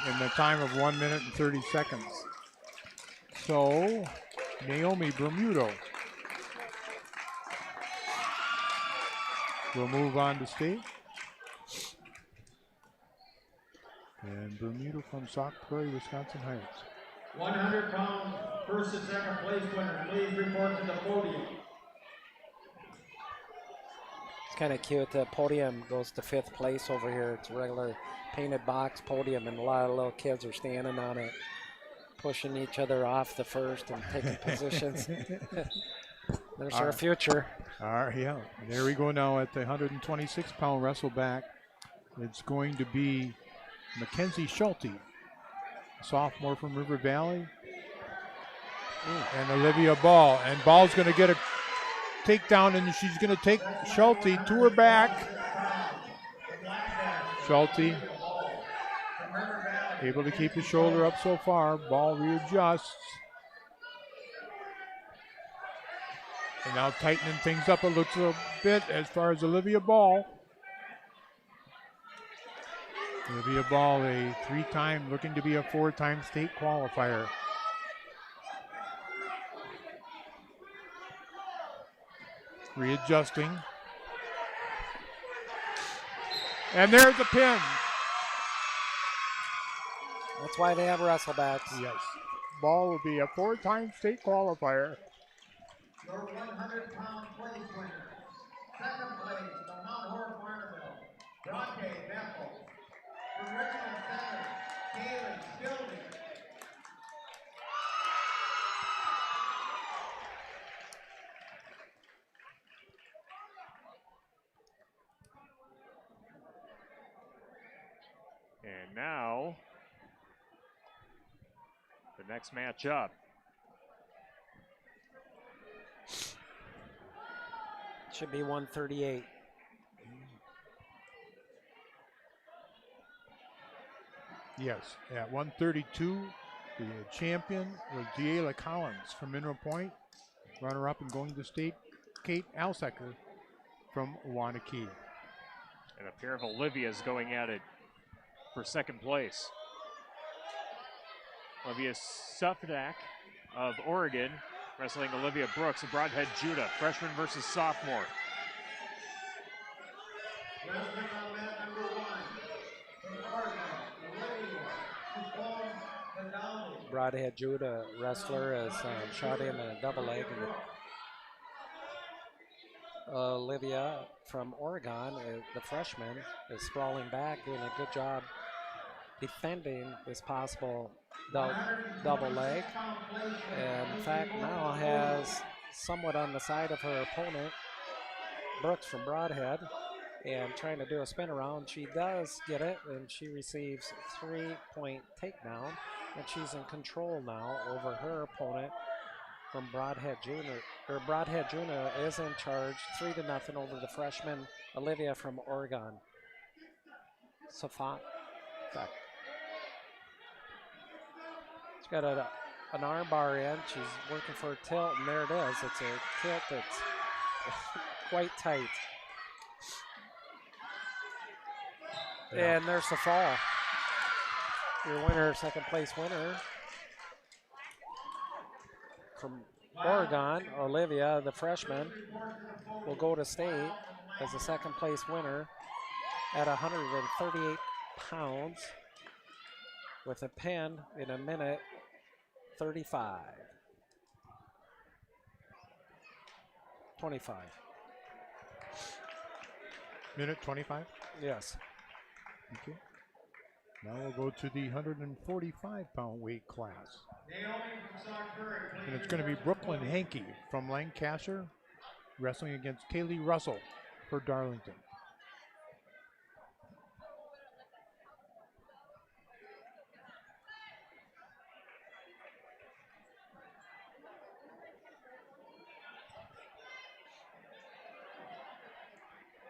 S12: in the time of 1 minute and 30 seconds. So, Naomi Bermudo will move on to state. And Bermudo from Sauk Prairie, Wisconsin Heights.
S8: 100 pound first and second place winner, please report to the podium.
S5: It's kind of cute. The podium goes to 5th place over here. It's a regular painted box podium, and a lot of little kids are standing on it, pushing each other off the first and taking positions. There's our future.
S12: All right, yeah. There we go now at the 126-pound wrestle back. It's going to be Mackenzie Schulte, sophomore from River Valley, and Olivia Ball. And Ball's going to get a takedown, and she's going to take Schulte to her back. Schulte able to keep the shoulder up so far. Ball readjusts. And now tightening things up a little bit as far as Olivia Ball. Olivia Ball, a 3-time, looking to be a 4-time state qualifier. Readjusting. And there's a pin.
S5: That's why they have wrestlebacks.
S12: Yes. Ball will be a 4-time state qualifier.
S8: Your 100-pound place winner. Second place from Mount Horeb, Barneville, Bronte Bethel. From Richmond Center, Carey Building.
S11: And now, the next match up.
S5: Should be 138.
S12: Yes, at 132, the champion was Deala Collins from Mineral Point. Runner-up and going to state, Kate Alsecker from Wanakee.
S11: And a pair of Olivias going at it for second place. Olivia Suffolk of Oregon wrestling Olivia Brooks of Broadhead, Judah, freshman versus sophomore.
S8: Wrestling on mat number 1. From Oregon, Olivia Suffolk.
S5: Broadhead Judah wrestler has shot in a double leg. And Olivia from Oregon, the freshman, is sprawling back, doing a good job defending this possible double leg. And in fact, now has somewhat on the side of her opponent, Brooks from Broadhead, and trying to do a spin around. She does get it, and she receives 3-point takedown, and she's in control now over her opponent from Broadhead Junior. Or Broadhead Junior is in charge, 3-0 over the freshman Olivia from Oregon. Safat. She's got an arm bar in. She's working for a tilt, and there it is. It's a tilt that's quite tight. Yeah. And there's the fall. Your winner, second place winner from Oregon, Olivia, the freshman, will go to state as a second place winner at 138 pounds with a pin in a minute 35. 25.
S12: Minute 25?
S5: Yes.
S12: Okay. Now we'll go to the 145-pound weight class. And it's going to be Brooklyn Hankey from Lancaster wrestling against Kaylee Russell for Darlington.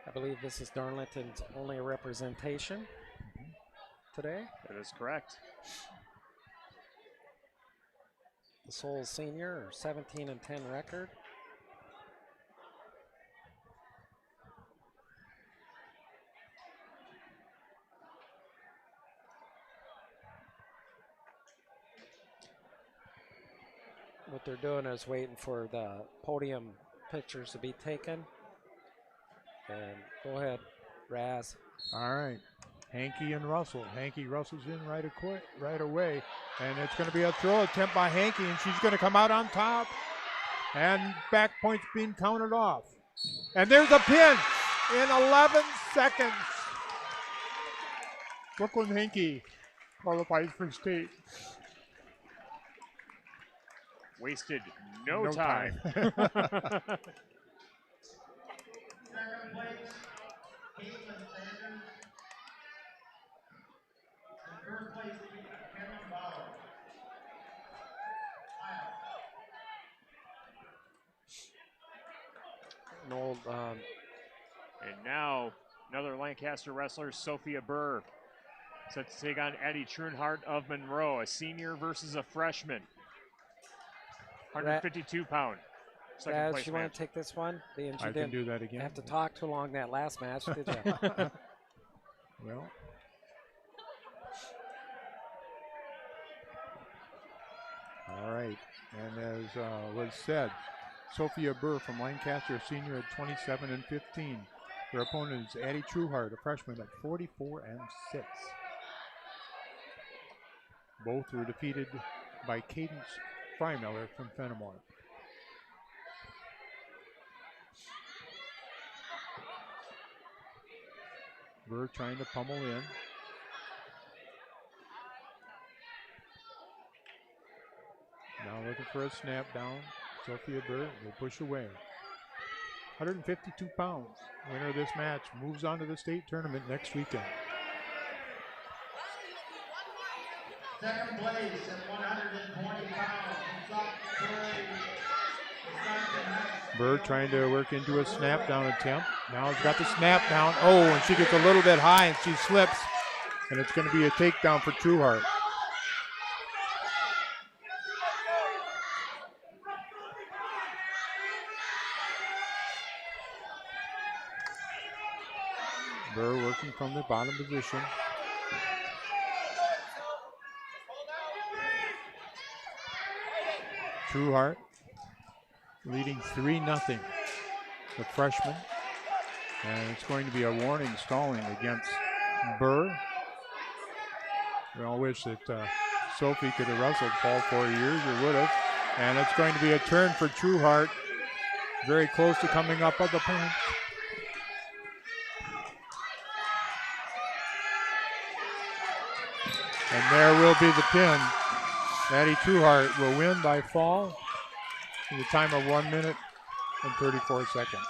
S5: I believe this is Darlington's only representation today.
S11: That is correct.
S5: The Soul Senior, 17-10 record. What they're doing is waiting for the podium pictures to be taken. And go ahead, Raz.
S12: All right. Hankey and Russell. Hankey Russell's in right away. And it's going to be a throw attempt by Hankey, and she's going to come out on top. And back points being counted off. And there's a pin in 11 seconds. Brooklyn Hankey qualifies for state.
S11: Wasted no time.
S5: An old,
S11: and now another Lancaster wrestler, Sophia Burr, set to take on Addie Trunhart of Monroe, a senior versus a freshman. 152-pound.
S5: Raz, you want to take this one?
S12: I can do that again.
S5: Have to talk too long that last match, did you?
S12: Well. All right. And as was said, Sophia Burr from Lancaster, a senior at 27-15. Their opponent is Addie Trueheart, a freshman at 44-6. Both were defeated by Cadence Frymiller from Fenimore. Burr trying to pummel in. Now looking for a snap down. Sophia Burr will push away. 152 pounds. Winner of this match moves on to the state tournament next weekend.
S8: Second place at 120 pounds.
S12: Burr trying to work into a snap down attempt. Now he's got the snap down. Oh, and she gets a little bit high and she slips. And it's going to be a takedown for Trueheart. Burr working from the bottom position. Trueheart leading 3-0. The freshman. And it's going to be a warning stalling against Burr. We all wish that Sophie could have wrestled all 4 years, or would have. And it's going to be a turn for Trueheart. Very close to coming up on the point. And there will be the pin. Addie Trueheart will win by fall in the time of 1 minute and 34 seconds.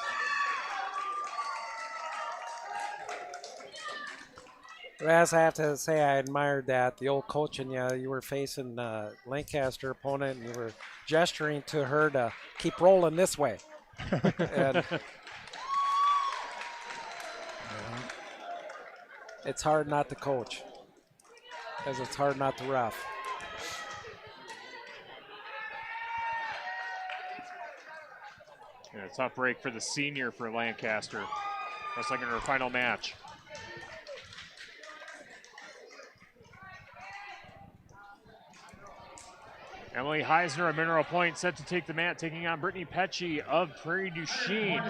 S5: Raz, I have to say I admired that. The old coach and you were facing the Lancaster opponent and you were gesturing to her to keep rolling this way. And it's hard not to coach, as it's hard not to ref.
S11: And a tough break for the senior for Lancaster. Wrestling in her final match. Emily Heisner of Mineral Point set to take the mat, taking on Brittany Petchy of Prairie du Chien.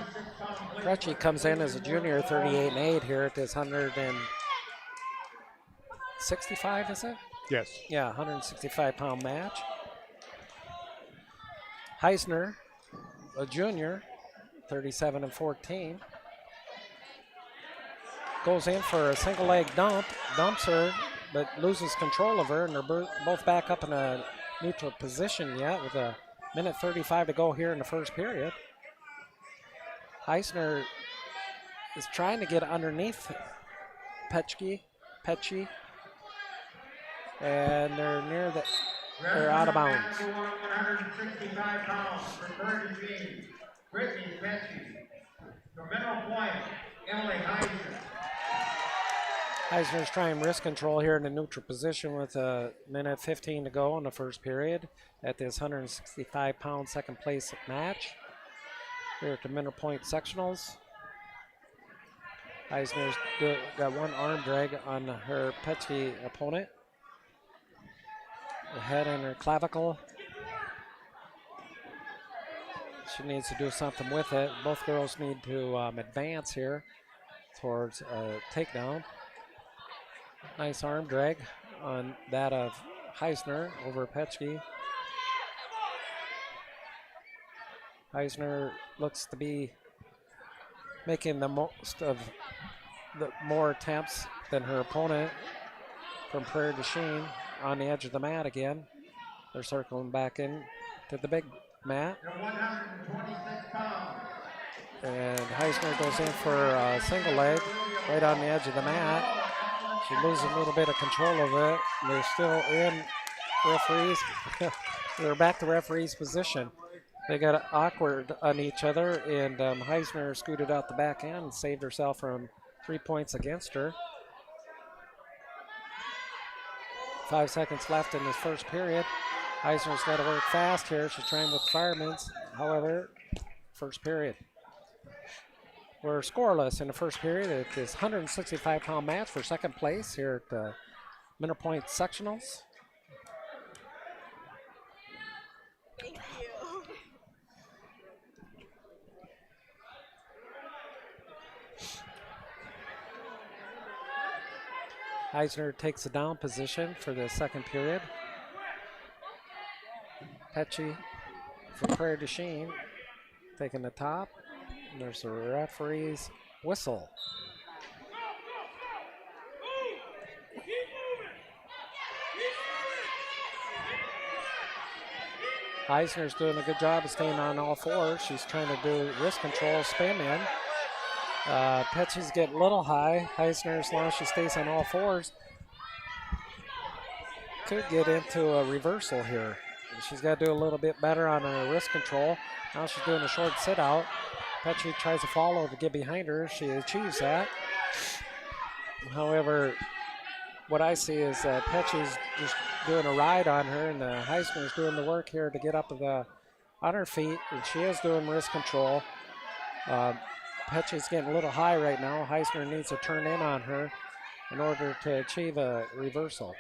S5: Petchy comes in as a junior, 38-8 here at this 165, is it?
S12: Yes.
S5: Yeah, 165-pound match. Heisner, a junior, 37-14. Goes in for a single leg dump, dumps her, but loses control of her, and they're both back up in a neutral position yet with a minute 35 to go here in the first period. Heisner is trying to get underneath Petchy, and they're out of bounds.
S8: 165 pounds for Bergen James, Brittany Petchy. For Mineral Point, Emily Heisner.
S5: Heisner's trying wrist control here in the neutral position with a minute 15 to go in the first period at this 165-pound second place match here at the Mineral Point Sectionals. Heisner's got one arm drag on her Petchy opponent. The head and her clavicle. She needs to do something with it. Both girls need to advance here towards a takedown. Nice arm drag on that of Heisner over Petchy. Heisner looks to be making the most of the more attempts than her opponent from Prairie du Chien on the edge of the mat again. They're circling back in to the big mat.
S8: 126 pounds.
S5: And Heisner goes in for a single leg right on the edge of the mat. She loses a little bit of control of it. They're still in referees. They're back to referee's position. They got awkward on each other, and Heisner scooted out the back end and saved herself from 3 points against her. 5 seconds left in this first period. Heisner's got to work fast here. She's trying with firemen's. However, first period. We're scoreless in the first period at this 165-pound match for second place here at the Mineral Point Sectionals.
S6: Thank you.
S5: Heisner takes a down position for the second period. Petchy from Prairie du Chien taking the top. And there's a referee's whistle. Heisner's doing a good job of staying on all fours. She's trying to do wrist control, spin in. Petchy's getting a little high. Heisner, as long as she stays on all fours, could get into a reversal here. She's got to do a little bit better on her wrist control. Now she's doing a short sit out. Petchy tries to follow to get behind her. She achieves that. However, what I see is Petchy's just doing a ride on her, and Heisner's doing the work here to get up on her feet, and she is doing wrist control. Petchy's getting a little high right now. Heisner needs to turn in on her in order to achieve a reversal.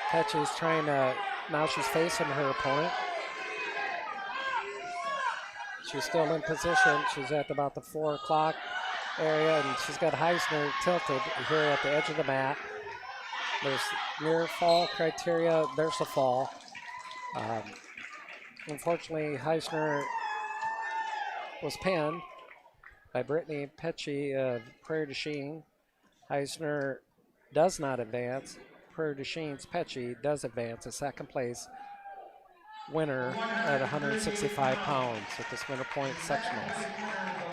S5: Petchy's trying to, now she's facing her opponent. She's still in position. She's at about the 4 o'clock area, and she's got Heisner tilted here at the edge of the mat. There's near fall criteria. There's a fall. Unfortunately, Heisner was pinned by Brittany Petchy of Prairie du Chien. Heisner does not advance. Prairie du Chien's Petchy does advance a second place winner at 165 pounds at this Mineral Point Sectionals.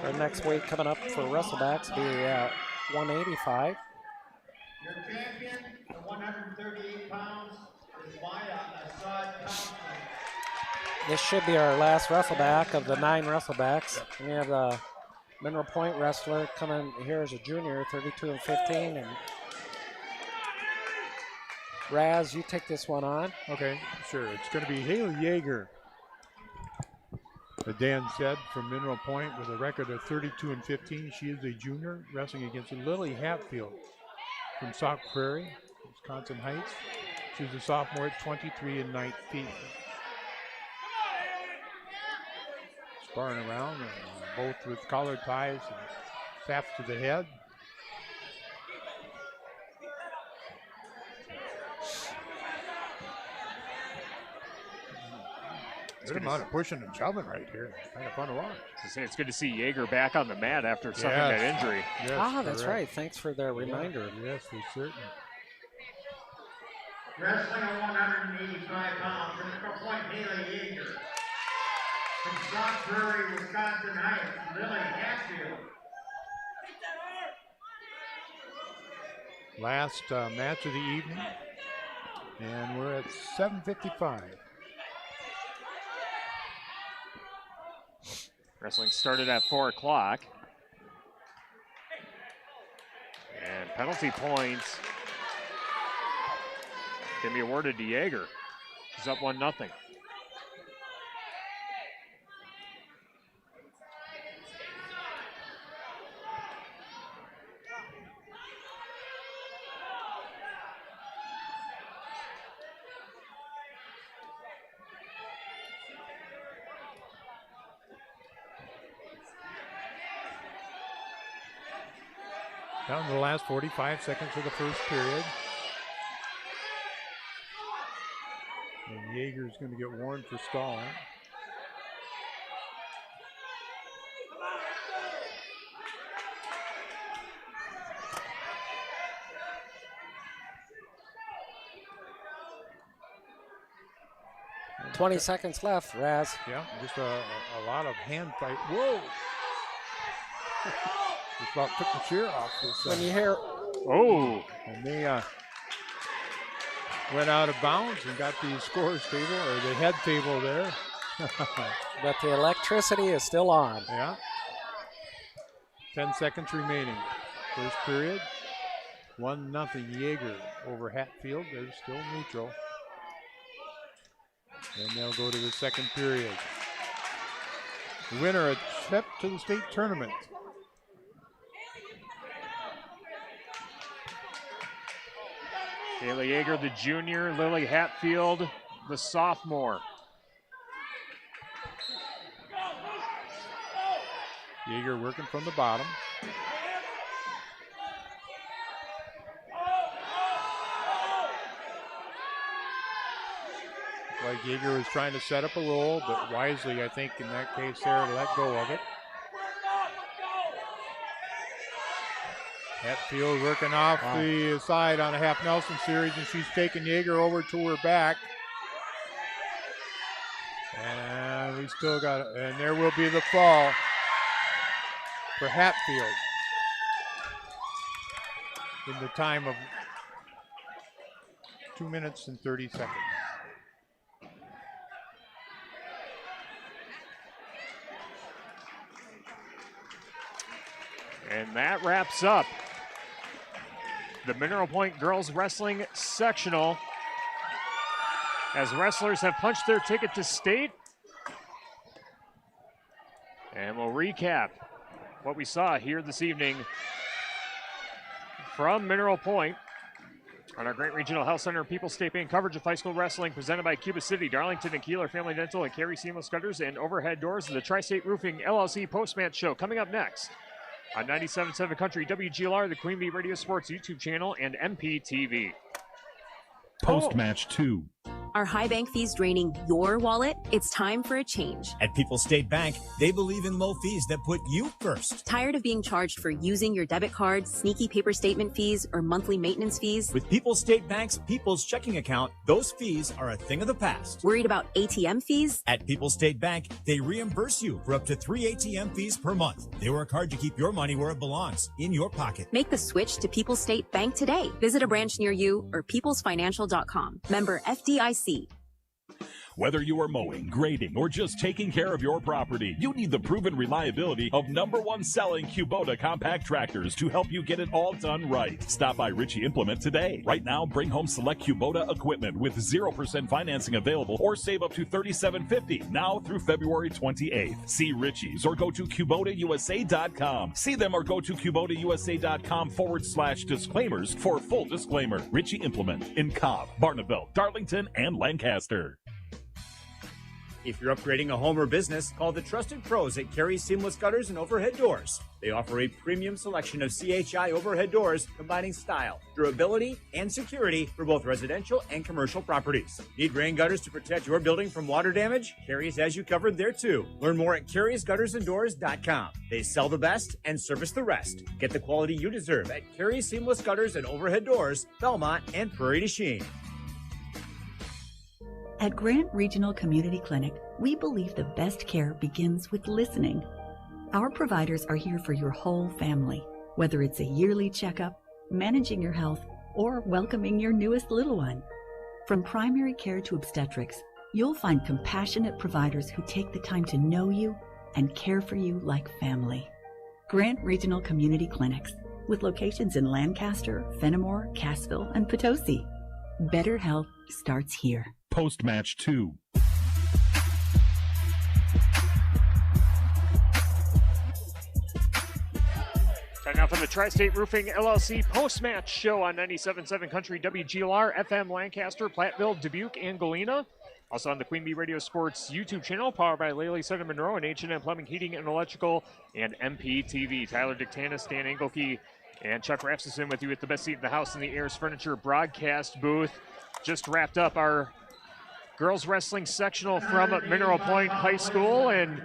S5: Our next weight coming up for wrestlebacks will be 185.
S8: Your champion at 138 pounds is Maya Assad Thompson.
S5: This should be our last wrestleback of the 9 wrestlebacks. We have the Mineral Point wrestler coming here as a junior, 32 and 15, and Raz, you take this one on.
S7: Okay, sure. It's going to be Haley Yeager, as Dan said, from Mineral Point with a record of 32 and 15. She is a junior wrestling against Lily Hatfield from Sauk Prairie, Wisconsin Heights. She's a sophomore at 23 and 19. Sparring around, both with collar ties and taps to the head. Good amount of pushing and shoving right here. Kind of fun to watch.
S11: It's good to see Yeager back on the mat after suffering that injury.
S5: Yes, that's right. Thanks for the reminder.
S7: Yes, we certainly.
S8: Wrestling at 185 pounds, Central Point, Haley Yeager. From South Prairie, Wisconsin Heights, Lily Hatfield.
S7: Last match of the evening, and we're at 7:55.
S11: Wrestling started at 4 o'clock. And penalty points can be awarded to Yeager. She's up 1-0.
S7: Down to the last 45 seconds of the first period. And Yeager's going to get warned for stalling.
S5: And 20 seconds left, Raz.
S7: Yeah, just a lot of hand fight. Whoa! Just about took the cheer off this.
S5: When you hear,
S7: and they went out of bounds and got the scores table or the head table there.
S5: But the electricity is still on.
S7: Yeah. 10 seconds remaining. First period. 1-0 Yeager over Hatfield. They're still neutral. And they'll go to the second period. The winner a trip to the state tournament.
S11: Haley Yeager, the junior, Lily Hatfield, the sophomore.
S7: Yeager working from the bottom. Like Yeager was trying to set up a roll, but wisely, I think, in that case there, let go of it. Hatfield working off the side on a half Nelson series, and she's taking Yeager over to her back. And we still got it. And there will be the fall for Hatfield in the time of 2 minutes and 30 seconds.
S11: And that wraps up the Mineral Point Girls Wrestling Sectional, as wrestlers have punched their ticket to state. And we'll recap what we saw here this evening from Mineral Point on our Great Regional Health Center People's State Bank coverage of high school wrestling, presented by Cuba City, Darlington, and Kieler Family Dental, and Carey Seamless Gutters and Overhead Doors of the Tri-State Roofing LLC Postmatch Show, coming up next on 97.7 Country, WGLR, the Queen Bee Radio Sports YouTube channel, and MPTV.
S13: Postmatch 2.
S2: Are high bank fees draining your wallet? It's time for a change.
S21: At People's State Bank, they believe in low fees that put you first.
S2: Tired of being charged for using your debit card, sneaky paper statement fees, or monthly maintenance fees?
S21: With People's State Bank's People's Checking Account, those fees are a thing of the past.
S2: Worried about ATM fees?
S21: At People's State Bank, they reimburse you for up to 3 ATM fees per month. They work hard to keep your money where it belongs, in your pocket.
S2: Make the switch to People's State Bank today. Visit a branch near you or peoplesfinancial.com. Member FDIC.
S13: Whether you are mowing, grading, or just taking care of your property, you need the proven reliability of #1 selling Kubota compact tractors to help you get it all done right. Stop by Ritchie Implement today. Right now, bring home select Kubota equipment with 0% financing available, or save up to $37.50 now through February 28th. See Ritchie's or go to KubotaUSA.com. See them or go to KubotaUSA.com/disclaimers for full disclaimer. Ritchie Implement in Cobb, Barneveld, Darlington, and Lancaster.
S21: If you're upgrading a home or business, call the trusted pros at Carey Seamless Gutters and Overhead Doors. They offer a premium selection of CHI overhead doors combining style, durability, and security for both residential and commercial properties. Need rain gutters to protect your building from water damage? Carey's has you covered there too. Learn more at Carey'sGuttersAndDoors.com. They sell the best and service the rest. Get the quality you deserve at Carey Seamless Gutters and Overhead Doors, Belmont, and Prairie du Chien.
S15: At Grant Regional Community Clinic, we believe the best care begins with listening. Our providers are here for your whole family, whether it's a yearly checkup, managing your health, or welcoming your newest little one. From primary care to obstetrics, you'll find compassionate providers who take the time to know you and care for you like family. Grant Regional Community Clinics, with locations in Lancaster, Fenimore, Cassville, and Potosi. Better health starts here.
S13: Postmatch 2.
S11: Time now for the Tri-State Roofing LLC post-match show on 97.7 Country WGLR, FM Lancaster, Platteville, Dubuque, and Galena. Also on the Queen Bee Radio Sports YouTube channel, powered by Lely Center Monroe and H&M Plumbing, Heating, and Electrical, and MPTV. Tyler Dictanis, Dan Engelke, and Chuck Rapsison with you at the best seat in the house in the Ayers Furniture broadcast booth. Just wrapped up our girls wrestling sectional from Mineral Point High School. And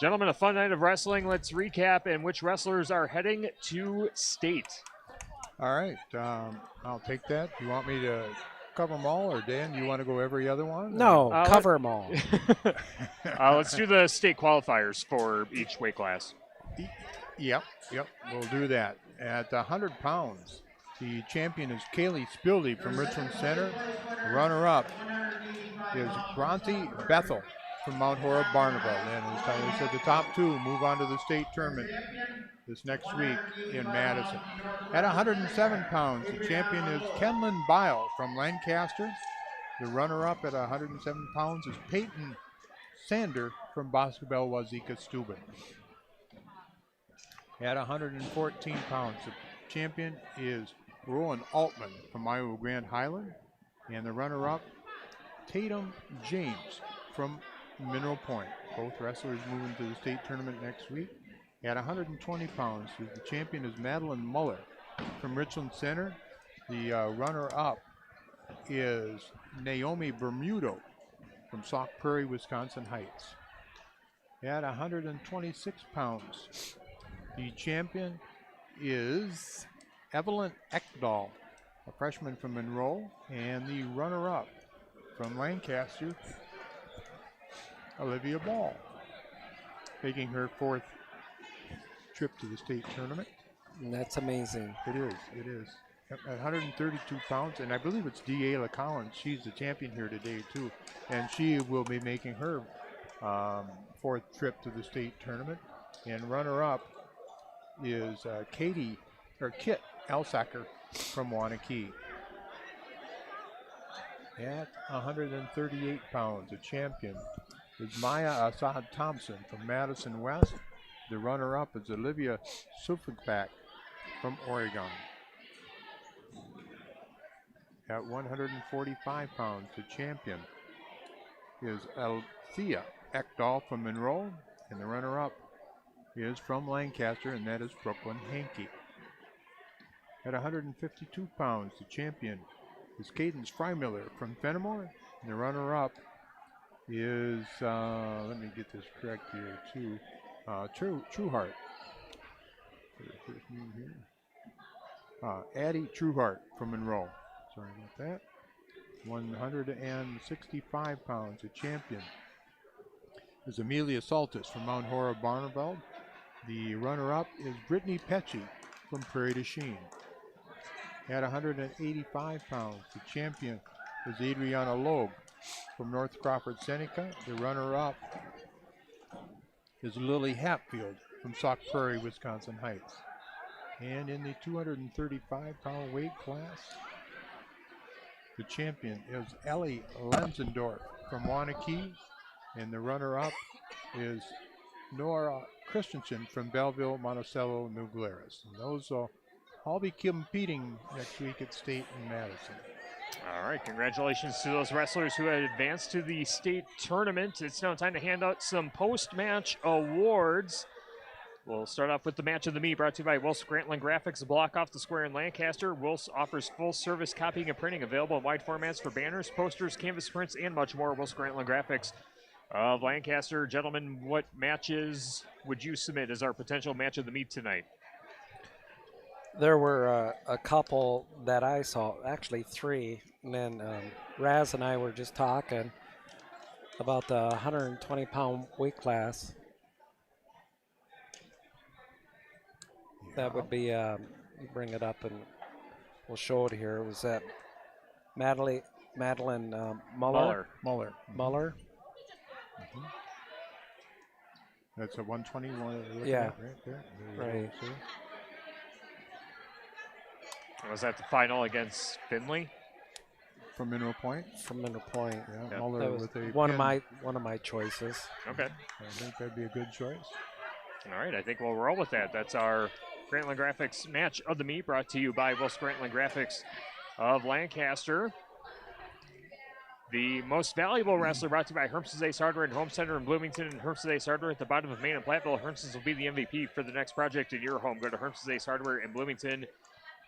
S11: gentlemen, a fun night of wrestling. Let's recap and which wrestlers are heading to state.
S12: All right, I'll take that. You want me to cover them all, or Dan, you want to go every other one?
S5: No, cover them all.
S11: Let's do the state qualifiers for each weight class.
S12: Yep, we'll do that. At 100 pounds, the champion is Kaylee Spildy from Richland Center. Runner-up is Bronte Bethel from Mount Horeb Barneveld. And as Tyler said, the top two move on to the state tournament this next week in Madison. At 107 pounds, the champion is Kenlyn Bile from Lancaster. The runner-up at 107 pounds is Peyton Sander from Boscobel Wazeeka Steuben. At 114 pounds, the champion is Rowan Altman from Iowa Grand Highland. And the runner-up, Tatum James from Mineral Point. Both wrestlers moving to the state tournament next week. At 120 pounds, the champion is Madeline Muller from Richland Center. The runner-up is Naomi Bermudo from Sauk Prairie, Wisconsin Heights. At 126 pounds, the champion is Evelyn Ekdahl, a freshman from Monroe, and the runner-up from Lancaster, Olivia Ball, making her fourth trip to the state tournament.
S5: And that's amazing.
S12: It is. At 132 pounds, and I believe it's D'Ayla Collins. She's the champion here today, too, and she will be making her fourth trip to the state tournament. And runner-up is Kit Alsacker from Wanakee. At 138 pounds, the champion is Maya Assad Thompson from Madison West. The runner-up is Olivia Suffolkback from Oregon. At 145 pounds, the champion is Althea Ekdahl from Monroe, and the runner-up is from Lancaster, and that is Brooklyn Hankey. At 152 pounds, the champion is Cadence Freimiller from Fenimore, and the runner-up is, let me get this correct here, too, Trueheart. Addie Trueheart from Monroe. Sorry about that. 165 pounds, the champion is Amelia Saltis from Mount Horeb Barneveld. The runner-up is Brittany Petchy from Prairie du Chien. At 185 pounds, the champion is Adriana Loeb from North Crawford Seneca. The runner-up is Lily Hatfield from Sauk Prairie, Wisconsin Heights. And in the 235-pound weight class, the champion is Ellie Lenzendorf from Wanakee, and the runner-up is Nora Christensen from Belleville, Monticello, New Glarus. And those will all be competing next week at State in Madison.
S11: All right, congratulations to those wrestlers who had advanced to the state tournament. It's now time to hand out some post-match awards. We'll start off with the match of the meet, brought to you by Wilson Grantland Graphics, a block off the square in Lancaster. Wilson offers full-service copying and printing, available in wide formats for banners, posters, canvas prints, and much more. Wilson Grantland Graphics of Lancaster. Gentlemen, what matches would you submit as our potential match of the meet tonight?
S5: There were a couple that I saw, actually 3, and then Raz and I were just talking about the 120-pound weight class. That would be, you bring it up and we'll show it here. Was that Madeline Muller?
S7: Muller.
S5: Mm-hmm.
S7: That's a 121.
S5: Yeah.
S7: Right there.
S5: Right.
S11: Was that the final against Finley?
S7: From Mineral Point?
S5: From Mineral Point.
S7: Yeah, Muller
S5: that was
S7: with a
S5: one
S7: pin.
S5: of my choices.
S11: Okay.
S7: I think that'd be a good choice.
S11: All right, I think we'll roll with that. That's our Grantland Graphics match of the meet, brought to you by Wilson Grantland Graphics of Lancaster. The most valuable wrestler, brought to you by Hermson's Ace Hardware and Home Center in Bloomington and Hermson's Ace Hardware at the bottom of Main and Platteville. Hermson's will be the MVP for the next project in your home. Go to Hermson's Ace Hardware in Bloomington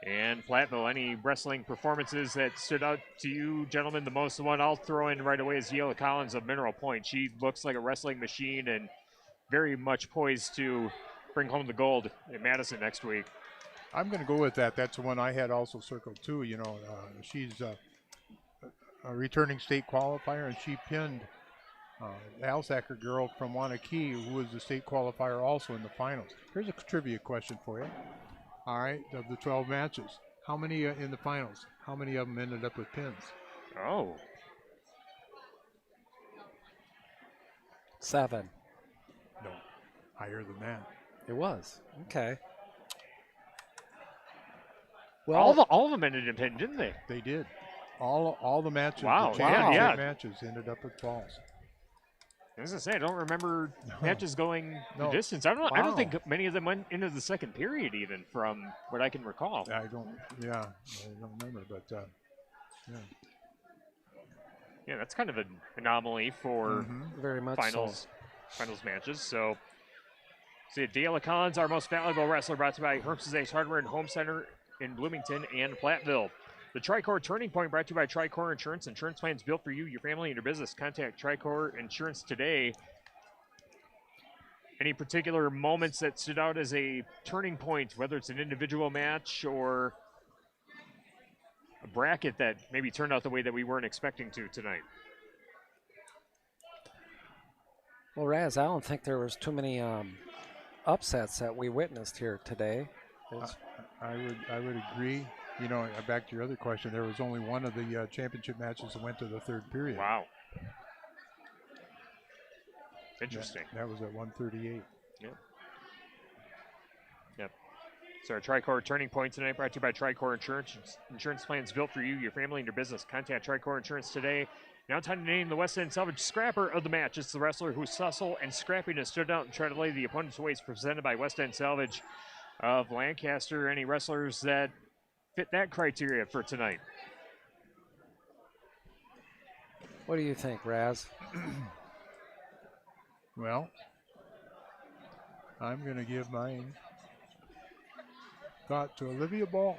S11: and Platteville. Any wrestling performances that stood out to you, gentlemen? The most one I'll throw in right away is Yale Collins of Mineral Point. She looks like a wrestling machine and very much poised to bring home the gold in Madison next week.
S7: I'm going to go with that. That's the one I had also circled too. You know, she's a returning state qualifier, and she pinned Alsacker girl from Wanakee, who was the state qualifier also in the finals. Here's a trivia question for you. All right, of the 12 matches, how many in the finals? How many of them ended up with pins?
S11: Oh.
S5: 7.
S7: No, higher than that.
S5: It was. Okay.
S11: Well, all of them ended in pin, didn't they?
S7: They did. All the matches,
S11: wow,
S7: the championship
S11: yeah.
S7: matches ended up at falls.
S11: As I say, I don't remember matches going the distance. I don't think many of them went into the second period, even from what I can recall.
S7: I don't remember, but
S11: yeah, that's kind of an anomaly for
S5: very much
S11: finals matches. So, see, Dale Collins, our most valuable wrestler, brought to you by Hermson's Ace Hardware and Home Center in Bloomington and Platteville. The Tricor Turning Point, brought to you by Tricor Insurance. Insurance plans built for you, your family, and your business. Contact Tricor Insurance today. Any particular moments that stood out as a turning point, whether it's an individual match or a bracket that maybe turned out the way that we weren't expecting to tonight?
S5: Well, Raz, I don't think there was too many upsets that we witnessed here today.
S7: I would agree. You know, back to your other question, there was only one of the championship matches that went to the third period.
S11: Wow. Interesting.
S7: That was at 138.
S11: Yep. So our Tricor Turning Point tonight, brought to you by Tricor Insurance. Insurance plans built for you, your family, and your business. Contact Tricor Insurance today. Now time to name the West End Salvage Scrapper of the match. It's the wrestler whose hustle and scrappiness stood out and tried to lay the opponent's to waste, presented by West End Salvage of Lancaster. Any wrestlers that fit that criteria for tonight?
S5: What do you think, Raz?
S7: Well, I'm going to give mine thought to Olivia Ball.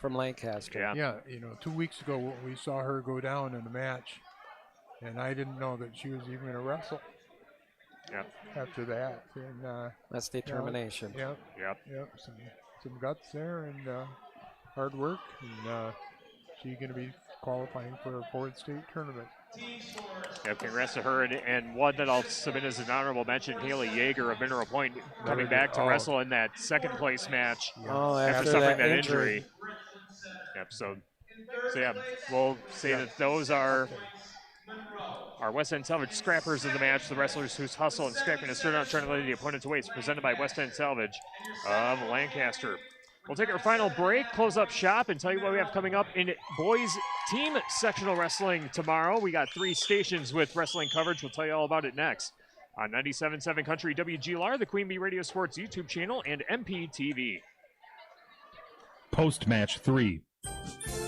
S5: From Lancaster.
S7: Yeah, you know, 2 weeks ago we saw her go down in a match, and I didn't know that she was even going to wrestle.
S11: Yep.
S7: After that, and
S5: that's determination.
S7: Yep. Some guts there and hard work, and she's going to be qualifying for a fourth state tournament.
S11: Yep, congrats to her, and one that I'll submit as an honorable mention, Haley Yeager of Mineral Point, coming back to wrestle in that second place match after suffering that injury. Yep, so yeah, we'll say that those are our West End Salvage Scrappers of the match, the wrestlers whose hustle and scrappiness turned out trying to lay the opponent to waste, presented by West End Salvage of Lancaster. We'll take our final break, close up shop, and tell you what we have coming up in boys team sectional wrestling tomorrow. We got 3 stations with wrestling coverage. We'll tell you all about it next on 97.7 Country WGLR, the Queen Bee Radio Sports YouTube channel, and MPTV.
S13: Postmatch 3.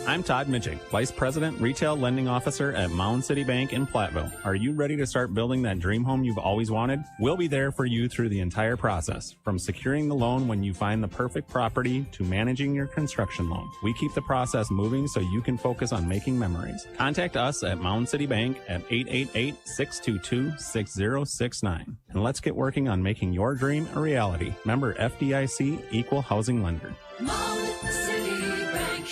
S3: I'm Todd Mitchell, Vice President, Retail Lending Officer at Mound City Bank in Platteville. Are you ready to start building that dream home you've always wanted? We'll be there for you through the entire process, from securing the loan when you find the perfect property to managing your construction loan. We keep the process moving so you can focus on making memories. Contact us at Mound City Bank at 888-622-6069. And let's get working on making your dream a reality. Member FDIC, Equal Housing Lender.
S9: Mound City Bank.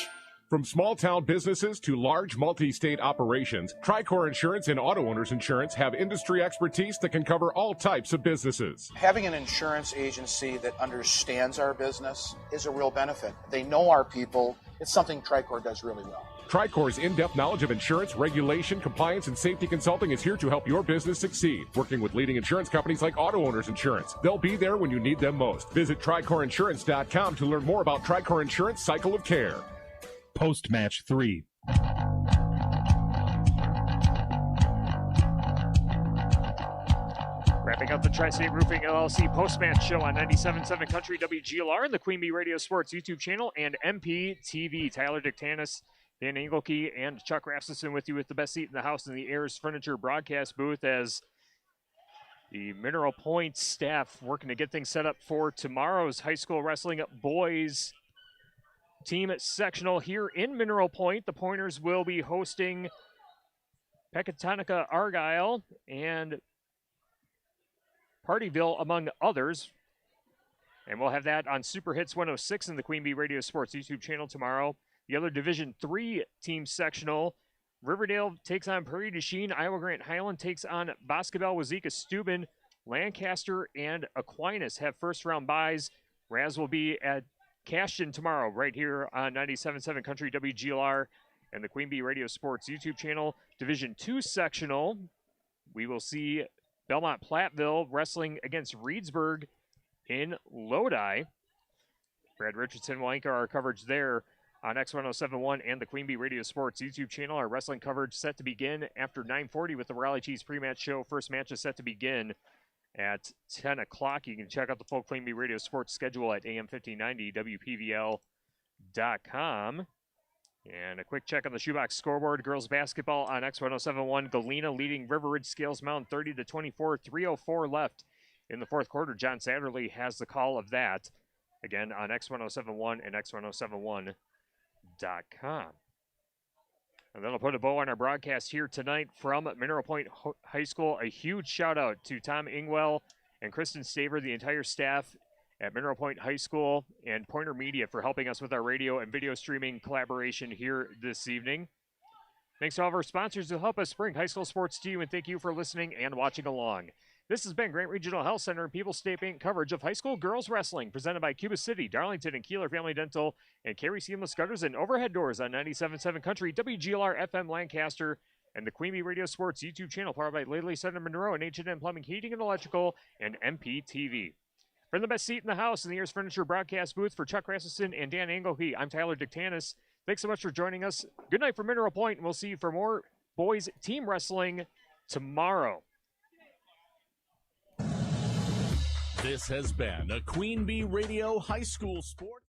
S10: From small-town businesses to large multi-state operations, Tricor Insurance and Auto Owners Insurance have industry expertise that can cover all types of businesses.
S24: Having an insurance agency that understands our business is a real benefit. They know our people. It's something Tricor does really well.
S10: Tricor's in-depth knowledge of insurance, regulation, compliance, and safety consulting is here to help your business succeed. Working with leading insurance companies like Auto Owners Insurance. They'll be there when you need them most. Visit TricorInsurance.com to learn more about Tricor Insurance Cycle of Care.
S13: Postmatch 3.
S11: Wrapping up the Tri-State Roofing LLC post-match show on 97.7 Country WGLR and the Queen Bee Radio Sports YouTube channel and MPTV. Tyler Dictanis, Dan Engelke, and Chuck Rasmussen with you with the best seat in the house in the Ayers Furniture broadcast booth as the Mineral Point staff working to get things set up for tomorrow's high school wrestling boys team sectional here in Mineral Point. The Pointers will be hosting Pecatonica Argyle and Partyville, among others. And we'll have that on Super Hits 106 in the Queen Bee Radio Sports YouTube channel tomorrow. The other Division III team sectional, Riverdale takes on Prairie du Chien. Iowa Grant Highland takes on Boscobel Wazeeka Steuben. Lancaster and Aquinas have first-round byes. Raz will be at Cashton tomorrow right here on 97.7 Country WGLR and the Queen Bee Radio Sports YouTube channel. Division II sectional, we will see Belmont Platteville wrestling against Reedsburg in Lodi. Brad Richardson will anchor our coverage there on X1071 and the Queen Bee Radio Sports YouTube channel. Our wrestling coverage set to begin after 9:40 with the Raleigh Cheese pre-match show. First match is set to begin at 10 o'clock. You can check out the full Queen Bee Radio Sports schedule at AM1590WPVL.com. And a quick check on the shoebox scoreboard. Girls basketball on X1071. Galena leading River Ridge Scales Mountain 30-24. 3:04 left in the fourth quarter. John Satterley has the call of that. Again on X1071 and X1071.com. And that'll put a bow on our broadcast here tonight from Mineral Point High School. A huge shout out to Tom Ingwell and Kristen Staver, the entire staff at Mineral Point High School, and Pointer Media for helping us with our radio and video streaming collaboration here this evening. Thanks to all of our sponsors who help us bring high school sports to you, and thank you for listening and watching along. This has been Grant Regional Health Center and People's State Bank coverage of high school girls wrestling, presented by Cuba City, Darlington, and Kieler Family Dental, and Carey Seamless Gutters and Overhead Doors on 97.7 Country, WGLR FM Lancaster, and the Queen Bee Radio Sports YouTube channel, powered by Lately Center Monroe and H&M Plumbing, Heating, and Electrical, and MPTV. From the best seat in the house in the Ayers Furniture broadcast booth for Chuck Rasmussen and Dan Engelke, I'm Tyler Dictanis. Thanks so much for joining us. Good night from Mineral Point, and we'll see you for more boys team wrestling tomorrow.
S13: This has been a Queen Bee Radio High School Sport.